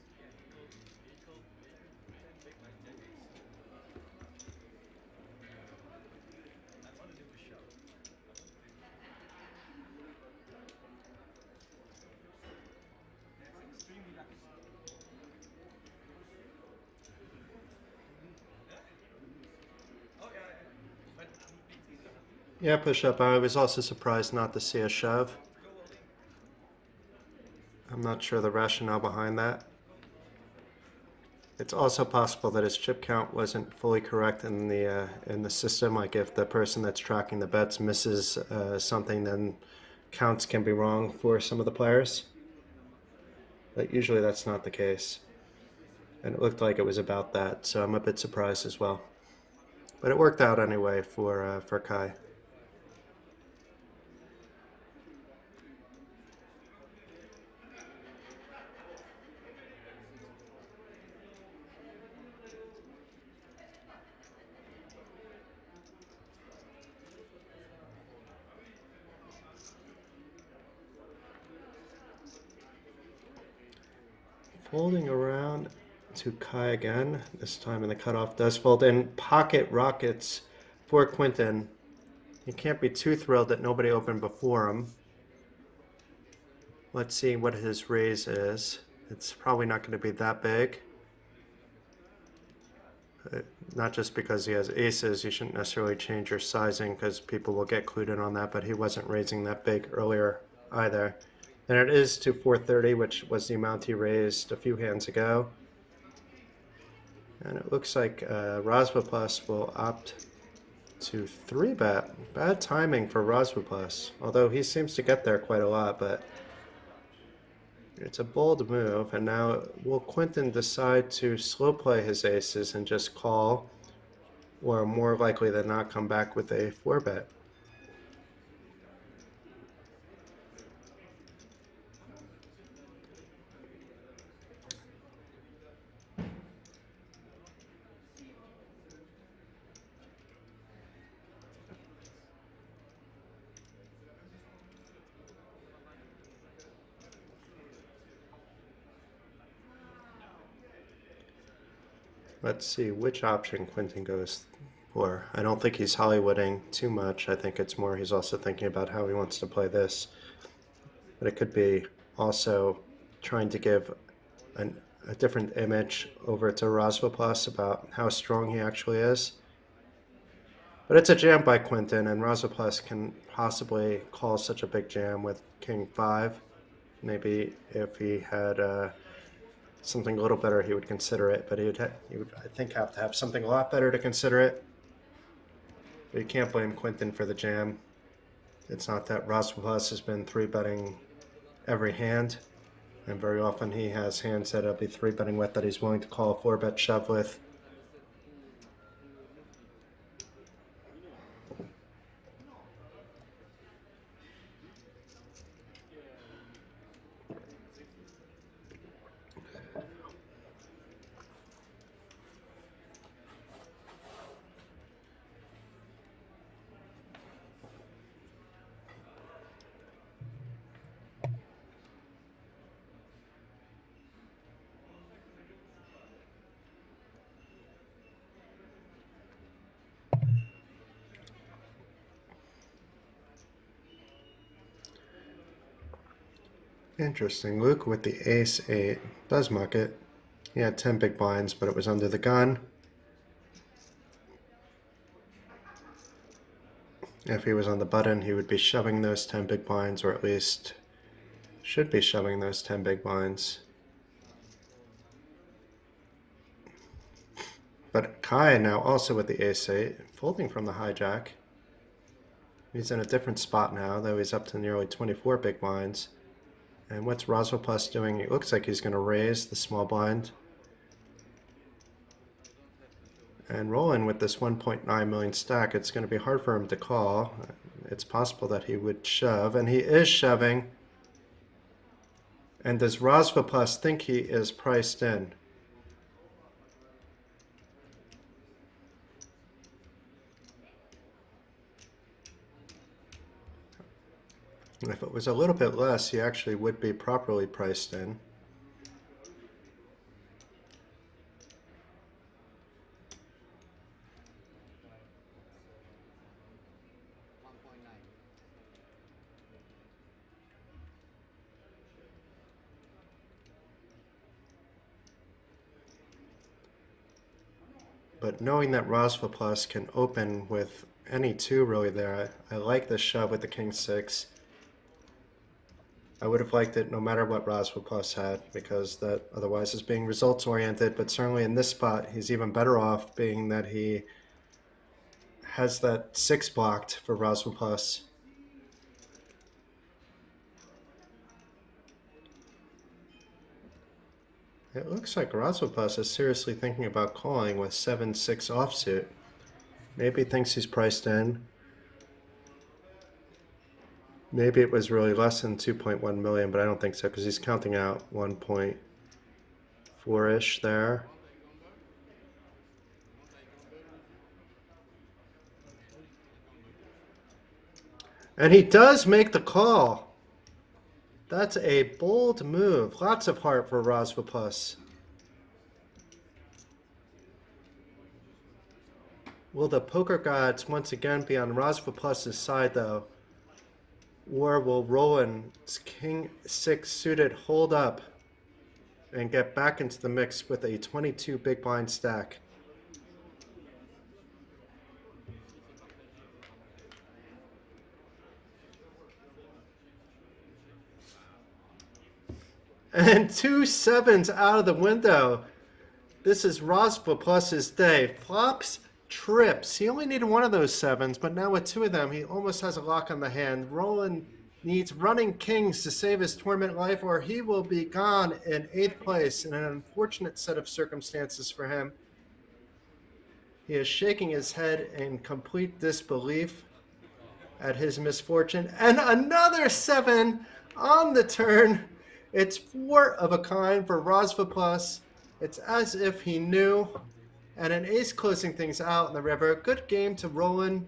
Yeah, push up. I was also surprised not to see a shove. I'm not sure the rationale behind that. It's also possible that his chip count wasn't fully correct in the system. Like if the person that's tracking the bets misses something, then counts can be wrong for some of the players. But usually that's not the case. And it looked like it was about that, so I'm a bit surprised as well. But it worked out anyway for Kai. Folding around to Kai again, this time in the cutoff does fold in. Pocket rockets for Quinton. He can't be too thrilled that nobody opened before him. Let's see what his raise is. It's probably not going to be that big. Not just because he has aces, you shouldn't necessarily change your sizing because people will get clued in on that, but he wasn't raising that big earlier either. And it is to 430, which was the amount he raised a few hands ago. And it looks like Rozvadov will opt to 3-bet. Bad timing for Rozvadov, although he seems to get there quite a lot, but it's a bold move. And now will Quentin decide to slow play his aces and just call, or more likely than not come back with a 4-bet? Let's see which option Quentin goes for. I don't think he's Hollywooding too much. I think it's more he's also thinking about how he wants to play this. But it could be also trying to give a different image over to Rozvadov about how strong he actually is. But it's a jam by Quentin, and Rozvadov can possibly call such a big jam with King 5. Maybe if he had something a little better, he would consider it, but he would, I think, have to have something a lot better to consider it. But you can't blame Quentin for the jam. It's not that Rozvadov has been 3-betting every hand, and very often he has hands that he'll be 3-betting with that he's willing to call a 4-bet shove with. Interesting. Luke with the ace-8 does muck it. He had 10 big blinds, but it was under the gun. If he was on the button, he would be shoving those 10 big blinds, or at least should be shoving those 10 big blinds. But Kai now also with the ace-8, folding from the hijack. He's in a different spot now, though he's up to nearly 24 big blinds. And what's Rozvadov doing? It looks like he's going to raise the small blind. And rolling with this 1.9 million stack, it's going to be hard for him to call. It's possible that he would shove, and he is shoving. And does Rozvadov think he is priced in? If it was a little bit less, he actually would be properly priced in. But knowing that Rozvadov can open with any 2 really there, I like this shove with the King 6. I would have liked it no matter what Rozvadov had, because that otherwise is being results oriented, but certainly in this spot he's even better off, being that he has that 6 blocked for Rozvadov. It looks like Rozvadov is seriously thinking about calling with 7-6 offsuit. Maybe he thinks he's priced in. Maybe it was really less than 2.1 million, but I don't think so, because he's counting out 1.4-ish there. And he does make the call. That's a bold move. Lots of heart for Rozvadov. Will the poker gods once again be on Rozvadov's side, though? Or will Roland's King 6 suited hold up and get back into the mix with a 22 big blind stack? And 2 sevens out of the window. This is Rozvadov's day. Flops, trips. He only needed one of those sevens, but now with two of them, he almost has a lock on the hand. Roland needs running kings to save his tournament life, or he will be gone in 8th place in an unfortunate set of circumstances for him. He is shaking his head in complete disbelief at his misfortune. And another 7 on the turn. It's 4 of a kind for Rozvadov. It's as if he knew. And an ace closing things out in the river. Good game to Roland.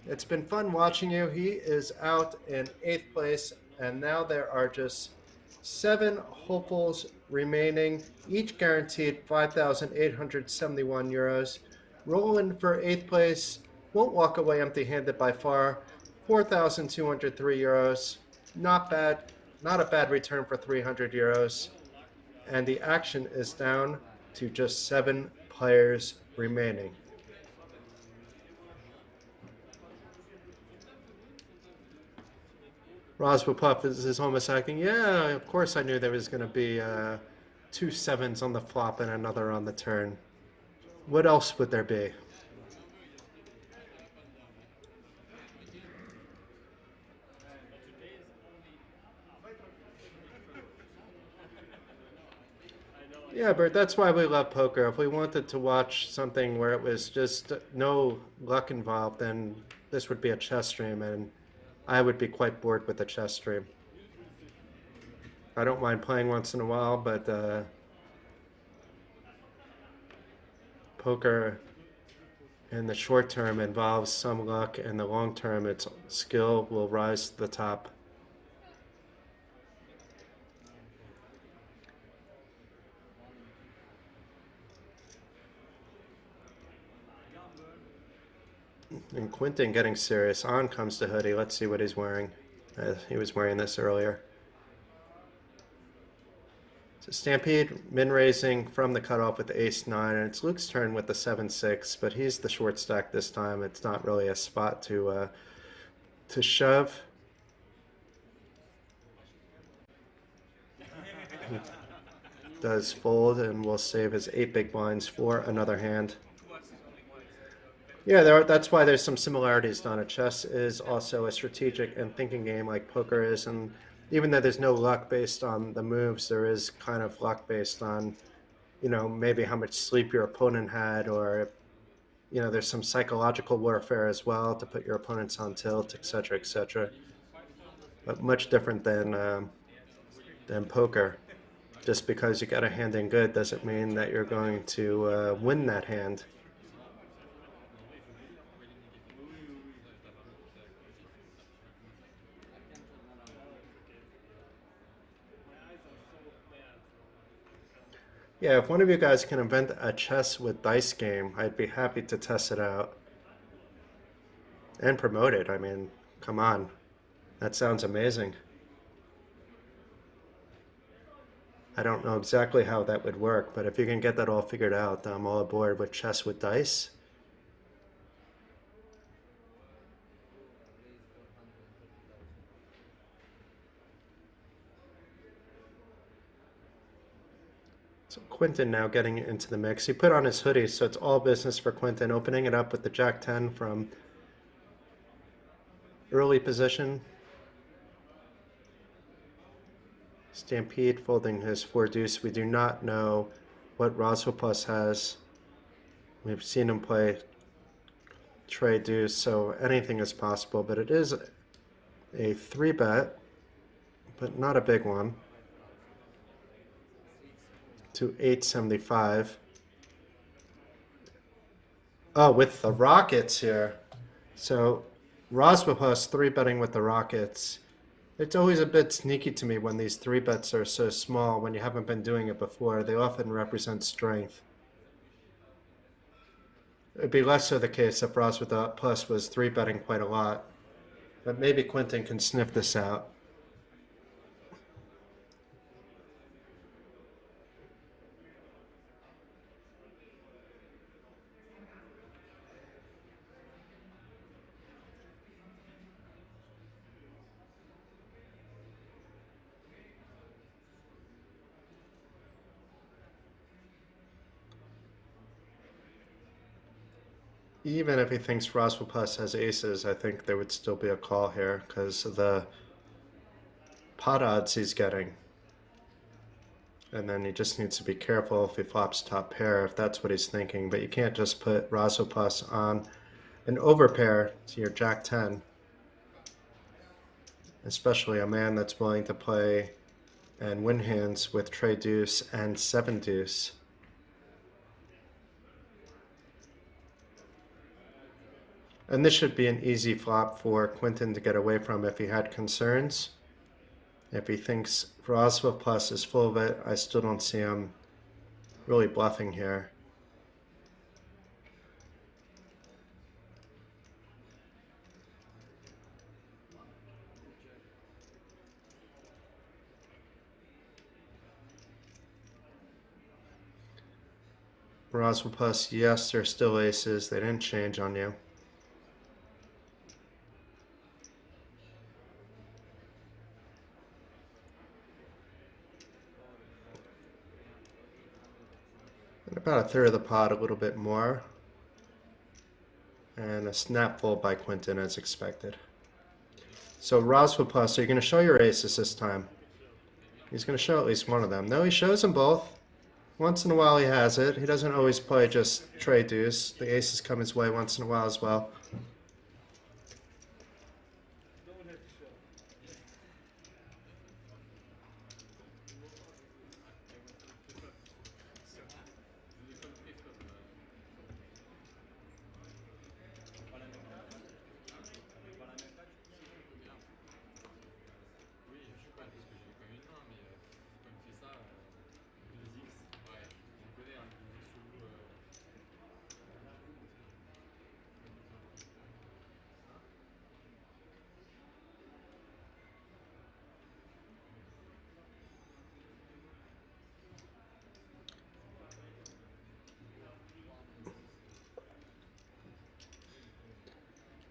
It's been fun watching you. He is out in 8th place. And now there are just 7 hopefuls remaining, each guaranteed 5,871 euros. Roland for 8th place won't walk away empty-handed by far. 4,203 euros. Not bad. Not a bad return for 300 euros. And the action is down to just 7 players remaining. Rozvadov is almost acting, yeah, of course I knew there was going to be 2 sevens on the flop and another on the turn. What else would there be? Yeah, Bert, that's why we love poker. If we wanted to watch something where it was just no luck involved, then this would be a chess stream, and I would be quite bored with a chess stream. I don't mind playing once in a while, but poker in the short term involves some luck, and the long term, its skill will rise to the top. And Quentin getting serious. On comes the hoodie. Let's see what he's wearing. He was wearing this earlier. So Stampede min-raising from the cutoff with the ace-9, and it's Luke's turn with the 7-6, but he's the short stack this time. It's not really a spot to shove. He does fold and will save his 8 big blinds for another hand. Yeah, that's why there's some similarities, Donna. Chess is also a strategic and thinking game like poker is, and even though there's no luck based on the moves, there is kind of luck based on, maybe how much sleep your opponent had, or, there's some psychological warfare as well to put your opponents on tilt, etc., etc. But much different than poker. Just because you got a hand in good doesn't mean that you're going to win that hand. Yeah, if one of you guys can invent a chess with dice game, I'd be happy to test it out and promote it. I mean, come on. That sounds amazing. I don't know exactly how that would work, but if you can get that all figured out, I'm all aboard with chess with dice. So Quentin now getting into the mix. He put on his hoodie, so it's all business for Quentin. Opening it up with the Jack-10 from early position. Stampede folding his 4-deuce. We do not know what Rozvadov has. We've seen him play trade deuce, so anything is possible, but it is a 3-bet, but not a big one, to 875. Oh, with the Rockets here. So Rozvadov's 3-betting with the Rockets. It's always a bit sneaky to me when these 3-bets are so small when you haven't been doing it before. They often represent strength. It would be less so the case if Rozvadov was 3-betting quite a lot. But maybe Quentin can sniff this out. Even if he thinks Rozvadov has aces, I think there would still be a call here because of the pot odds he's getting. And then he just needs to be careful if he flops top pair, if that's what he's thinking. But you can't just put Rozvadov on an overpair to your Jack 10. Especially a man that's willing to play and win hands with Trey Deuce and 7 Deuce. And this should be an easy flop for Quinten to get away from if he had concerns. If he thinks Rozvadov is full of it, I still don't see him really bluffing here. Rozvadov, yes, they're still aces. They didn't change on you. And about a third of the pot, a little bit more. And a snap fold by Quinten as expected. So Rozvadov, are you going to show your aces this time? He's going to show at least one of them. No, he shows them both. Once in a while he has it. He doesn't always play just Trey Deuce. The aces come his way once in a while as well.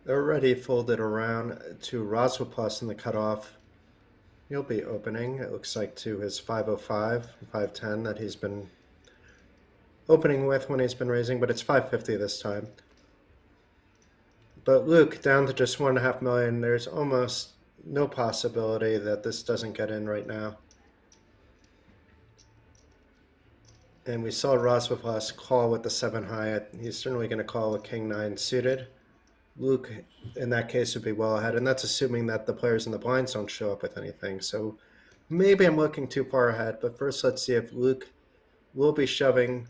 Already folded around to Rozvadov in the cutoff. He'll be opening, it looks like, to his 505, 510 that he's been opening with when he's been raising, but it's 550 this time. But Luke, down to just 1.5 million, there's almost no possibility that this doesn't get in right now. And we saw Rozvadov call with the 7 high. He's certainly going to call with King 9 suited. Luke, in that case, would be well ahead, and that's assuming that the players in the blinds don't show up with anything. So maybe I'm looking too far ahead, but first let's see if Luke will be shoving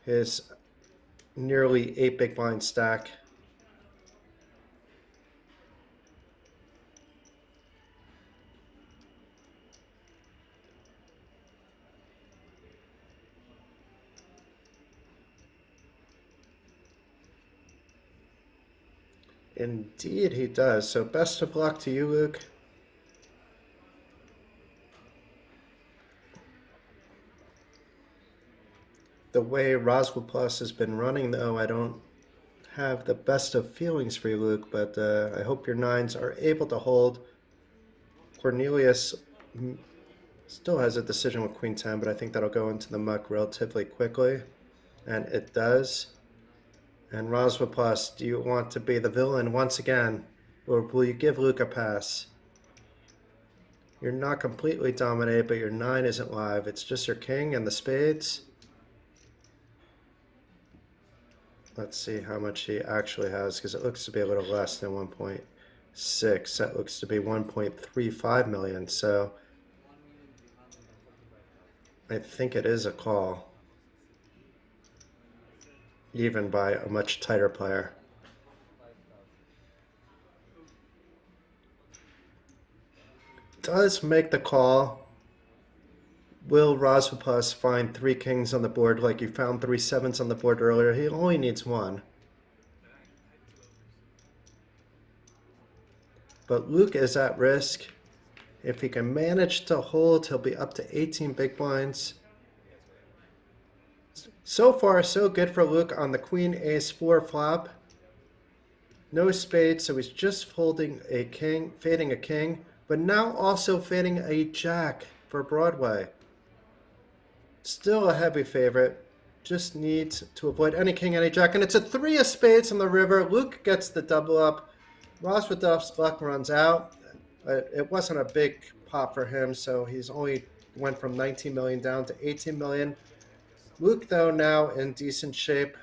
his nearly 8 big blind stack. Indeed he does. So best of luck to you, Luke. The way Rozvadov has been running, though, I don't have the best of feelings for you, Luke, but I hope your 9s are able to hold. Cornelius still has a decision with Queen 10, but I think that'll go into the muck relatively quickly, and it does. And Rozvadov, do you want to be the villain once again, or will you give Luke a pass? You're not completely dominated, but your 9 isn't live. It's just your king and the spades. Let's see how much he actually has, because it looks to be a little less than 1.6. That looks to be 1.35 million, so I think it is a call, even by a much tighter player. Does make the call. Will Rozvadov find 3 kings on the board like you found 3 7s on the board earlier? He only needs 1. But Luke is at risk. If he can manage to hold, he'll be up to 18 big blinds. So far, so good for Luke on the Queen Ace 4 flop. No spades, so he's just folding a king, fading a king, but now also fading a jack for Broadway. Still a heavy favorite. just needs to avoid any king, any jack, and it's a 3 of spades on the river. Luke gets the double up. Rozvadov's luck runs out. It wasn't a big pop for him, so he's only went from 19 million down to 18 million. Luke, though, now in decent shape,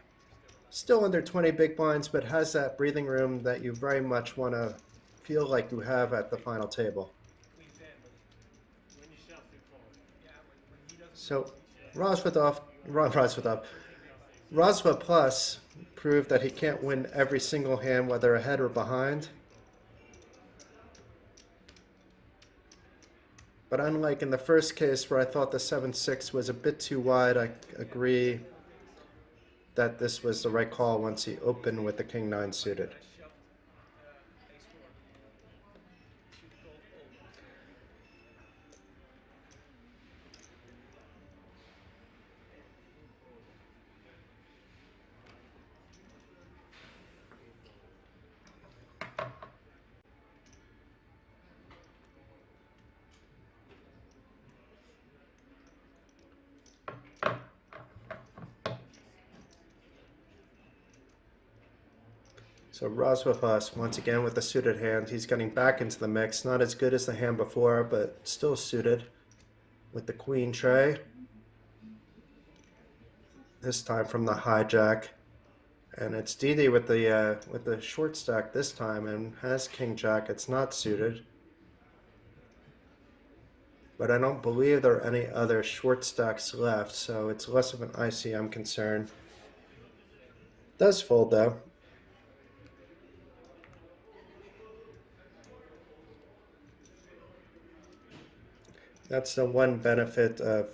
still under 20 big blinds, but has that breathing room that you very much want to feel like you have at the final table. So Rozvadov Plus proved that he can't win every single hand, whether ahead or behind. But unlike in the first case where I thought the 7-6 was a bit too wide, I agree that this was the right call once he opened with the king-9 suited. So Rozvadov, once again with the suited hand, he's getting back into the mix. Not as good as the hand before, but still suited with the queen tray. This time from the hijack. And it's Didi with the short stack this time and has king jack. It's not suited. But I don't believe there are any other short stacks left, so it's less of an ICM concern. Does fold though. That's the one benefit of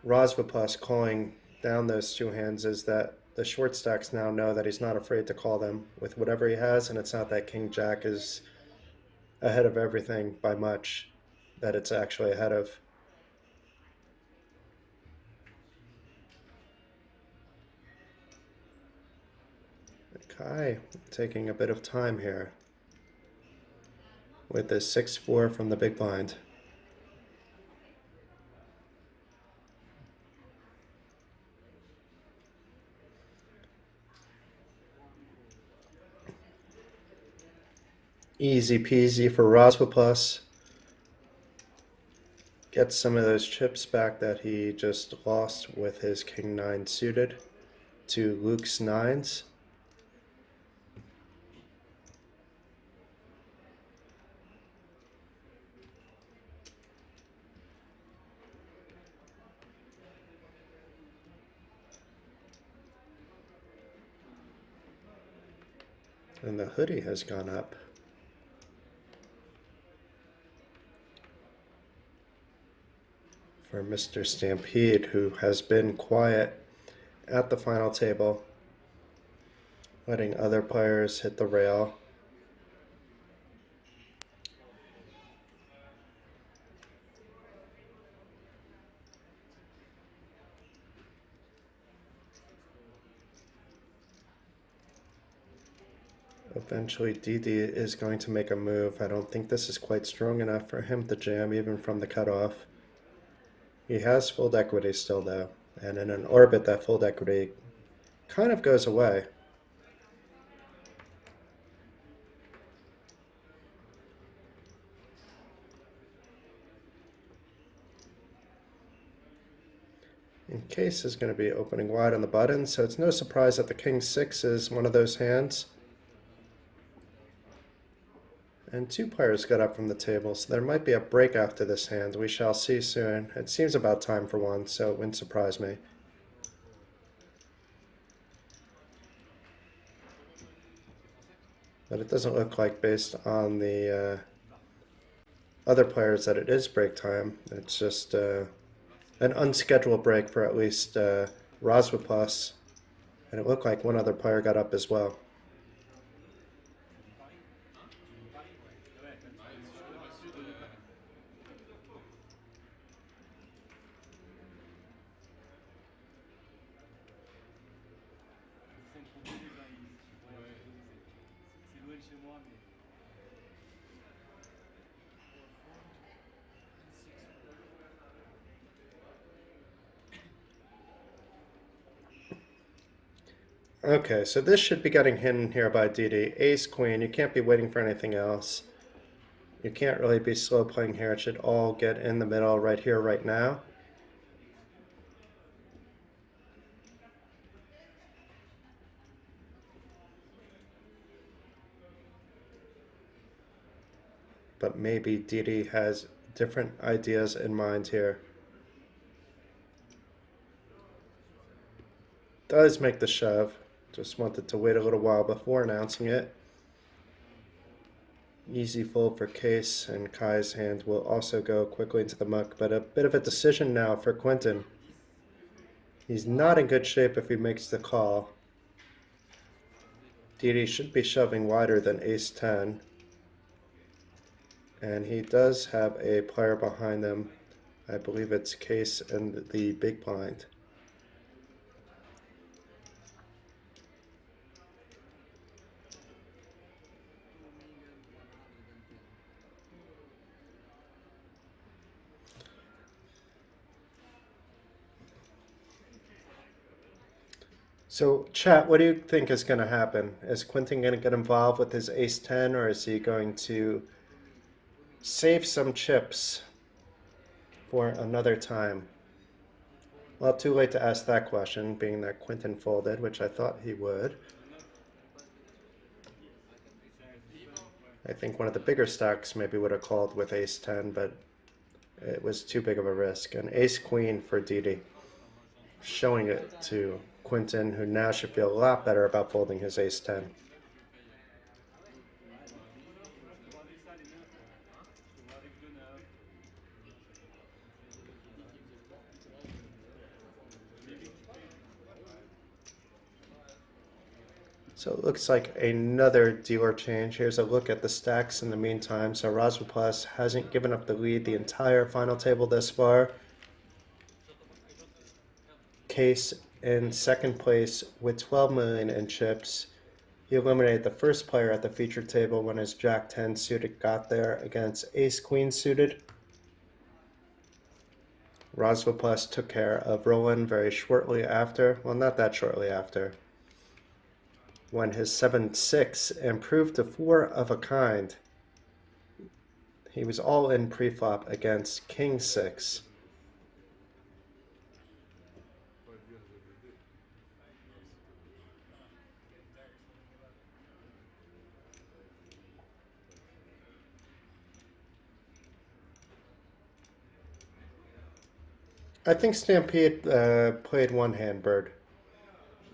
Rozvadov calling down those two hands, is that the short stacks now know that he's not afraid to call them with whatever he has, and it's not that king jack is ahead of everything by much that it's actually ahead of. Kai taking a bit of time here with this 6-4 from the big blind. Easy peasy for Rozvadov. Gets some of those chips back that he just lost with his king-9 suited to Luke's 9s. And the hoodie has gone up. For Mr. Stampede, who has been quiet at the final table, letting other players hit the rail. Eventually, Didi is going to make a move. I don't think this is quite strong enough for him to jam even from the cutoff. He has full equity still, though, and in an orbit, that full equity kind of goes away. And Case is going to be opening wide on the button, so it's no surprise that the king-6 is one of those hands. And two players got up from the table, so there might be a break after this hand. We shall see soon. It seems about time for one, so it wouldn't surprise me. But it doesn't look like, based on the other players, that it is break time. It's just an unscheduled break for at least Rozvadov. And it looked like one other player got up as well. Okay, so this should be getting hidden here by Didi. Ace, queen, you can't be waiting for anything else. You can't really be slow playing here. It should all get in the middle right here, right now. But maybe Didi has different ideas in mind here. Does make the shove. Just wanted to wait a little while before announcing it. Easy fold for Case, and Kai's hand will also go quickly into the muck, but a bit of a decision now for Quentin. He's not in good shape if he makes the call. Didi should be shoving wider than ace-10. And he does have a player behind him. I believe it's Case and the big blind. So, chat, what do you think is going to happen? Is Quentin going to get involved with his ace-10, or is he going to save some chips for another time? Well, too late to ask that question, being that Quentin folded, which I thought he would. I think one of the bigger stacks maybe would have called with ace-10, but it was too big of a risk. And ace-queen for Didi, showing it to Quentin, who now should feel a lot better about folding his ace-10. So it looks like another dealer change. Here's a look at the stacks in the meantime. So Rozvadov hasn't given up the lead the entire final table thus far. Case in second place with 12 million in chips. He eliminated the first player at the feature table when his Jack-10 suited got there against Ace-Queen suited. Rozvadov took care of Roland very shortly after. Well, not that shortly after. When his 7-6 improved to 4 of a kind. He was all in pre-flop against King 6. I think Stampede played one hand bird,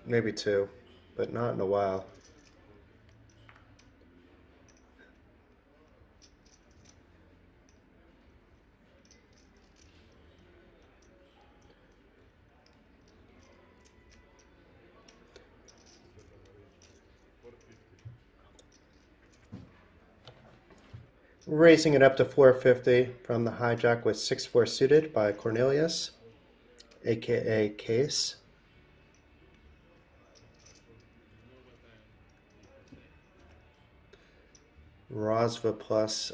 maybe two, but not in a while. Raising it up to 450 from the hijack with 6-4 suited by Cornelius, aka Case. Rozvadov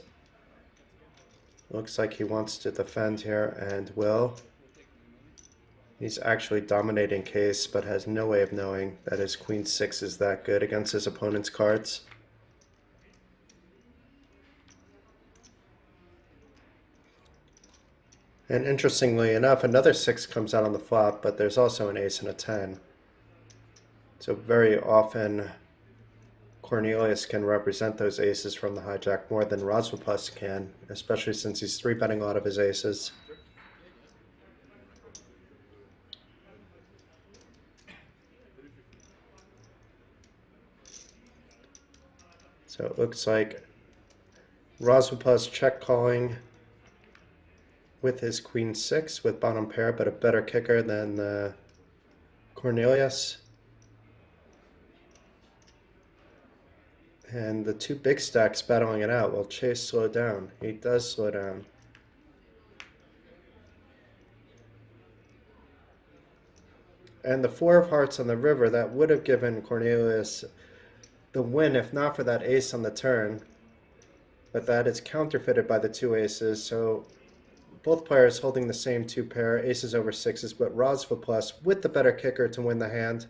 looks like he wants to defend here and will. He's actually dominating Case, but has no way of knowing that his Queen 6 is that good against his opponent's cards. And interestingly enough, another 6 comes out on the flop, but there's also an ace and a 10. So very often Cornelius can represent those aces from the hijack more than Rozvadov can, especially since he's 3-betting a lot of his aces. So it looks like Rozvadov's check calling with his Queen 6 with bottom pair, but a better kicker than Cornelius. And the two big stacks battling it out. Will Chase slow down? He does slow down. And the 4 of hearts on the river, that would have given Cornelius the win if not for that ace on the turn. But that is counterfeited by the 2 aces, so both players holding the same 2 pair, aces over 6s, but Rozvadov with the better kicker to win the hand.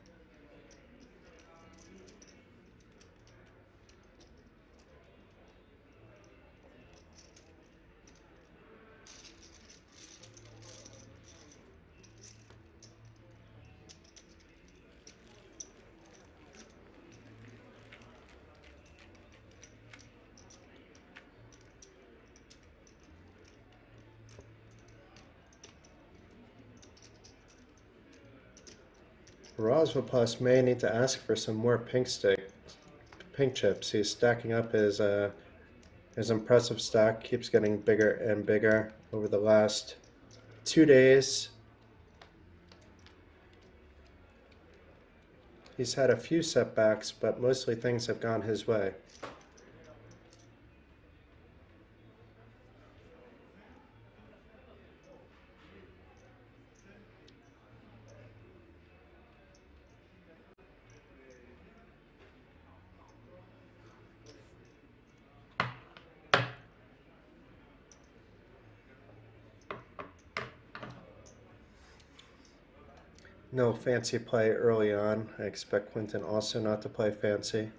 Rozvadov may need to ask for some more pink chips. He's stacking up his impressive stack, keeps getting bigger and bigger over the last 2 days. He's had a few setbacks, but mostly things have gone his way. No fancy play early on. I expect Quinton also not to play fancy.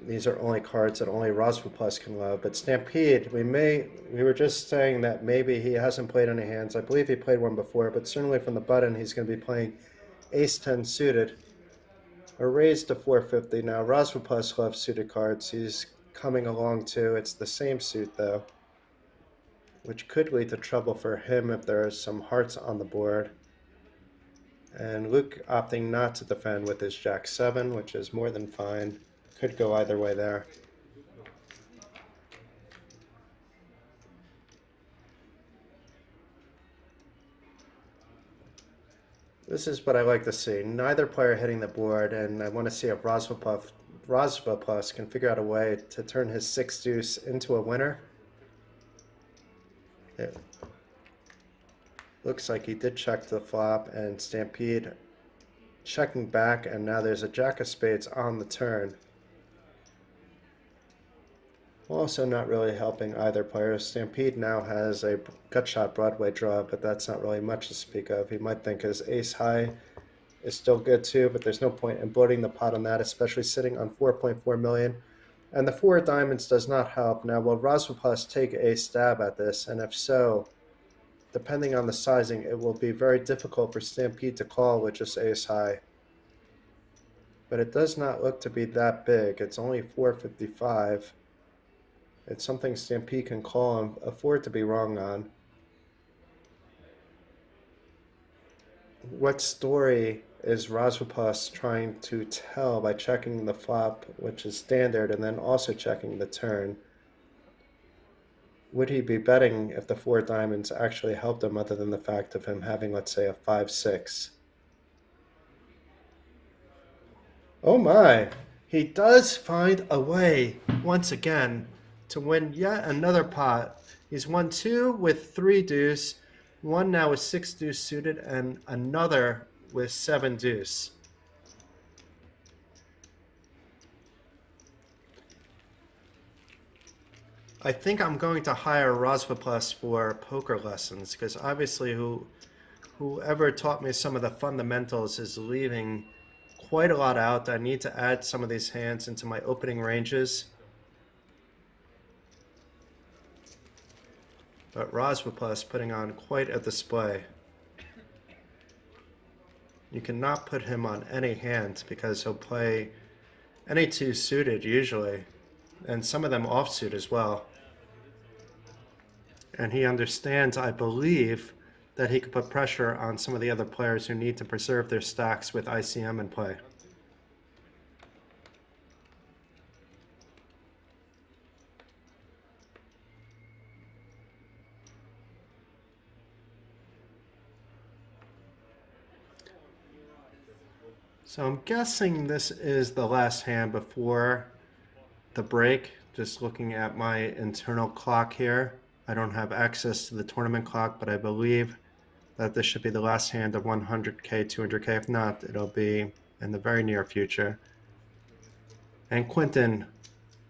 These are only cards that only Rozvadov can love. But Stampede, we were just saying that maybe he hasn't played any hands. I believe he played one before, but certainly from the button he's going to be playing Ace-10 suited. A raise to 450 now. Rozvadov loves suited cards. He's coming along too. It's the same suit though, which could lead to trouble for him if there are some hearts on the board. And Luke opting not to defend with his Jack-7, which is more than fine. Could go either way there. This is what I like to see. Neither player hitting the board, and I want to see if Rozvadov can figure out a way to turn his 6-deuce into a winner. It looks like he did check the flop, and Stampede checking back, and now there's a Jack of Spades on the turn. Also not really helping either player. Stampede now has a gut shot Broadway draw, but that's not really much to speak of. He might think his ace high is still good too, but there's no point in bloating the pot on that, especially sitting on 4.4 million. And the 4 of diamonds does not help. Now, will Rozvadov take a stab at this? And if so, depending on the sizing, it will be very difficult for Stampede to call with just ace high. But it does not look to be that big. It's only 455. It's something Stampede can call and afford to be wrong on. What story is Rozvadov trying to tell by checking the flop, which is standard, and then also checking the turn? Would he be betting if the 4 diamonds actually helped him, other than the fact of him having, let's say, a 5-6? Oh my! He does find a way, once again, to win yet another pot. He's won 2 with 3 deuce, one now with 6 deuce suited, and another with 7 deuce. I think I'm going to hire Rozvadov for poker lessons, because obviously whoever taught me some of the fundamentals is leaving quite a lot out. I need to add some of these hands into my opening ranges. But Rozvadov putting on quite a display. You cannot put him on any hand because he'll play any 2 suited usually, and some of them offsuit as well. And he understands, I believe, that he could put pressure on some of the other players who need to preserve their stacks with ICM in play. So I'm guessing this is the last hand before the break. Just looking at my internal clock here. I don't have access to the tournament clock, but I believe that this should be the last hand of 100K, 200K. If not, it'll be in the very near future. And Quinton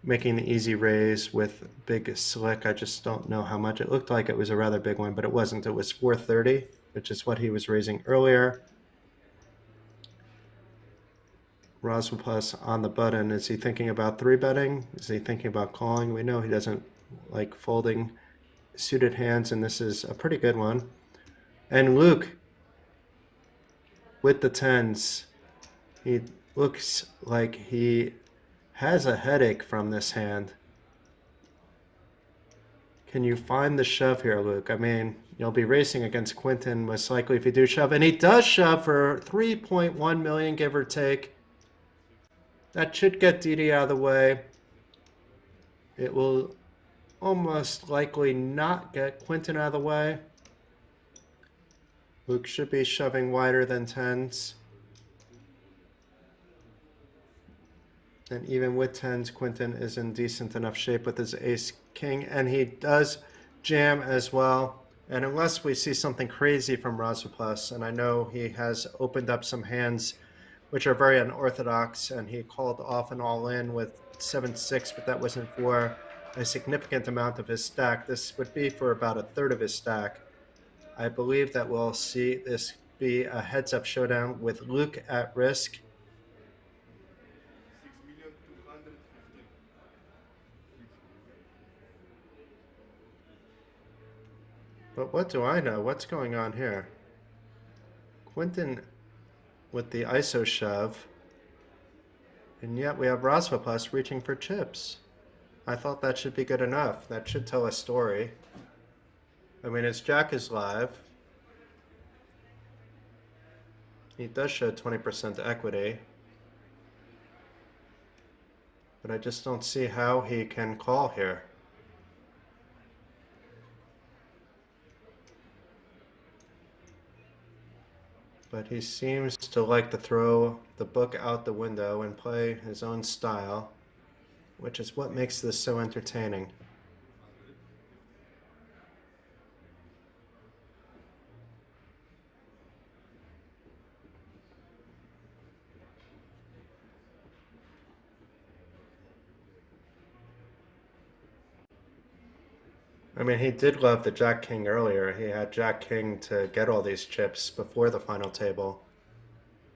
making the easy raise with big slick. I just don't know how much. It looked like it was a rather big one, but it wasn't. It was 430, which is what he was raising earlier. Rozvadov on the button. Is he thinking about 3-betting? Is he thinking about calling? We know he doesn't like folding suited hands, and this is a pretty good one. And Luke with the 10s. He looks like he has a headache from this hand. Can you find the shove here, Luke? I mean, you'll be racing against Quentin most likely if you do shove. And he does shove for 3.1 million, give or take. That should get Didi out of the way. It will almost likely not get Quentin out of the way. Luke should be shoving wider than tens. And even with tens, Quentin is in decent enough shape with his ace-king. And he does jam as well. And unless we see something crazy from Rozvadov, and I know he has opened up some hands which are very unorthodox, and he called off an all-in with 7-6, but that wasn't for a significant amount of his stack. This would be for about a third of his stack. I believe that we'll see this be a heads-up showdown with Luke at risk. But what do I know? What's going on here? Quentin with the ISO shove, and yet we have Rozvadov reaching for chips. I thought that should be good enough. That should tell a story. I mean, his jack is live. He does show 20% equity. But I just don't see how he can call here. But he seems to like to throw the book out the window and play his own style, which is what makes this so entertaining. I mean, he did love the Jack King earlier. He had Jack King to get all these chips before the final table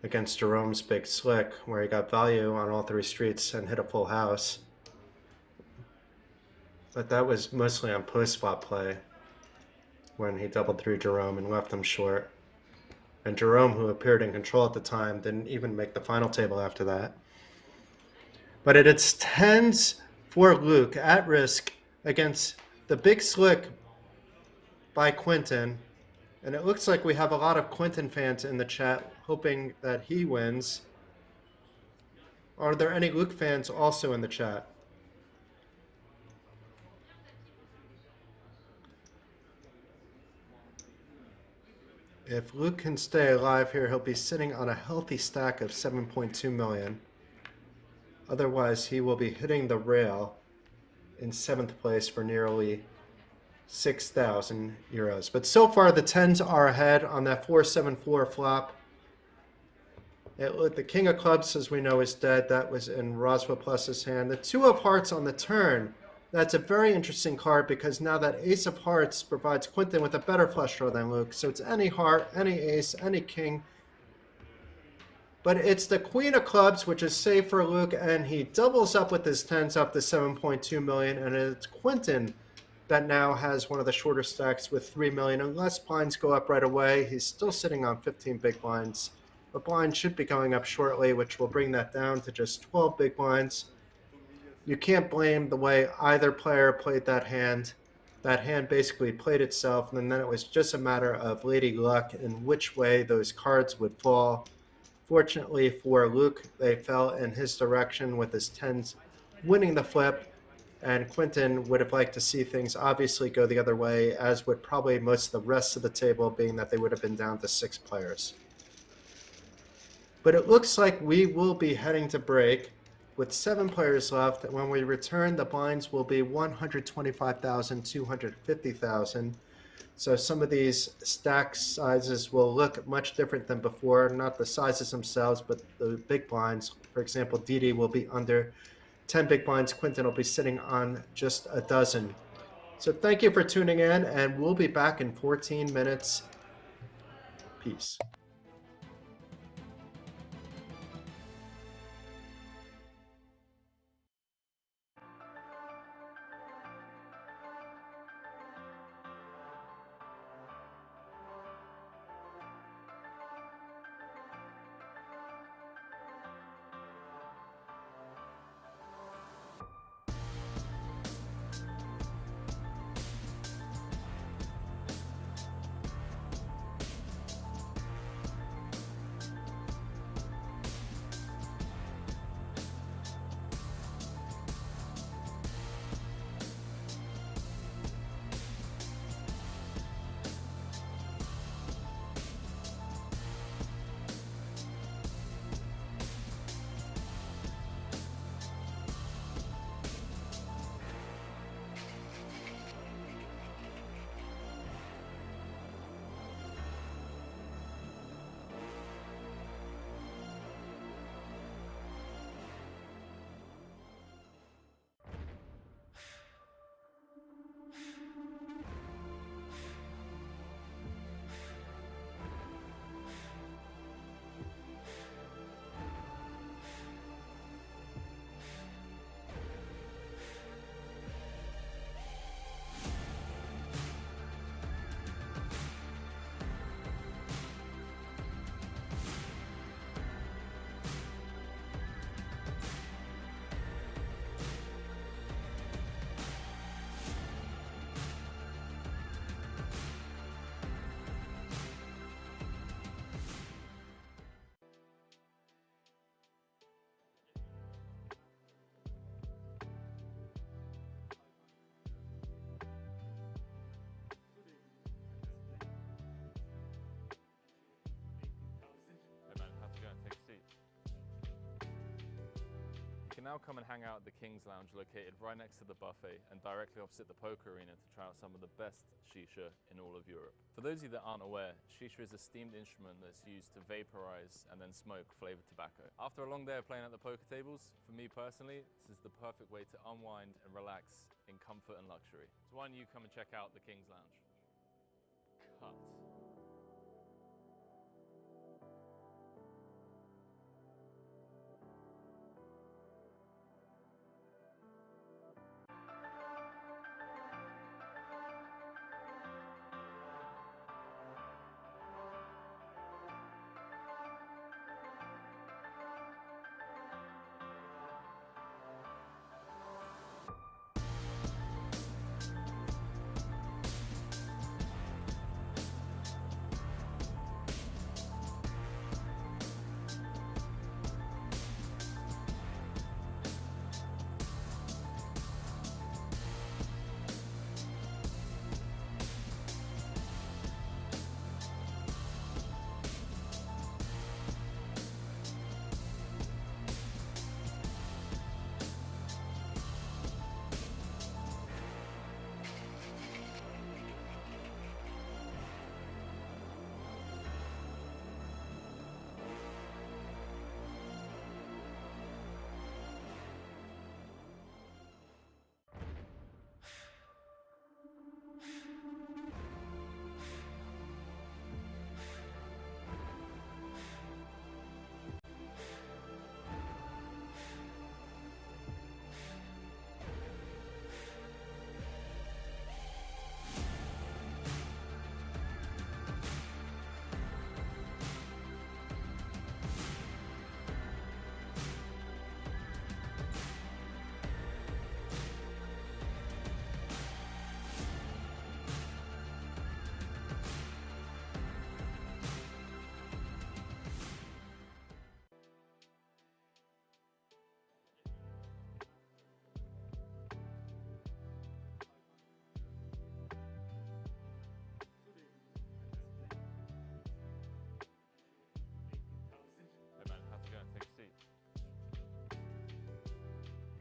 against Jerome's Big Slick, where he got value on all three streets and hit a full house. But that was mostly on post-flop play when he doubled through Jerome and left him short. And Jerome, who appeared in control at the time, didn't even make the final table after that. But it's tens for Luke at risk against the Big Slick by Quentin. And it looks like we have a lot of Quentin fans in the chat hoping that he wins. Are there any Luke fans also in the chat? If Luke can stay alive here, he'll be sitting on a healthy stack of 7.2 million. Otherwise, he will be hitting the rail in 7th place for nearly 6,000 euros. But so far, the tens are ahead on that 4-7-4 flop. The King of Clubs, as we know, is dead. That was in Rozvadov's hand. The Two of Hearts on the turn. That's a very interesting card because now that Ace of Hearts provides Quentin with a better flush draw than Luke. So it's any heart, any ace, any king. But it's the Queen of Clubs, which is safe for Luke, and he doubles up with his tens up to 7.2 million, and it's Quentin that now has one of the shorter stacks with 3 million. Unless blinds go up right away, he's still sitting on 15 big blinds. But blinds should be going up shortly, which will bring that down to just 12 big blinds. You can't blame the way either player played that hand. That hand basically played itself, and then it was just a matter of lady luck in which way those cards would fall. Fortunately for Luke, they fell in his direction with his tens winning the flip, and Quentin would have liked to see things obviously go the other way, as would probably most of the rest of the table, being that they would have been down to 6 players. But it looks like we will be heading to break with 7 players left. And when we return, the blinds will be 125,000, 250,000. So some of these stack sizes will look much different than before. Not the sizes themselves, but the big blinds. For example, Didi will be under 10 big blinds. Quentin will be sitting on just a dozen. So thank you for tuning in, and we'll be back in 14 minutes. Peace. can now come and hang out at the King's Lounge located right next to the buffet and directly opposite the poker arena to try out some of the best shisha in all of Europe. For those of you that aren't aware, shisha is a steamed instrument that's used to vaporize and then smoke flavored tobacco. After a long day of playing at the poker tables, for me personally, this is the perfect way to unwind and relax in comfort and luxury. So why don't you come and check out the King's Lounge? Cut.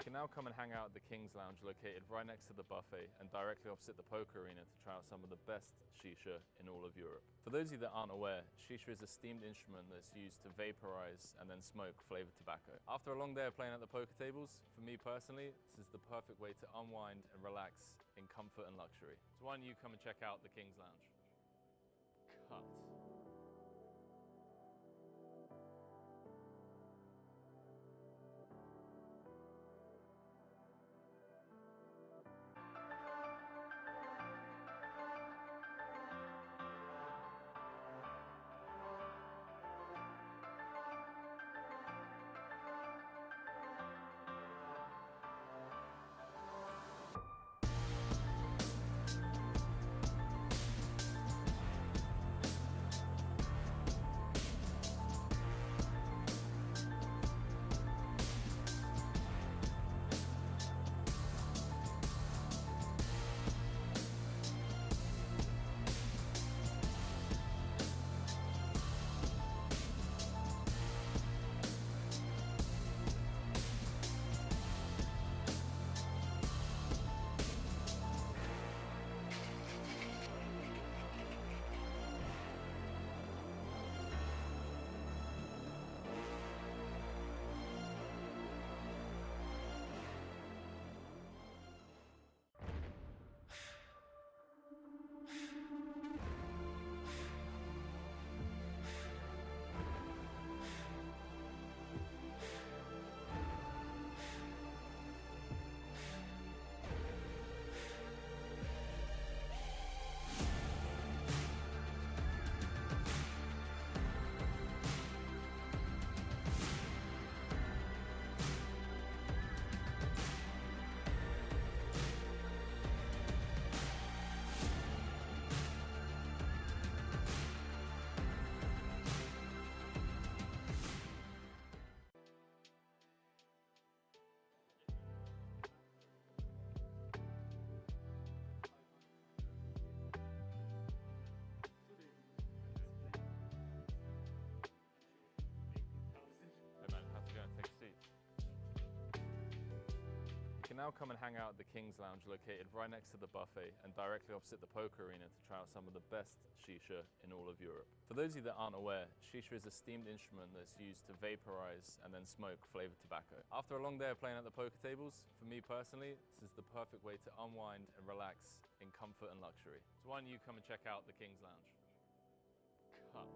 You can now come and hang out at the King's Lounge located right next to the buffet and directly opposite the poker arena to try out some of the best shisha in all of Europe. For those of you that aren't aware, shisha is a steamed instrument that's used to vaporize and then smoke flavored tobacco. After a long day of playing at the poker tables, for me personally, this is the perfect way to unwind and relax in comfort and luxury. So why don't you come and check out the King's Lounge? Cut. now come and hang out at the King's Lounge located right next to the buffet and directly opposite the poker arena to try out some of the best shisha in all of Europe. For those of you that aren't aware, shisha is a steamed instrument that's used to vaporize and then smoke flavored tobacco. After a long day of playing at the poker tables, for me personally, this is the perfect way to unwind and relax in comfort and luxury. So why don't you come and check out the King's Lounge? Cut.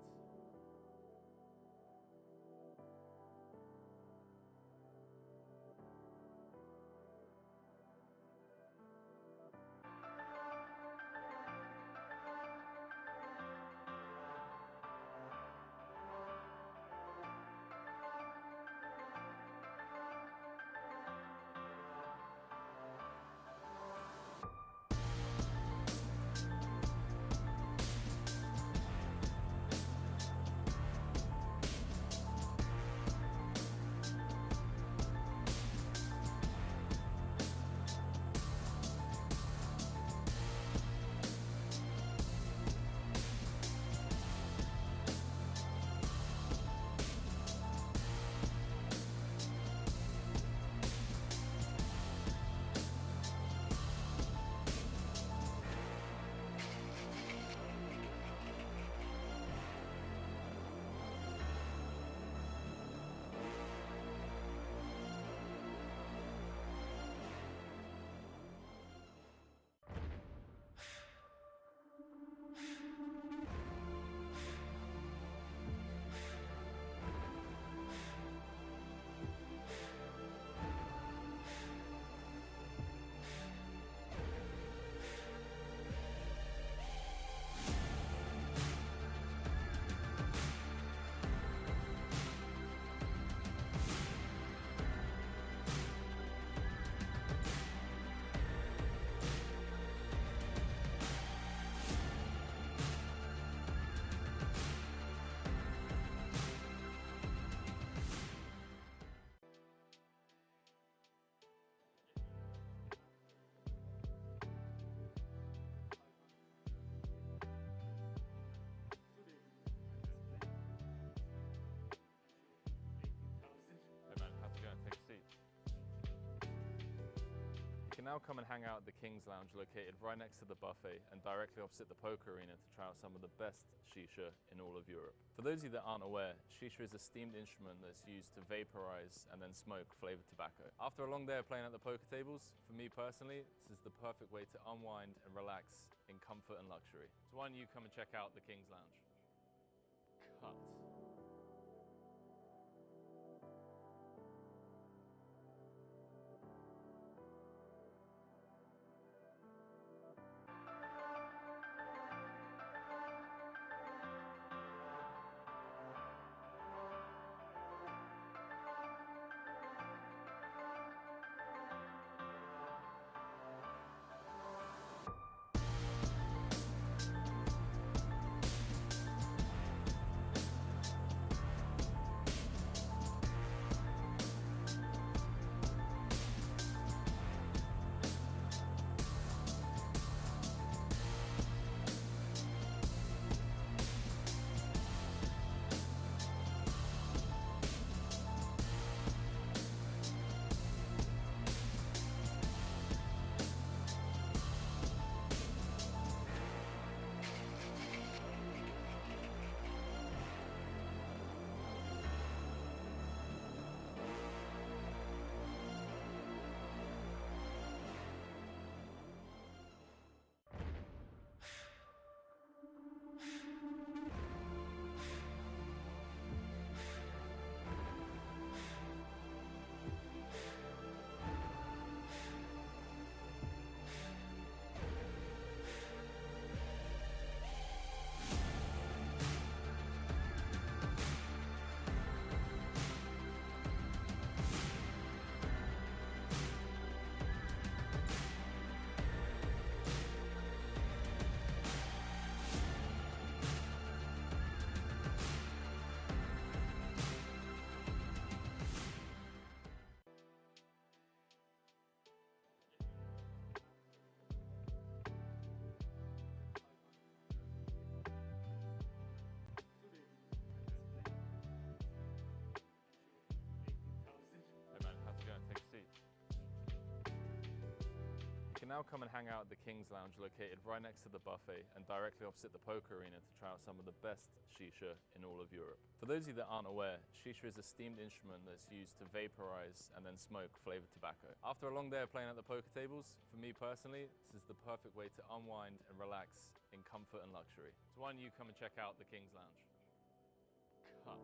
You can now come and hang out at the King's Lounge located right next to the buffet and directly opposite the poker arena to try out some of the best shisha in all of Europe. For those of you that aren't aware, shisha is a steamed instrument that's used to vaporize and then smoke flavored tobacco. After a long day of playing at the poker tables, for me personally, this is the perfect way to unwind and relax in comfort and luxury. So why don't you come and check out the King's Lounge? Cut. can now come and hang out at the King's Lounge located right next to the buffet and directly opposite the poker arena to try out some of the best shisha in all of Europe. For those of you that aren't aware, shisha is a steamed instrument that's used to vaporize and then smoke flavored tobacco. After a long day of playing at the poker tables, for me personally, this is the perfect way to unwind and relax in comfort and luxury. So why don't you come and check out the King's Lounge? Cut.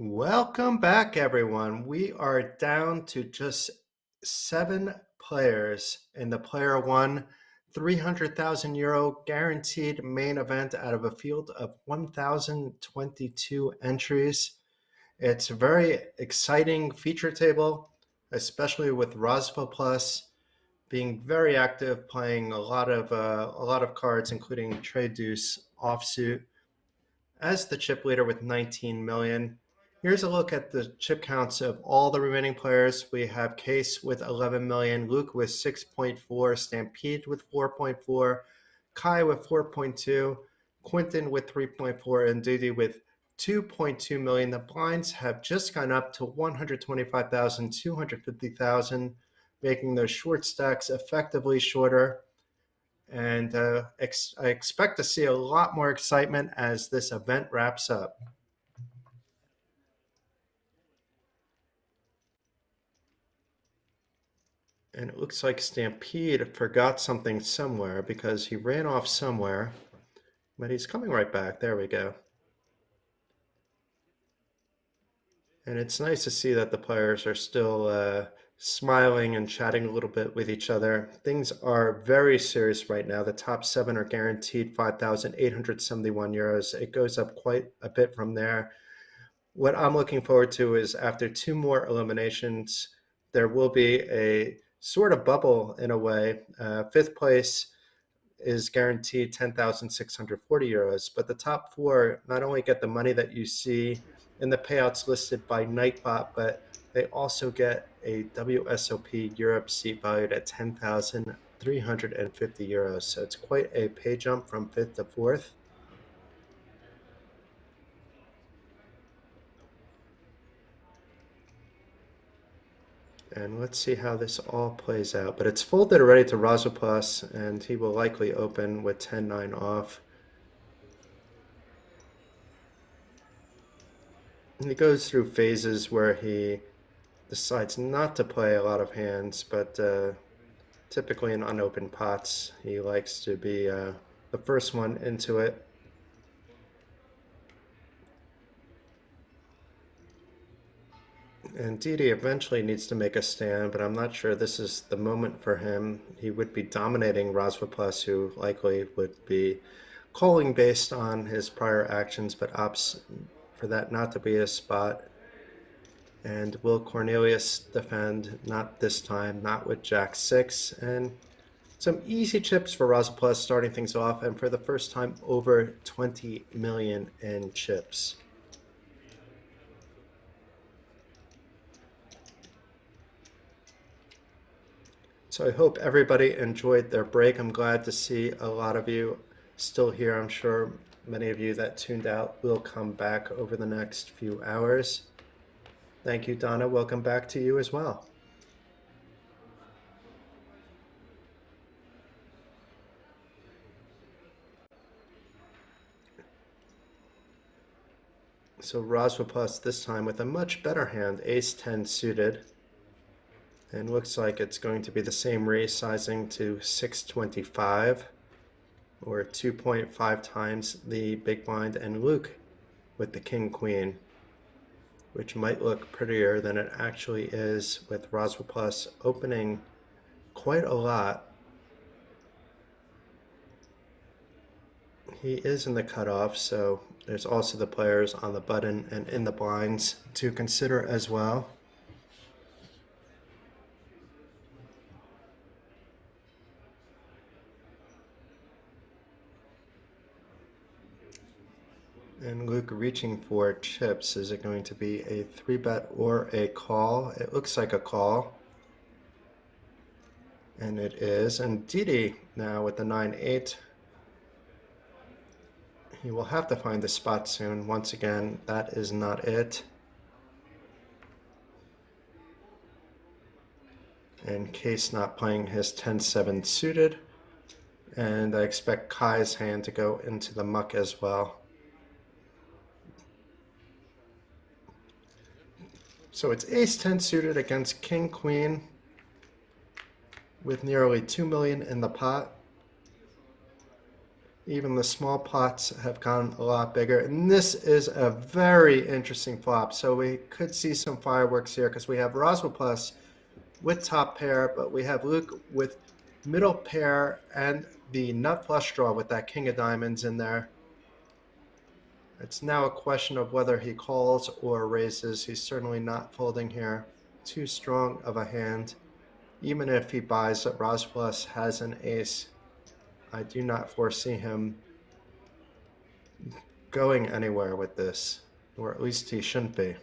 Welcome back, everyone. We are down to just 7 players in the PlayerOne 300,000 euro guaranteed main event out of a field of 1,022 entries. It's a very exciting feature table, especially with Rozvadov Plus being very active, playing a lot of cards, including Trade Deuce offsuit as the chip leader with 19 million. Here's a look at the chip counts of all the remaining players. We have Case with 11 million, Luke with 6.4, Stampede with 4.4, Kai with 4.2, Quentin with 3.4, and Didi with 2.2 million. The blinds have just gone up to 125,000, 250,000, making those short stacks effectively shorter. And I expect to see a lot more excitement as this event wraps up. And it looks like Stampede forgot something somewhere because he ran off somewhere, but he's coming right back. There we go. And it's nice to see that the players are still smiling and chatting a little bit with each other. Things are very serious right now. The top 7 are guaranteed 5,871 euros. It goes up quite a bit from there. What I'm looking forward to is after 2 more eliminations, there will be a sort of bubble in a way. 5th place is guaranteed 10,640 euros, but the top 4 not only get the money that you see in the payouts listed by Nightbot, but they also get a WSOP Europe seat valued at 10,350 euros. So it's quite a pay jump from 5th to 4th. And let's see how this all plays out. But it's folded already to Rozvadov, and he will likely open with 10-9 off. And he goes through phases where he decides not to play a lot of hands, but typically in unopened pots, he likes to be the first one into it. And Didi eventually needs to make a stand, but I'm not sure this is the moment for him. He would be dominating Rozvadov, who likely would be calling based on his prior actions, but opts for that not to be his spot. And will Cornelius defend? Not this time, not with Jack 6. And some easy chips for Rozvadov starting things off, and for the first time over 20 million in chips. So I hope everybody enjoyed their break. I'm glad to see a lot of you still here. I'm sure many of you that tuned out will come back over the next few hours. Thank you, Donna. Welcome back to you as well. So Rozvadov this time with a much better hand, ace 10 suited. And looks like it's going to be the same raise sizing to 625 or 2.5 times the big blind, and Luke with the king queen, which might look prettier than it actually is with Rozvadov opening quite a lot. He is in the cutoff, so there's also the players on the button and in the blinds to consider as well. And Luke reaching for chips. Is it going to be a 3-bet or a call? It looks like a call. And it is. And Didi now with the 9-8. He will have to find the spot soon. Once again, that is not it. And Case not playing his 10-7 suited. And I expect Kai's hand to go into the muck as well. So it's ace-10 suited against king-queen with nearly 2 million in the pot. Even the small pots have gone a lot bigger. And this is a very interesting flop. So we could see some fireworks here because we have Rozvadov with top pair, but we have Luke with middle pair and the nut flush draw with that king of diamonds in there. It's now a question of whether he calls or raises. He's certainly not folding here. Too strong of a hand. Even if he buys that Rozvadov has an ace, I do not foresee him going anywhere with this, or at least he shouldn't be.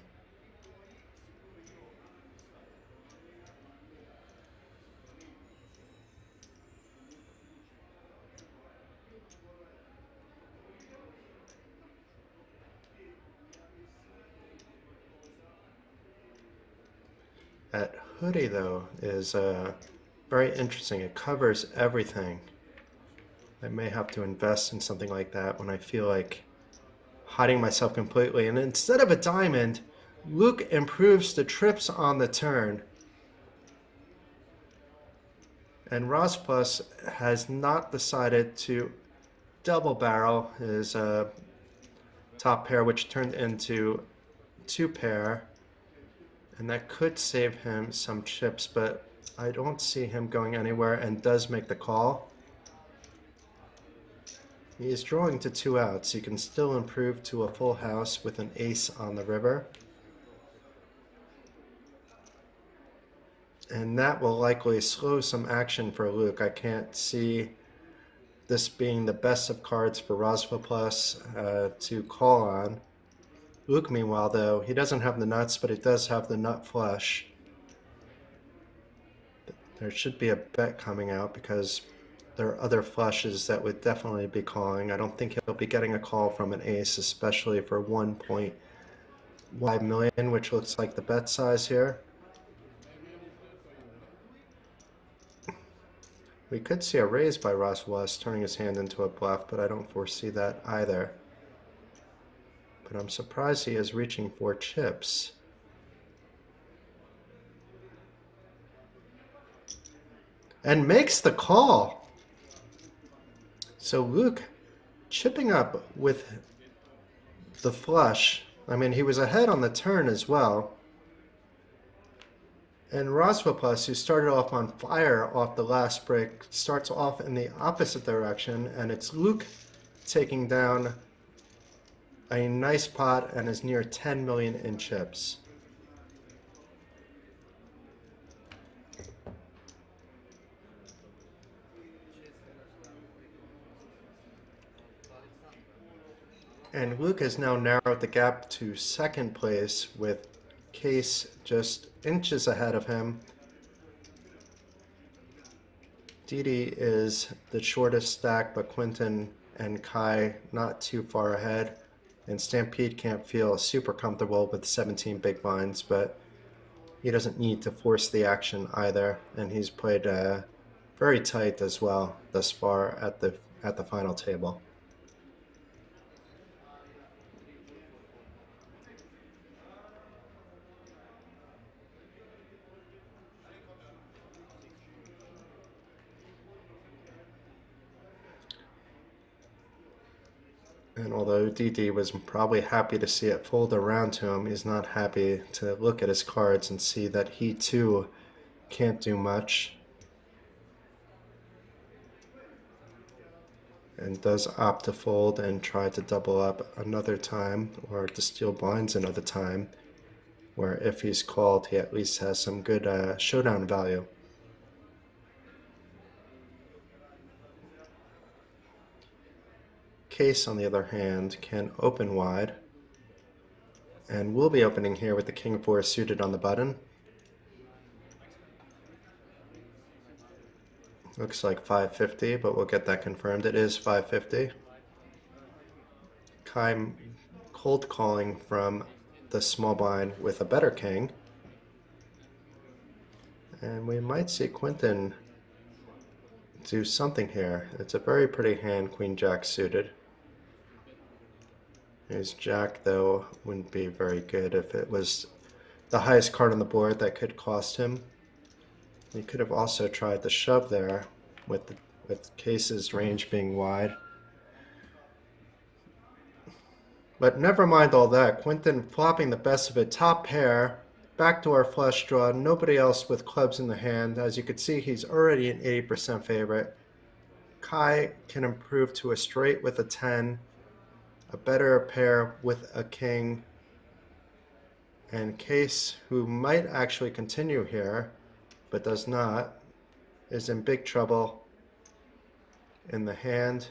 That hoodie, though, is very interesting. It covers everything. I may have to invest in something like that when I feel like hiding myself completely. And instead of a diamond, Luke improves the trips on the turn. And Rozvadov has not decided to double barrel his top pair, which turned into 2 pair. And that could save him some chips, but I don't see him going anywhere, and does make the call. He is drawing to 2 outs. He can still improve to a full house with an ace on the river. And that will likely slow some action for Luke. I can't see this being the best of cards for Rozvadov to call on. Luke, meanwhile, though, he doesn't have the nuts, but he does have the nut flush. There should be a bet coming out because there are other flushes that would definitely be calling. I don't think he'll be getting a call from an ace, especially for 1.5 million, which looks like the bet size here. We could see a raise by Rozvadov turning his hand into a bluff, but I don't foresee that either. But I'm surprised he is reaching for chips. And makes the call. So Luke chipping up with the flush. I mean, he was ahead on the turn as well. And Rozvadov, who started off on fire off the last break, starts off in the opposite direction, and it's Luke taking down a nice pot and is near 10 million in chips. And Luke has now narrowed the gap to second place with Case just inches ahead of him. Didi is the shortest stack, but Quentin and Kai not too far ahead. And Stampede can't feel super comfortable with 17 big blinds, but he doesn't need to force the action either. And he's played very tight as well thus far at the final table. And although Didi was probably happy to see it fold around to him, he's not happy to look at his cards and see that he too can't do much. And does opt to fold and try to double up another time, or to steal blinds another time, where if he's called, he at least has some good showdown value. Case, on the other hand, can open wide, and we'll be opening here with the King 4 suited on the button. Looks like 550, but we'll get that confirmed. It is 550. Kai cold calling from the small blind with a better king. And we might see Quentin do something here. It's a very pretty hand, Queen Jack suited. His Jack, though, wouldn't be very good if it was the highest card on the board that could cost him. He could have also tried the shove there with Case's range being wide. But never mind all that. Quentin flopping the best of it. Top pair, backdoor flush draw, nobody else with clubs in the hand. As you can see, he's already an 80% favorite. Kai can improve to a straight with a 10, a better pair with a king, and Case, who might actually continue here, but does not, is in big trouble in the hand.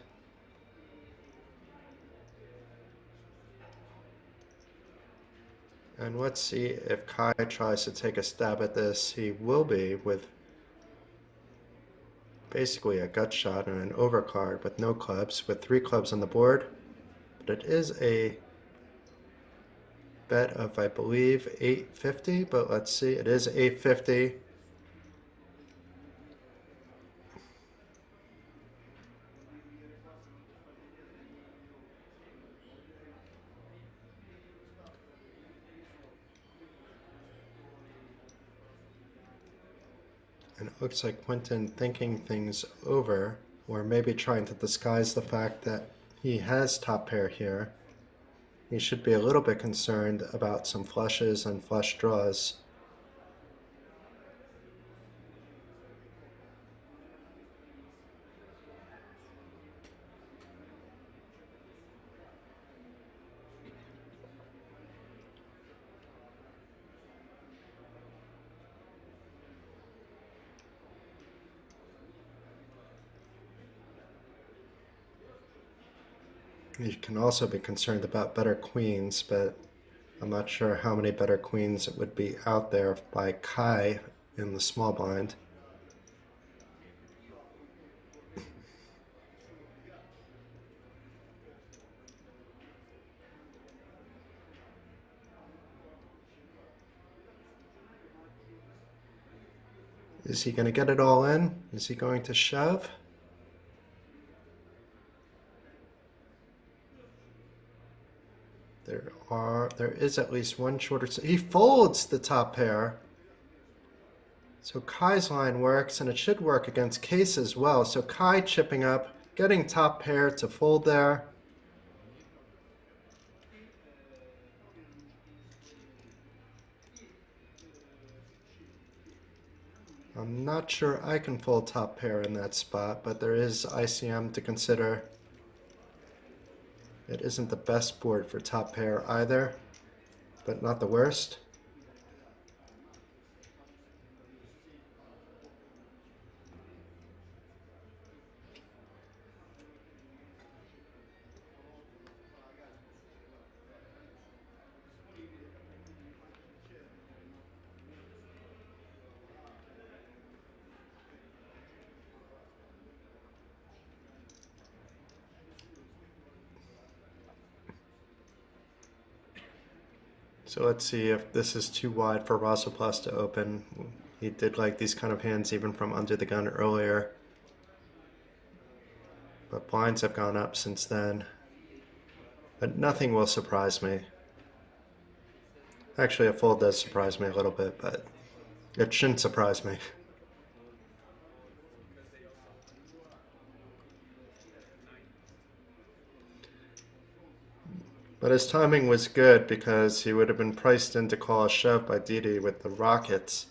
And let's see if Kai tries to take a stab at this. He will be, with basically a gut shot and an overcard with no clubs, with 3 clubs on the board. But it is a bet of, I believe, 850, but let's see, it is 850. And it looks like Quentin thinking things over, or maybe trying to disguise the fact that he has top pair here. He should be a little bit concerned about some flushes and flush draws. You can also be concerned about better queens, but I'm not sure how many better queens would be out there by Kai in the small blind. Is he going to get it all in? Is he going to shove? There is at least one shorter. He folds the top pair. So Kai's line works, and it should work against Case as well. So Kai chipping up, getting top pair to fold there. I'm not sure I can fold top pair in that spot, but there is ICM to consider. It isn't the best board for top pair either, but not the worst. So let's see if this is too wide for Rozvadov to open. He did like these kind of hands even from under the gun earlier. But blinds have gone up since then. But nothing will surprise me. Actually, a fold does surprise me a little bit, but it shouldn't surprise me. But his timing was good because he would have been priced in to call a shove by Didi with the rockets.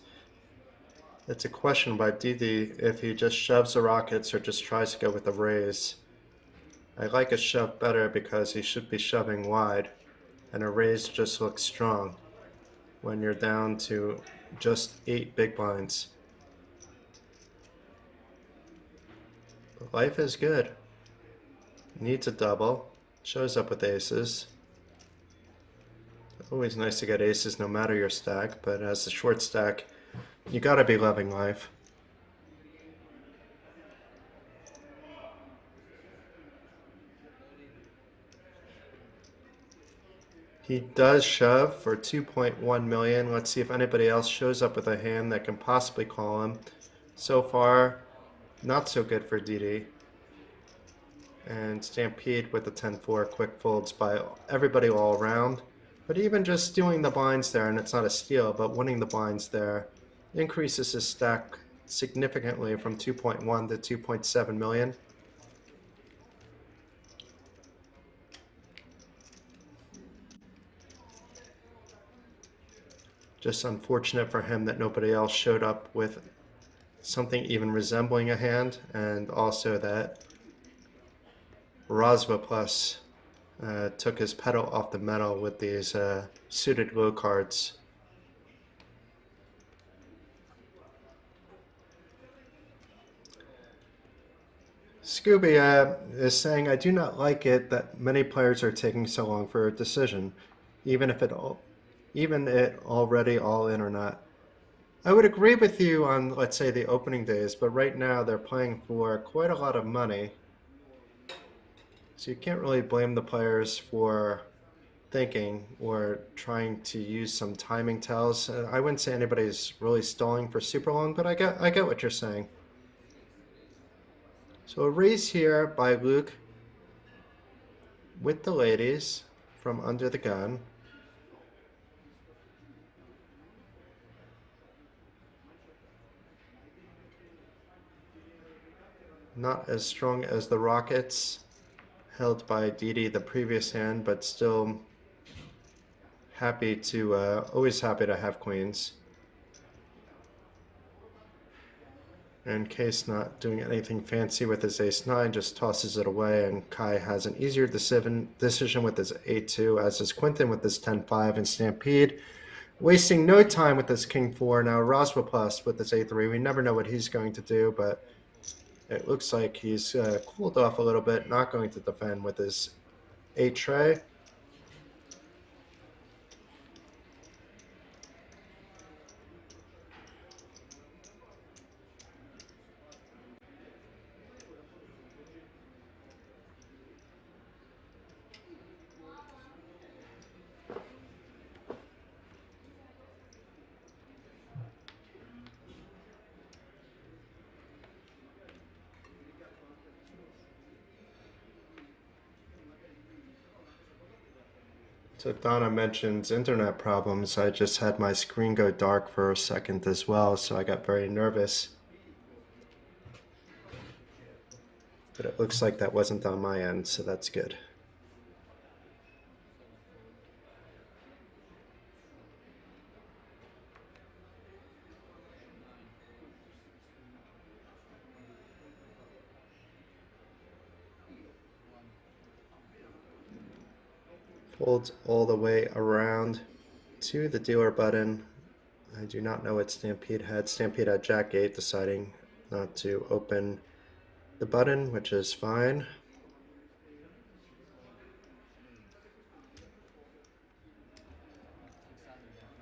It's a question by Didi if he just shoves the rockets or just tries to go with a raise. I like a shove better because he should be shoving wide, and a raise just looks strong when you're down to just 8 big blinds. But life is good. Needs a double. Shows up with aces. Always nice to get aces no matter your stack, but as a short stack, you gotta be loving life. He does shove for 2.1 million. Let's see if anybody else shows up with a hand that can possibly call him. So far, not so good for Didi. And Stampede with the 10-4, quick folds by everybody all around. But even just doing the blinds there, and it's not a steal, but winning the blinds there, increases his stack significantly from 2.1 to 2.7 million. Just unfortunate for him that nobody else showed up with something even resembling a hand, and also that Rozvadov took his pedal off the metal with these suited low cards. Scooby is saying, I do not like it that many players are taking so long for a decision, even it already all in or not. I would agree with you on, let's say, the opening days, but right now they're playing for quite a lot of money. So you can't really blame the players for thinking or trying to use some timing tells. I wouldn't say anybody's really stalling for super long, but I get what you're saying. So a raise here by Luke with the ladies from under the gun. Not as strong as the rockets held by Didi the previous hand, but still happy to, always happy to have queens. And Case not doing anything fancy with his ace-9, just tosses it away, and Kai has an easier decision with his a2, as is Quentin with his 10-5, and Stampede wasting no time with his king-4. Now Rozvadov with his a3. We never know what he's going to do, but it looks like he's cooled off a little bit, not going to defend with his 8 tray. So Donna mentions internet problems. I just had my screen go dark for a second as well, so I got very nervous. But it looks like that wasn't on my end, so that's good. Folds all the way around to the dealer button. I do not know what Stampede had. Stampede had Jack 8, deciding not to open the button, which is fine.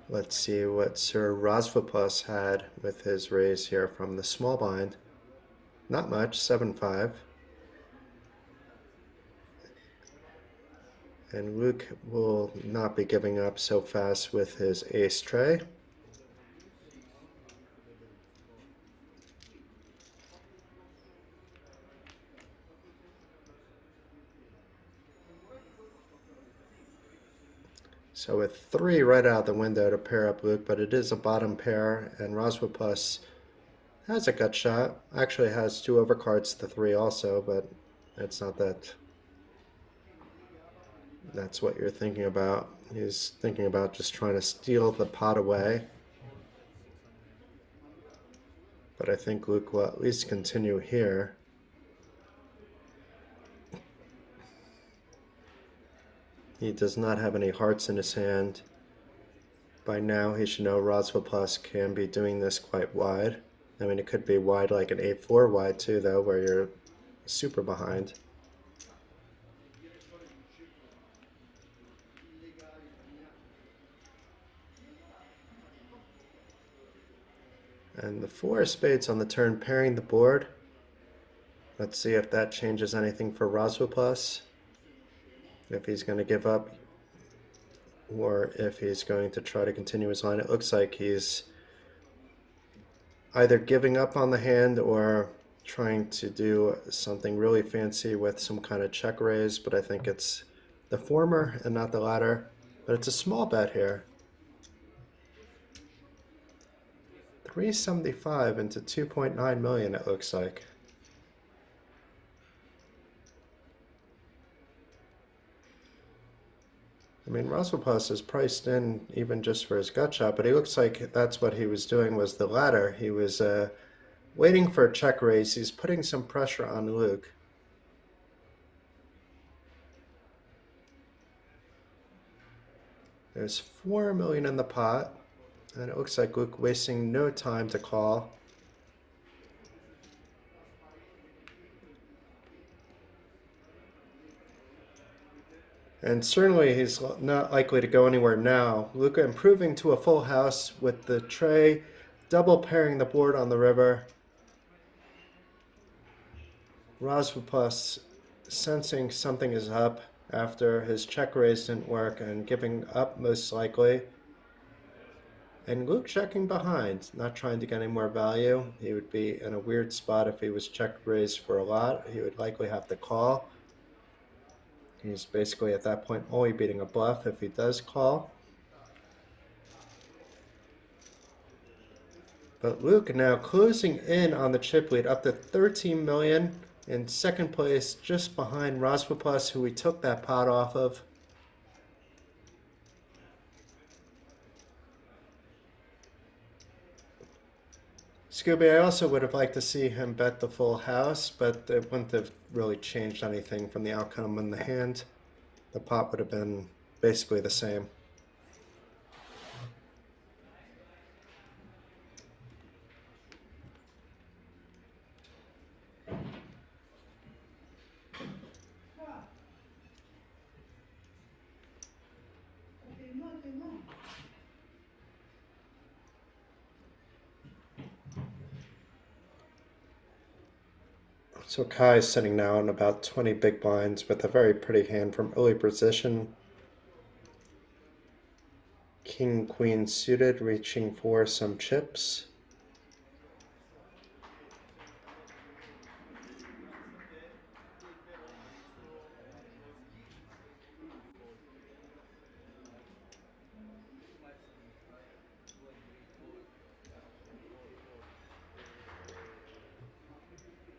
Let's see what Sir Rozvadov had with his raise here from the small blind. Not much, 7-5. And Luke will not be giving up so fast with his ace tray. So with 3 right out the window to pair up Luke, but it is a bottom pair, and Rozvadov has a gut shot. Actually has 2 overcards to 3 also, but it's not that that's what you're thinking about. He's thinking about just trying to steal the pot away. But I think Luke will at least continue here. He does not have any hearts in his hand. By now, he should know Rozvadov can be doing this quite wide. I mean, it could be wide like an 8-4 wide too, though, where you're super behind. And the 4 of spades on the turn pairing the board. Let's see if that changes anything for Rozvadov. If he's going to give up or if he's going to try to continue his line. It looks like he's either giving up on the hand or trying to do something really fancy with some kind of check raise, but I think it's the former and not the latter. But it's a small bet here. 375 into 2.9 million, it looks like. I mean, Rozvadov is priced in even just for his gut shot, but he looks like that's what he was doing was the latter. He was waiting for a check raise. He's putting some pressure on Luke. There's 4 million in the pot, and it looks like Luke wasting no time to call. And certainly he's not likely to go anywhere now. Luke improving to a full house with the tray, double pairing the board on the river. Rozvadov sensing something is up after his check raise didn't work and giving up most likely. And Luke checking behind, not trying to get any more value. He would be in a weird spot if he was check raised for a lot. He would likely have to call. He's basically at that point only beating a bluff if he does call. But Luke now closing in on the chip lead up to 13 million in second place, just behind Rozvadov, who we took that pot off of. Scooby, I also would have liked to see him bet the full house, but it wouldn't have really changed anything from the outcome in the hand. The pot would have been basically the same. So Kai is sitting now in about 20 big blinds with a very pretty hand from early position. King, queen suited, reaching for some chips.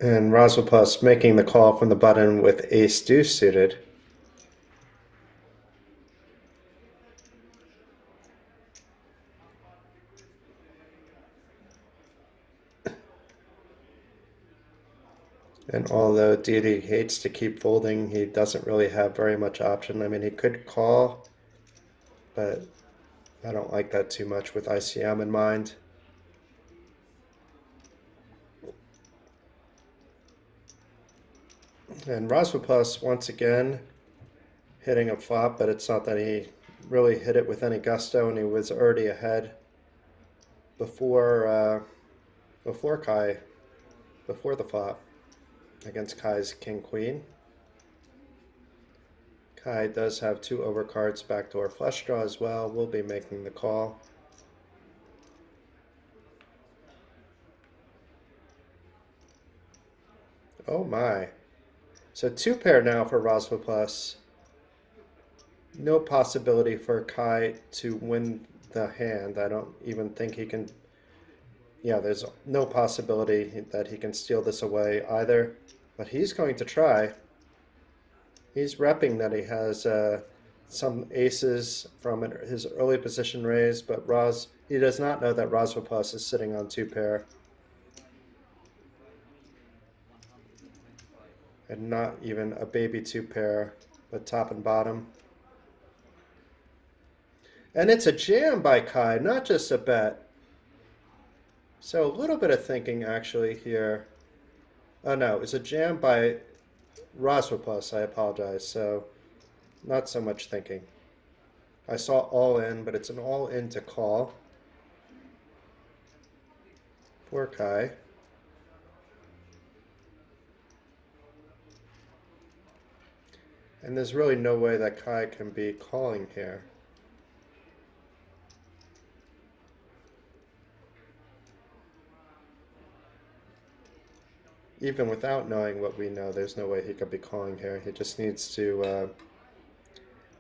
And Rozvadov making the call from the button with ace deuce suited. And although Didi hates to keep folding, he doesn't really have very much option. I mean, he could call, but I don't like that too much with ICM in mind. And Rozvadov once again hitting a flop, but it's not that he really hit it with any gusto, and he was already ahead before Kai, before the flop against Kai's king queen. Kai does have 2 overcards, backdoor flush draw as well. We'll be making the call. Oh my. So 2 pair now for Rozvadov. No possibility for Kai to win the hand. I don't even think he can. Yeah, there's no possibility that he can steal this away either. But he's going to try. He's repping that he has some aces from his early position raise, but he does not know that Rozvadov is sitting on 2 pair. And not even a baby 2 pair, but top and bottom. And it's a jam by Kai, not just a bet. So a little bit of thinking actually here. Oh no, it's a jam by Rozvadov, I apologize. So not so much thinking. I saw all in, but it's an all in to call for Kai. And there's really no way that Kai can be calling here. Even without knowing what we know, there's no way he could be calling here. He just needs to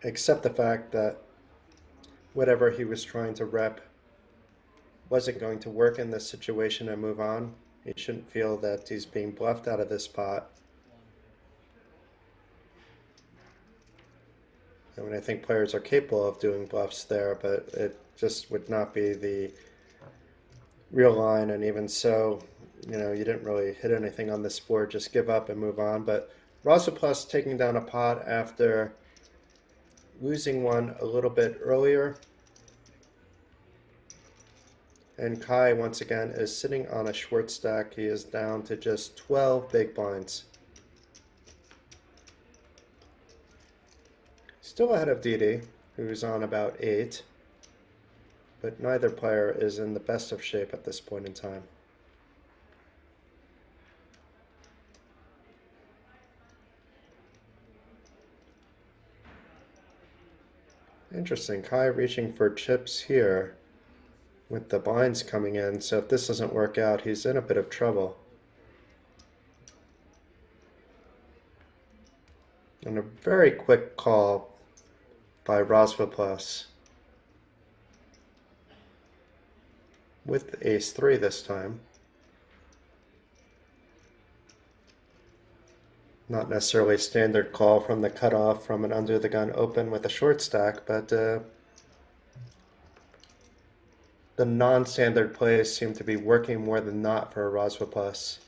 accept the fact that whatever he was trying to rep wasn't going to work in this situation and move on. He shouldn't feel that he's being bluffed out of this spot. I mean, I think players are capable of doing bluffs there, but it just would not be the real line. And even so, you know, you didn't really hit anything on this board, just give up and move on. But Rozvadov taking down a pot after losing one a little bit earlier. And Kai, once again, is sitting on a short stack. He is down to just 12 big blinds. Still ahead of Didi, who's on about 8. But neither player is in the best of shape at this point in time. Interesting, Kai reaching for chips here with the blinds coming in, so if this doesn't work out, he's in a bit of trouble. And a very quick call by Rozvadov with ace-3 this time. Not necessarily standard call from the cutoff from an under the gun open with a short stack, but the non-standard plays seem to be working more than not for Rozvadov.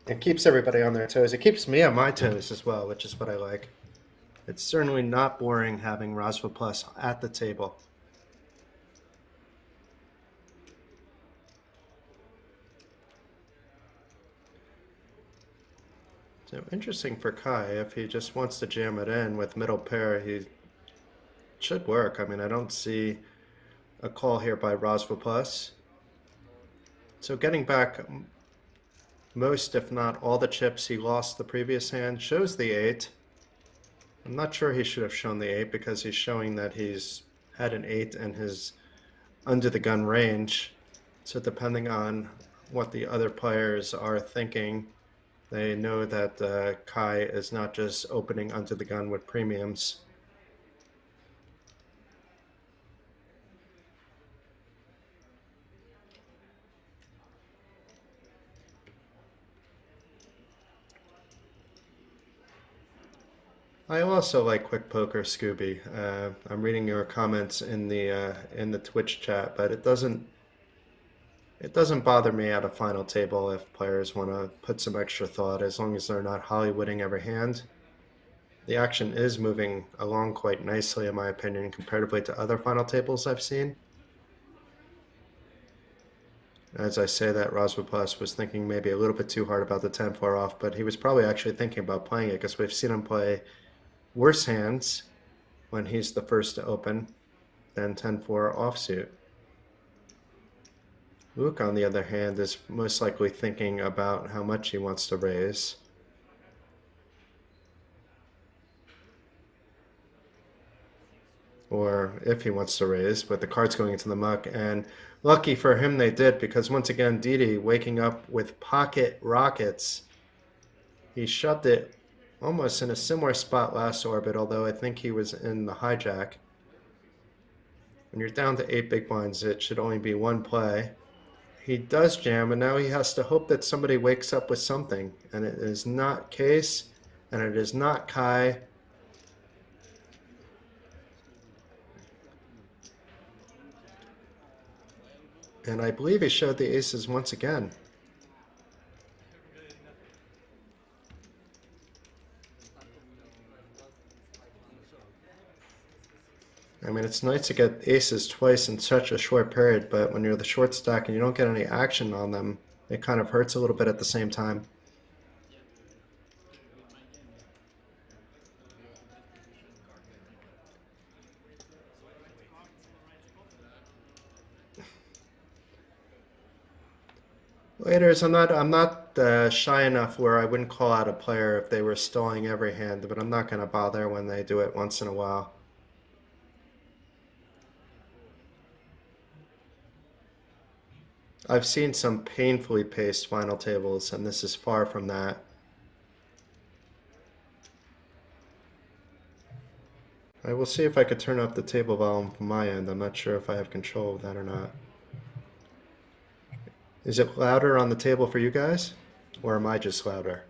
It keeps everybody on their toes. It keeps me on my toes as well, which is what I like. It's certainly not boring having Rozvadov at the table. So interesting for Kai, if he just wants to jam it in with middle pair, he should work. I mean, I don't see a call here by Rozvadov. So getting back most, if not all, the chips he lost the previous hand shows the 8. I'm not sure he should have shown the 8 because he's showing that he's had an 8 in his under the gun range. So depending on what the other players are thinking, they know that Kai is not just opening under the gun with premiums. I also like Quick Poker, Scooby. I'm reading your comments in the Twitch chat, but it doesn't bother me at a final table if players want to put some extra thought, as long as they're not Hollywooding every hand. The action is moving along quite nicely, in my opinion, comparatively to other final tables I've seen. As I say that, Rozvadov was thinking maybe a little bit too hard about the 10-4 off, but he was probably actually thinking about playing it because we've seen him play worse hands when he's the first to open than 10-4 offsuit. Luke, on the other hand, is most likely thinking about how much he wants to raise. or if he wants to raise, but the card's going into the muck. And lucky for him they did, because once again, Didi waking up with pocket rockets. He shoved it almost in a similar spot last orbit, although I think he was in the hijack. When you're down to 8 big blinds, it should only be one play. He does jam, and now he has to hope that somebody wakes up with something. And it is not Case, and it is not Kai. And I believe he showed the aces once again. I mean, it's nice to get aces twice in such a short period, but when you're the short stack and you don't get any action on them, it kind of hurts a little bit at the same time. Waiters, I'm not shy enough where I wouldn't call out a player if they were stalling every hand, but I'm not going to bother when they do it once in a while. I've seen some painfully paced final tables, and this is far from that. I will see if I could turn up the table volume from my end. I'm not sure if I have control of that or not. Is it louder on the table for you guys, or am I just louder?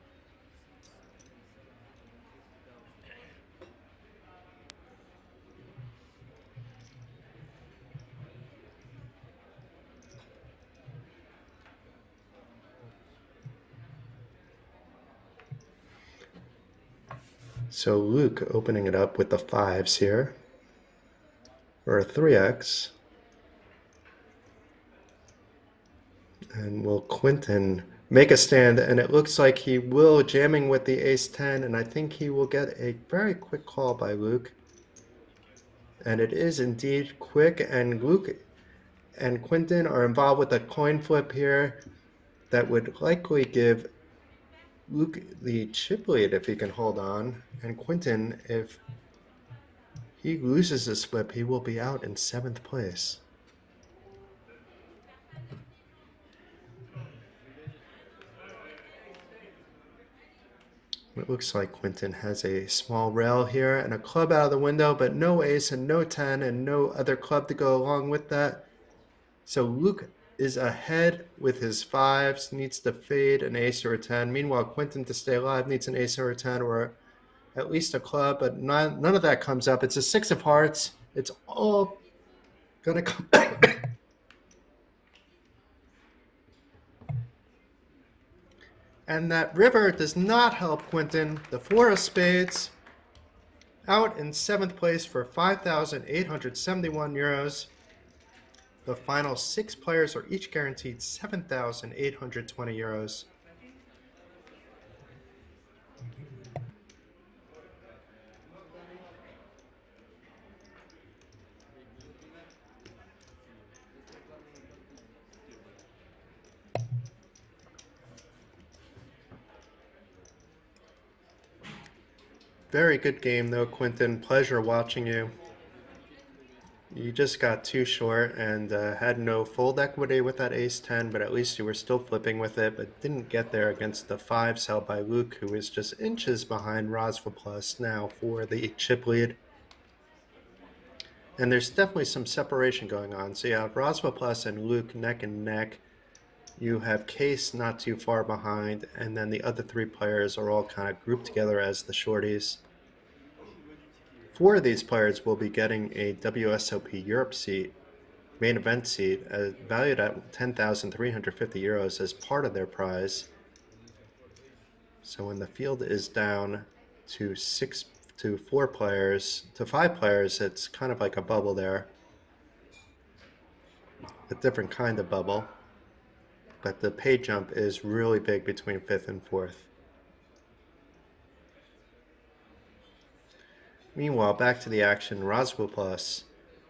So Luke opening it up with the 5s here, or a 3x. And will Quentin make a stand? And it looks like he will, jamming with the ace-10, and I think he will get a very quick call by Luke. And it is indeed quick, and Luke and Quentin are involved with a coin flip here that would likely give Luke the chip lead if he can hold on, and Quentin, if he loses this flip, he will be out in 7th place. It looks like Quentin has a small rail here and a club out of the window, but no ace and no 10 and no other club to go along with that. So Luke is ahead with his 5s, needs to fade an ace or a 10. Meanwhile, Quentin, to stay alive, needs an ace or a 10 or at least a club, but none of that comes up. It's a 6 of hearts. It's all going to come. And that river does not help Quentin. The 4 of spades out in 7th place for 5,871 euros. The final 6 players are each guaranteed 7,820 euros. Very good game though, Quentin. Pleasure watching you. You just got too short and had no fold equity with that ace-10, but at least you were still flipping with it, but didn't get there against the 5s held by Luke, who is just inches behind Rozvadov now for the chip lead. And there's definitely some separation going on. So you have Rozvadov and Luke neck and neck. You have Case not too far behind, and then the other 3 players are all kind of grouped together as the shorties. 4 of these players will be getting a WSOP Europe seat, main event seat, valued at 10,350 euros as part of their prize. So when the field is down to 5 players, it's kind of like a bubble there. A different kind of bubble. But the pay jump is really big between 5th and 4th. Meanwhile, back to the action, Rozvadov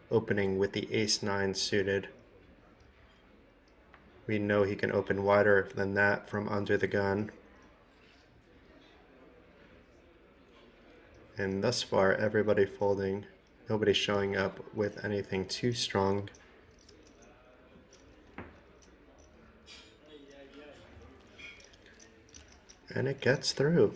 opening with the ace-9 suited. We know he can open wider than that from under the gun. And thus far, everybody folding Nobody's showing up with anything too strong. And it gets through.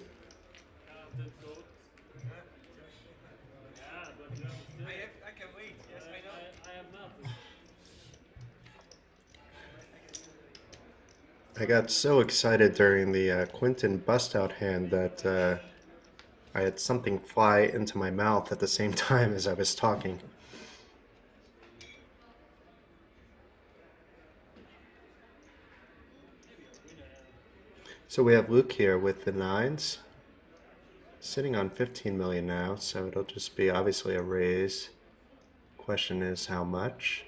I got so excited during the Quinton bust-out hand that I had something fly into my mouth at the same time as I was talking. So we have Luke here with the nines, sitting on 15 million now, so it'll just be obviously a raise. Question is how much?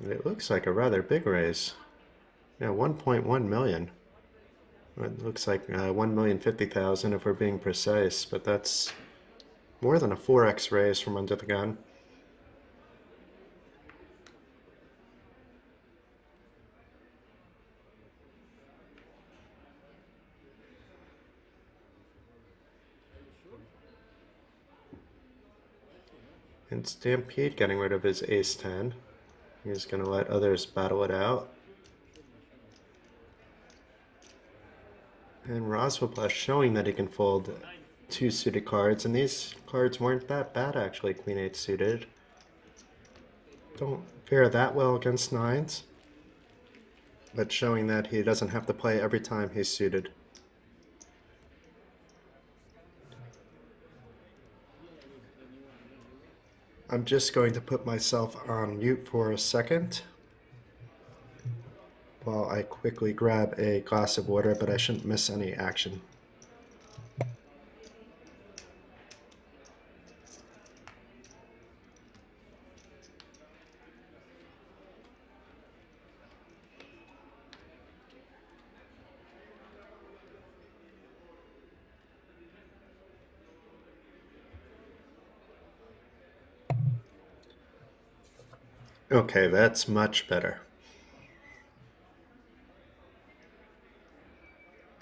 It looks like a rather big raise. Yeah, 1.1 million. It looks like 1,050,000 if we're being precise, but that's more than a 4x raise from under the gun. And Stampede getting rid of his ace-10. He's going to let others battle it out. And Rozvadov showing that he can fold two suited cards, and these cards weren't that bad actually, Queen 8 suited. Don't fare that well against nines, but showing that he doesn't have to play every time he's suited. I'm just going to put myself on mute for a second while I quickly grab a glass of water, but I shouldn't miss any action. Okay, that's much better.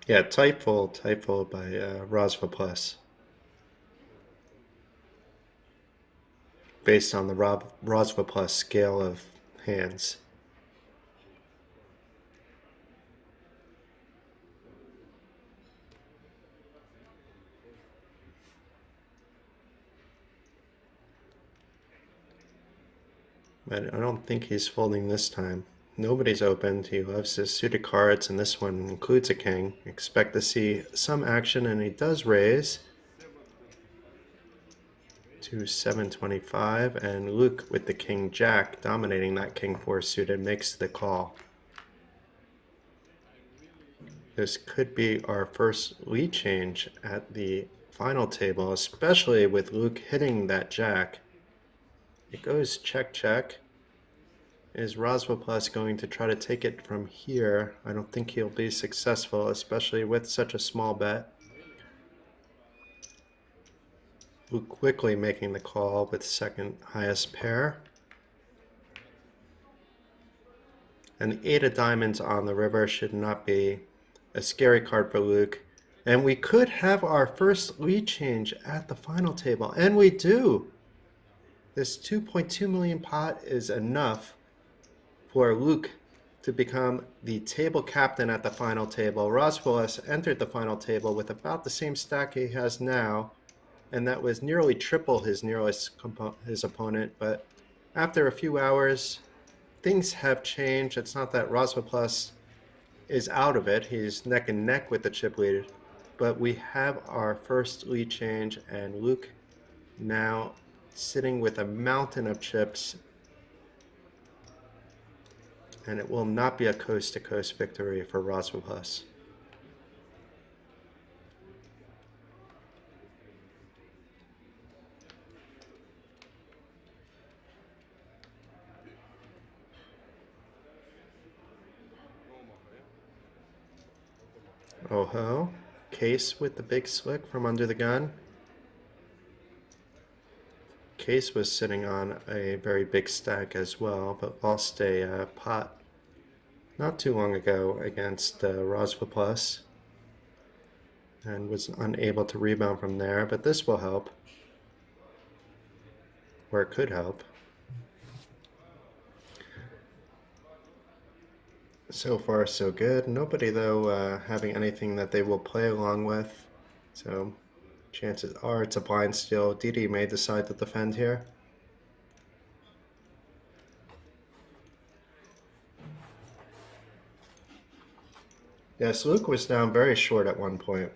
Yeah, tight fold by Rozvadov. Based on the Rozvadov scale of hands. But I don't think he's folding this time. Nobody's opened. He loves his suited cards, and this one includes a king. Expect to see some action, and he does raise to 725, and Luke with the king jack dominating that king 4 suited makes the call. This could be our first lead change at the final table, especially with Luke hitting that jack. It goes check, check. Is Rozvadov going to try to take it from here? I don't think he'll be successful, especially with such a small bet. Luke quickly making the call with second highest pair. And the 8 of diamonds on the river should not be a scary card for Luke. And we could have our first lead change at the final table, and we do. This 2.2 million pot is enough for Luke to become the table captain at the final table. Rozvadov entered the final table with about the same stack he has now, and that was nearly triple his opponent. But after a few hours, things have changed. It's not that Rozvadov is out of it. He's neck and neck with the chip lead. But we have our first lead change, and Luke now sitting with a mountain of chips, and it will not be a coast-to-coast victory for Rozvadov. Oh ho, Case with the big slick from under the gun. Case was sitting on a very big stack as well, but lost a pot not too long ago against Rozvadov and was unable to rebound from there, but this will help, or it could help. So far, so good. Nobody, though, having anything that they will play along with, so chances are it's a blind steal. Didi may decide to defend here. Yes, Luke was down very short at one point.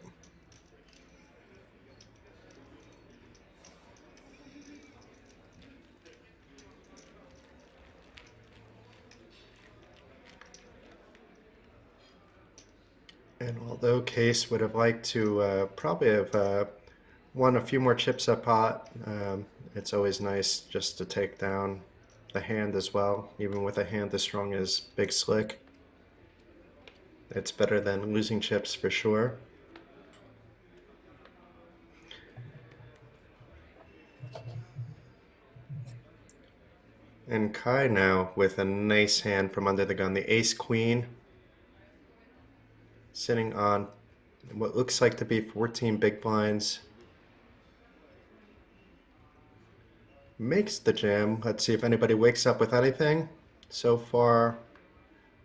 And although Case would have liked to probably have won a few more chips up pot, it's always nice just to take down the hand as well, even with a hand as strong as Big Slick. It's better than losing chips for sure. And Kai now with a nice hand from under the gun, the ace-queen, sitting on what looks like to be 14 big blinds. Makes the jam. Let's see if anybody wakes up with anything. So far,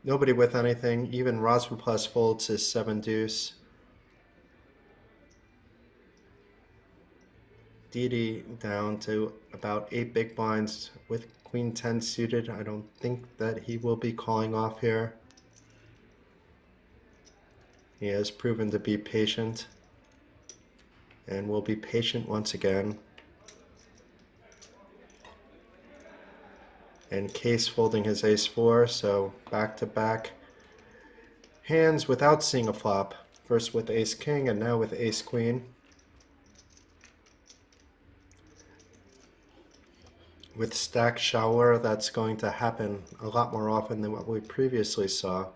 nobody with anything. Even Rozvadov folds his 7-deuce. Didi down to about 8 big blinds with Queen 10 suited. I don't think that he will be calling off here. He has proven to be patient and will be patient once again. And Case folding his ace-4, so back-to-back hands without seeing a flop. First with ace-king and now with ace-queen. With stack shower, that's going to happen a lot more often than what we previously saw.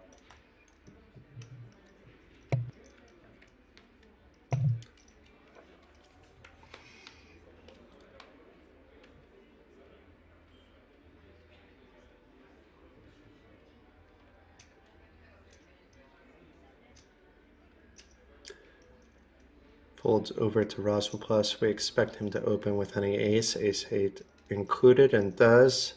Folds over to Rozvadov. We expect him to open with any ace, ace-8 included, and does.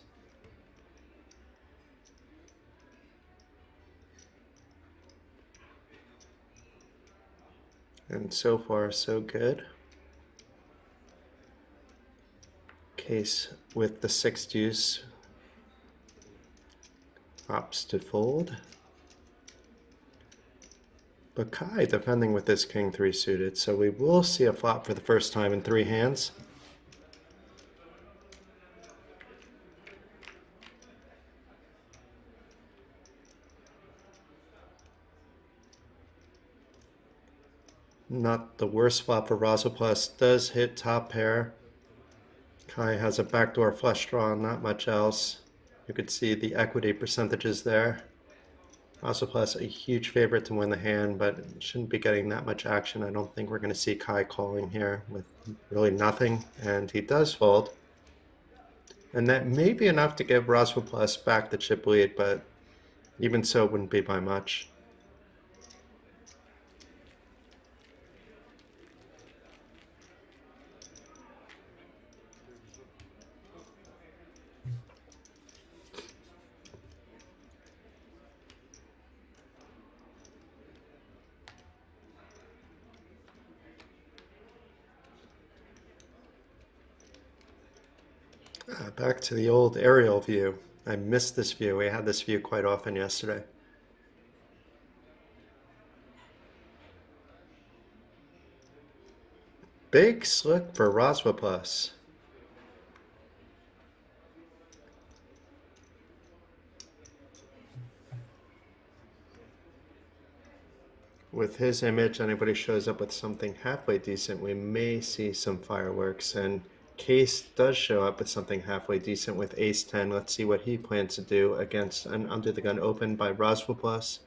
And so far, so good. Case with the 6-deuce opts to fold. But Kai defending with this king 3 suited, so we will see a flop for the first time in 3 hands. Not the worst flop for Rozvadov. Does hit top pair. Kai has a backdoor flush draw, not much else. You could see the equity percentages there. Rozvadov a huge favorite to win the hand, but shouldn't be getting that much action. I don't think we're going to see Kai calling here with really nothing, and he does fold. And that may be enough to give Rozvadov back the chip lead, but even so, it wouldn't be by much. Back to the old aerial view. I missed this view. We had this view quite often yesterday. Big slick for Rozvadov. With his image, anybody shows up with something halfway decent, we may see some fireworks, and Case does show up with something halfway decent with ace-10. Let's see what he plans to do against an under-the-gun open by Rozvadov.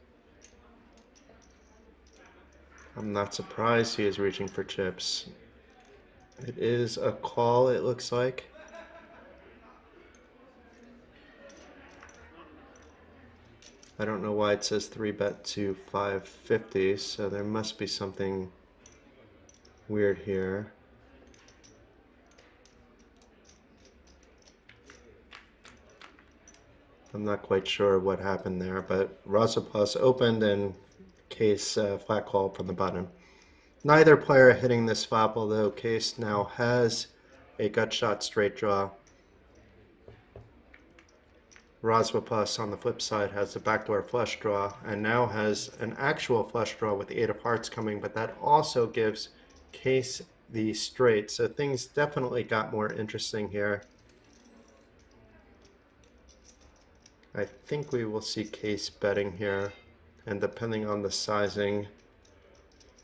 I'm not surprised he is reaching for chips. It is a call, it looks like. I don't know why it says 3-bet to 550, so there must be something weird here. I'm not quite sure what happened there, but Rozvadov opened and Case flat called from the button. Neither player hitting this flop, although Case now has a gut shot straight draw. Rozvadov on the flip side has a backdoor flush draw and now has an actual flush draw with the 8 of hearts coming, but that also gives Case the straight. So things definitely got more interesting here. I think we will see Case betting here, and depending on the sizing,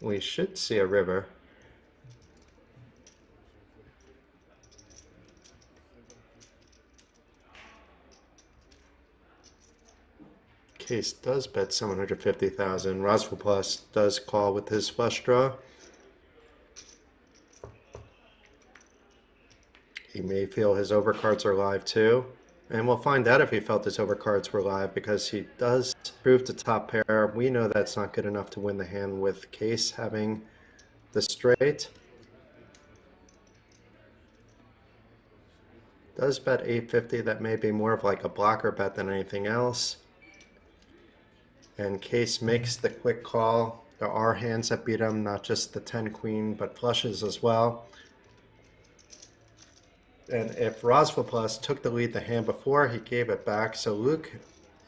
we should see a river. Case does bet 750,000. Rozvadov does call with his flush draw. He may feel his overcards are live too. And we'll find out if he felt his overcards were live, because he does prove to top pair. We know that's not good enough to win the hand with Case having the straight. Does bet 850. That may be more of like a blocker bet than anything else. And Case makes the quick call. There are hands that beat him, not just the 10 queen, but flushes as well. And if Rozvadov took the lead the hand before, he gave it back. So Luke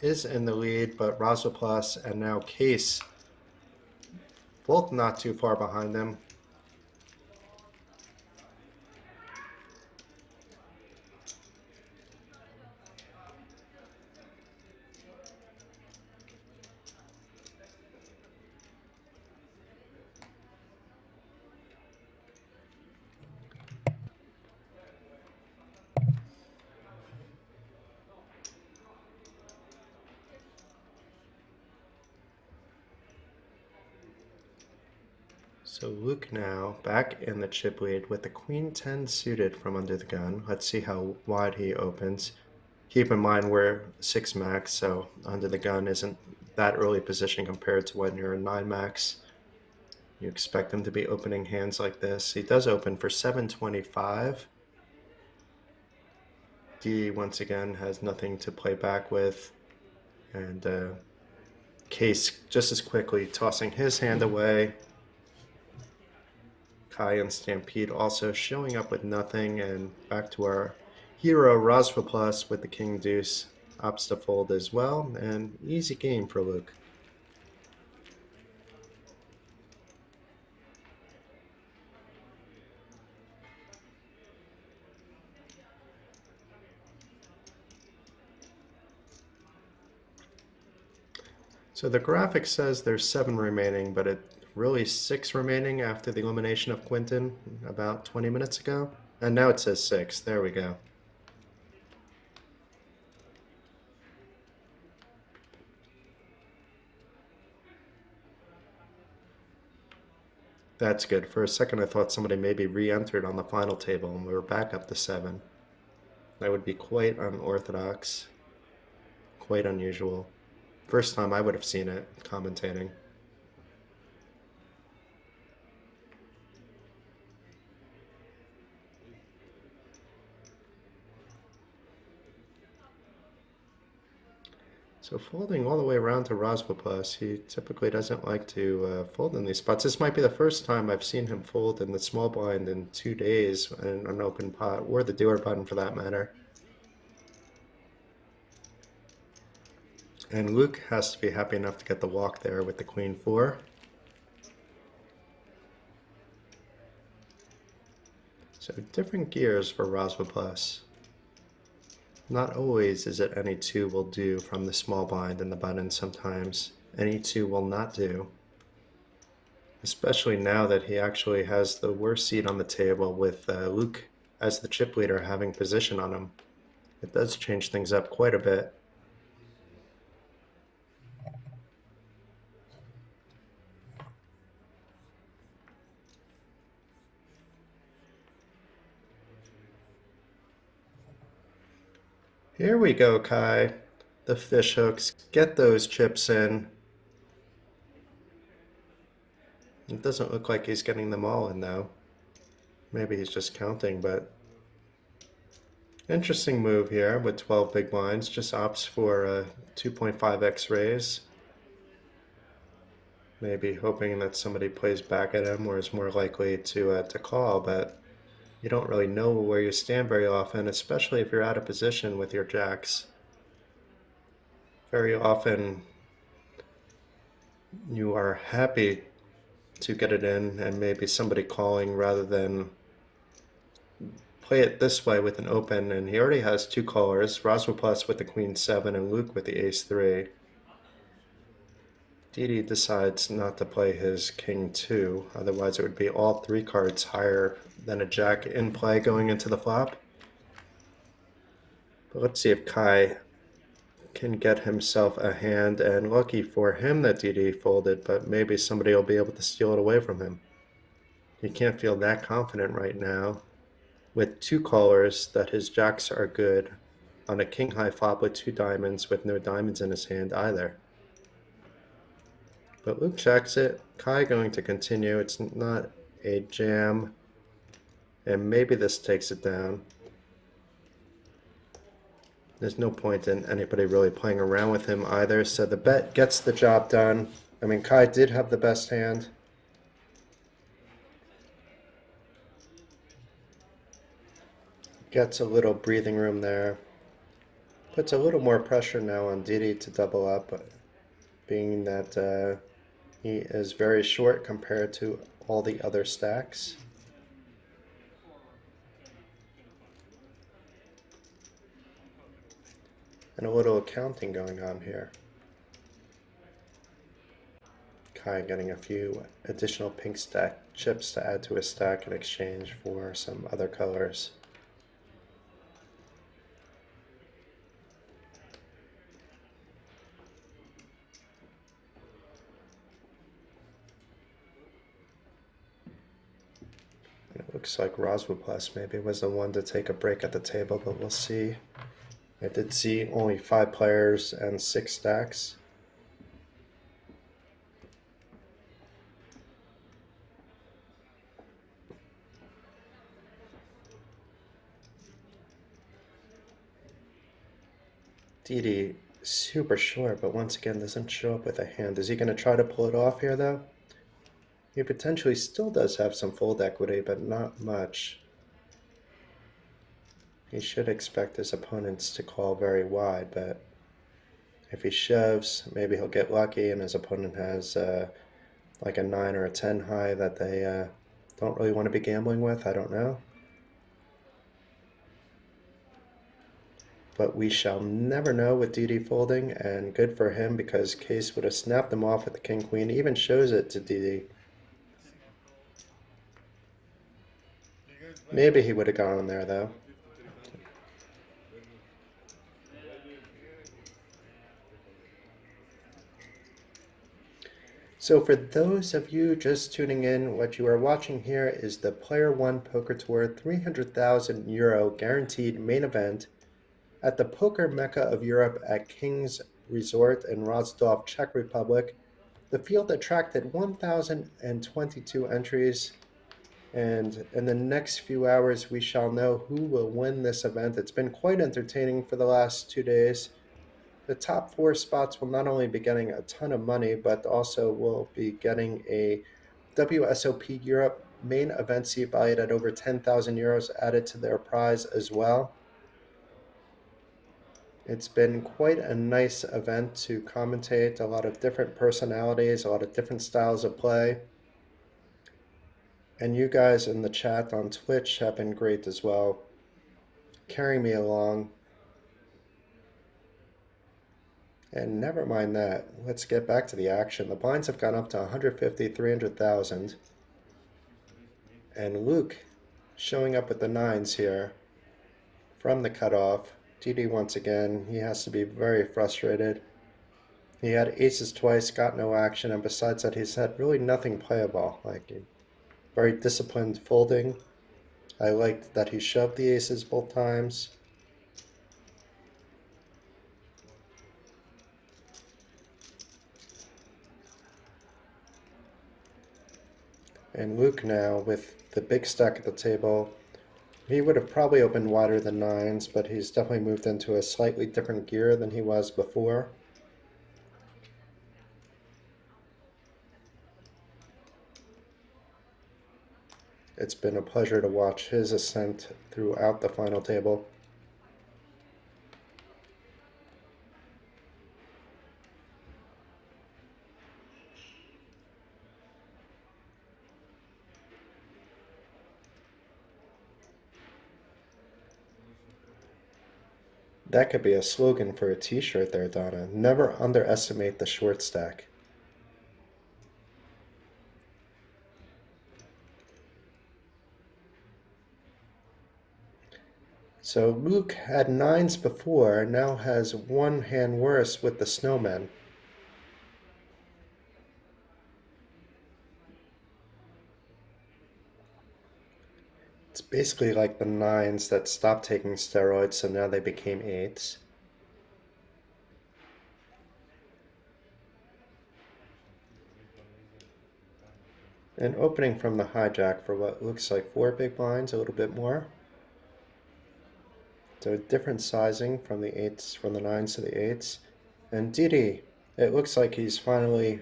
is in the lead, but Rozvadov and now Case both not too far behind them. So Luke now back in the chip lead with the queen 10 suited from under the gun. Let's see how wide he opens. Keep in mind we're 6 max, so under the gun isn't that early position compared to when you're a 9 max. You expect him to be opening hands like this. He does open for 725. D once again has nothing to play back with, and Case just as quickly tossing his hand away. Kai and Stampede also showing up with nothing, and back to our hero Rozvadov with the king deuce opts to fold as well, and easy game for Luke. So the graphic says there's 7 remaining, but it really 6 remaining after the elimination of Quinton about 20 minutes ago. And now it says 6. There we go. That's good. For a second I thought somebody maybe re-entered on the final table and we were back up to 7. That would be quite unorthodox, quite unusual. First time I would have seen it commentating. So folding all the way around to Rozvadov, he typically doesn't like to fold in these spots. This might be the first time I've seen him fold in the small blind in 2 days in an open pot, or the dealer button for that matter. And Luke has to be happy enough to get the walk there with the queen 4. So different gears for Rozvadov. Not always is it any 2 will do from the small blind and the button. Sometimes any 2 will not do. Especially now that he actually has the worst seat on the table with Luke as the chip leader having position on him. It does change things up quite a bit. Here we go, Kai. the fish hooks, get those chips in. It doesn't look like he's getting them all in though. Maybe he's just counting, but interesting move here with 12 big blinds. Just opts for a 2.5x raise. Maybe hoping that somebody plays back at him or is more likely to call, but you don't really know where you stand very often, especially if you're out of position with your jacks. Very often you are happy to get it in and maybe somebody calling rather than play it this way with an open. And he already has two callers, Rozvadov with the queen 7 and Luke with the ace 3. Didi decides not to play his king 2, otherwise it would be all three cards higher than a jack in play going into the flop. But let's see if Kai can get himself a hand, and lucky for him that Didi folded, but maybe somebody will be able to steal it away from him. He can't feel that confident right now with two callers that his jacks are good on a king high flop with two diamonds with no diamonds in his hand either. But Luke checks it. Kai going to continue. It's not a jam. And maybe this takes it down. There's no point in anybody really playing around with him either. So the bet gets the job done. I mean, Kai did have the best hand. Gets a little breathing room there. Puts a little more pressure now on Didi to double up, being that he is very short compared to all the other stacks. And a little accounting going on here. Kai getting a few additional pink stack chips to add to his stack in exchange for some other colors. It looks like Rozvadov maybe was the one to take a break at the table, but we'll see. I did see only 5 players and 6 stacks. Didi super short, but once again doesn't show up with a hand. Is he going to try to pull it off here though? He potentially still does have some fold equity, but not much. He should expect his opponents to call very wide, but if he shoves, maybe he'll get lucky and his opponent has like a 9 or a 10 high that they don't really want to be gambling with. I don't know. But we shall never know with Didi folding, and good for him because Case would have snapped him off with the king-queen. He even shows it to Didi. Maybe he would have gone there though. So for those of you just tuning in, what you are watching here is the PlayerOne Poker Tour 300,000 euro guaranteed main event at the Poker Mecca of Europe at Kings Resort in Rozvadov, Czech Republic. The field attracted 1,022 entries, and in the next few hours we shall know who will win this event. It's been quite entertaining for the last 2 days. The top 4 spots will not only be getting a ton of money, but also will be getting a WSOP Europe main event seat valued at over 10,000 euros added to their prize as well. It's been quite a nice event to commentate, a lot of different personalities, a lot of different styles of play. And you guys in the chat on Twitch have been great as well, carrying me along. And never mind that, let's get back to the action. The blinds have gone up to 150, 300,000. And Luke showing up with the 9s here from the cutoff. Didi once again, he has to be very frustrated. He had aces twice, got no action, and besides that, he's had really nothing playable. Like, very disciplined folding. I liked that he shoved the aces both times. And Luke now with the big stack at the table. He would have probably opened wider than nines, but he's definitely moved into a slightly different gear than he was before. It's been a pleasure to watch his ascent throughout the final table. That could be a slogan for a t-shirt there, Donna. Never underestimate the short stack. So Luke had nines before, now has one hand worse with the snowmen. It's basically like the nines that stopped taking steroids, so now they became eights. And opening from the hijack for what looks like 4 big blinds, a little bit more. So different sizing from the eights, from the nines to the eights. And Didi, it looks like he's finally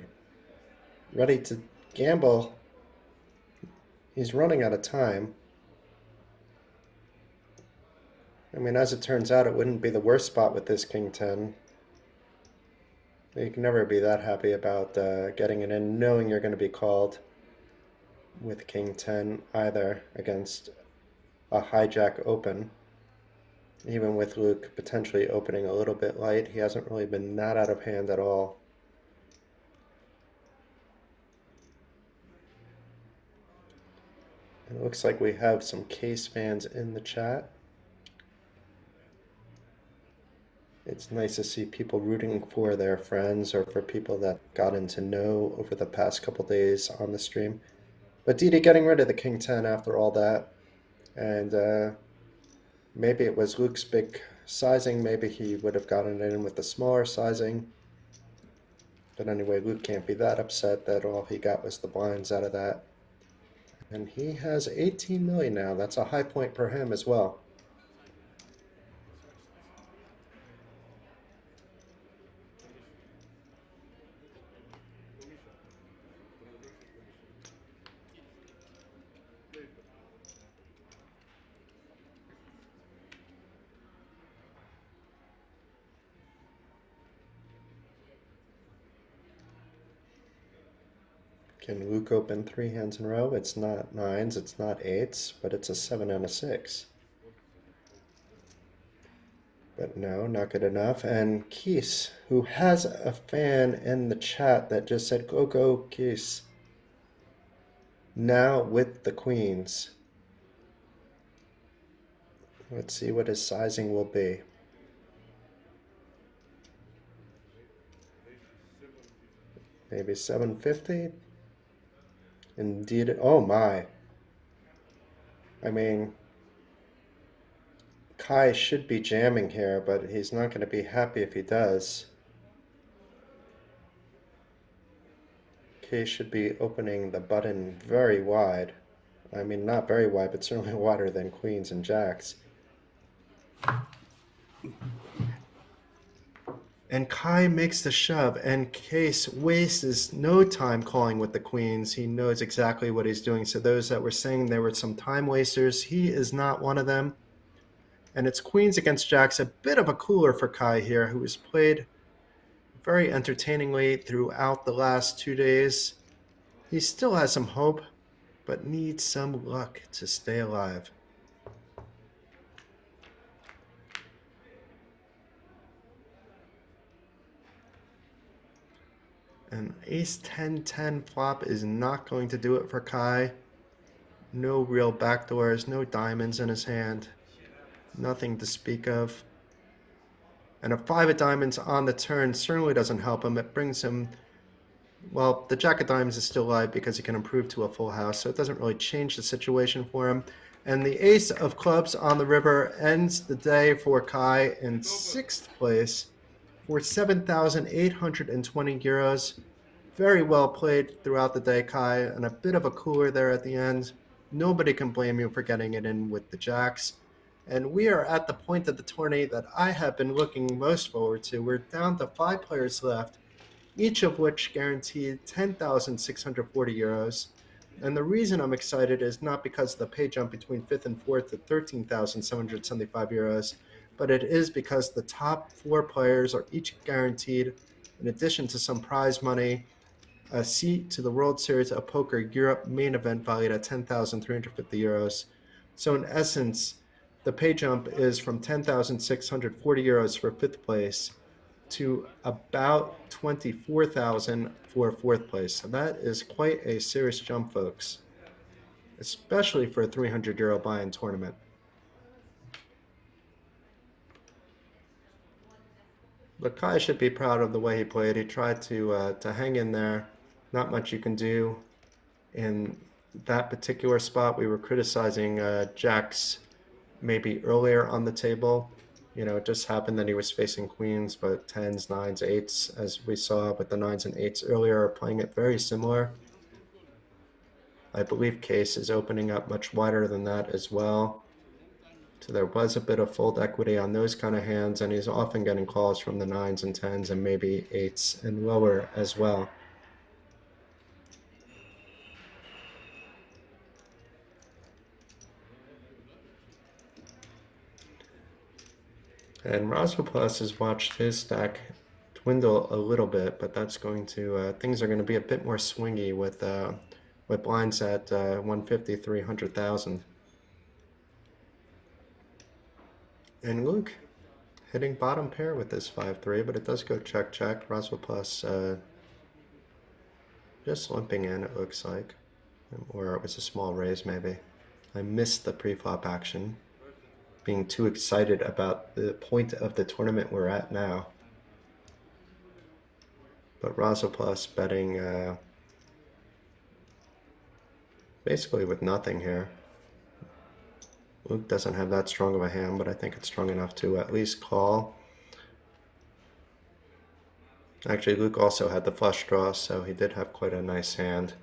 ready to gamble. He's running out of time. I mean, as it turns out, it wouldn't be the worst spot with this King 10. You can never be that happy about getting it in, knowing you're going to be called with King 10 either against a hijack open. Even with Luke potentially opening a little bit light, he hasn't really been that out of hand at all. And it looks like we have some Case fans in the chat. It's nice to see people rooting for their friends or for people that gotten to know over the past couple days on the stream. But Didi getting rid of the King 10 after all that. And maybe it was Luke's big sizing. Maybe he would have gotten it in with the smaller sizing. But anyway, Luke can't be that upset that all he got was the blinds out of that. And he has 18 million now. That's a high point for him as well. Can Luke open 3 hands in a row? It's not nines, it's not eights, but it's a 7 and a 6. But no, not good enough. And Keese, who has a fan in the chat that just said, go, go, Keese. Now with the queens. Let's see what his sizing will be. Maybe 750? Indeed. Oh my. I mean, Kai should be jamming here, but he's not going to be happy if he does. Kai should be opening the button very wide. I mean, not very wide, but certainly wider than queens and jacks. And Kai makes the shove, and Case wastes no time calling with the queens. He knows exactly what he's doing. So those that were saying there were some time wasters, he is not one of them. And it's queens against jacks, a bit of a cooler for Kai here, who has played very entertainingly throughout the last 2 days. He still has some hope, but needs some luck to stay alive. And ace 10-10 flop is not going to do it for Kai. No real backdoors, no diamonds in his hand. Nothing to speak of. And a 5 of diamonds on the turn certainly doesn't help him. It brings him, well, the jack of diamonds is still live because he can improve to a full house, so it doesn't really change the situation for him. And the ace of clubs on the river ends the day for Kai in 6th place for 7,820 euros. Very well played throughout the day, Kai, and a bit of a cooler there at the end. Nobody can blame you for getting it in with the jacks. And we are at the point of the tourney that I have been looking most forward to. We're down to 5 players left, each of which guaranteed 10,640 euros. And the reason I'm excited is not because of the pay jump between 5th and 4th to 13,775 euros, but it is because the top 4 players are each guaranteed, in addition to some prize money, a seat to the World Series of Poker Europe main event valued at 10,350 euros. So in essence, the pay jump is from 10,640 euros for 5th place to about 24,000 for 4th place. So that is quite a serious jump, folks, especially for a 300 euro buy-in tournament. But Kai should be proud of the way he played. He tried to hang in there. Not much you can do in that particular spot. We were criticizing jacks maybe earlier on the table. You know, it just happened that he was facing queens, but 10s, 9s, 8s, as we saw with the 9s and 8s earlier, are playing it very similar. I believe Case is opening up much wider than that as well. So there was a bit of fold equity on those kind of hands, and he's often getting calls from the 9s and 10s and maybe 8s and lower as well. And Rozvadov has watched his stack dwindle a little bit, but that's going to, things are going to be a bit more swingy with blinds at 150, 300,000. And Luke hitting bottom pair with this 5-3, but it does go check, check. Rozvadov just limping in, it looks like. Or it was a small raise, maybe. I missed the pre-flop action, being too excited about the point of the tournament we're at now. But Rozvadov betting basically with nothing here. Luke doesn't have that strong of a hand, but I think it's strong enough to at least call. Actually, Luke also had the flush draw, so he did have quite a nice hand.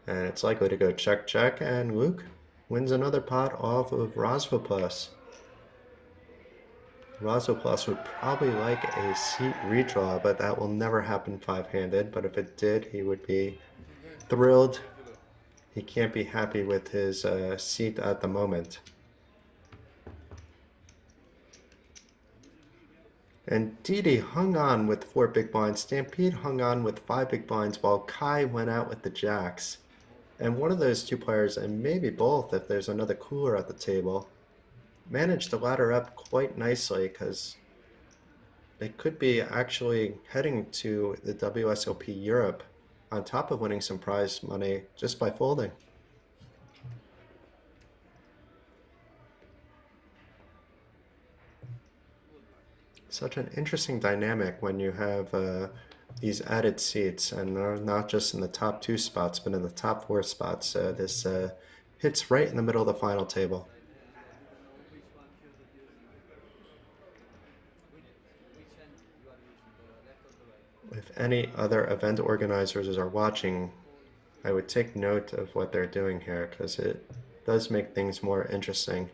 And it's likely to go check, check, and Luke wins another pot off of Rozvadov. Rozvadov would probably like a seat redraw, but that will never happen 5-handed. But if it did, he would be thrilled. He can't be happy with his seat at the moment. And Didi hung on with 4 big blinds. Stampede hung on with 5 big blinds while Kai went out with the jacks. And one of those 2 players, and maybe both if there's another cooler at the table, managed to ladder up quite nicely because they could be actually heading to the WSOP Europe on top of winning some prize money just by folding. Such an interesting dynamic when you have these added seats, and they're not just in the top 2 spots, but in the top 4 spots. This hits right in the middle of the final table. If any other event organizers are watching, I would take note of what they're doing here because it does make things more interesting.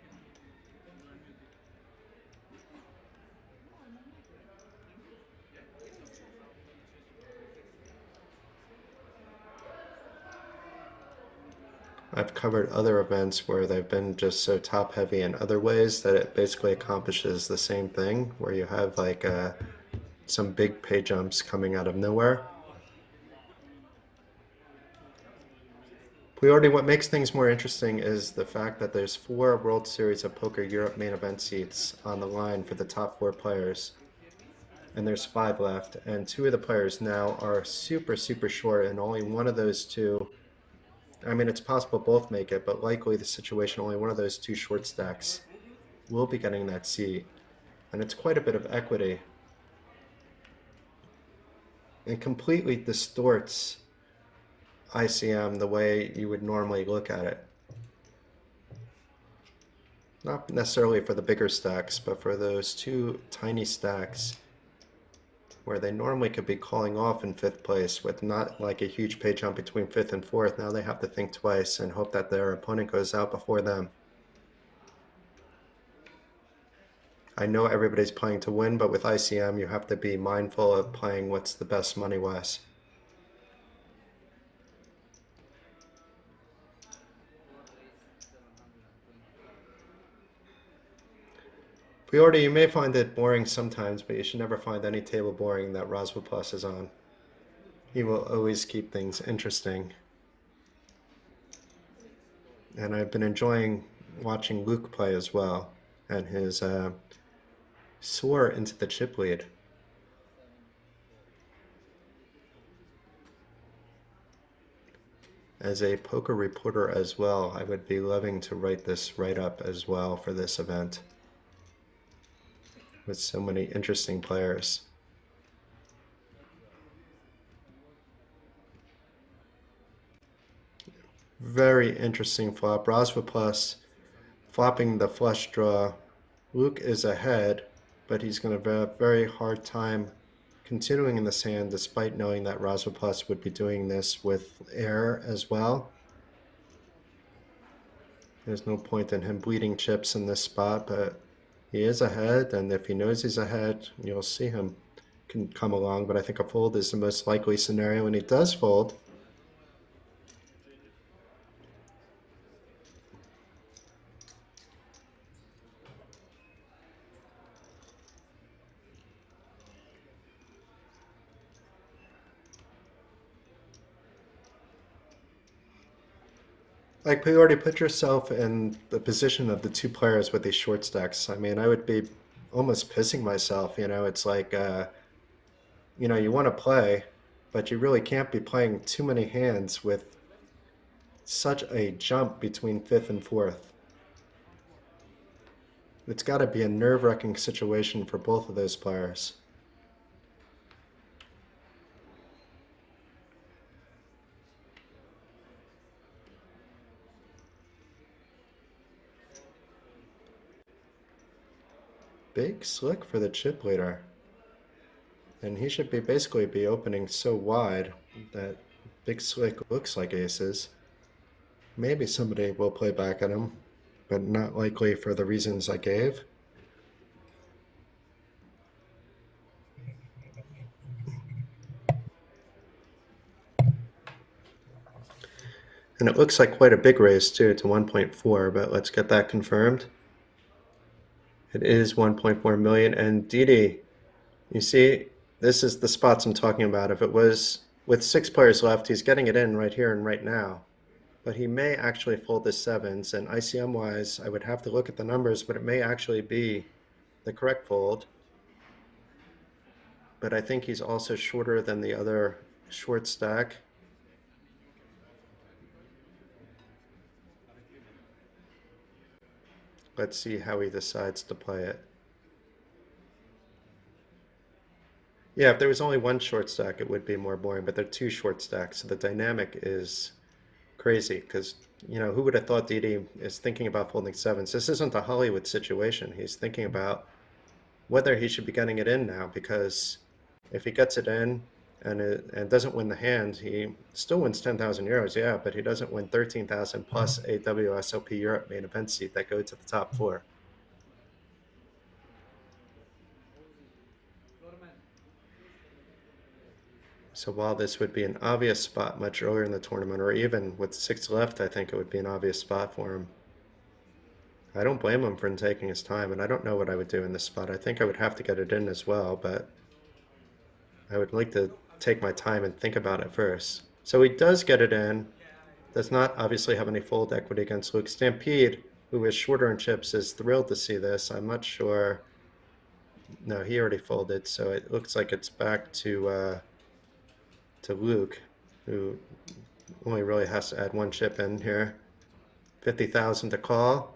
I've covered other events where they've been just so top heavy in other ways that it basically accomplishes the same thing, where you have like some big pay jumps coming out of nowhere. Priority, what makes things more interesting is the fact that there's 4 World Series of Poker Europe main event seats on the line for the top 4 players. And there's 5 left, and 2 of the players now are super, super short, and only one of those 2, I mean, it's possible both make it, but likely the situation, only one of those 2 short stacks will be getting that seat. And it's quite a bit of equity. It completely distorts ICM the way you would normally look at it. Not necessarily for the bigger stacks, but for those 2 tiny stacks, where they normally could be calling off in 5th place with not like a huge pay jump between 5th and 4th. Now they have to think twice and hope that their opponent goes out before them. I know everybody's playing to win, but with ICM, you have to be mindful of playing what's the best money-wise. Pre-order, you may find it boring sometimes, but you should never find any table boring that Rozvadov is on. He will always keep things interesting. And I've been enjoying watching Luke play as well, and his soar into the chip lead. As a poker reporter as well, I would be loving to write this write-up as well for this event, with so many interesting players. Very interesting flop. Rozvadov flopping the flush draw. Luke is ahead, but he's going to have a very hard time continuing in this hand, despite knowing that Rozvadov would be doing this with air as well. There's no point in him bleeding chips in this spot, but he is ahead, and if he knows he's ahead, you'll see him can come along. But I think a fold is the most likely scenario, and he does fold. Like, you already put yourself in the position of the two players with these short stacks. I mean, I would be almost pissing myself, you know. It's like, you know, you want to play, but you really can't be playing too many hands with such a jump between 5th and 4th. It's got to be a nerve-wracking situation for both of those players. Big slick for the chip leader. And he should basically be opening so wide that big slick looks like aces. Maybe somebody will play back at him, but not likely for the reasons I gave. And it looks like quite a big raise too, to 1.4, but let's get that confirmed. It is 1.4 million. And Didi, you see, this is the spots I'm talking about. If it was with 6 players left, he's getting it in right here and right now. But he may actually fold the 7s. And ICM-wise, I would have to look at the numbers, but it may actually be the correct fold. But I think he's also shorter than the other short stack. Let's see how he decides to play it. Yeah, if there was only one short stack, it would be more boring, but there are 2 short stacks, so the dynamic is crazy because, you know, who would have thought Didi is thinking about folding 7s? This isn't a Hollywood situation. He's thinking about whether he should be getting it in now, because if he gets it in and doesn't win the hand, he still wins 10,000 euros, yeah, but he doesn't win 13,000 plus a WSOP Europe main event seat that go to the top 4. So while this would be an obvious spot much earlier in the tournament, or even with 6 left, I think it would be an obvious spot for him. I don't blame him for taking his time, and I don't know what I would do in this spot. I think I would have to get it in as well, but I would like to take my time and think about it first. So he does get it in. Does not obviously have any fold equity against Luke. Stampede, who is shorter in chips, is thrilled to see this. I'm not sure. No, he already folded, so it looks like it's back to Luke, who only really has to add 1 chip in here. 50,000 to call.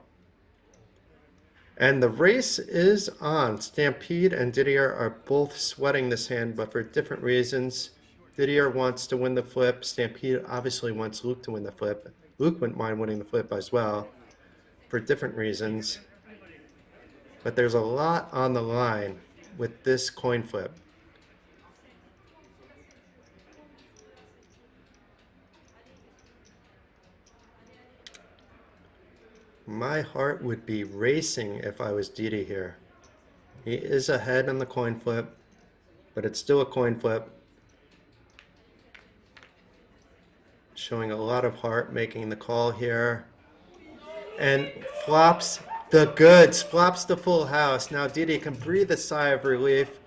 And the race is on. Stampede and Didier are both sweating this hand, but for different reasons. Didier wants to win the flip. Stampede obviously wants Luke to win the flip. Luke wouldn't mind winning the flip as well, for different reasons. But there's a lot on the line with this coin flip. My heart would be racing if I was Didi here. He is ahead on the coin flip, but it's still a coin flip. Showing a lot of heart, making the call here. And flops the goods, flops the full house. Now Didi can breathe a sigh of relief.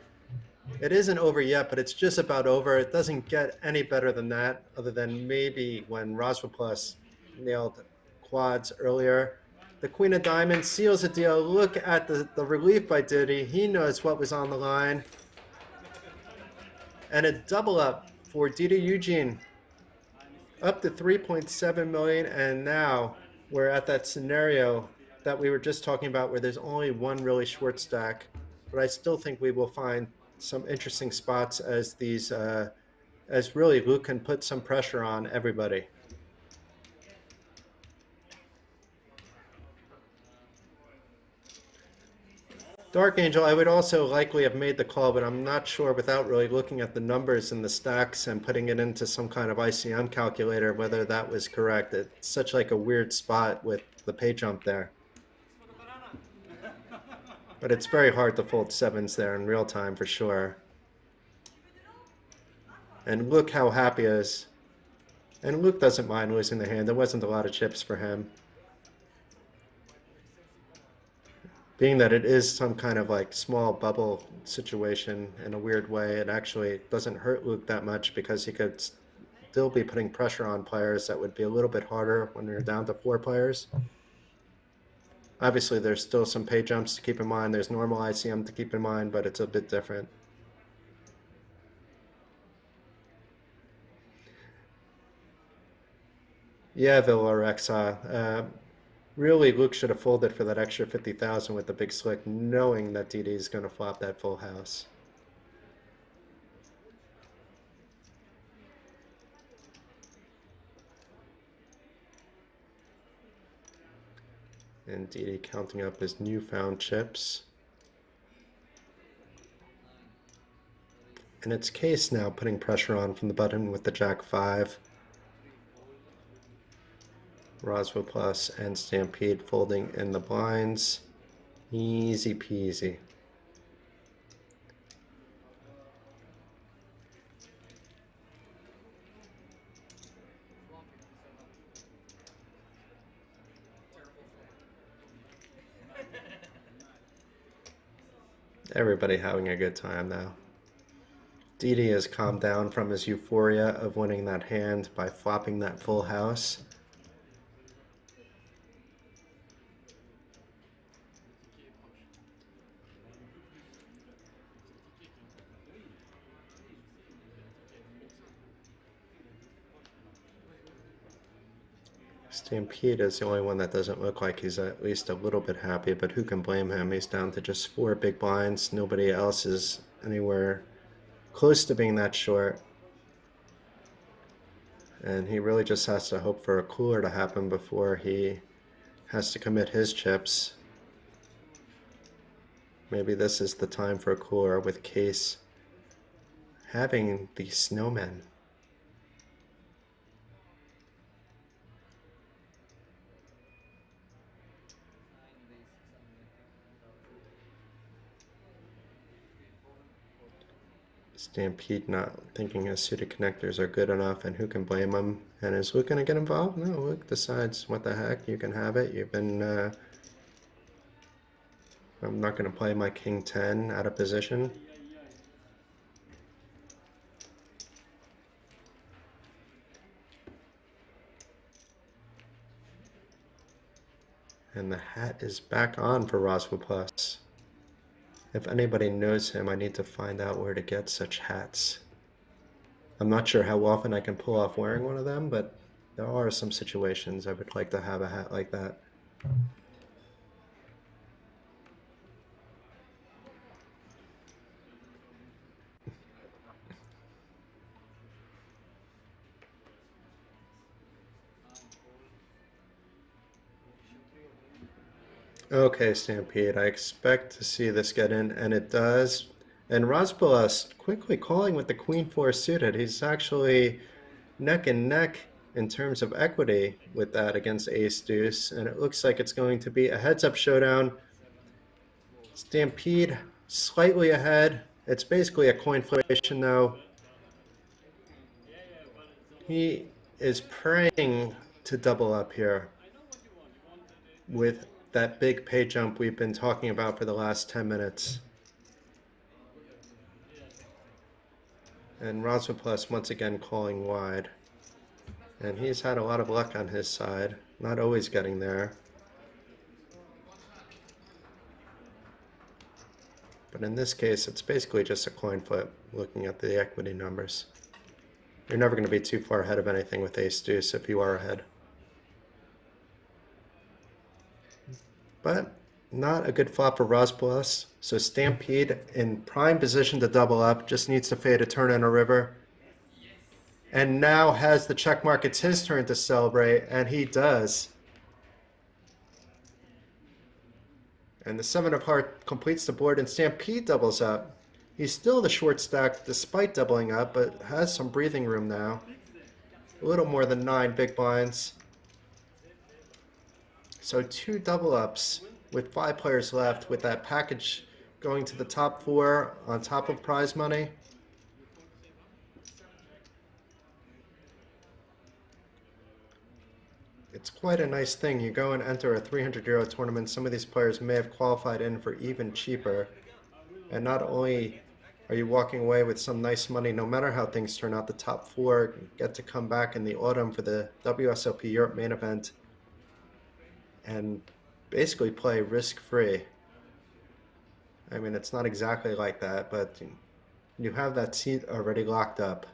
It isn't over yet, but it's just about over. It doesn't get any better than that, other than maybe when Rozvadov nailed quads earlier. The Queen of Diamonds seals the deal. Look at the relief by Didi. He knows what was on the line. And a double up for Didi Eugene. Up to 3.7 million, and now we're at that scenario that we were just talking about where there's only one really short stack, but I still think we will find some interesting spots as these, as really Luke can put some pressure on everybody. Dark Angel, I would also likely have made the call, but I'm not sure without really looking at the numbers and the stacks and putting it into some kind of ICM calculator whether that was correct. It's such like a weird spot with the pay jump there. But it's very hard to fold sevens there in real time for sure. And look how happy he is. And Luke doesn't mind losing the hand. There wasn't a lot of chips for him. Being that it is some kind of like small bubble situation in a weird way, it actually doesn't hurt Luke that much because he could still be putting pressure on players that would be a little bit harder when you're down to 4 players. Obviously, there's still some pay jumps to keep in mind. There's normal ICM to keep in mind, but it's a bit different. Yeah, Villarexa. Really, Luke should have folded for that extra 50,000 with the big slick, knowing that Didi is going to flop that full house. And Didi counting up his newfound chips. And it's Case now putting pressure on from the button with the Jack 5. Rozvadov plus and Stampede folding in the blinds. Easy peasy. Everybody having a good time now. Didi has calmed down from his euphoria of winning that hand by flopping that full house. Stampede is the only one that doesn't look like he's at least a little bit happy, but who can blame him? He's down to just 4 big blinds. Nobody else is anywhere close to being that short. And he really just has to hope for a cooler to happen before he has to commit his chips. Maybe this is the time for a cooler with Case having the snowmen. Stampede not thinking his suited connectors are good enough, and who can blame him? And is Luke going to get involved? No, Luke decides, what the heck, you can have it. You've been, I'm not going to play my King 10 out of position. And the hat is back on for Rozvadov. If anybody knows him, I need to find out where to get such hats. I'm not sure how often I can pull off wearing one of them, but there are some situations I would like to have a hat like that. Okay, Stampede, I expect to see this get in, and it does. And Rozvadov quickly calling with the Queen 4 suited. He's actually neck and neck in terms of equity with that against ace deuce, and it looks like it's going to be a heads-up showdown. Stampede slightly ahead. It's basically a coin flation though. He is praying to double up here with that big pay jump we've been talking about for the last 10 minutes. And Rozvadov once again calling wide. And he's had a lot of luck on his side, not always getting there. But in this case, it's basically just a coin flip, looking at the equity numbers. You're never going to be too far ahead of anything with ace deuce if you are ahead. But not a good flop for Rozvadov. So Stampede in prime position to double up, just needs to fade a turn and a river. And now has the check mark. It's his turn to celebrate, and he does. And the 7 of hearts completes the board, and Stampede doubles up. He's still the short stack despite doubling up, but has some breathing room now. A little more than 9 big blinds. So 2 double ups with 5 players left, with that package going to the top 4 on top of prize money. It's quite a nice thing. You go and enter a 300 euro tournament. Some of these players may have qualified in for even cheaper. And not only are you walking away with some nice money, no matter how things turn out, the top 4 get to come back in the autumn for the WSOP Europe main event and basically play risk-free. I mean, it's not exactly like that, but you have that seat already locked up.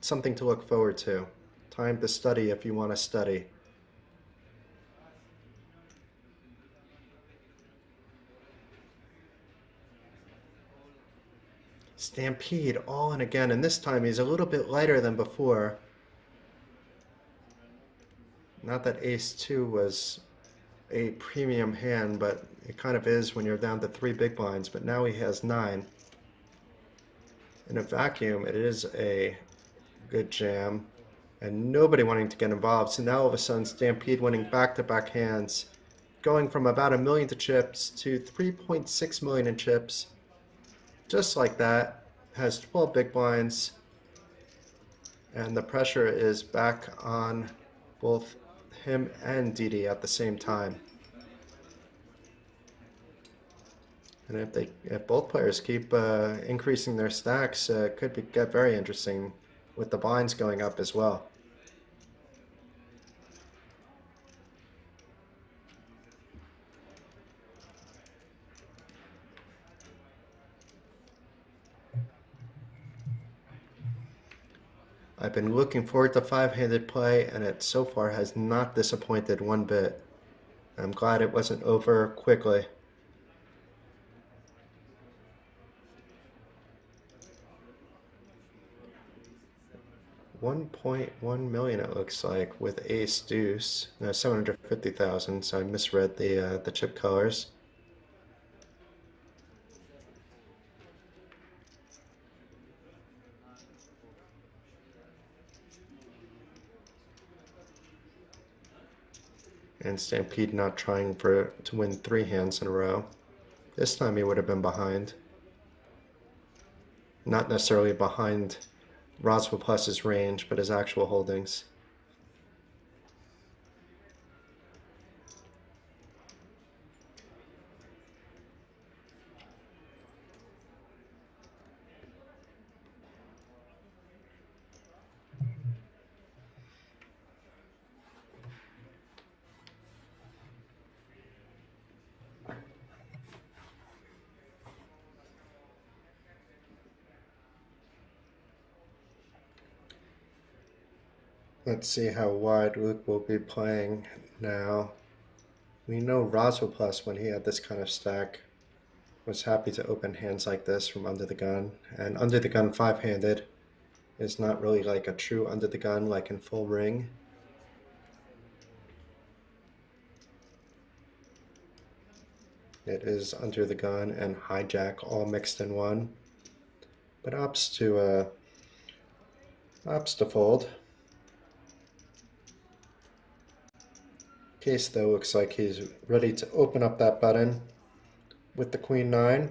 Something to look forward to. Time to study if you want to study. Stampede all in again, and this time he's a little bit lighter than before. Not that ace 2 was a premium hand, but it kind of is when you're down to 3 big blinds, but now he has 9. In a vacuum, it is a good jam, and nobody wanting to get involved. So now all of a sudden, Stampede winning back-to-back hands, going from about 1 million to chips to 3.6 million in chips. Just like that, has 12 big blinds, and the pressure is back on both him and Didi at the same time. And if both players keep increasing their stacks, it could get very interesting with the blinds going up as well. I've been looking forward to 5-handed play, and it so far has not disappointed one bit. I'm glad it wasn't over quickly. $1.1 million it looks like with ace deuce. No, 750,000. So I misread the chip colors. And Stampede not trying to win 3 hands in a row. This time he would have been behind. Not necessarily behind Rozvadov's range, but his actual holdings. Let's see how wide Luke will be playing now. We know Rozvadov, when he had this kind of stack, was happy to open hands like this from under the gun. And under the gun 5-handed is not really like a true under the gun like in full ring. It is under the gun and hijack all mixed in one. But opts to fold. Case, though, looks like he's ready to open up that button with the Queen 9.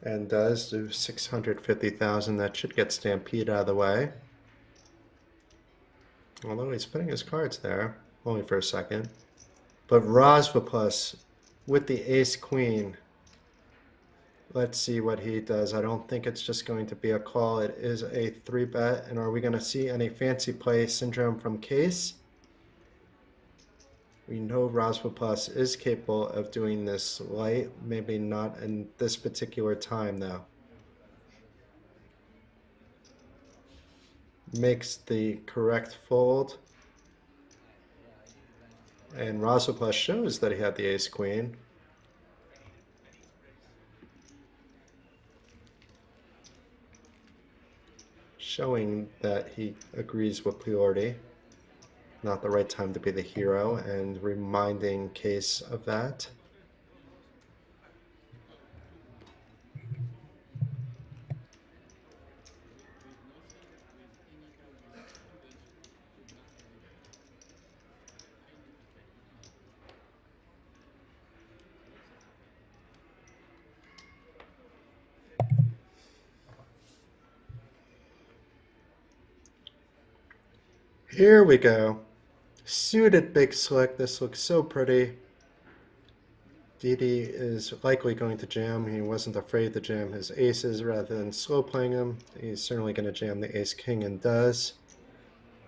And does do 650,000. That should get Stampede out of the way. Although he's putting his cards there, only for a second. But Rozvadov with the Ace-Queen. Let's see what he does. I don't think it's just going to be a call. It is a 3-bet. And are we going to see any fancy play syndrome from Case? We know Rozvadov is capable of doing this light. Maybe not in this particular time, though. Makes the correct fold. And Rozvadov shows that he had the Ace-Queen. Showing that he agrees with priority. Not the right time to be the hero, and reminding Case of that. Here we go. Suited Big Slick. This looks so pretty. Didi is likely going to jam. He wasn't afraid to jam his aces rather than slow playing them. He's certainly going to jam the Ace-King and does.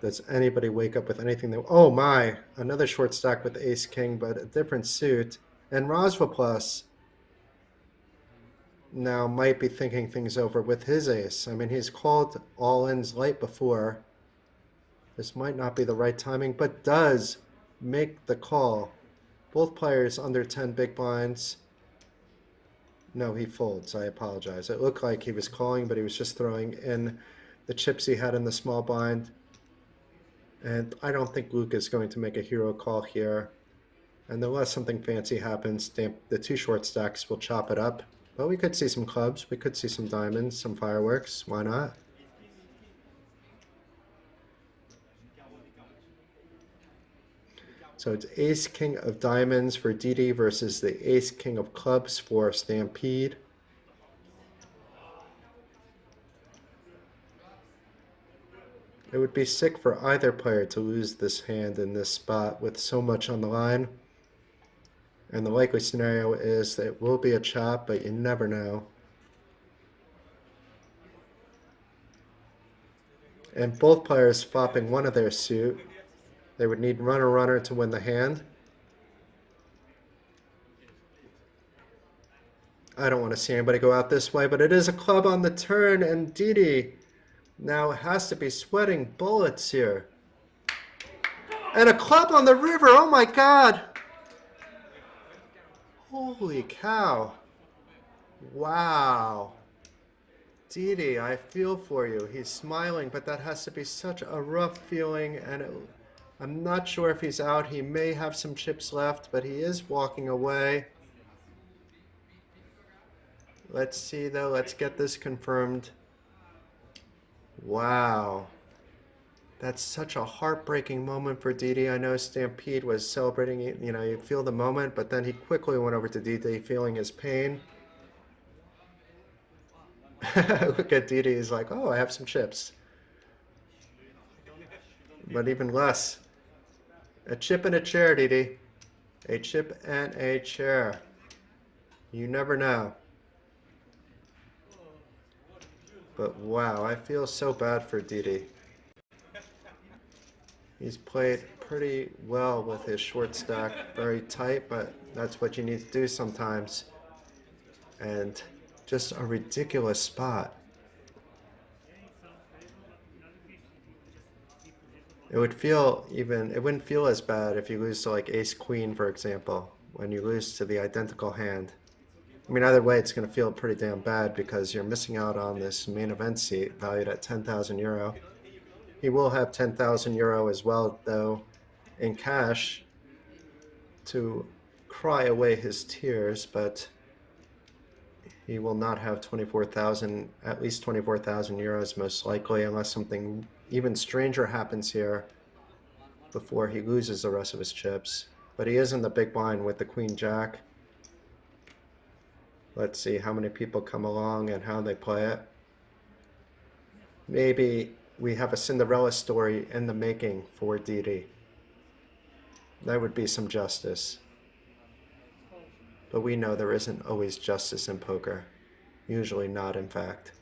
Does anybody wake up with anything that... Oh my! Another short stack with Ace-King, but a different suit. And Rozvadov now might be thinking things over with his ace. I mean, he's called all-ins light before. This might not be the right timing, but does make the call. Both players under 10 big blinds. No, he folds. I apologize. It looked like he was calling, but he was just throwing in the chips he had in the small blind. And I don't think Luke is going to make a hero call here. And unless something fancy happens, the two short stacks will chop it up. But we could see some clubs. We could see some diamonds, some fireworks. Why not? So it's Ace-King of diamonds for Didi versus the Ace-King of clubs for Stampede. It would be sick for either player to lose this hand in this spot with so much on the line. And the likely scenario is that it will be a chop, but you never know. And both players flopping one of their suit. They would need runner to win the hand. I don't want to see anybody go out this way, but it is a club on the turn, and Didi now has to be sweating bullets here. And a club on the river, oh my God. Holy cow. Wow. Didi, I feel for you. He's smiling, but that has to be such a rough feeling, and I'm not sure if he's out. He may have some chips left, but he is walking away. Let's see, though. Let's get this confirmed. Wow. That's such a heartbreaking moment for Didi. I know Stampede was celebrating it. You know, you feel the moment, but then he quickly went over to Didi, feeling his pain. Look at Didi. He's like, oh, I have some chips. But even less. A chip and a chair, Didi. A chip and a chair. You never know. But wow, I feel so bad for Didi. He's played pretty well with his short stack. Very tight, but that's what you need to do sometimes. And just a ridiculous spot. It wouldn't feel as bad if you lose to like Ace-Queen, for example, when you lose to the identical hand. I mean, either way, it's going to feel pretty damn bad because you're missing out on this main event seat valued at 10,000 euro. He will have 10,000 euro as well, though, in cash to cry away his tears, but he will not have 24,000, at least 24,000 euros most likely, unless something even stranger happens here. before he loses the rest of his chips. But he is in the big blind with the queen jack. Let's see how many people come along and how they play it. Maybe we have a Cinderella story in the making for Didi. That would be some justice. But we know there isn't always justice in poker. Usually not, in fact.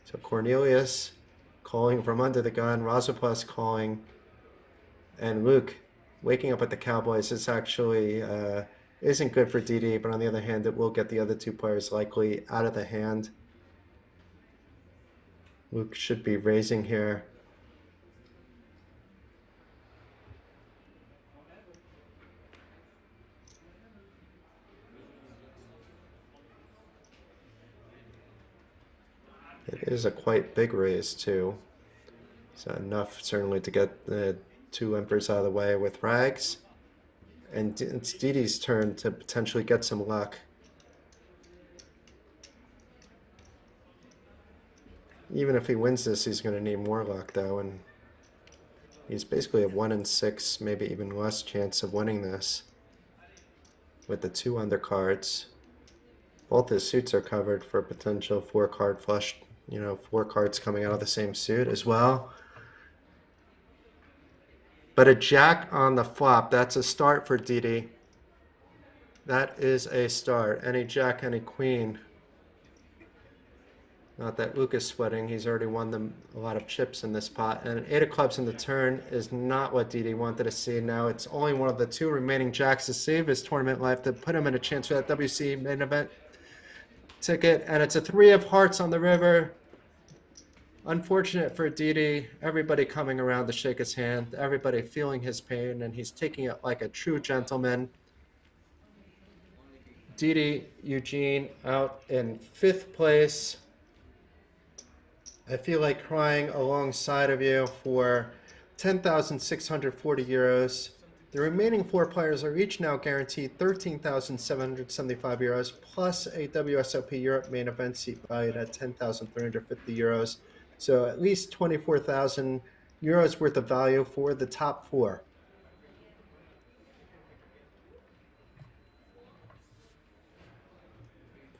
So Cornelius calling from under the gun, Rozvadov calling, and Luke waking up with the Cowboys is actually isn't good for Didi, but on the other hand, it will get the other two players likely out of the hand. Luke should be raising here. It is a quite big raise too. So enough certainly to get the two limpers out of the way with rags. And it's Didi's turn to potentially get some luck. Even if he wins this, he's going to need more luck though, and he's basically a 1 in 6, maybe even less chance of winning this with the 2 undercards. Both his suits are covered for potential 4-card flush, 4 cards coming out of the same suit as well. But a jack on the flop, that's a start for Didi. That is a start. Any jack, any queen. Not that Luke is sweating. He's already won them a lot of chips in this pot. And an 8 of clubs in the turn is not what Didi wanted to see. Now it's only one of the 2 remaining jacks to save his tournament life, to put him in a chance for that WC main event ticket. And it's a 3 of hearts on the river. Unfortunate for Didi. Everybody coming around to shake his hand. Everybody feeling his pain, and he's taking it like a true gentleman. Didi Eugene out in 5th place. I feel like crying alongside of you for 10,640 euros. The remaining 4 players are each now guaranteed 13,775 euros plus a WSOP Europe main event seat valued at 10,350 euros. So at least 24,000 euros worth of value for the top 4.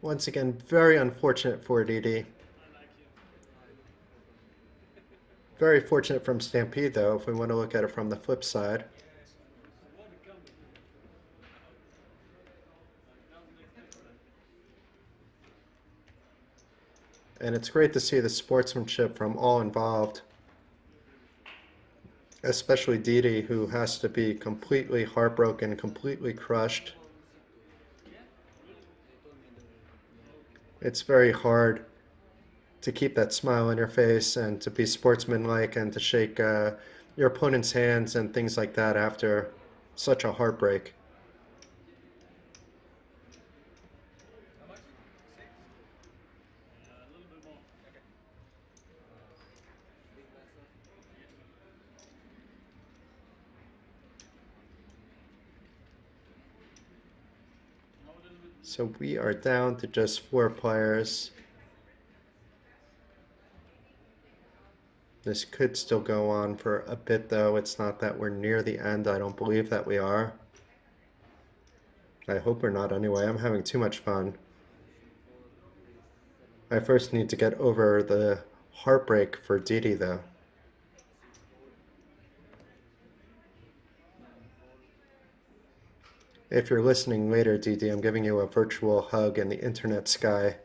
Once again, very unfortunate for Didi. Very fortunate from Stampede, though, if we want to look at it from the flip side. And it's great to see the sportsmanship from all involved, especially Didi, who has to be completely heartbroken, completely crushed. It's very hard to keep that smile on your face and to be sportsmanlike and to shake your opponent's hands and things like that after such a heartbreak. So we are down to just 4 players. This could still go on for a bit, though. It's not that we're near the end. I don't believe that we are. I hope we're not anyway. I'm having too much fun. I first need to get over the heartbreak for Didi, though. If you're listening later, Didi, I'm giving you a virtual hug in the internet sky.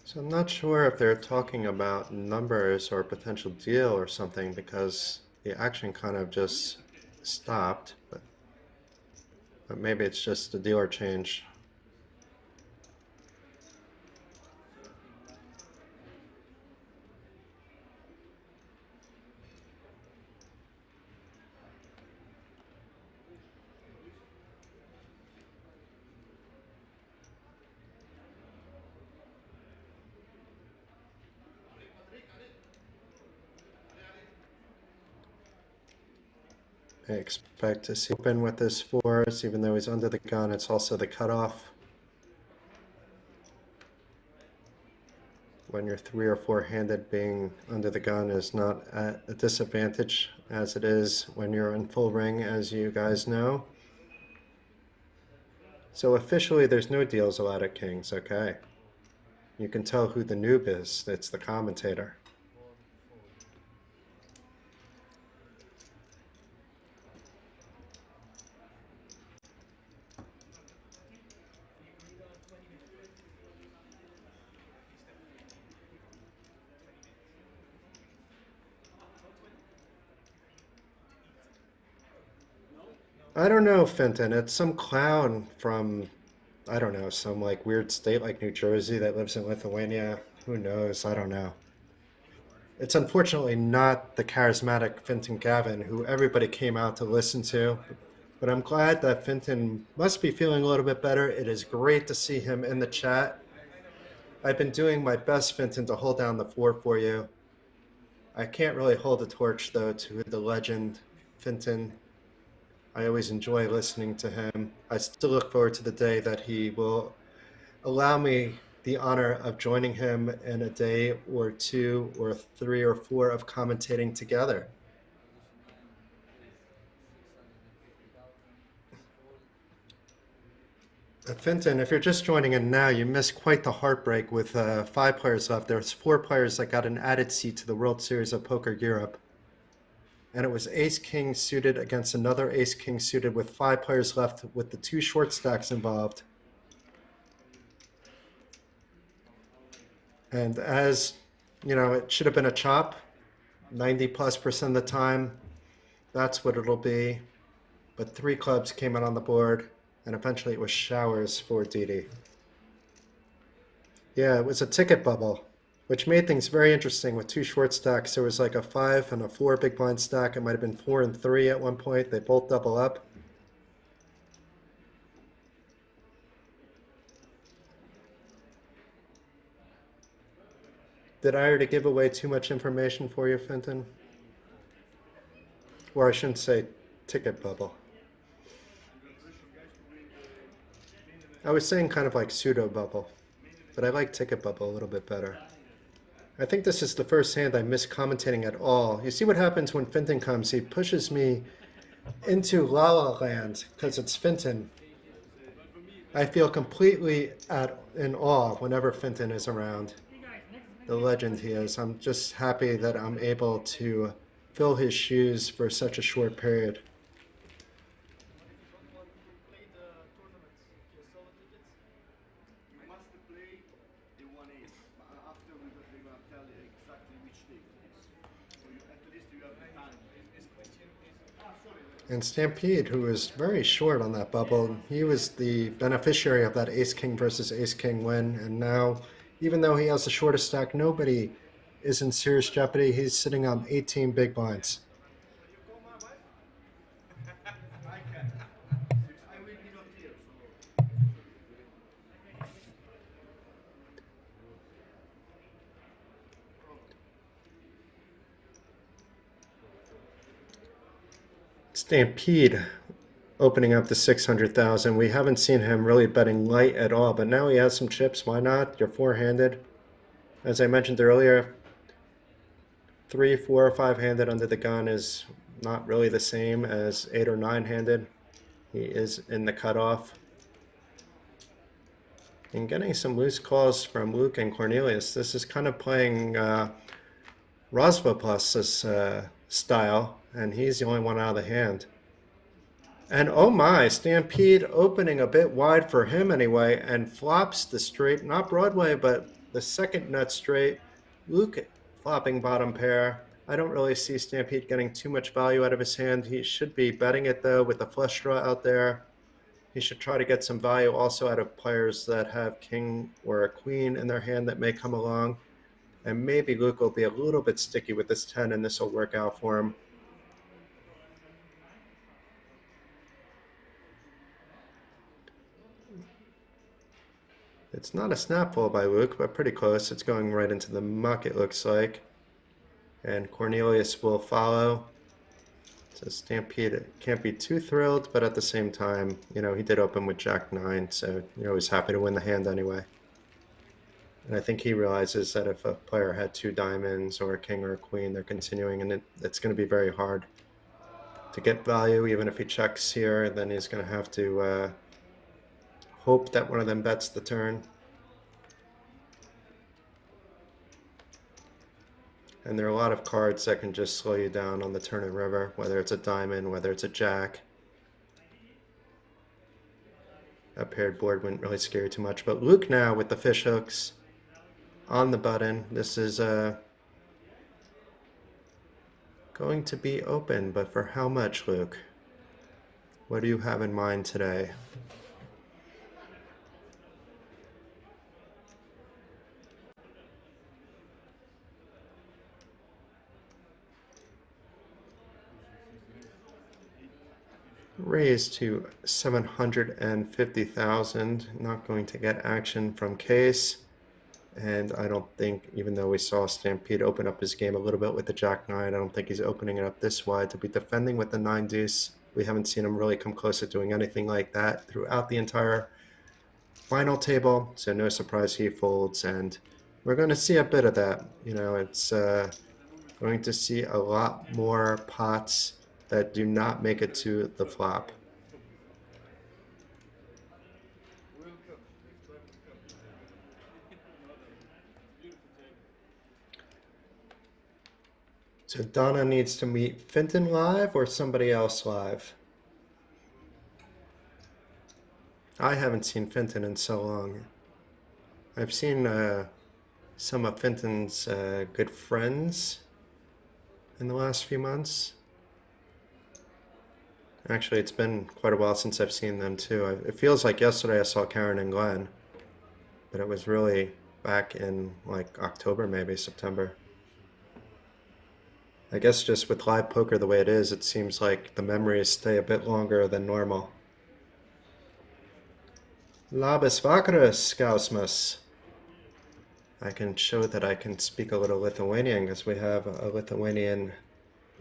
So I'm not sure if they're talking about numbers or potential deal or something, because the action kind of just stopped, but maybe it's just a dealer change. I expect to see open with this fours, even though he's under the gun. It's also the cutoff. When you're 3 or 4 handed, being under the gun is not at a disadvantage as it is when you're in full ring, as you guys know. So officially there's no deals allowed at Kings, okay. You can tell who the noob is. It's the commentator. I don't know, Fenton. It's some clown from, I don't know, some like weird state like New Jersey that lives in Lithuania. Who knows? I don't know. It's unfortunately not the charismatic Fenton Gavin who everybody came out to listen to. But I'm glad that Fenton must be feeling a little bit better. It is great to see him in the chat. I've been doing my best, Fenton, to hold down the fort for you. I can't really hold the torch, though, to the legend, Fenton. I always enjoy listening to him. I still look forward to the day that he will allow me the honor of joining him in a day or 2 or 3 or 4 of commentating together. Fenton, if you're just joining in now, you missed quite the heartbreak with 5 players left. There's 4 players that got an added seat to the World Series of Poker Europe. And it was ace-king suited against another ace-king suited with 5 players left with the 2 short stacks involved. And as, you know, it should have been a chop, 90+% of the time, that's what it'll be. But 3 clubs came out on the board, and eventually it was showers for Didi. Yeah, it was a ticket bubble, which made things very interesting with 2 short stacks. There was like a 5 and a 4 big blind stack. It might have been 4 and 3 at one point. They both double up. Did I already give away too much information for you, Fenton? Or I shouldn't say ticket bubble. I was saying kind of like pseudo bubble, but I like ticket bubble a little bit better. I think this is the first hand I miss commentating at all. You see what happens when Fenton comes. He pushes me into La La Land because it's Fenton. I feel completely in awe whenever Fenton is around. The legend he is. I'm just happy that I'm able to fill his shoes for such a short period. And Stampede, who was very short on that bubble, he was the beneficiary of that ace-king versus ace-king win. And now, even though he has the shortest stack, nobody is in serious jeopardy. He's sitting on 18 big blinds. Stampede opening up to 600,000. We haven't seen him really betting light at all, but now he has some chips. Why not? You're 4-handed. As I mentioned earlier, 3, 4, or 5-handed under the gun is not really the same as 8 or 9-handed. He is in the cutoff. And getting some loose calls from Luke and Cornelius. This is kind of playing Rozvadov's style, and he's the only one out of the hand. And oh my, Stampede opening a bit wide for him anyway, and flops the straight, not Broadway, but the second nut straight. Luke flopping bottom pair. I don't really see Stampede getting too much value out of his hand. He should be betting it though with the flush draw out there. He should try to get some value also out of players that have king or a queen in their hand that may come along. And maybe Luke will be a little bit sticky with this 10 and this will work out for him. It's not a snap fold by Luke, but pretty close. It's going right into the muck, it looks like. And Cornelius will follow. So Stampede can't be too thrilled, but at the same time, you know, he did open with Jack-9, so you're always happy to win the hand anyway. And I think he realizes that if a player had 2 diamonds or a king or a queen, they're continuing, and it's going to be very hard to get value. Even if he checks here, then he's going to have to hope that one of them bets the turn. And there are a lot of cards that can just slow you down on the turn and river, whether it's a diamond, whether it's a jack. A paired board wouldn't really scare you too much. But Luke now with the fish hooks on the button. This is going to be open, but for how much, Luke? What do you have in mind today? Raised to 750,000. Not going to get action from Case. And I don't think, even though we saw Stampede open up his game a little bit with the Jack-9, I don't think he's opening it up this wide to be defending with the 9-deuce. We haven't seen him really come close to doing anything like that throughout the entire final table, so no surprise he folds, and we're going to see a bit of that. You know, it's going to see a lot more pots that do not make it to the flop. So Donna needs to meet Finton live or somebody else live? I haven't seen Finton in so long. I've seen some of Finton's good friends in the last few months. Actually, it's been quite a while since I've seen them too. It feels like yesterday I saw Karen and Glenn, but it was really back in like October, maybe September. I guess just with live poker the way it is, it seems like the memories stay a bit longer than normal. Labas vakaras, Skausmas. I can show that I can speak a little Lithuanian because we have a Lithuanian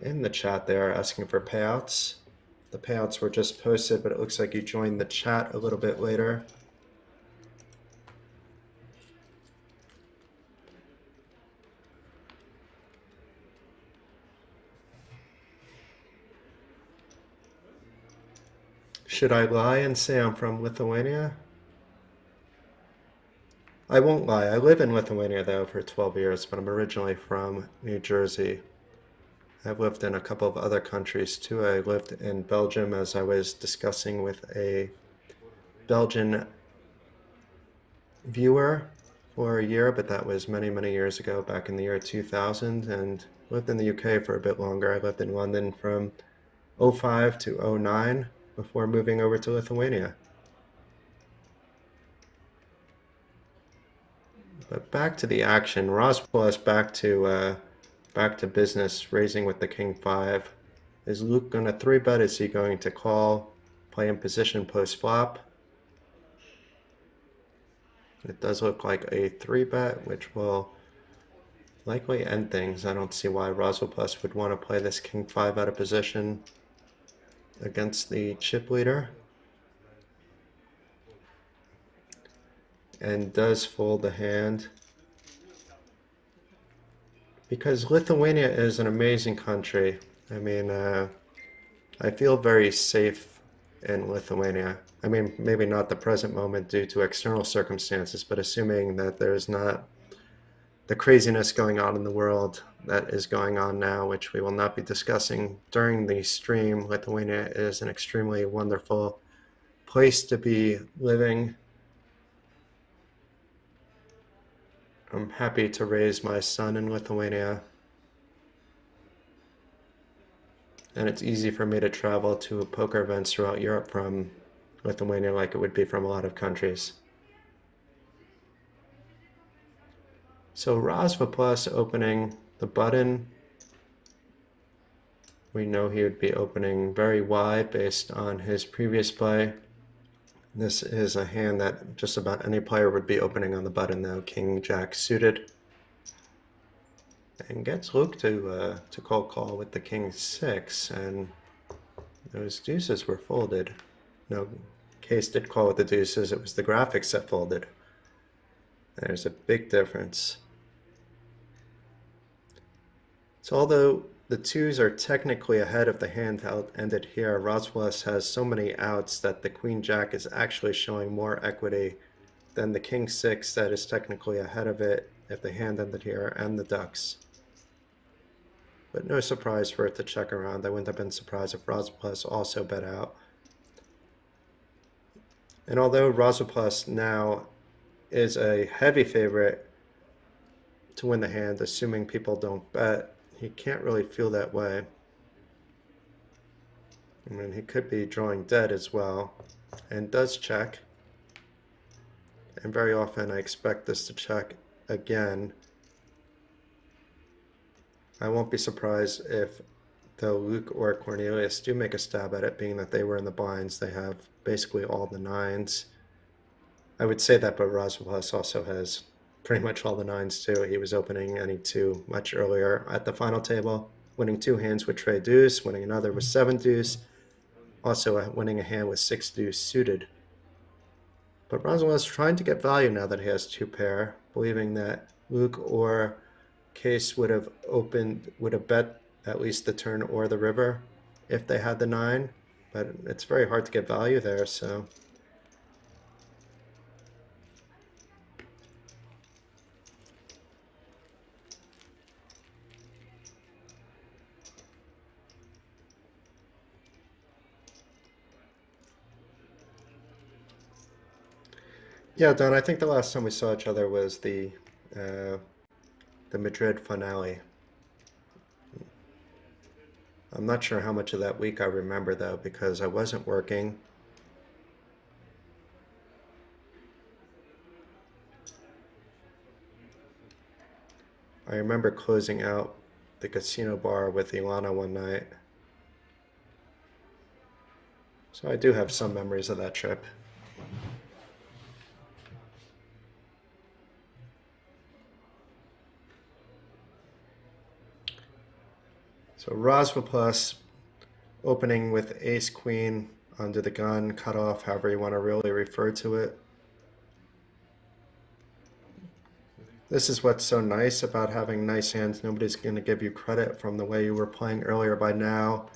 in the chat there asking for payouts. The payouts were just posted, but it looks like you joined the chat a little bit later. Should I lie and say I'm from Lithuania? I won't lie. I live in Lithuania, though, for 12 years, but I'm originally from New Jersey. I've lived in a couple of other countries, too. I lived in Belgium, as I was discussing with a Belgian viewer for a year, but that was many, many years ago, back in the year 2000, and lived in the UK for a bit longer. I lived in London from 05 to 09 before moving over to Lithuania. But back to the action. Rozvadov back to business, raising with the king 5. Is Luke going to 3-bet? Is he going to call, play in position post flop? It does look like a 3-bet, which will likely end things. I don't see why Rozvadov would want to play this king 5 out of position against the chip leader. And does fold the hand. Because Lithuania is an amazing country. I mean, I feel very safe in Lithuania. I mean, maybe not the present moment due to external circumstances, but assuming that there's not the craziness going on in the world that is going on now, which we will not be discussing during the stream. Lithuania is an extremely wonderful place to be living. I'm happy to raise my son in Lithuania. And it's easy for me to travel to poker events throughout Europe from Lithuania like it would be from a lot of countries. So Rozvadov opening the button. We know he would be opening very wide based on his previous play. This is a hand that just about any player would be opening on the button though. King Jack suited. And gets Luke to call with the king 6. And Those deuces were folded. No, Case did call with the deuces. It was the graphics that folded. There's a big difference. So although the twos are technically ahead of the hand ended here, Rozvadov has so many outs that the queen jack is actually showing more equity than the king six that is technically ahead of it if the hand ended here, and the ducks. But no surprise for it to check around. I wouldn't have been surprised if Rozvadov also bet out. And although Rozvadov now is a heavy favorite to win the hand, assuming people don't bet, he can't really feel that way. I mean, he could be drawing dead as well, and does check. And very often I expect this to check again. I won't be surprised if though Luke or Cornelius do make a stab at it, being that they were in the blinds. They have basically all the nines. I would say that, but Rozvadov also has pretty much all the nines too. He was opening any two much earlier at the final table, winning two hands with Trey Deuce, winning another with 7 Deuce, also winning a hand with 6 Deuce suited. But Rozvadov is trying to get value now that he has 2 pair, believing that Luke or Case would have bet at least the turn or the river if they had the 9, but it's very hard to get value there, so. Yeah, Don, I think the last time we saw each other was the Madrid finale. I'm not sure how much of that week I remember, though, because I wasn't working. I remember closing out the casino bar with Ilana one night. So I do have some memories of that trip. So Rozvadov opening with ace queen under the gun, cut off, however you want to really refer to it. This is what's so nice about having nice hands. Nobody's going to give you credit from the way you were playing earlier. By now,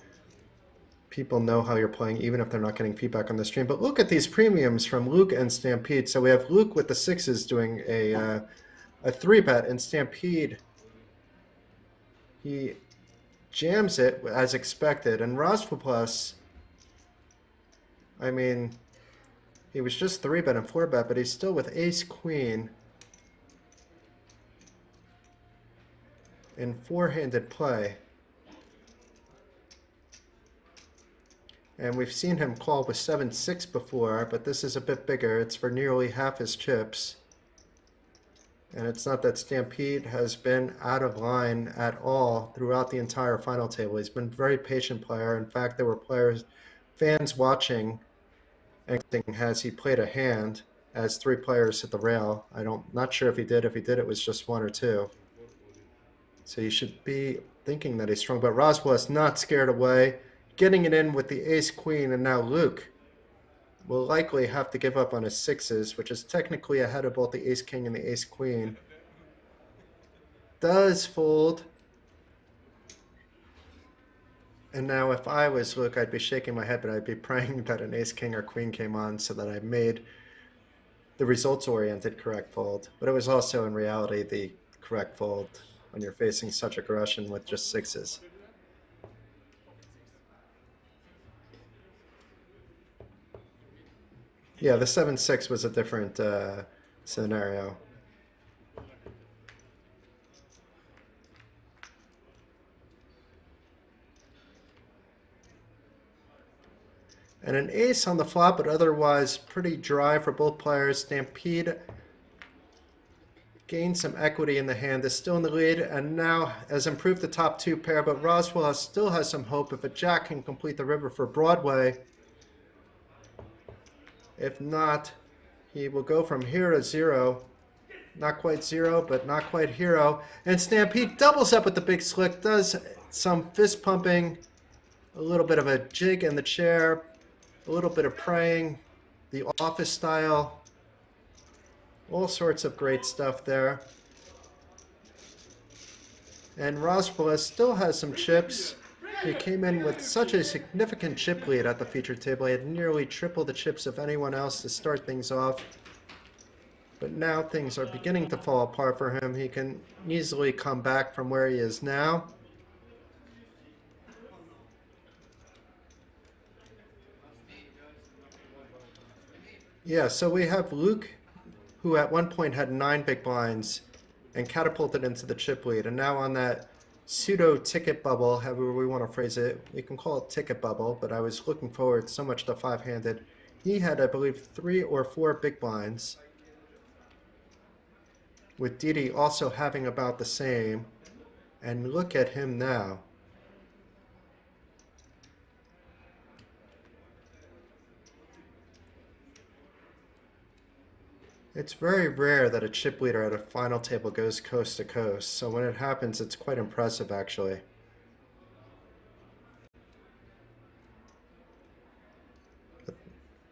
people know how you're playing, even if they're not getting feedback on the stream. But look at these premiums from Luke and Stampede. So we have Luke with the 6s doing a 3-bet, and Stampede, he jams it as expected. And Rozvadov, I mean, he was just 3-bet and 4-bet, but he's still with ace queen in 4-handed play. And we've seen him call with 7-6 before, but this is a bit bigger. It's for nearly half his chips. And it's not that Stampede has been out of line at all throughout the entire final table. He's been a very patient player. In fact, there were fans watching and has he played a hand as 3 players hit the rail. Not sure if he did. If he did, it was just 1 or 2. So you should be thinking that he's strong. But Rozvadov not scared away, getting it in with the ace queen, and now Luke will likely have to give up on his 6s, which is technically ahead of both the ace king and the ace queen. Does fold. And now if I was Luke, I'd be shaking my head, but I'd be praying that an ace king or queen came on so that I made the results-oriented correct fold. But it was also in reality the correct fold when you're facing such aggression with just 6s. Yeah, the 7-6 was a different scenario. And an ace on the flop, but otherwise pretty dry for both players. Stampede gained some equity in the hand, is still in the lead, and now has improved the top 2 pair, but Rozvadov still has some hope if a jack can complete the river for Broadway. If not, he will go from hero to 0. Not quite 0, but not quite hero. And Stampede doubles up with the big slick, does some fist pumping a little bit of a jig in the chair, a little bit of praying, the office style, all sorts of great stuff there. And Rozvadov still has some chips. He came in with such a significant chip lead at the feature table. He had nearly triple the chips of anyone else to start things off. But now things are beginning to fall apart for him. He can easily come back from where he is now. Yeah, so we have Luke, who at one point had 9 big blinds and catapulted into the chip lead. And now on that pseudo ticket bubble, however we want to phrase it, we can call it ticket bubble, but I was looking forward so much to 5-handed. He had, I believe, 3 or 4 big blinds, with Didi also having about the same. And look at him now. It's very rare that a chip leader at a final table goes coast to coast, so when it happens, it's quite impressive, actually. But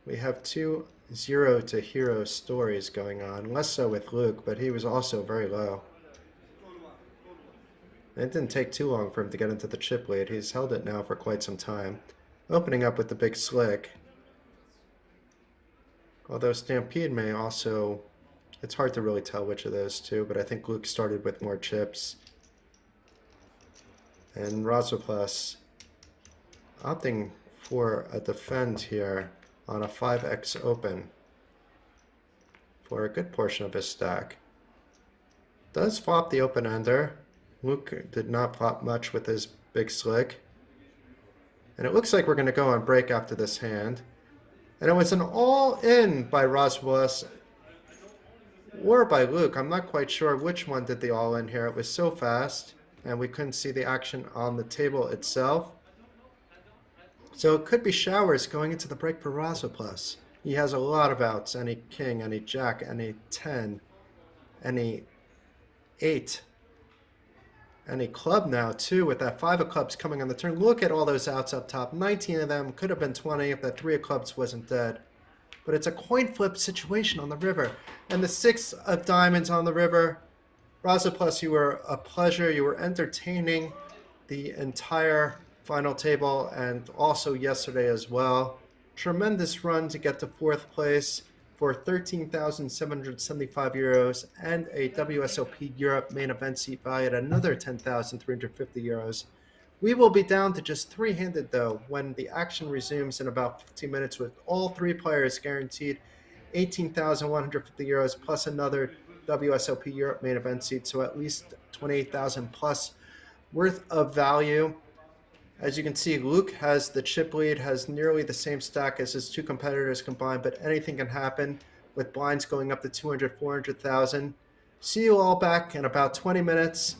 we have 2 0 to hero stories going on, less so with Luke, but he was also very low. It didn't take too long for him to get into the chip lead. He's held it now for quite some time. Opening up with the big slick. Although Stampede may also, it's hard to really tell which of those two, but I think Luke started with more chips. And Rozvadov opting for a defend here on a 5x open for a good portion of his stack. Does flop the open ender. Luke did not flop much with his big slick. And it looks like we're going to go on break after this hand. And it was an all-in by Rozvadov or by Luke. I'm not quite sure which one did the all-in here. It was so fast, and we couldn't see the action on the table itself. So it could be showers going into the break for Rozvadov. He has a lot of outs. Any king, any jack, any 10, any 8. Any club now, too, with that 5 of clubs coming on the turn. Look at all those outs up top. 19 of them. Could have been 20 if that 3 of clubs wasn't dead. But it's a coin flip situation on the river. And the 6 of diamonds on the river. Rozvadov, you were a pleasure. You were entertaining the entire final table and also yesterday as well. Tremendous run to get to 4th place for 13,775 euros and a WSOP Europe main event seat valued at another 10,350 euros. We will be down to just 3-handed though when the action resumes in about 15 minutes, with all 3 players guaranteed 18,150 euros plus another WSOP Europe main event seat, so at least 28,000 plus worth of value. As you can see, Luke has the chip lead, has nearly the same stack as his 2 competitors combined, but anything can happen with blinds going up to 200, 400,000. See you all back in about 20 minutes.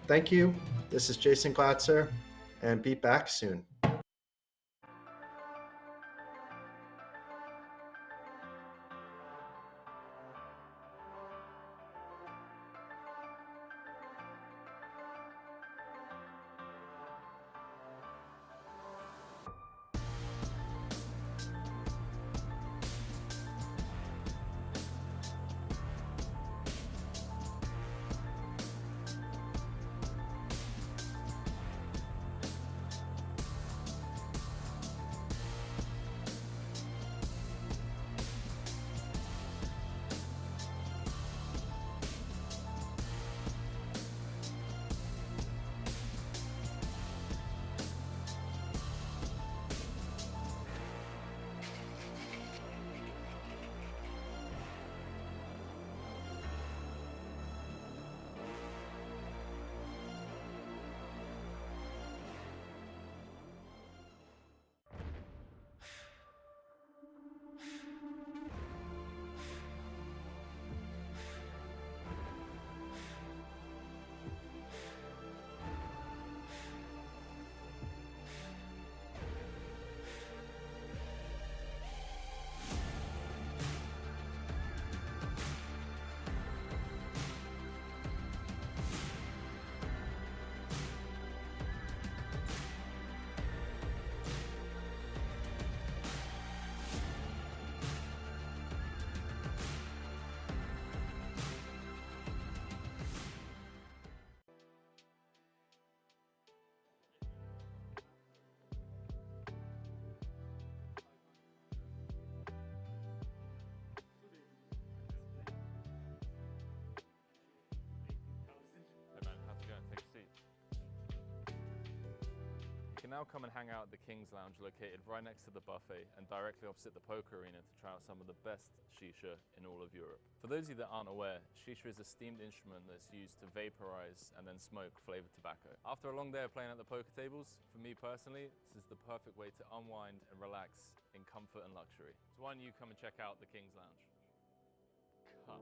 Thank you. This is Jason Glatzer, and be back soon. can now come and hang out at the King's Lounge located right next to the buffet and directly opposite the poker arena to try out some of the best shisha in all of Europe. For those of you that aren't aware, shisha is a steamed instrument that's used to vaporize and then smoke flavored tobacco. After a long day of playing at the poker tables, for me personally, this is the perfect way to unwind and relax in comfort and luxury. So why don't you come and check out the King's Lounge? Cut.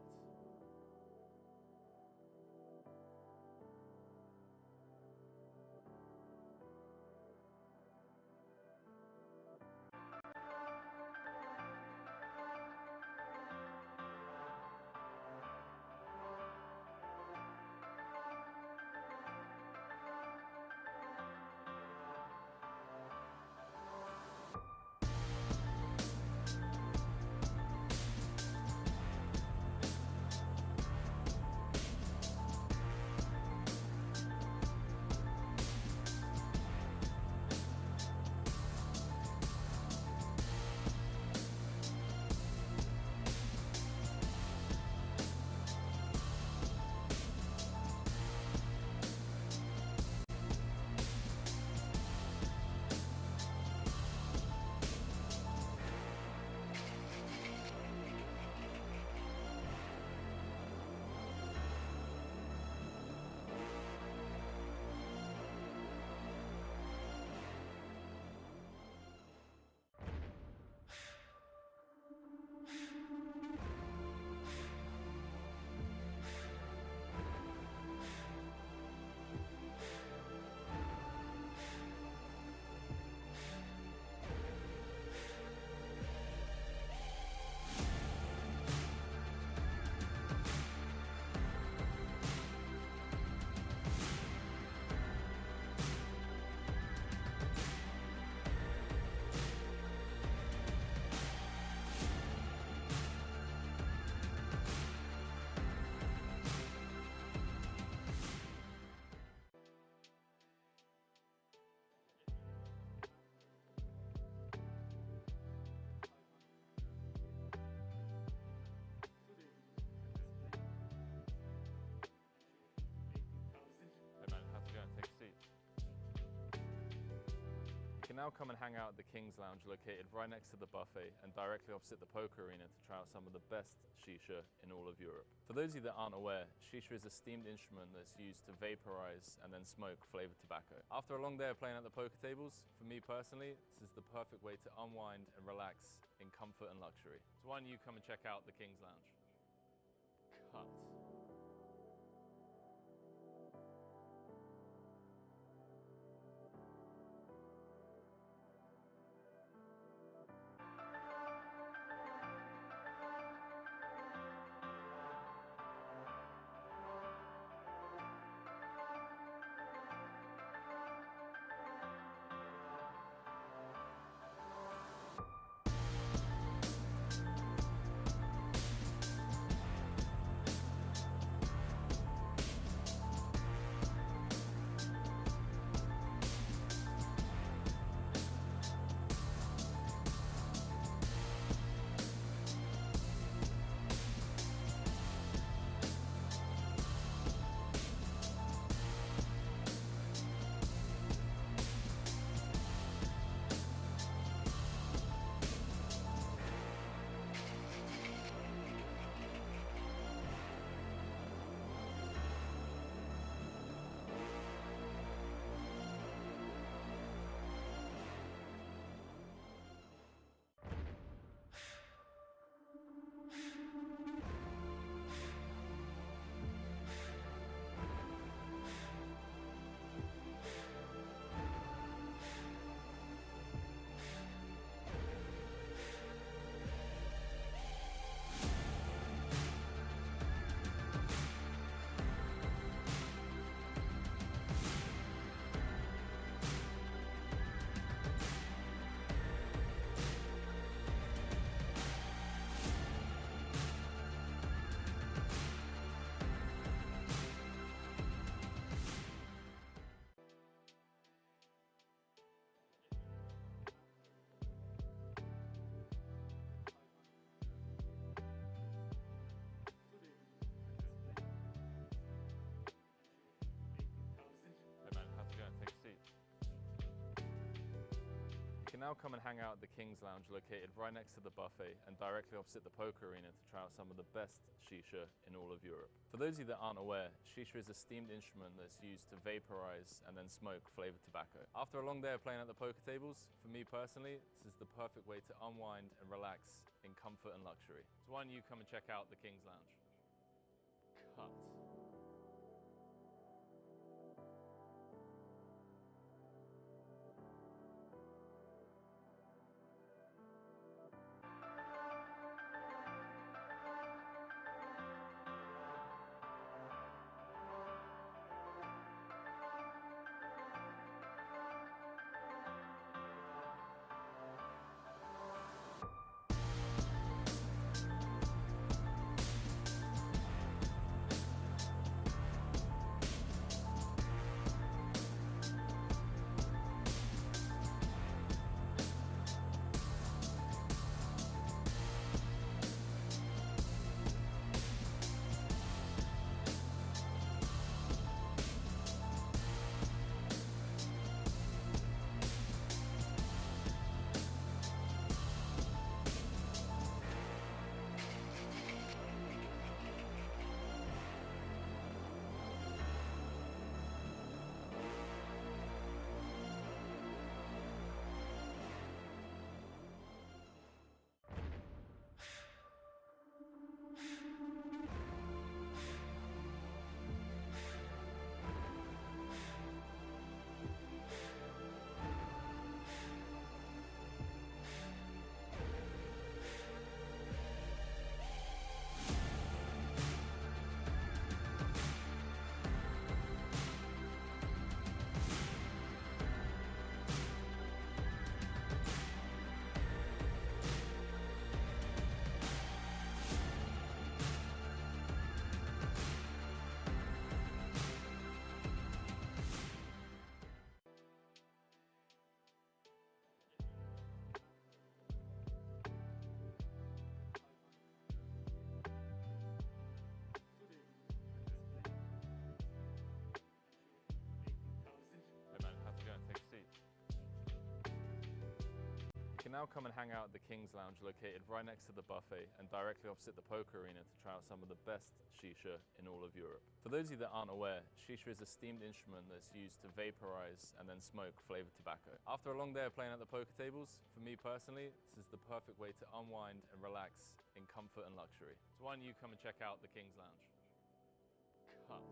You can now come and hang out at the King's Lounge located right next to the buffet and directly opposite the poker arena to try out some of the best shisha in all of Europe. For those of you that aren't aware, shisha is a steamed instrument that's used to vaporize and then smoke flavored tobacco. After a long day of playing at the poker tables, for me personally, this is the perfect way to unwind and relax in comfort and luxury. So why don't you come and check out the King's Lounge? Cut. can now come and hang out at the King's Lounge located right next to the buffet and directly opposite the poker arena to try out some of the best shisha in all of Europe. For those of you that aren't aware, shisha is a steamed instrument that's used to vaporize and then smoke flavored tobacco. After a long day of playing at the poker tables, for me personally, this is the perfect way to unwind and relax in comfort and luxury. So why don't you come and check out the King's Lounge? Cut. You can now come and hang out at the King's Lounge located right next to the buffet and directly opposite the poker arena to try out some of the best shisha in all of Europe. For those of you that aren't aware, shisha is a steamed instrument that's used to vaporize and then smoke flavored tobacco. After a long day of playing at the poker tables, for me personally, this is the perfect way to unwind and relax in comfort and luxury. So why don't you come and check out the King's Lounge? Cut.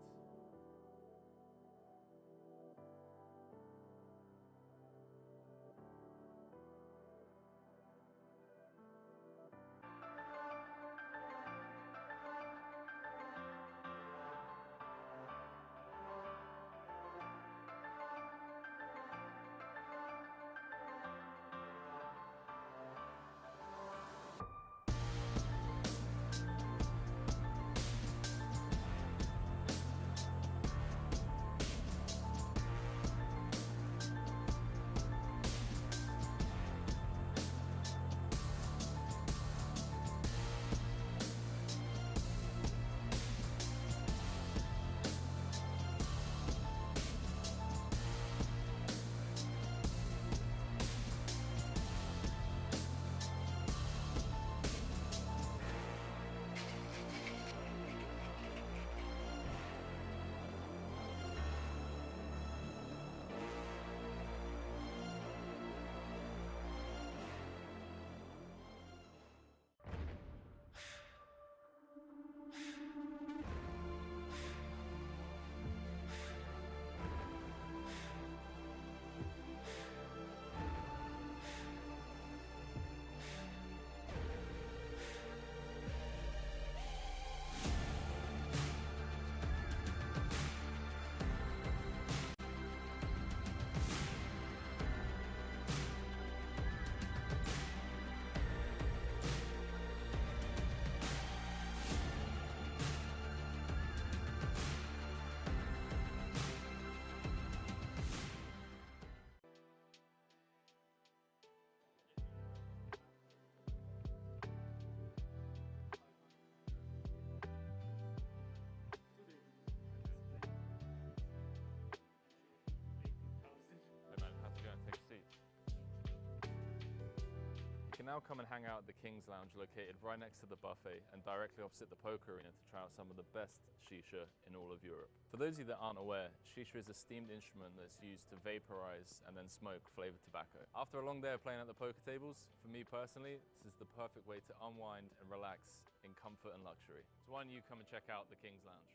now come and hang out at the King's Lounge located right next to the buffet and directly opposite the poker arena to try out some of the best shisha in all of Europe. For those of you that aren't aware, shisha is a steamed instrument that's used to vaporize and then smoke flavored tobacco. After a long day of playing at the poker tables, for me personally, this is the perfect way to unwind and relax in comfort and luxury. So why don't you come and check out the King's Lounge?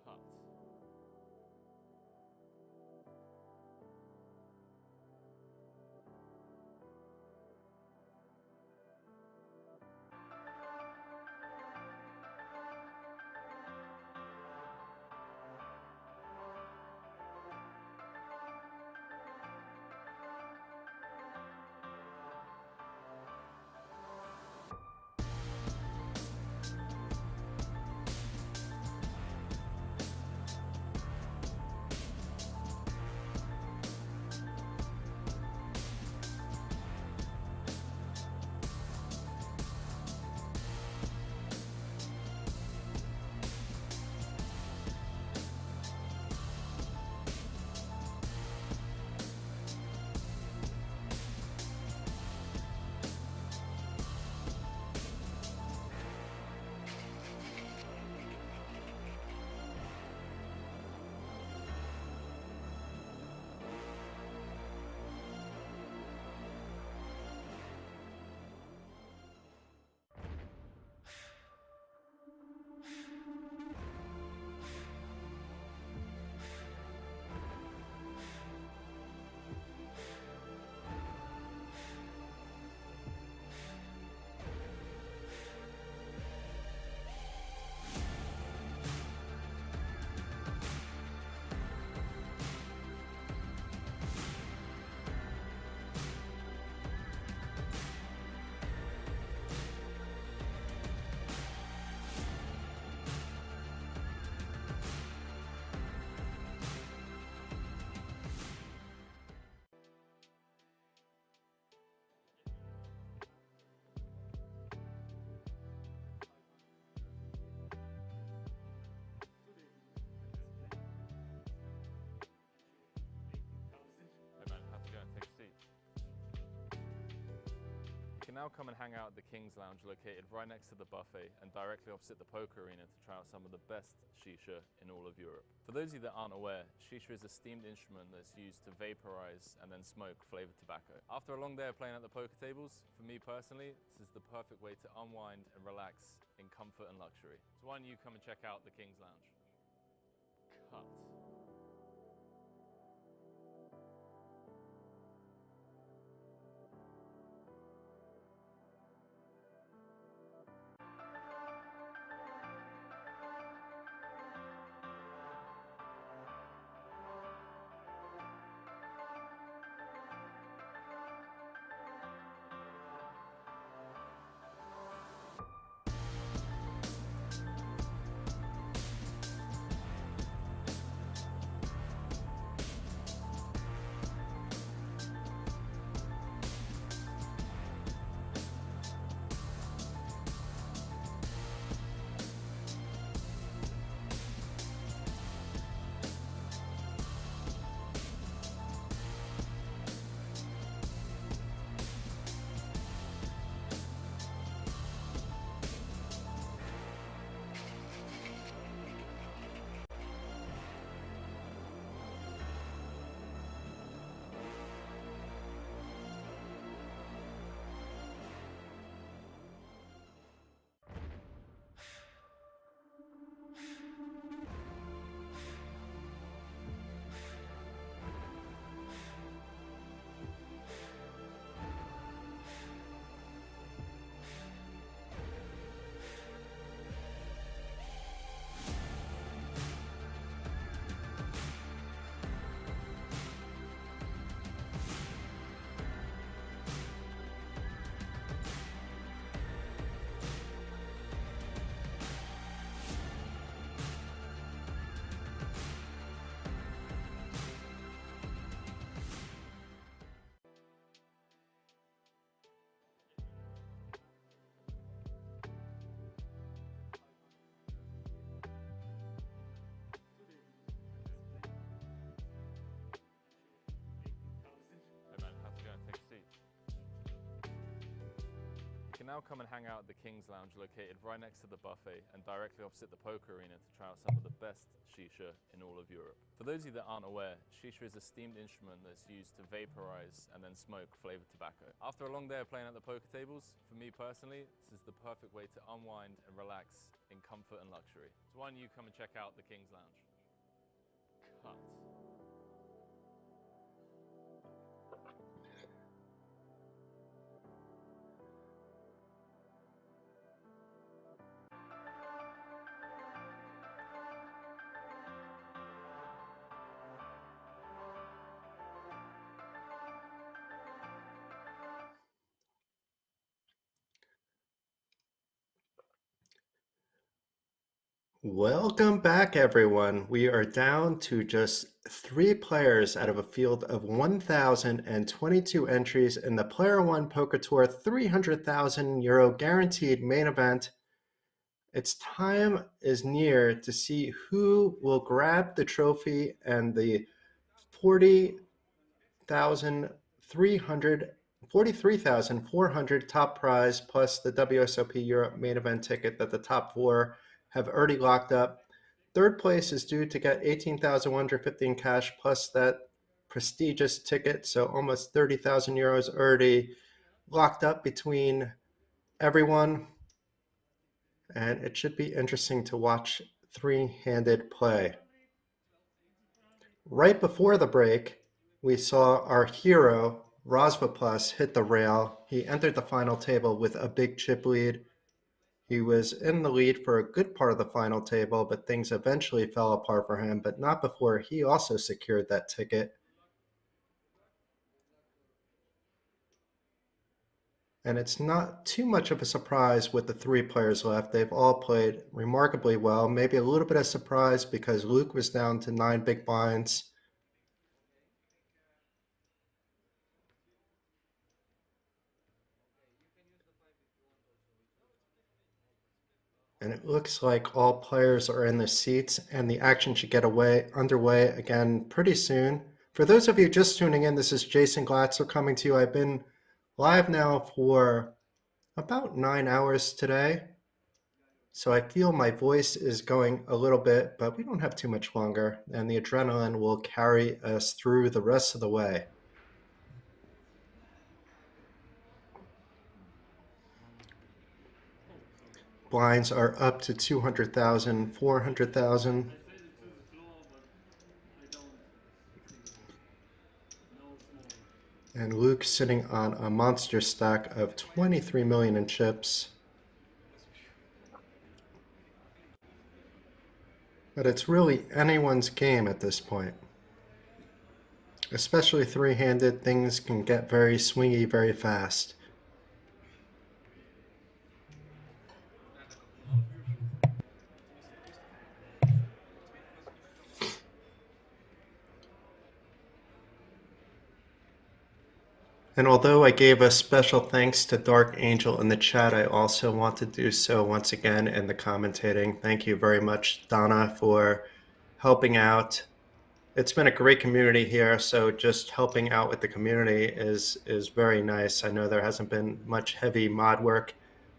Cut. Now come and hang out at the King's Lounge located right next to the buffet and directly opposite the poker arena to try out some of the best shisha in all of Europe. For those of you that aren't aware, shisha is a steamed instrument that's used to vaporize and then smoke flavored tobacco. After a long day of playing at the poker tables, for me personally, this is the perfect way to unwind and relax in comfort and luxury. So why don't you come and check out the King's Lounge? Cut. now come and hang out at the King's Lounge located right next to the buffet and directly opposite the poker arena to try out some of the best shisha in all of Europe. For those of you that aren't aware, shisha is a steamed instrument that's used to vaporize and then smoke flavored tobacco. After a long day of playing at the poker tables, for me personally, this is the perfect way to unwind and relax in comfort and luxury. So why don't you come and check out the King's Lounge? Cut. Welcome back, everyone. We are down to just 3 players out of a field of 1,022 entries in the PlayerOne Poker Tour 300,000 euro guaranteed main event. Its time is near to see who will grab the trophy and the 43,400 top prize plus the WSOP Europe main event ticket that the top 4 have already locked up. Third place is due to get 18,150 in cash plus that prestigious ticket, so almost 30,000 euros already locked up between everyone. And it should be interesting to watch three-handed play. Right before the break, we saw our hero, Rozvadov, hit the rail. He entered the final table with a big chip lead. He was in the lead for a good part of the final table, but things eventually fell apart for him, but not before he also secured that ticket. And it's not too much of a surprise with the 3 players left. They've all played remarkably well. Maybe a little bit of surprise because Luke was down to 9 big blinds. And it looks like all players are in the seats and the action should get underway again pretty soon. For those of you just tuning in, this is Jason Glatzer coming to you. I've been live now for about 9 hours today. So I feel my voice is going a little bit, but we don't have too much longer, and the adrenaline will carry us through the rest of the way. Blinds are up to 200,000, 400,000. And Luke sitting on a monster stack of 23 million in chips. But it's really anyone's game at this point. Especially three-handed, things can get very swingy very fast. And although I gave a special thanks to Dark Angel in the chat, I also want to do so once again in the commentating. Thank you very much, Donna, for helping out. It's been a great community here, so just helping out with the community is very nice. I know there hasn't been much heavy mod work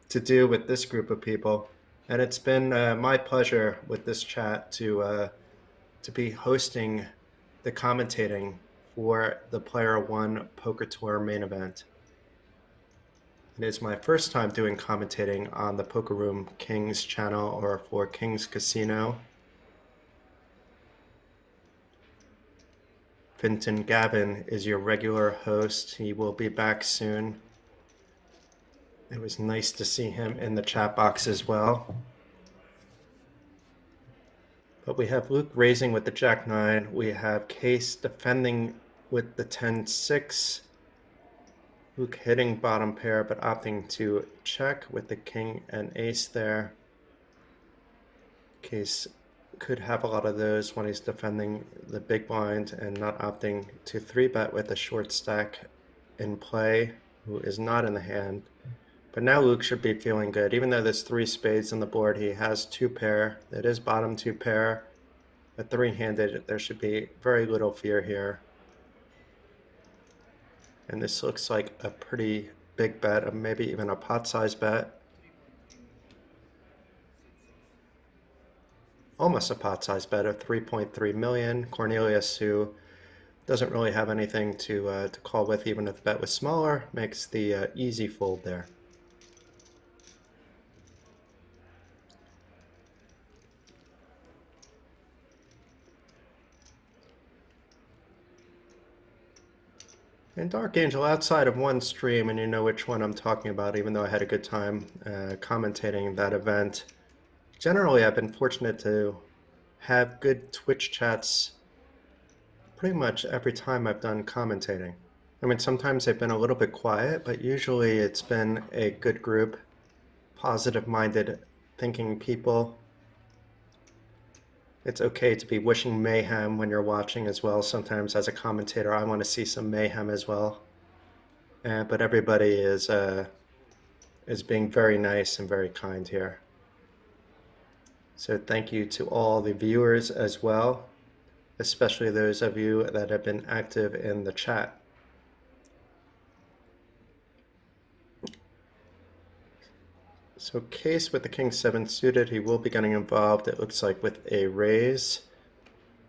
to do with this group of people, and it's been my pleasure with this chat to be hosting the commentating for the PlayerOne Poker Tour main event. It is my first time doing commentating on the PokerRoomKings channel or for Kings Casino. Finton Gavin is your regular host. He will be back soon. It was nice to see him in the chat box as well. But we have Luke raising with the Jack-9. We have Case defending with the 10-6. Luke hitting bottom pair, but opting to check with the King and Ace there. Case could have a lot of those when he's defending the big blind and not opting to 3-bet with a short stack in play, who is not in the hand. But now Luke should be feeling good. Even though there's 3 spades on the board, he has 2 pair. It is bottom 2 pair. A 3-handed, there should be very little fear here. And this looks like a pretty big bet, maybe even a pot size bet. Almost a pot size bet of 3.3 million. Cornelius, who doesn't really have anything to call with, even if the bet was smaller, makes the easy fold there. And Dark Angel, outside of one stream, and you know which one I'm talking about, even though I had a good time commentating that event, generally I've been fortunate to have good Twitch chats pretty much every time I've done commentating. I mean, sometimes they've been a little bit quiet, but usually it's been a good group, positive-minded thinking people. It's okay to be wishing mayhem when you're watching as well. Sometimes as a commentator, I want to see some mayhem as well. But everybody is being very nice and very kind here. So thank you to all the viewers as well, especially those of you that have been active in the chat. So Case with the King 7 suited, he will be getting involved, it looks like, with a raise.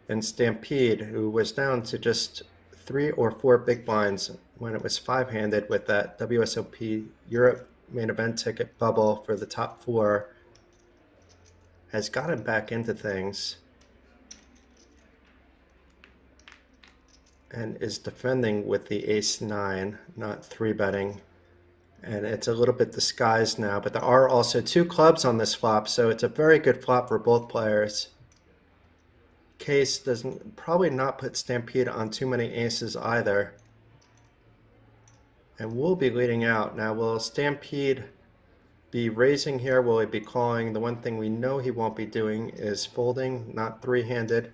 And Stampede, who was down to just 3 or 4 big blinds when it was 5-handed with that WSOP Europe main event ticket bubble for the top 4, has gotten back into things and is defending with the ace-9, not 3-betting. And it's a little bit disguised now, but there are also 2 clubs on this flop, so it's a very good flop for both players. Case doesn't probably not put Stampede on too many aces either. And we'll be leading out. Now, will Stampede be raising here? Will he be calling? The one thing we know he won't be doing is folding, not 3-handed.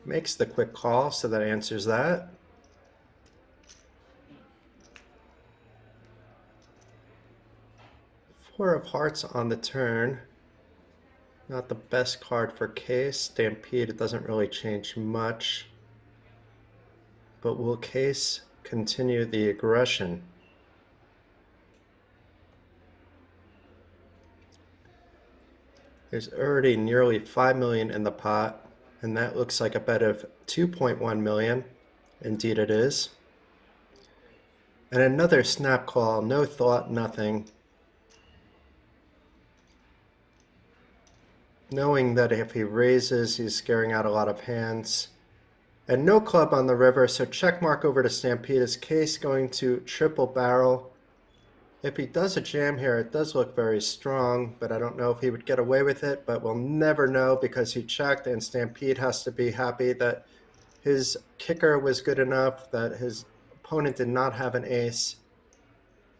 Makes the quick call, so that answers that. Four of hearts on the turn. Not the best card for Case. Stampede, it doesn't really change much. But will Case continue the aggression? There's already nearly 5 million in the pot, and that looks like a bet of 2.1 million. Indeed it is. And another snap call, no thought, nothing. Knowing that if he raises, he's scaring out a lot of hands. And no club on the river, so check mark over to Stampede. Is Case going to triple barrel? If he does a jam here, it does look very strong, but I don't know if he would get away with it, but we'll never know because he checked, and Stampede has to be happy that his kicker was good enough, that his opponent did not have an ace,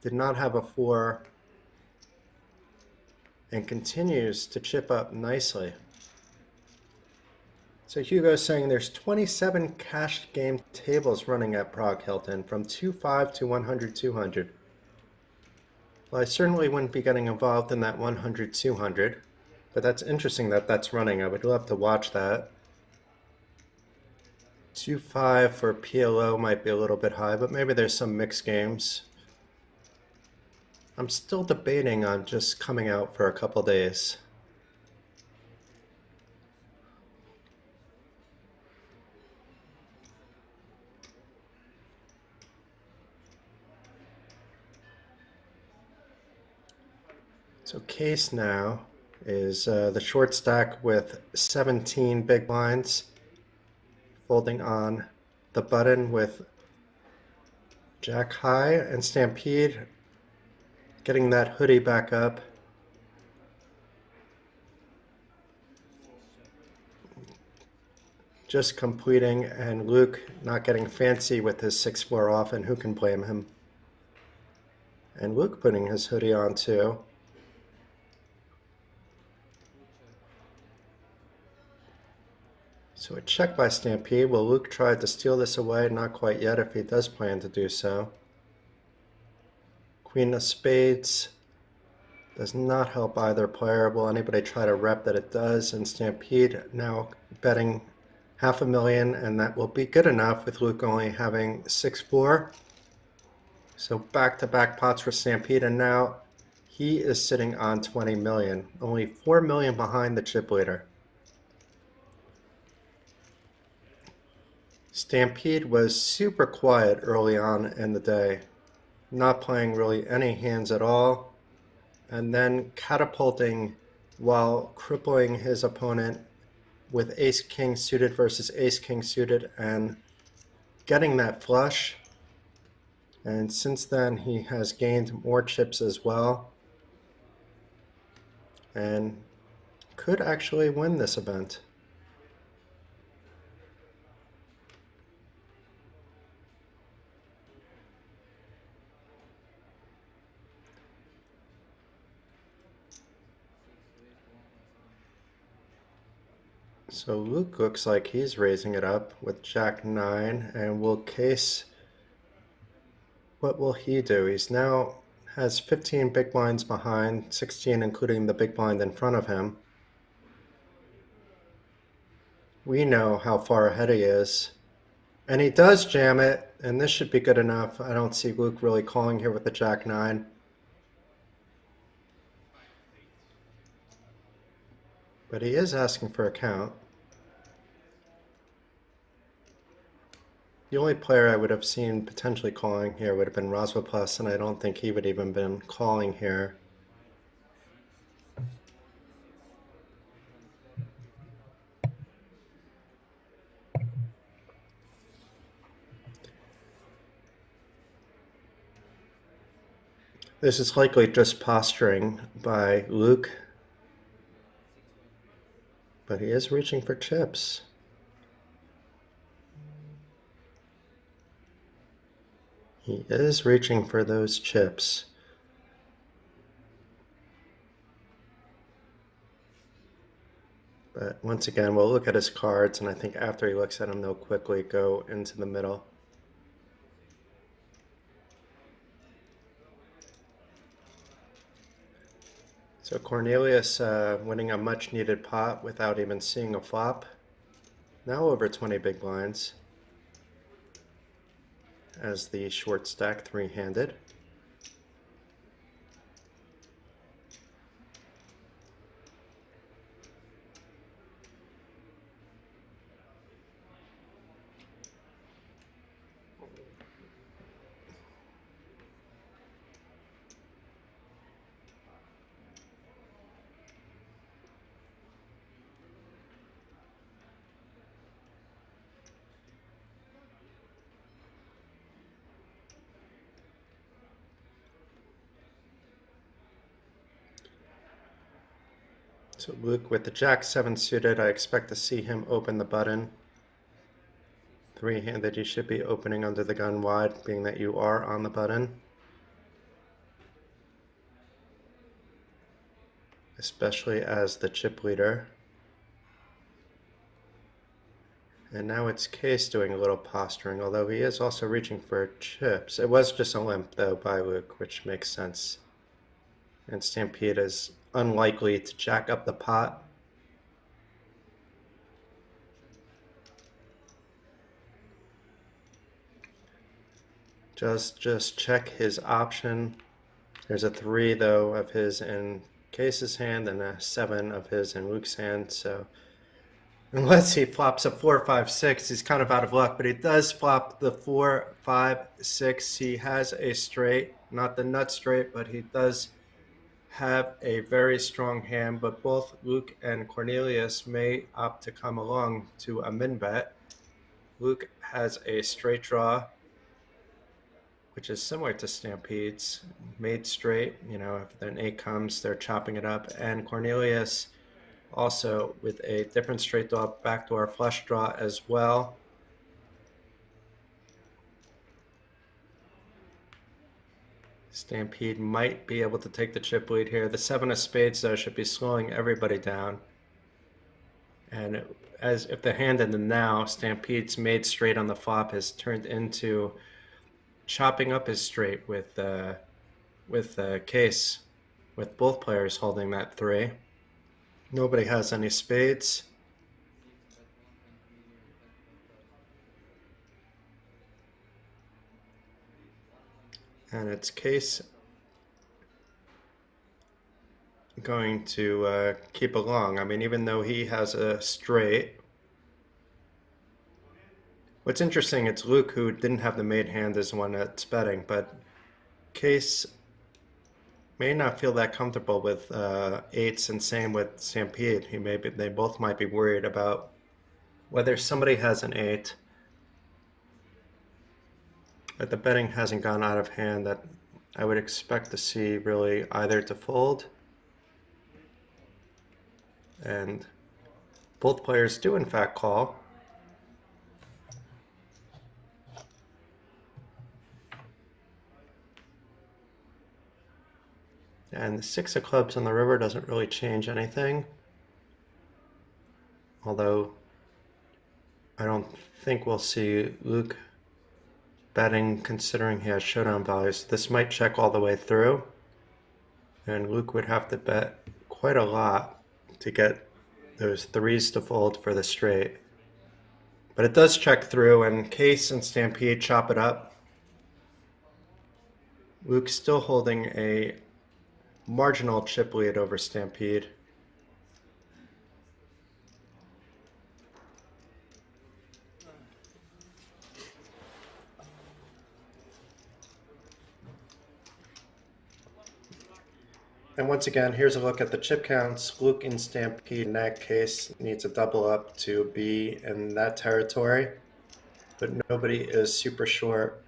did not have a 4, and continues to chip up nicely. So Hugo's saying there's 27 cash game tables running at Prague Hilton from 2-5 to 100-200. Well, I certainly wouldn't be getting involved in that 100-200, but that's interesting that that's running. I would love to watch that. 2-5 for PLO might be a little bit high, but maybe there's some mixed games. I'm still debating on just coming out for a couple days. So Case now is the short stack with 17 big blinds, folding on the button with Jack high, and Stampede getting that hoodie back up. Just completing, and Luke not getting fancy with his 6-4 off, and who can blame him? And Luke putting his hoodie on too. So a check by Stampede. Will Luke try to steal this away? Not quite yet, if he does plan to do so. Queen of Spades does not help either player. Will anybody try to rep that it does? And Stampede now betting $500,000, and that will be good enough with Luke only having 6-4. So back-to-back pots for Stampede, and now he is sitting on 20 million, only 4 million behind the chip leader. Stampede was super quiet early on in the day, not playing really any hands at all, and then catapulting while crippling his opponent with ace-king suited versus ace-king suited and getting that flush. And since then, he has gained more chips as well and could actually win this event. So Luke looks like he's raising it up with Jack 9 and will case. What will he do? He's now has 15 big blinds behind, 16 including the big blind in front of him. We know how far ahead he is. And he does jam it, and this should be good enough. I don't see Luke really calling here with the Jack 9. But he is asking for a count. The only player I would have seen potentially calling here would have been Rozvadov, and I don't think he would even been calling here. This is likely just posturing by Luke, but he is reaching for chips. He is reaching for those chips. But once again, we'll look at his cards, and I think after he looks at them, they'll quickly go into the middle. So Cornelius winning a much-needed pot without even seeing a flop. Now over 20 big blinds as the short stack three-handed. So Luke with the Jack 7 suited, I expect to see him open the button. Three-handed, you should be opening under the gun wide, being that you are on the button. Especially as the chip leader. And now it's Case doing a little posturing, although he is also reaching for chips. It was just a limp, though, by Luke, which makes sense. And Stampede is unlikely to jack up the pot. Just check his option. There's a 3, though, of his in Case's hand and a 7 of his in Luke's hand, so unless he flops a 4, 5, 6, he's kind of out of luck, but he does flop the 4, 5, 6. He has a straight, not the nut straight, but he does have a very strong hand, but both Luke and Cornelius may opt to come along to a min bet. Luke has a straight draw, which is similar to Stampede's, made straight. You know, if an 8 comes, they're chopping it up. And Cornelius also with a different straight draw, backdoor flush draw as well. Stampede might be able to take the chip lead here. The 7 of spades, though, should be slowing everybody down. And as if the hand in the now, Stampede's made straight on the flop has turned into chopping up his straight with Case, with both players holding that 3. Nobody has any spades. And it's Case going to keep along. I mean, even though he has a straight. What's interesting, it's Luke who didn't have the made hand as one that's betting, but Case may not feel that comfortable with eights, and same with Stampede. They both might be worried about whether somebody has an eight, but the betting hasn't gone out of hand that I would expect to see really either to fold, and both players do in fact call. And the six of clubs on the river doesn't really change anything, although I don't think we'll see Luke betting considering he has showdown values. This might check all the way through, and Luke would have to bet quite a lot to get those threes to fold for the straight. But it does check through, and Case and Stampede chop it up. Luke's still holding a marginal chip lead over Stampede. And once again, here's a look at the chip counts. Luke and Stampede in that case needs a double up to be in that territory, but nobody is super short.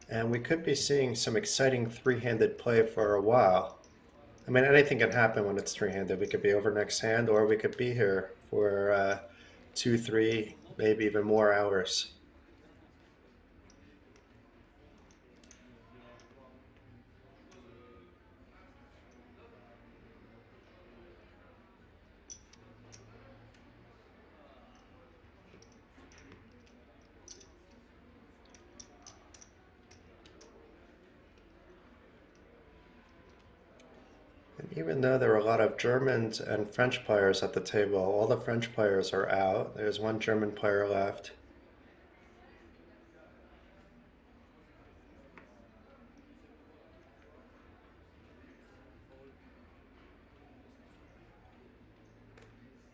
And we could be seeing some exciting three-handed play for a while. I mean, anything can happen when it's three-handed. We could be over next hand, or we could be here for 2, 3, maybe even more hours. And even though there are a lot of Germans and French players at the table, all the French players are out. There's one German player left.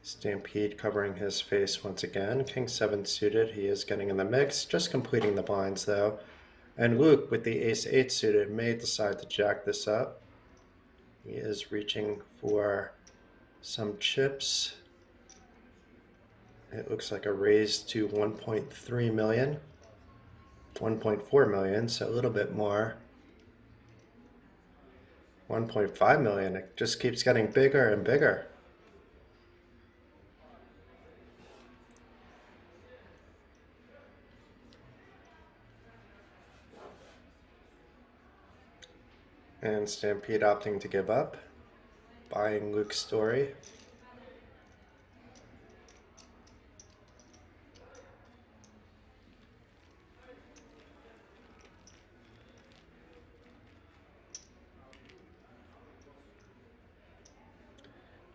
Stampede covering his face once again. King 7 suited. He is getting in the mix, just completing the blinds though. And Luke with the ace 8 suited may decide to jack this up. He is reaching for some chips. It looks like a raise to 1.3 million, 1.4 million, so a little bit more. 1.5 million, it just keeps getting bigger and bigger. And Stampede opting to give up, buying Luke's story.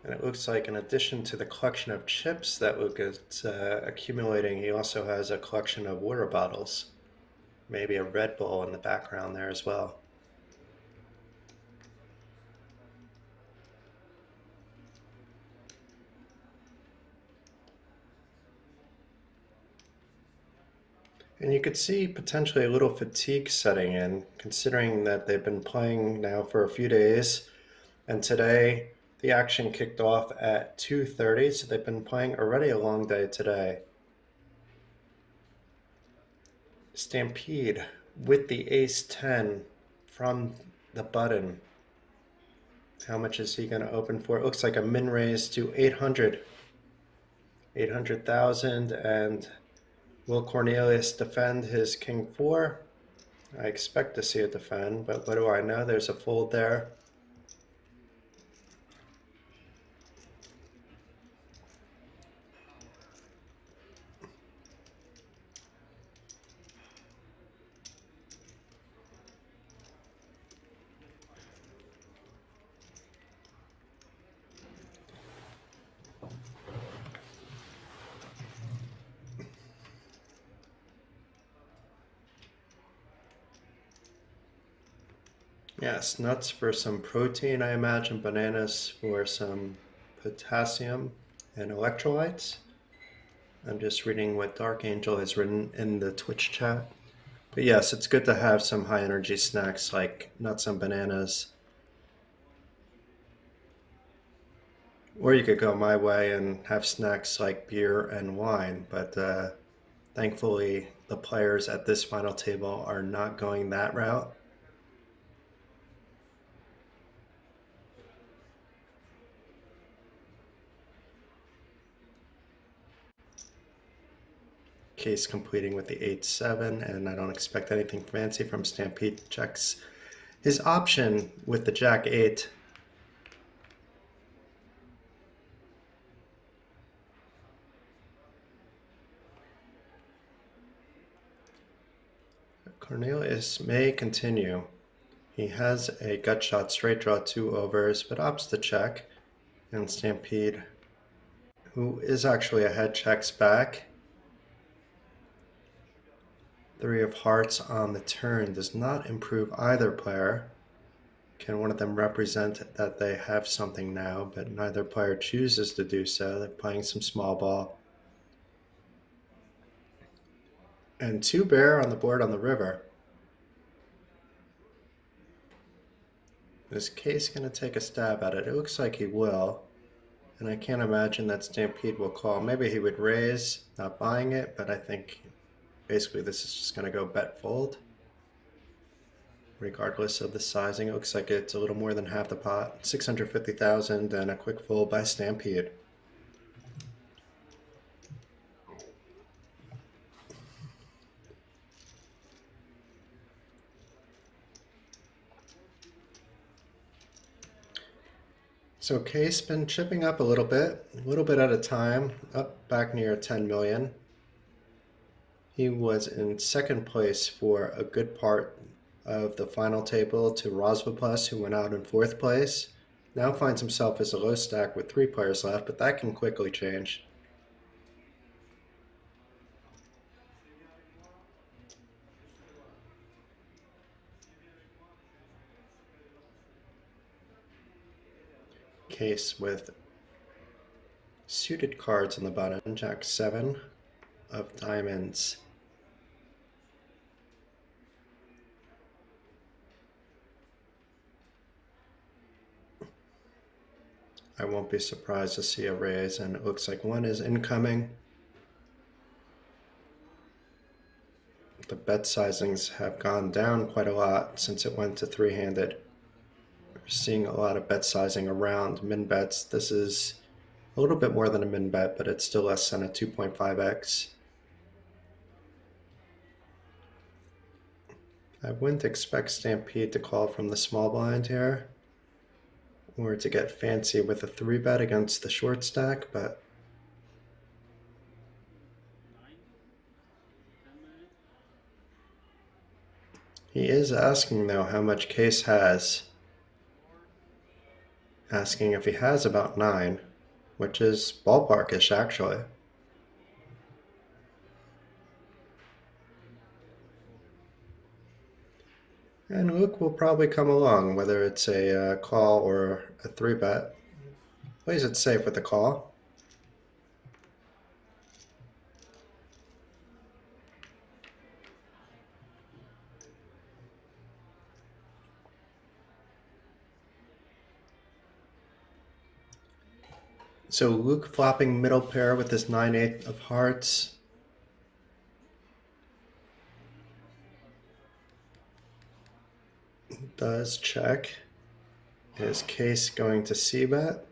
And it looks like in addition to the collection of chips that Luke is accumulating, he also has a collection of water bottles. Maybe a Red Bull in the background there as well. And you could see potentially a little fatigue setting in, considering that they've been playing now for a few days. And today, the action kicked off at 2:30, so they've been playing already a long day today. Stampede with the ace 10 from the button. How much is he going to open for? It looks like a min raise to 800. 800,000, and will Cornelius defend his king 4? I expect to see it defend, but what do I know? There's a fold there. Yes, nuts for some protein, I imagine, bananas for some potassium and electrolytes. I'm just reading what Dark Angel has written in the Twitch chat. But yes, it's good to have some high energy snacks like nuts and bananas. Or you could go my way and have snacks like beer and wine. But thankfully, the players at this final table are not going that route. Case completing with the 8-7, and I don't expect anything fancy from Stampede. Checks his option with the Jack-8. Cornelius may continue. He has a gut shot straight draw 2 overs, but opts to check, and Stampede, who is actually ahead, checks back. 3 of hearts on the turn does not improve either player. Can one of them represent that they have something now, but neither player chooses to do so. They're playing some small ball. And 2 bear on the board on the river. Is Case going to take a stab at it? It looks like he will. And I can't imagine that Stampede will call. Maybe he would raise, not buying it, but I think basically this is just going to go bet fold. Regardless of the sizing, it looks like it's a little more than half the pot. 650,000 and a quick fold by Stampede. So Case been chipping up a little bit at a time, up back near 10 million. He was in second place for a good part of the final table to Rozvadov, who went out in fourth place. Now finds himself as a low stack with 3 players left, but that can quickly change. Case with suited cards on the button, Jack-7 of diamonds. I won't be surprised to see a raise, and it looks like one is incoming. The bet sizings have gone down quite a lot since it went to 3-handed. We're seeing a lot of bet sizing around min bets. This is a little bit more than a min bet, but it's still less than a 2.5x. I wouldn't expect Stampede to call from the small blind here, or to get fancy with a 3-bet against the short stack, but he is asking, though, how much Case has. Asking if he has about 9, which is ballparkish, actually. And Luke will probably come along, whether it's a call or a 3-bet. Plays it safe with the call. So Luke flopping middle pair with his 9-8 of hearts. Does check. Is Case going to c-bet?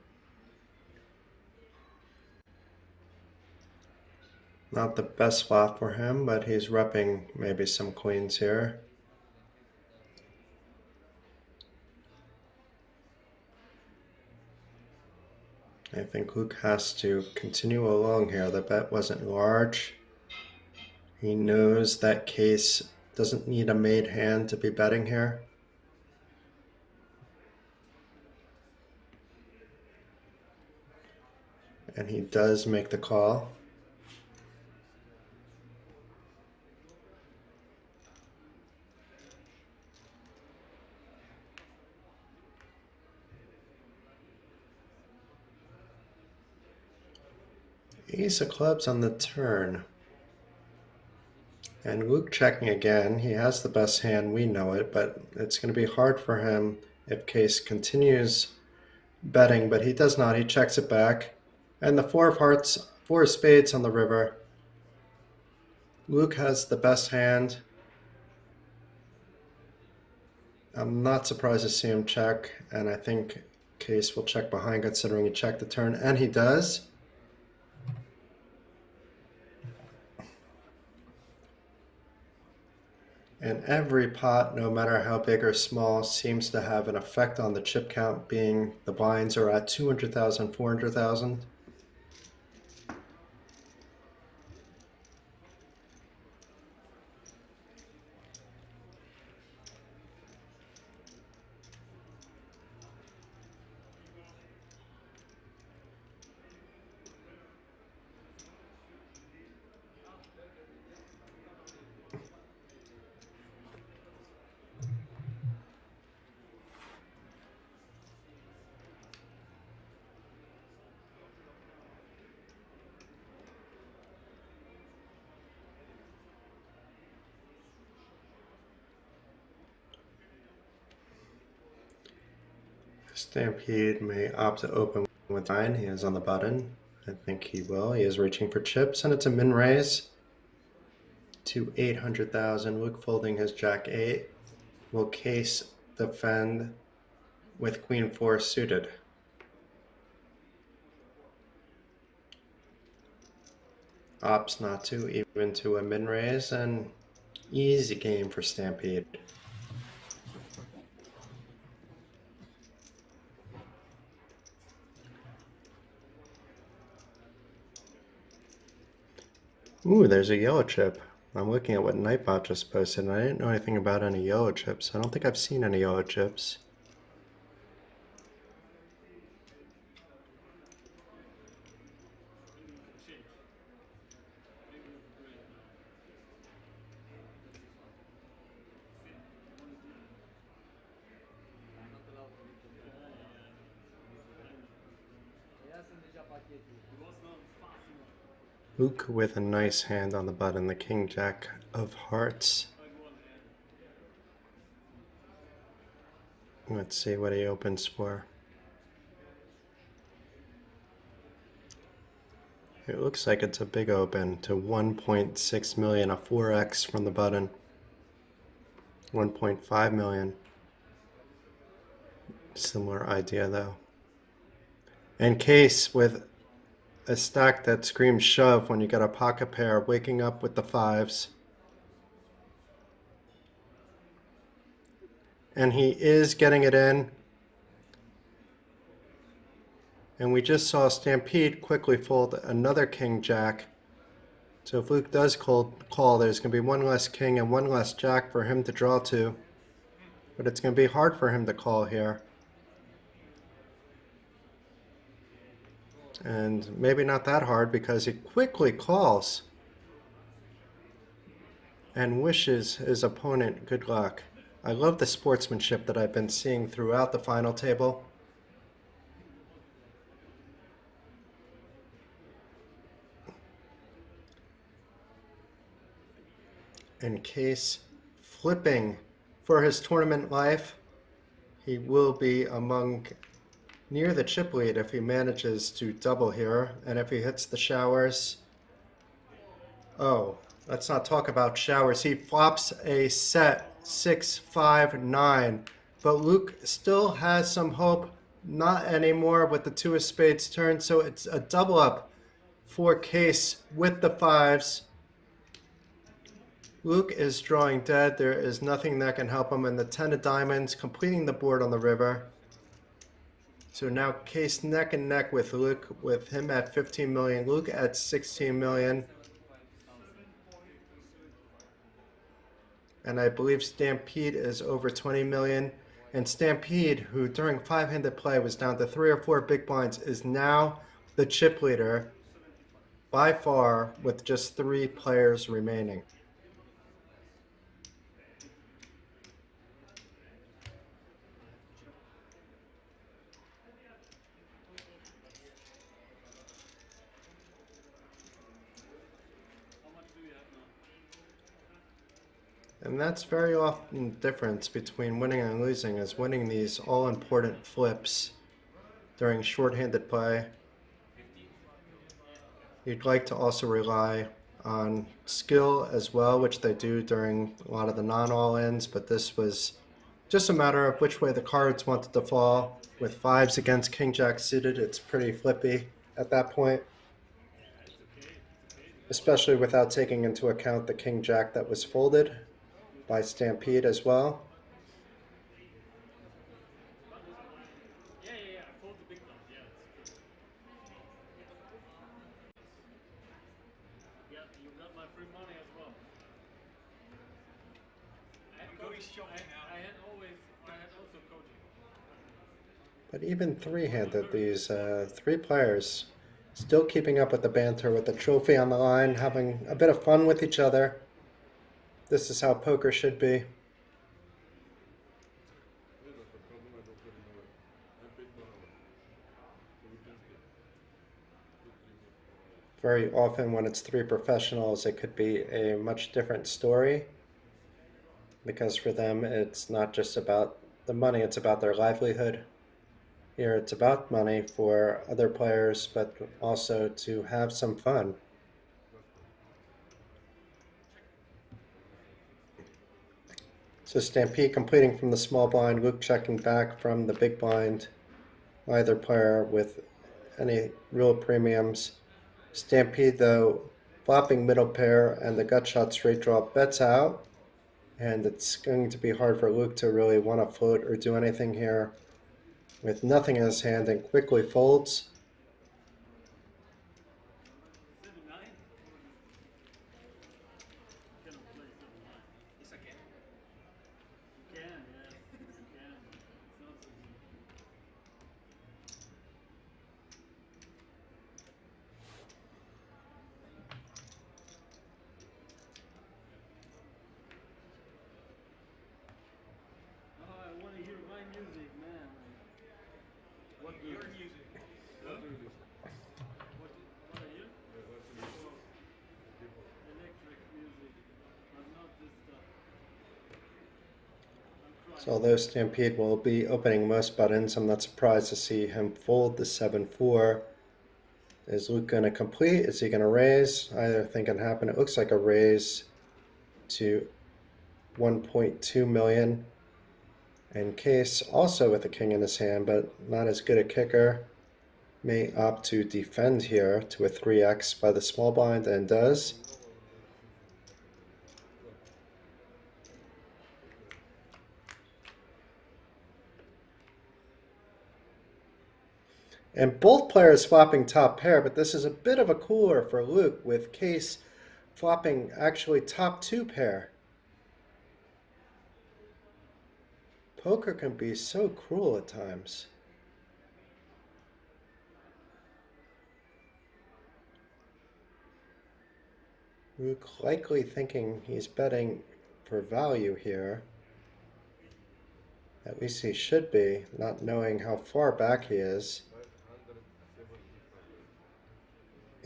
Not the best flop for him, but he's repping maybe some queens here. I think Luke has to continue along here. The bet wasn't large. He knows that Case doesn't need a made hand to be betting here. And he does make the call. Ace of clubs on the turn. And Luke checking again. He has the best hand, we know it, but it's going to be hard for him if Case continues betting, but he does not. He checks it back. And the four of hearts, four of spades on the river. Luke has the best hand. I'm not surprised to see him check, and I think Case will check behind considering he checked the turn, and he does. And every pot, no matter how big or small, seems to have an effect on the chip count, being the blinds are at 200,000, 400,000. Stampede may opt to open with 9. He is on the button. I think he will. He is reaching for chips, and it's a min raise to 800,000. Luke folding his jack 8. Will Case defend with queen 4 suited? Opts not to, even to a min raise, and easy game for Stampede. Ooh, there's a yellow chip. I'm looking at what Nightbot just posted, and I didn't know anything about any yellow chips. I don't think I've seen any yellow chips. Luke with a nice hand on the button, the King Jack of Hearts. Let's see what he opens for. It looks like it's a big open to 1.6 million, a 4x from the button. 1.5 million. Similar idea though. And Case with a stack that screams shove when you got a pocket pair, waking up with the 5s. And he is getting it in. And we just saw Stampede quickly fold another King Jack. So if Luke does call, there's going to be one less King and one less Jack for him to draw to. But it's going to be hard for him to call here. And maybe not that hard because he quickly calls and wishes his opponent good luck. I love the sportsmanship that I've been seeing throughout the final table. In Case flipping for his tournament life, he will be among near the chip lead if he manages to double here, and if he hits the showers. Oh, let's not talk about showers. He flops a set 6-5-9, but Luke still has some hope. Not anymore with the 2 of spades turn, so it's a double up for Case with the 5s. Luke is drawing dead. There is nothing that can help him, and the 10 of diamonds completing the board on the river. So now Case neck and neck with Luke, with him at 15 million, Luke at 16 million. And I believe Stampede is over 20 million. And Stampede, who during 5-handed play was down to 3 or 4 big blinds, is now the chip leader by far with just 3 players remaining. And that's very often the difference between winning and losing, is winning these all-important flips during short-handed play. You'd like to also rely on skill as well, which they do during a lot of the non-all-ins, but this was just a matter of which way the cards wanted to fall. With fives against king-jack suited, it's pretty flippy at that point, especially without taking into account the king-jack that was folded by Stampede as well. But even three-handed, these three players still keeping up with the banter, with the trophy on the line, having a bit of fun with each other. This is how poker should be. Very often when it's three professionals, it could be a much different story, because for them it's not just about the money, it's about their livelihood. Here it's about money for other players, but also to have some fun. So Stampede completing from the small blind, Luke checking back from the big blind. Either player with any real premiums. Stampede, though, flopping middle pair and the gut shot straight draw bets out. And it's going to be hard for Luke to really want to float or do anything here with nothing in his hand, and quickly folds. So although Stampede will be opening most buttons, I'm not surprised to see him fold the 7-4. Is Luke going to complete? Is he going to raise? Either thing can happen. It looks like a raise to 1.2 million. And Case also with a king in his hand, but not as good a kicker. May opt to defend here to a 3x by the small blind, and does. And both players flopping top pair, but this is a bit of a cooler for Luke, with Case flopping actually top two pair. Poker can be so cruel at times. Luke likely thinking he's betting for value here. At least he should be, not knowing how far back he is.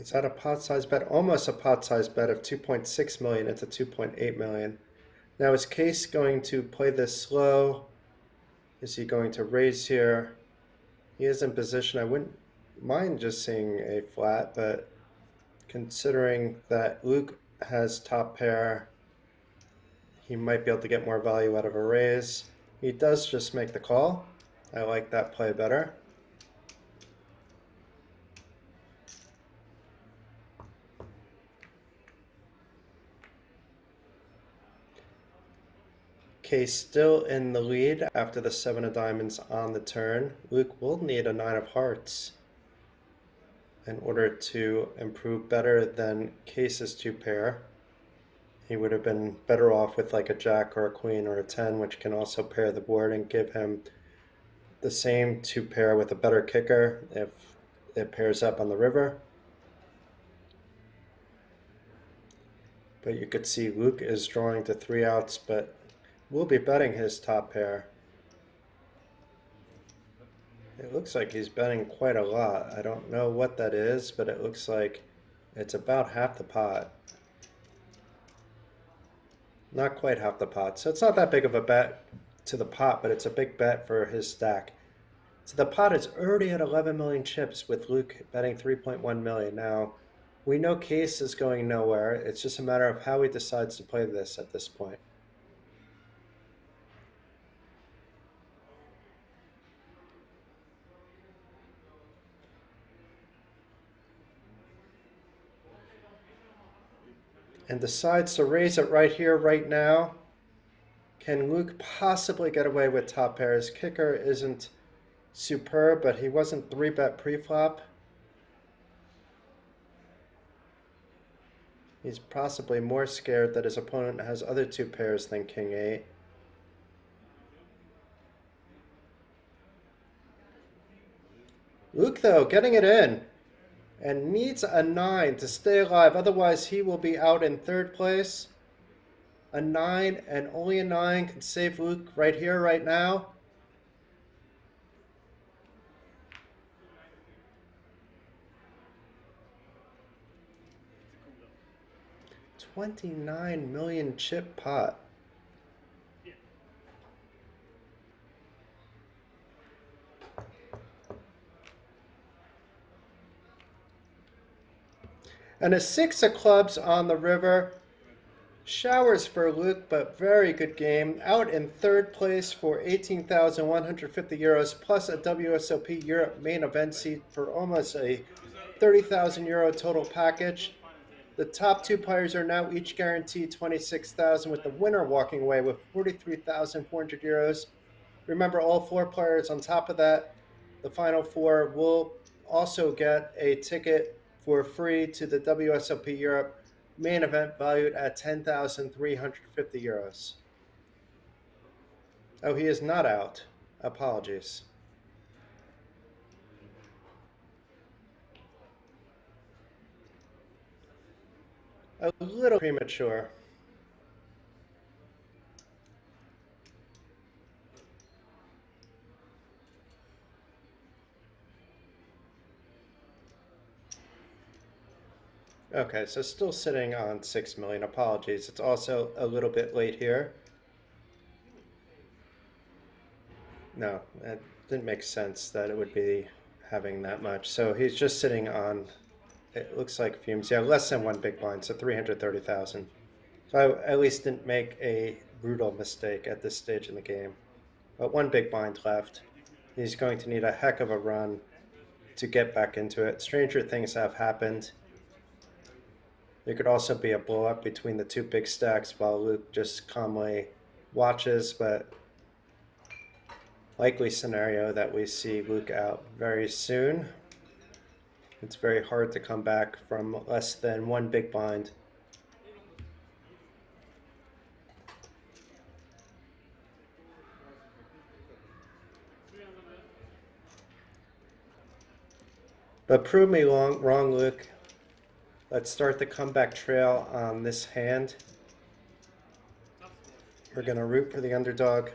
It's at a pot size bet, almost a pot size bet of 2.6 million into 2.8 million. Now is Case going to play this slow? Is he going to raise here? He is in position. I wouldn't mind just seeing a flat, but considering that Luke has top pair, he might be able to get more value out of a raise. He does just make the call. I like that play better. Case still in the lead after the 7 of diamonds on the turn. Luke will need a 9 of hearts in order to improve better than Case's two pair. He would have been better off with like a jack or a queen or a 10, which can also pair the board and give him the same two pair with a better kicker if it pairs up on the river. But you could see Luke is drawing to 3 outs, but will be betting his top pair. It looks like he's betting quite a lot. I don't know what that is, but it looks like it's about half the pot. Not quite half the pot. So it's not that big of a bet to the pot, but it's a big bet for his stack. So the pot is already at 11 million chips with Luke betting 3.1 million. Now, we know Case is going nowhere. It's just a matter of how he decides to play this at this point. And decides to raise it right here, right now. Can Luke possibly get away with top pairs? Kicker isn't superb, but he wasn't 3-bet pre-flop. He's possibly more scared that his opponent has other 2 pairs than King 8. Luke, though, getting it in. And needs a 9 to stay alive. Otherwise, he will be out in 3rd place. A 9 and only a 9 can save Luke right here, right now. $29 million chip pot. And a 6 of clubs on the river. Showers for Luke, but very good game. Out in 3rd place for 18,150 euros plus a WSOP Europe main event seat for almost a 30,000 euro total package. The top 2 players are now each guaranteed 26,000, with the winner walking away with 43,400 euros. Remember, all 4 players on top of that, the final 4, will also get a ticket for free to the WSOP Europe main event valued at 10,350 euros. Oh, he is not out. Apologies. A little premature. Okay, so still sitting on 6 million. Apologies. It's also a little bit late here. No, it didn't make sense that it would be having that much. So he's just sitting on, it looks like fumes. Yeah, less than 1 big blind, so 330,000. So I at least didn't make a brutal mistake at this stage in the game. But 1 big blind left. He's going to need a heck of a run to get back into it. Stranger things have happened. There could also be a blow up between the 2 big stacks while Luke just calmly watches, but likely scenario that we see Luke out very soon. It's very hard to come back from less than 1 big blind. But prove me wrong, Luke. Let's start the comeback trail on this hand. We're going to root for the underdog.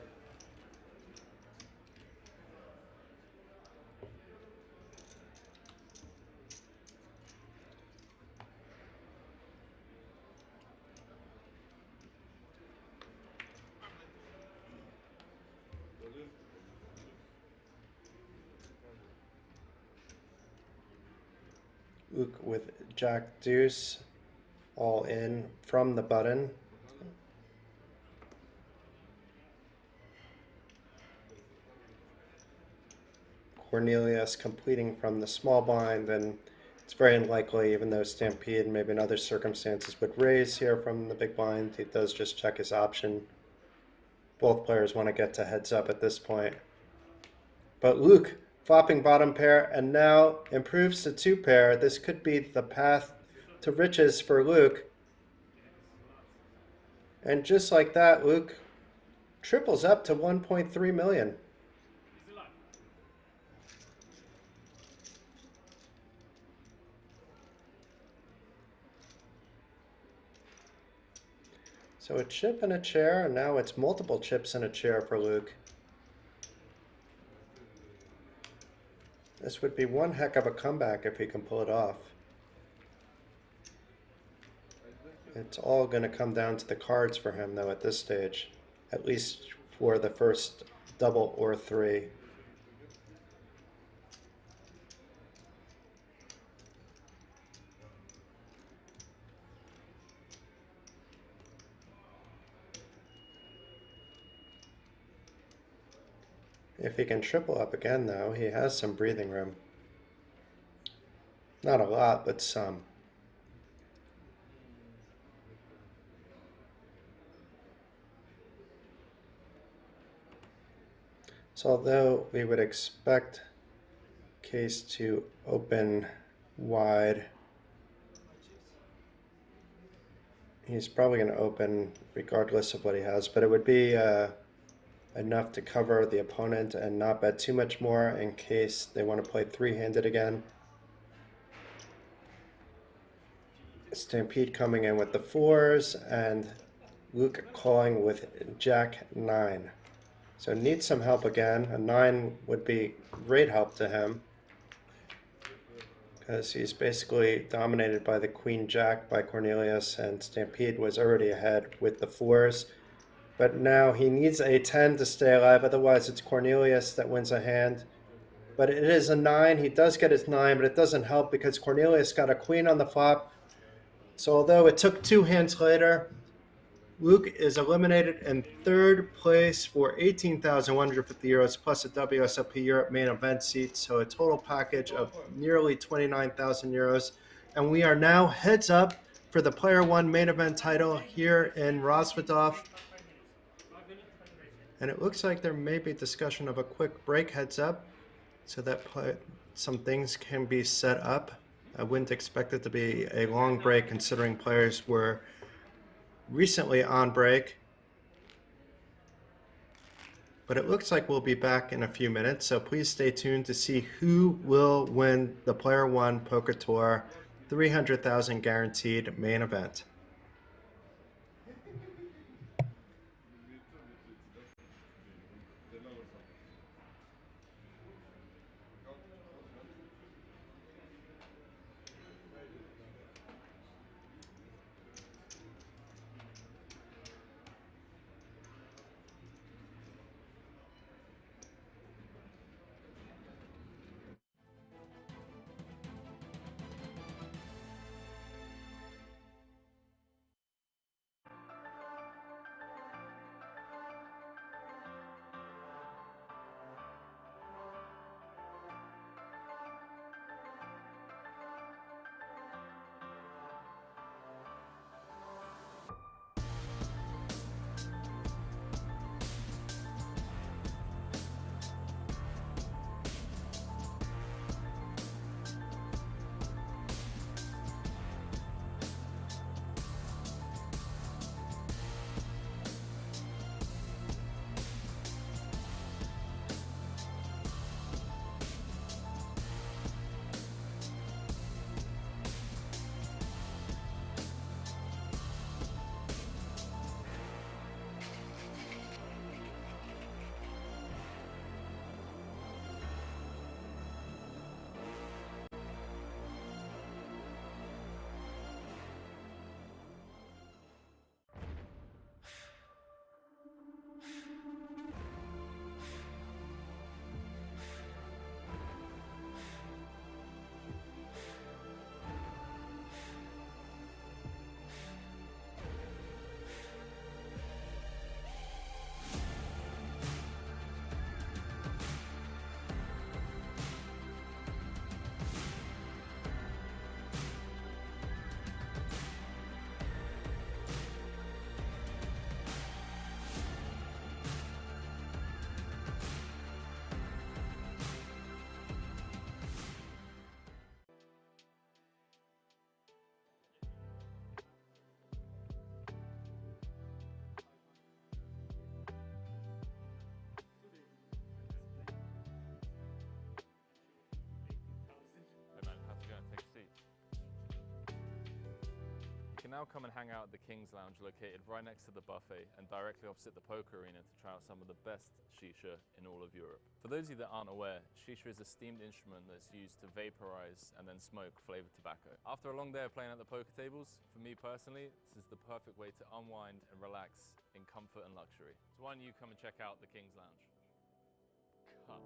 Luke with Jack Deuce all in from the button. Cornelius completing from the small blind, and it's very unlikely, even though Stampede and maybe in other circumstances would raise here from the big blind, he does just check his option. Both players want to get to heads up at this point. But Luke flopping bottom pair and now improves to 2 pair. This could be the path to riches for Luke. And just like that, Luke triples up to 1.3 million. So a chip and a chair, and now it's multiple chips and a chair for Luke. This would be one heck of a comeback if he can pull it off. It's all going to come down to the cards for him, though, at this stage, at least for the first double or three. If he can triple up again, though, he has some breathing room. Not a lot, but some. So although we would expect Case to open wide, he's probably going to open regardless of what he has, but it would be enough to cover the opponent and not bet too much more in case they want to play three-handed again. Stampede coming in with the fours and Luke calling with Jack 9. So needs some help again. A 9 would be great help to him because he's basically dominated by the Queen Jack by Cornelius, and Stampede was already ahead with the fours. But now he needs a 10 to stay alive, otherwise it's Cornelius that wins a hand. But it is a 9. He does get his 9, but it doesn't help because Cornelius got a queen on the flop. So although it took 2 hands later, Luke is eliminated in third place for 18,150 euros plus a WSOP Europe main event seat. So a total package of nearly 29,000 euros. And we are now heads up for the PlayerOne main event title here in Rozvadov. And it looks like there may be discussion of a quick break, heads up, so that some things can be set up. I wouldn't expect it to be a long break considering players were recently on break. But it looks like we'll be back in a few minutes, so please stay tuned to see who will win the PlayerOne Poker Tour 300,000 guaranteed main event. You can now come and hang out at the King's Lounge located right next to the buffet and directly opposite the poker arena to try out some of the best shisha in all of Europe. For those of you that aren't aware, shisha is a steamed instrument that's used to vaporize and then smoke flavored tobacco. After a long day of playing at the poker tables, for me personally, this is the perfect way to unwind and relax in comfort and luxury. So why don't you come and check out the King's Lounge? Cut.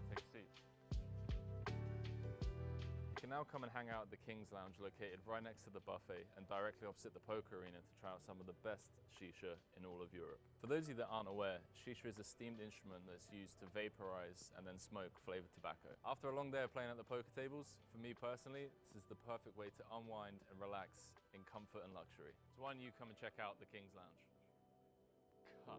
Take a seat. You can now come and hang out at the King's Lounge located right next to the buffet and directly opposite the poker arena to try out some of the best shisha in all of Europe. For those of you that aren't aware, shisha is a steamed instrument that's used to vaporize and then smoke flavored tobacco. After a long day of playing at the poker tables, for me personally, this is the perfect way to unwind and relax in comfort and luxury. So why don't you come and check out the King's Lounge? Cut.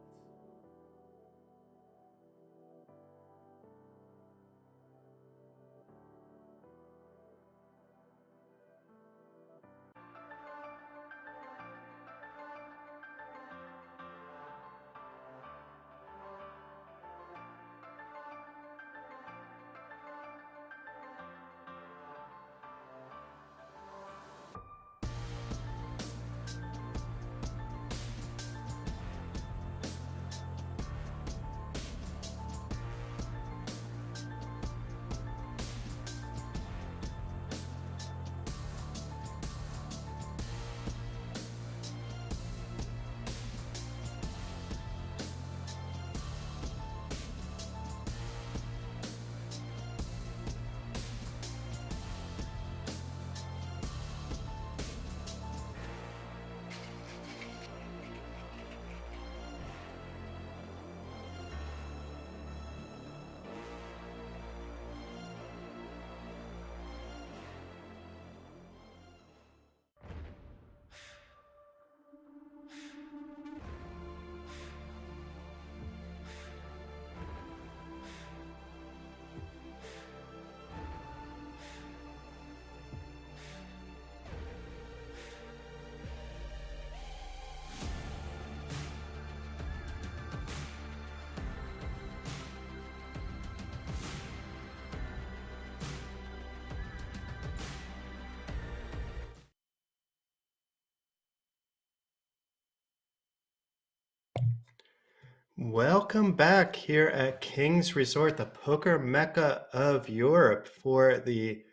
Welcome back here at King's Resort, the poker mecca of Europe, for the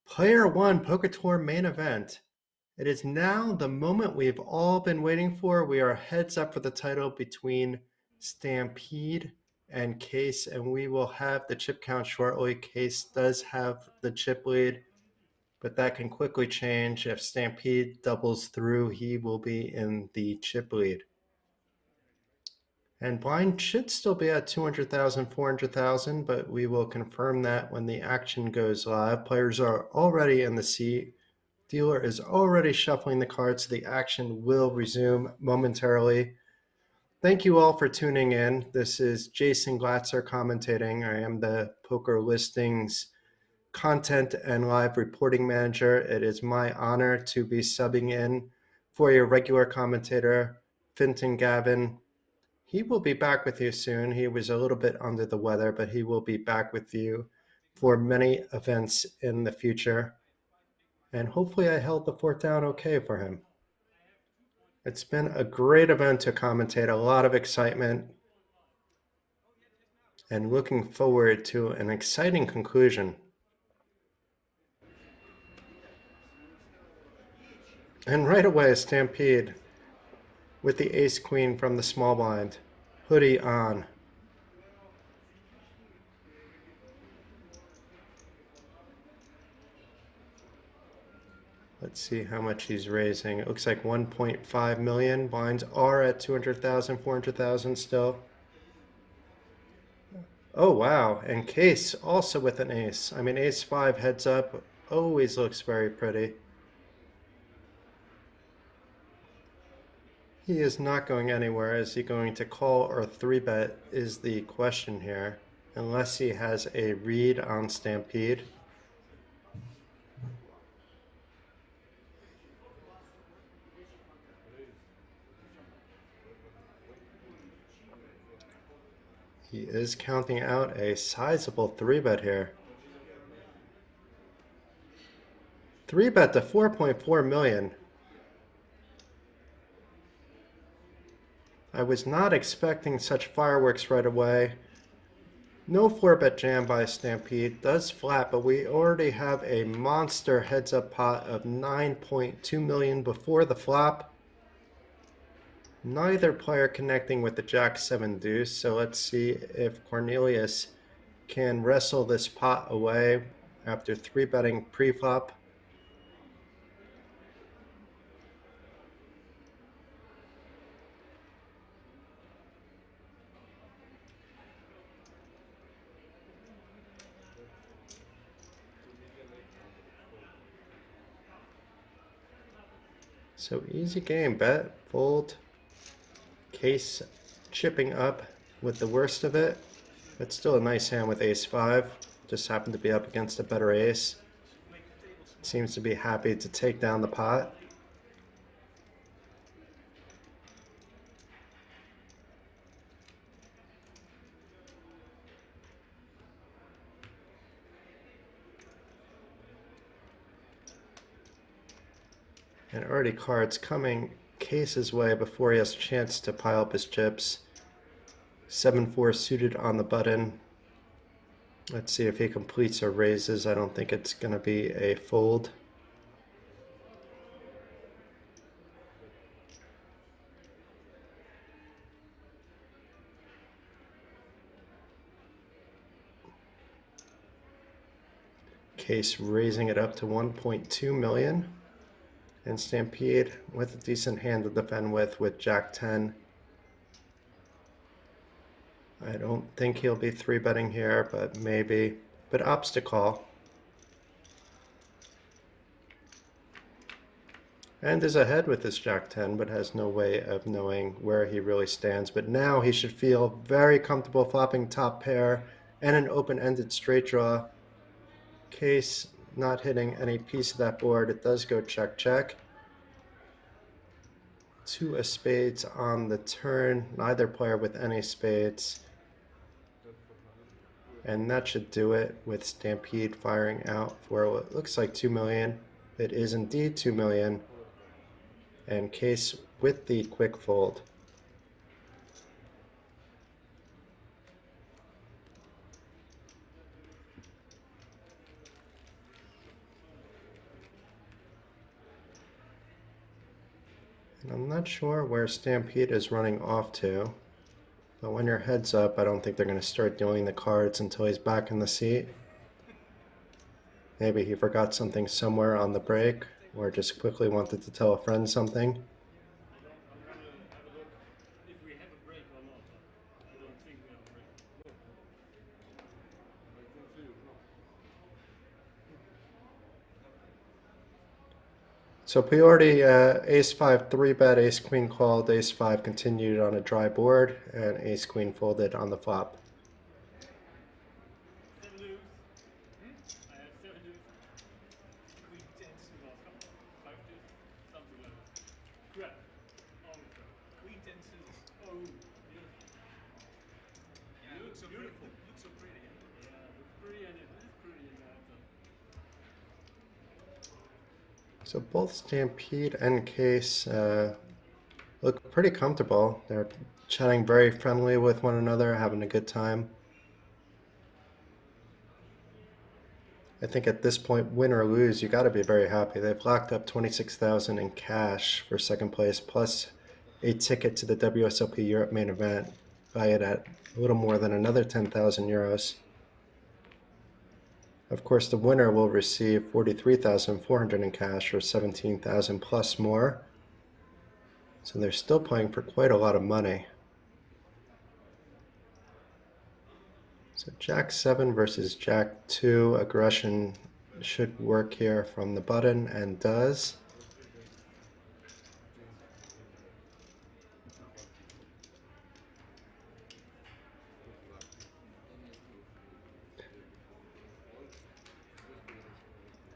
PlayerOne Poker Tour main event. It is now the moment we've all been waiting for. We are heads up for the title between Stampede and Case, and we will have the chip count shortly. Case does have the chip lead, but that can quickly change. If Stampede doubles through, he will be in the chip lead. And blind should still be at 200,000, 400,000, but we will confirm that when the action goes live. Players are already in the seat. Dealer is already shuffling the cards, so the action will resume momentarily. Thank you all for tuning in. This is Jason Glatzer commentating. I am the Poker Listings content and live reporting manager. It is my honor to be subbing in for your regular commentator, Finton Gavin. He will be back with you soon. He was a little bit under the weather, but he will be back with you for many events in the future. And hopefully I held the fort down okay for him. It's been a great event to commentate, a lot of excitement, and looking forward to an exciting conclusion. And right away, Stampede with the ace-queen from the small blind. Hoodie on. Let's see how much he's raising. It looks like 1.5 million. Blinds are at 200,000, 400,000 still. Oh, wow. And Case also with an ace. I mean, ace 5 heads up always looks very pretty. He is not going anywhere. Is he going to call or 3-bet is the question here, unless he has a read on Stampede. He is counting out a sizable 3-bet here. 3-bet to 4.4 million. I was not expecting such fireworks right away. No 4-bet jam by Stampede. Does flat, but we already have a monster heads-up pot of 9.2 million before the flop. Neither player connecting with the Jack-7 deuce, so let's see if Cornelius can wrestle this pot away after 3-betting pre-flop. So easy game, bet, fold. Case chipping up with the worst of it. It's still a nice hand with ace 5. Just happened to be up against a better ace. Seems to be happy to take down the pot. And already cards coming Case's way before he has a chance to pile up his chips. 7-4 suited on the button. Let's see if he completes or raises. I don't think it's going to be a fold. Case raising it up to 1.2 million. And Stampede with a decent hand to defend with Jack-10. I don't think he'll be 3-betting here, but maybe. But opts to call. And is ahead with this Jack-10, but has no way of knowing where he really stands. But now he should feel very comfortable flopping top pair and an open-ended straight draw. Case not hitting any piece of that board. It does go check, check. 2 of spades on the turn. Neither player with any spades. And that should do it with Stampede firing out for what looks like 2 million. It is indeed 2 million. And Case with the quick fold. And I'm not sure where Stampede is running off to. But when your head's up, I don't think they're going to start dealing the cards until he's back in the seat. Maybe he forgot something somewhere on the break, or just quickly wanted to tell a friend something. So Priority ace-5 3-bet, ace-queen called, ace-5 continued on a dry board, and ace-queen folded on the flop. So both Stampede and Case look pretty comfortable. They're chatting very friendly with one another, having a good time. I think at this point, win or lose, you got to be very happy. They've locked up $26,000 in cash for second place, plus a ticket to the WSOP Europe main event, valued at a little more than another 10,000 euros. Of course, the winner will receive 43,400 in cash, or 17,000 plus more. So they're still playing for quite a lot of money. So Jack 7 versus Jack 2. Aggression should work here from the button, and does.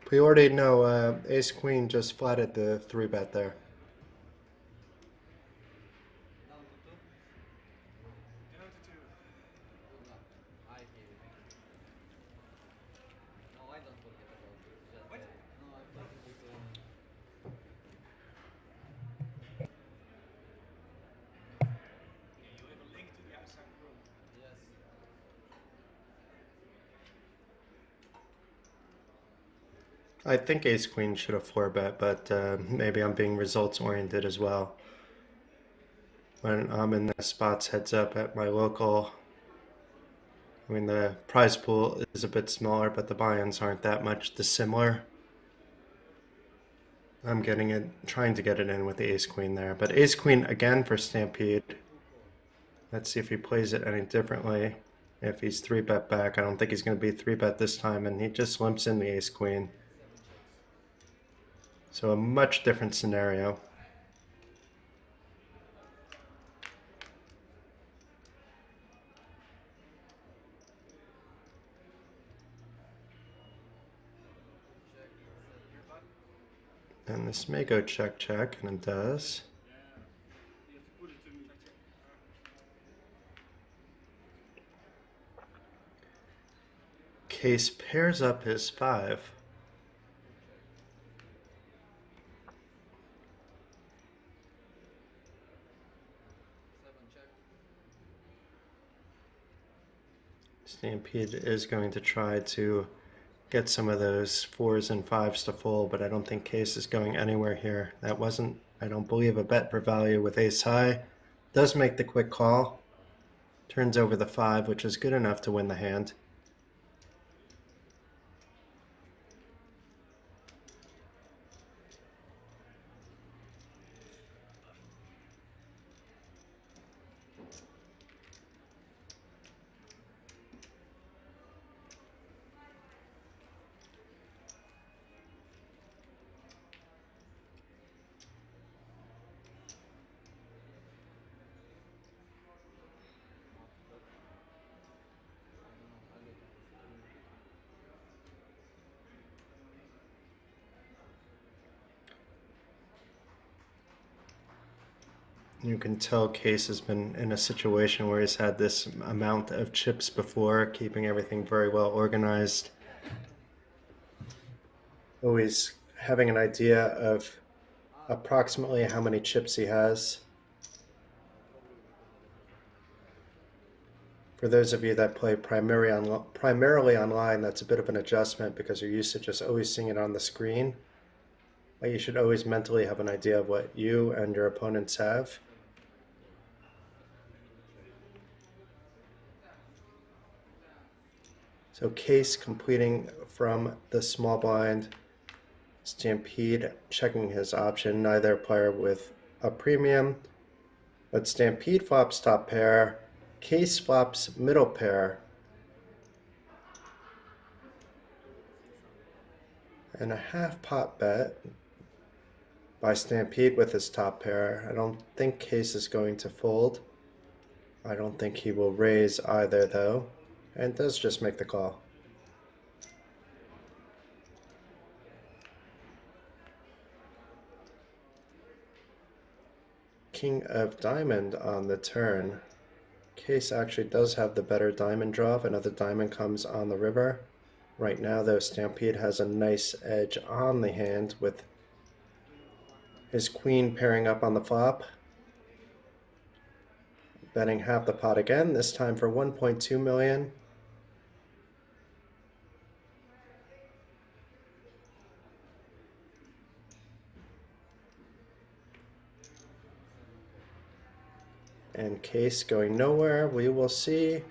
We already know ace queen just flatted the 3-bet there. I think ace queen should have 4-bet, but maybe I'm being results oriented as well. When I'm in the spots heads up at my local, I mean, the prize pool is a bit smaller, but the buy-ins aren't that much dissimilar. I'm getting it, trying to get it in with the ace queen there, but ace queen again for Stampede. Let's see if he plays it any differently. If he's 3-bet back, I don't think he's going to be 3-bet this time, and he just limps in the ace queen. So a much different scenario. And this may go check, check, and it does. Case pairs up his 5. Stampede is going to try to get some of those 4s and 5s to fold, but I don't think Case is going anywhere here. That wasn't, I don't believe, a bet for value with ace high. Does make the quick call. Turns over the 5, which is good enough to win the hand. You can tell Case has been in a situation where he's had this amount of chips before, keeping everything very well organized. Always having an idea of approximately how many chips he has. For those of you that play primarily online, that's a bit of an adjustment because you're used to just always seeing it on the screen. But you should always mentally have an idea of what you and your opponents have. So Case completing from the small blind. Stampede checking his option, neither player with a premium. But Stampede flops top pair. Case flops middle pair. And a half pot bet by Stampede with his top pair. I don't think Case is going to fold. I don't think he will raise either though. And does just make the call. King of diamond on the turn. Case actually does have the better diamond draw if another diamond comes on the river. Right now though, Stampede has a nice edge on the hand with his queen pairing up on the flop. Betting half the pot again, this time for 1.2 million. And Case going nowhere. We will see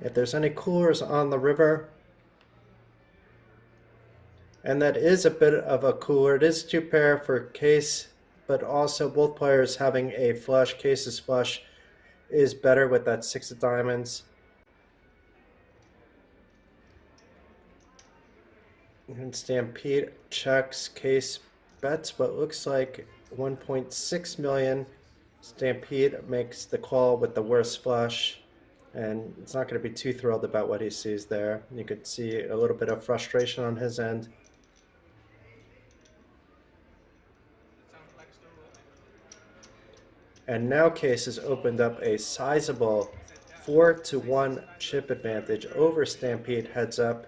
if there's any coolers on the river. And that is a bit of a cooler. It is two pair for Case, but also both players having a flush. Case's flush is better with that 6 of diamonds. And Stampede checks. Case bets what looks like 1.6 million. Stampede makes the call with the worst flush, and it's not going to be too thrilled about what he sees there. You could see a little bit of frustration on his end. And now Case has opened up a sizable 4-1 chip advantage over Stampede heads up.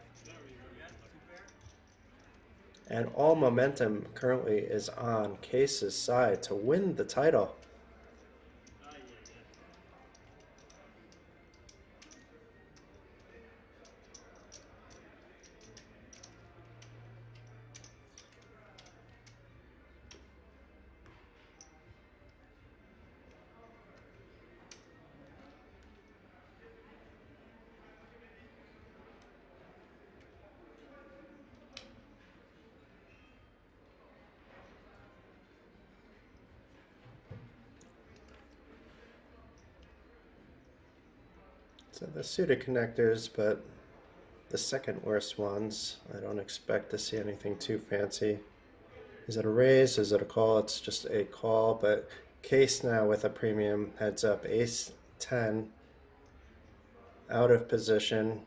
And all momentum currently is on Case's side to win the title. So the suited connectors, but the second worst ones. I don't expect to see anything too fancy. Is it a raise? Is it a call? It's just a call, but Case now with a premium heads up. Ace 10 out of position.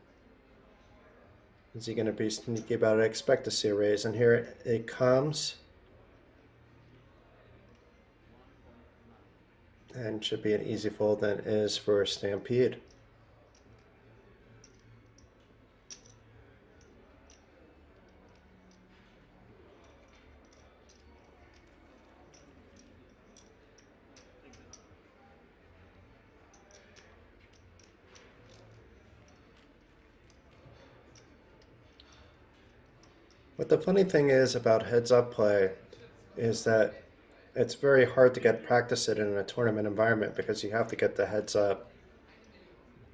Is he going to be sneaky about it? I expect to see a raise, and here it comes. And should be an easy fold than it is for Stampede. What the funny thing is about heads up play is that it's very hard to get practice it in a tournament environment because you have to get the heads up.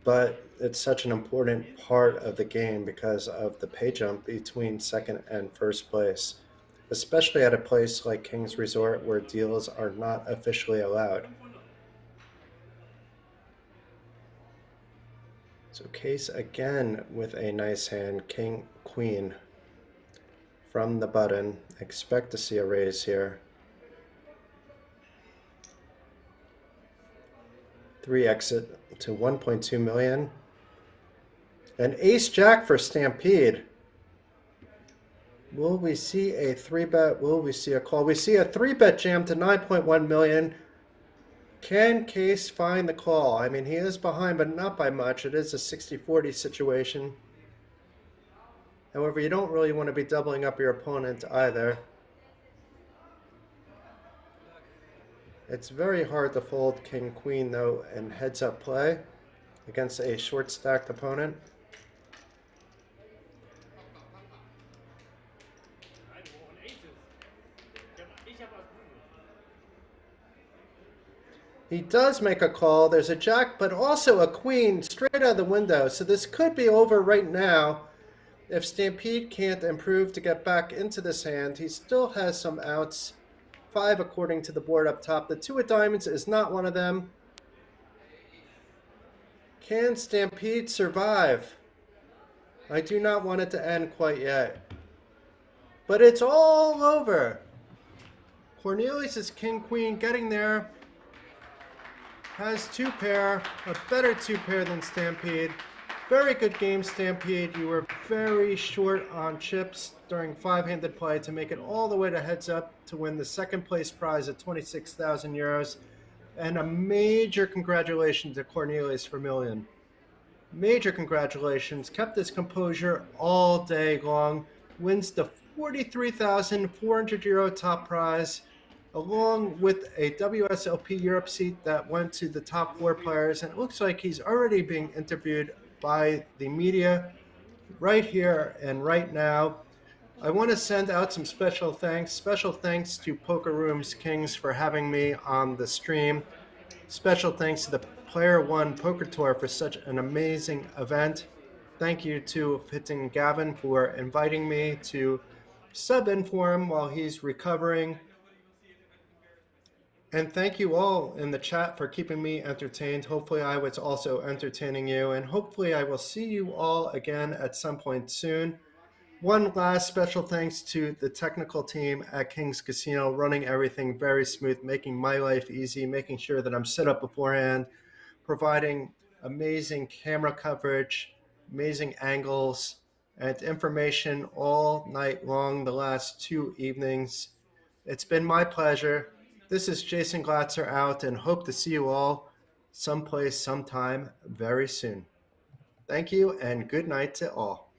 But it's such an important part of the game because of the pay jump between second and first place, especially at a place like Kings Resort where deals are not officially allowed. So Case again with a nice hand, King, Queen from the button. Expect to see a raise here. 3 exit to 1.2 million. And ace jack for Stampede. Will we see a 3-bet? Will we see a call? We see a 3-bet jam to 9.1 million. Can Case find the call? I mean, he is behind, but not by much. It is a 60-40 situation. However, you don't really want to be doubling up your opponent either. It's very hard to fold King Queen though in heads up play against a short stacked opponent. He does make a call. There's a jack, but also a queen straight out of the window. So this could be over right now. If Stampede can't improve to get back into this hand, he still has some outs. 5 according to the board up top. The 2 of diamonds is not one of them. Can Stampede survive? I do not want it to end quite yet. But it's all over. Cornelius is king-queen, getting there. Has 2 pair, a better 2 pair than Stampede. Very good game, Stampede. You were very short on chips during 5-handed play to make it all the way to heads up to win the second place prize of 26,000 euros. And a major congratulations to Cornelius Vermillion. Major congratulations. Kept his composure all day long. Wins the 43,400 euro top prize, along with a WSOP Europe seat that went to the top 4 players. And it looks like he's already being interviewed by the media right here and right now. I want to send out some special thanks. Special thanks to PokerRoomKings for having me on the stream. Special thanks to the PlayerOne Poker Tour for such an amazing event. Thank you to Fitz and Gavin for inviting me to sub in for him while he's recovering. And thank you all in the chat for keeping me entertained. Hopefully I was also entertaining you, and hopefully I will see you all again at some point soon. One last special thanks to the technical team at Kings Casino, running everything very smooth, making my life easy, making sure that I'm set up beforehand, providing amazing camera coverage, amazing angles, and information all night long the last 2 evenings. It's been my pleasure. This is Jason Glatzer out, and hope to see you all someplace, sometime very soon. Thank you, and good night to all.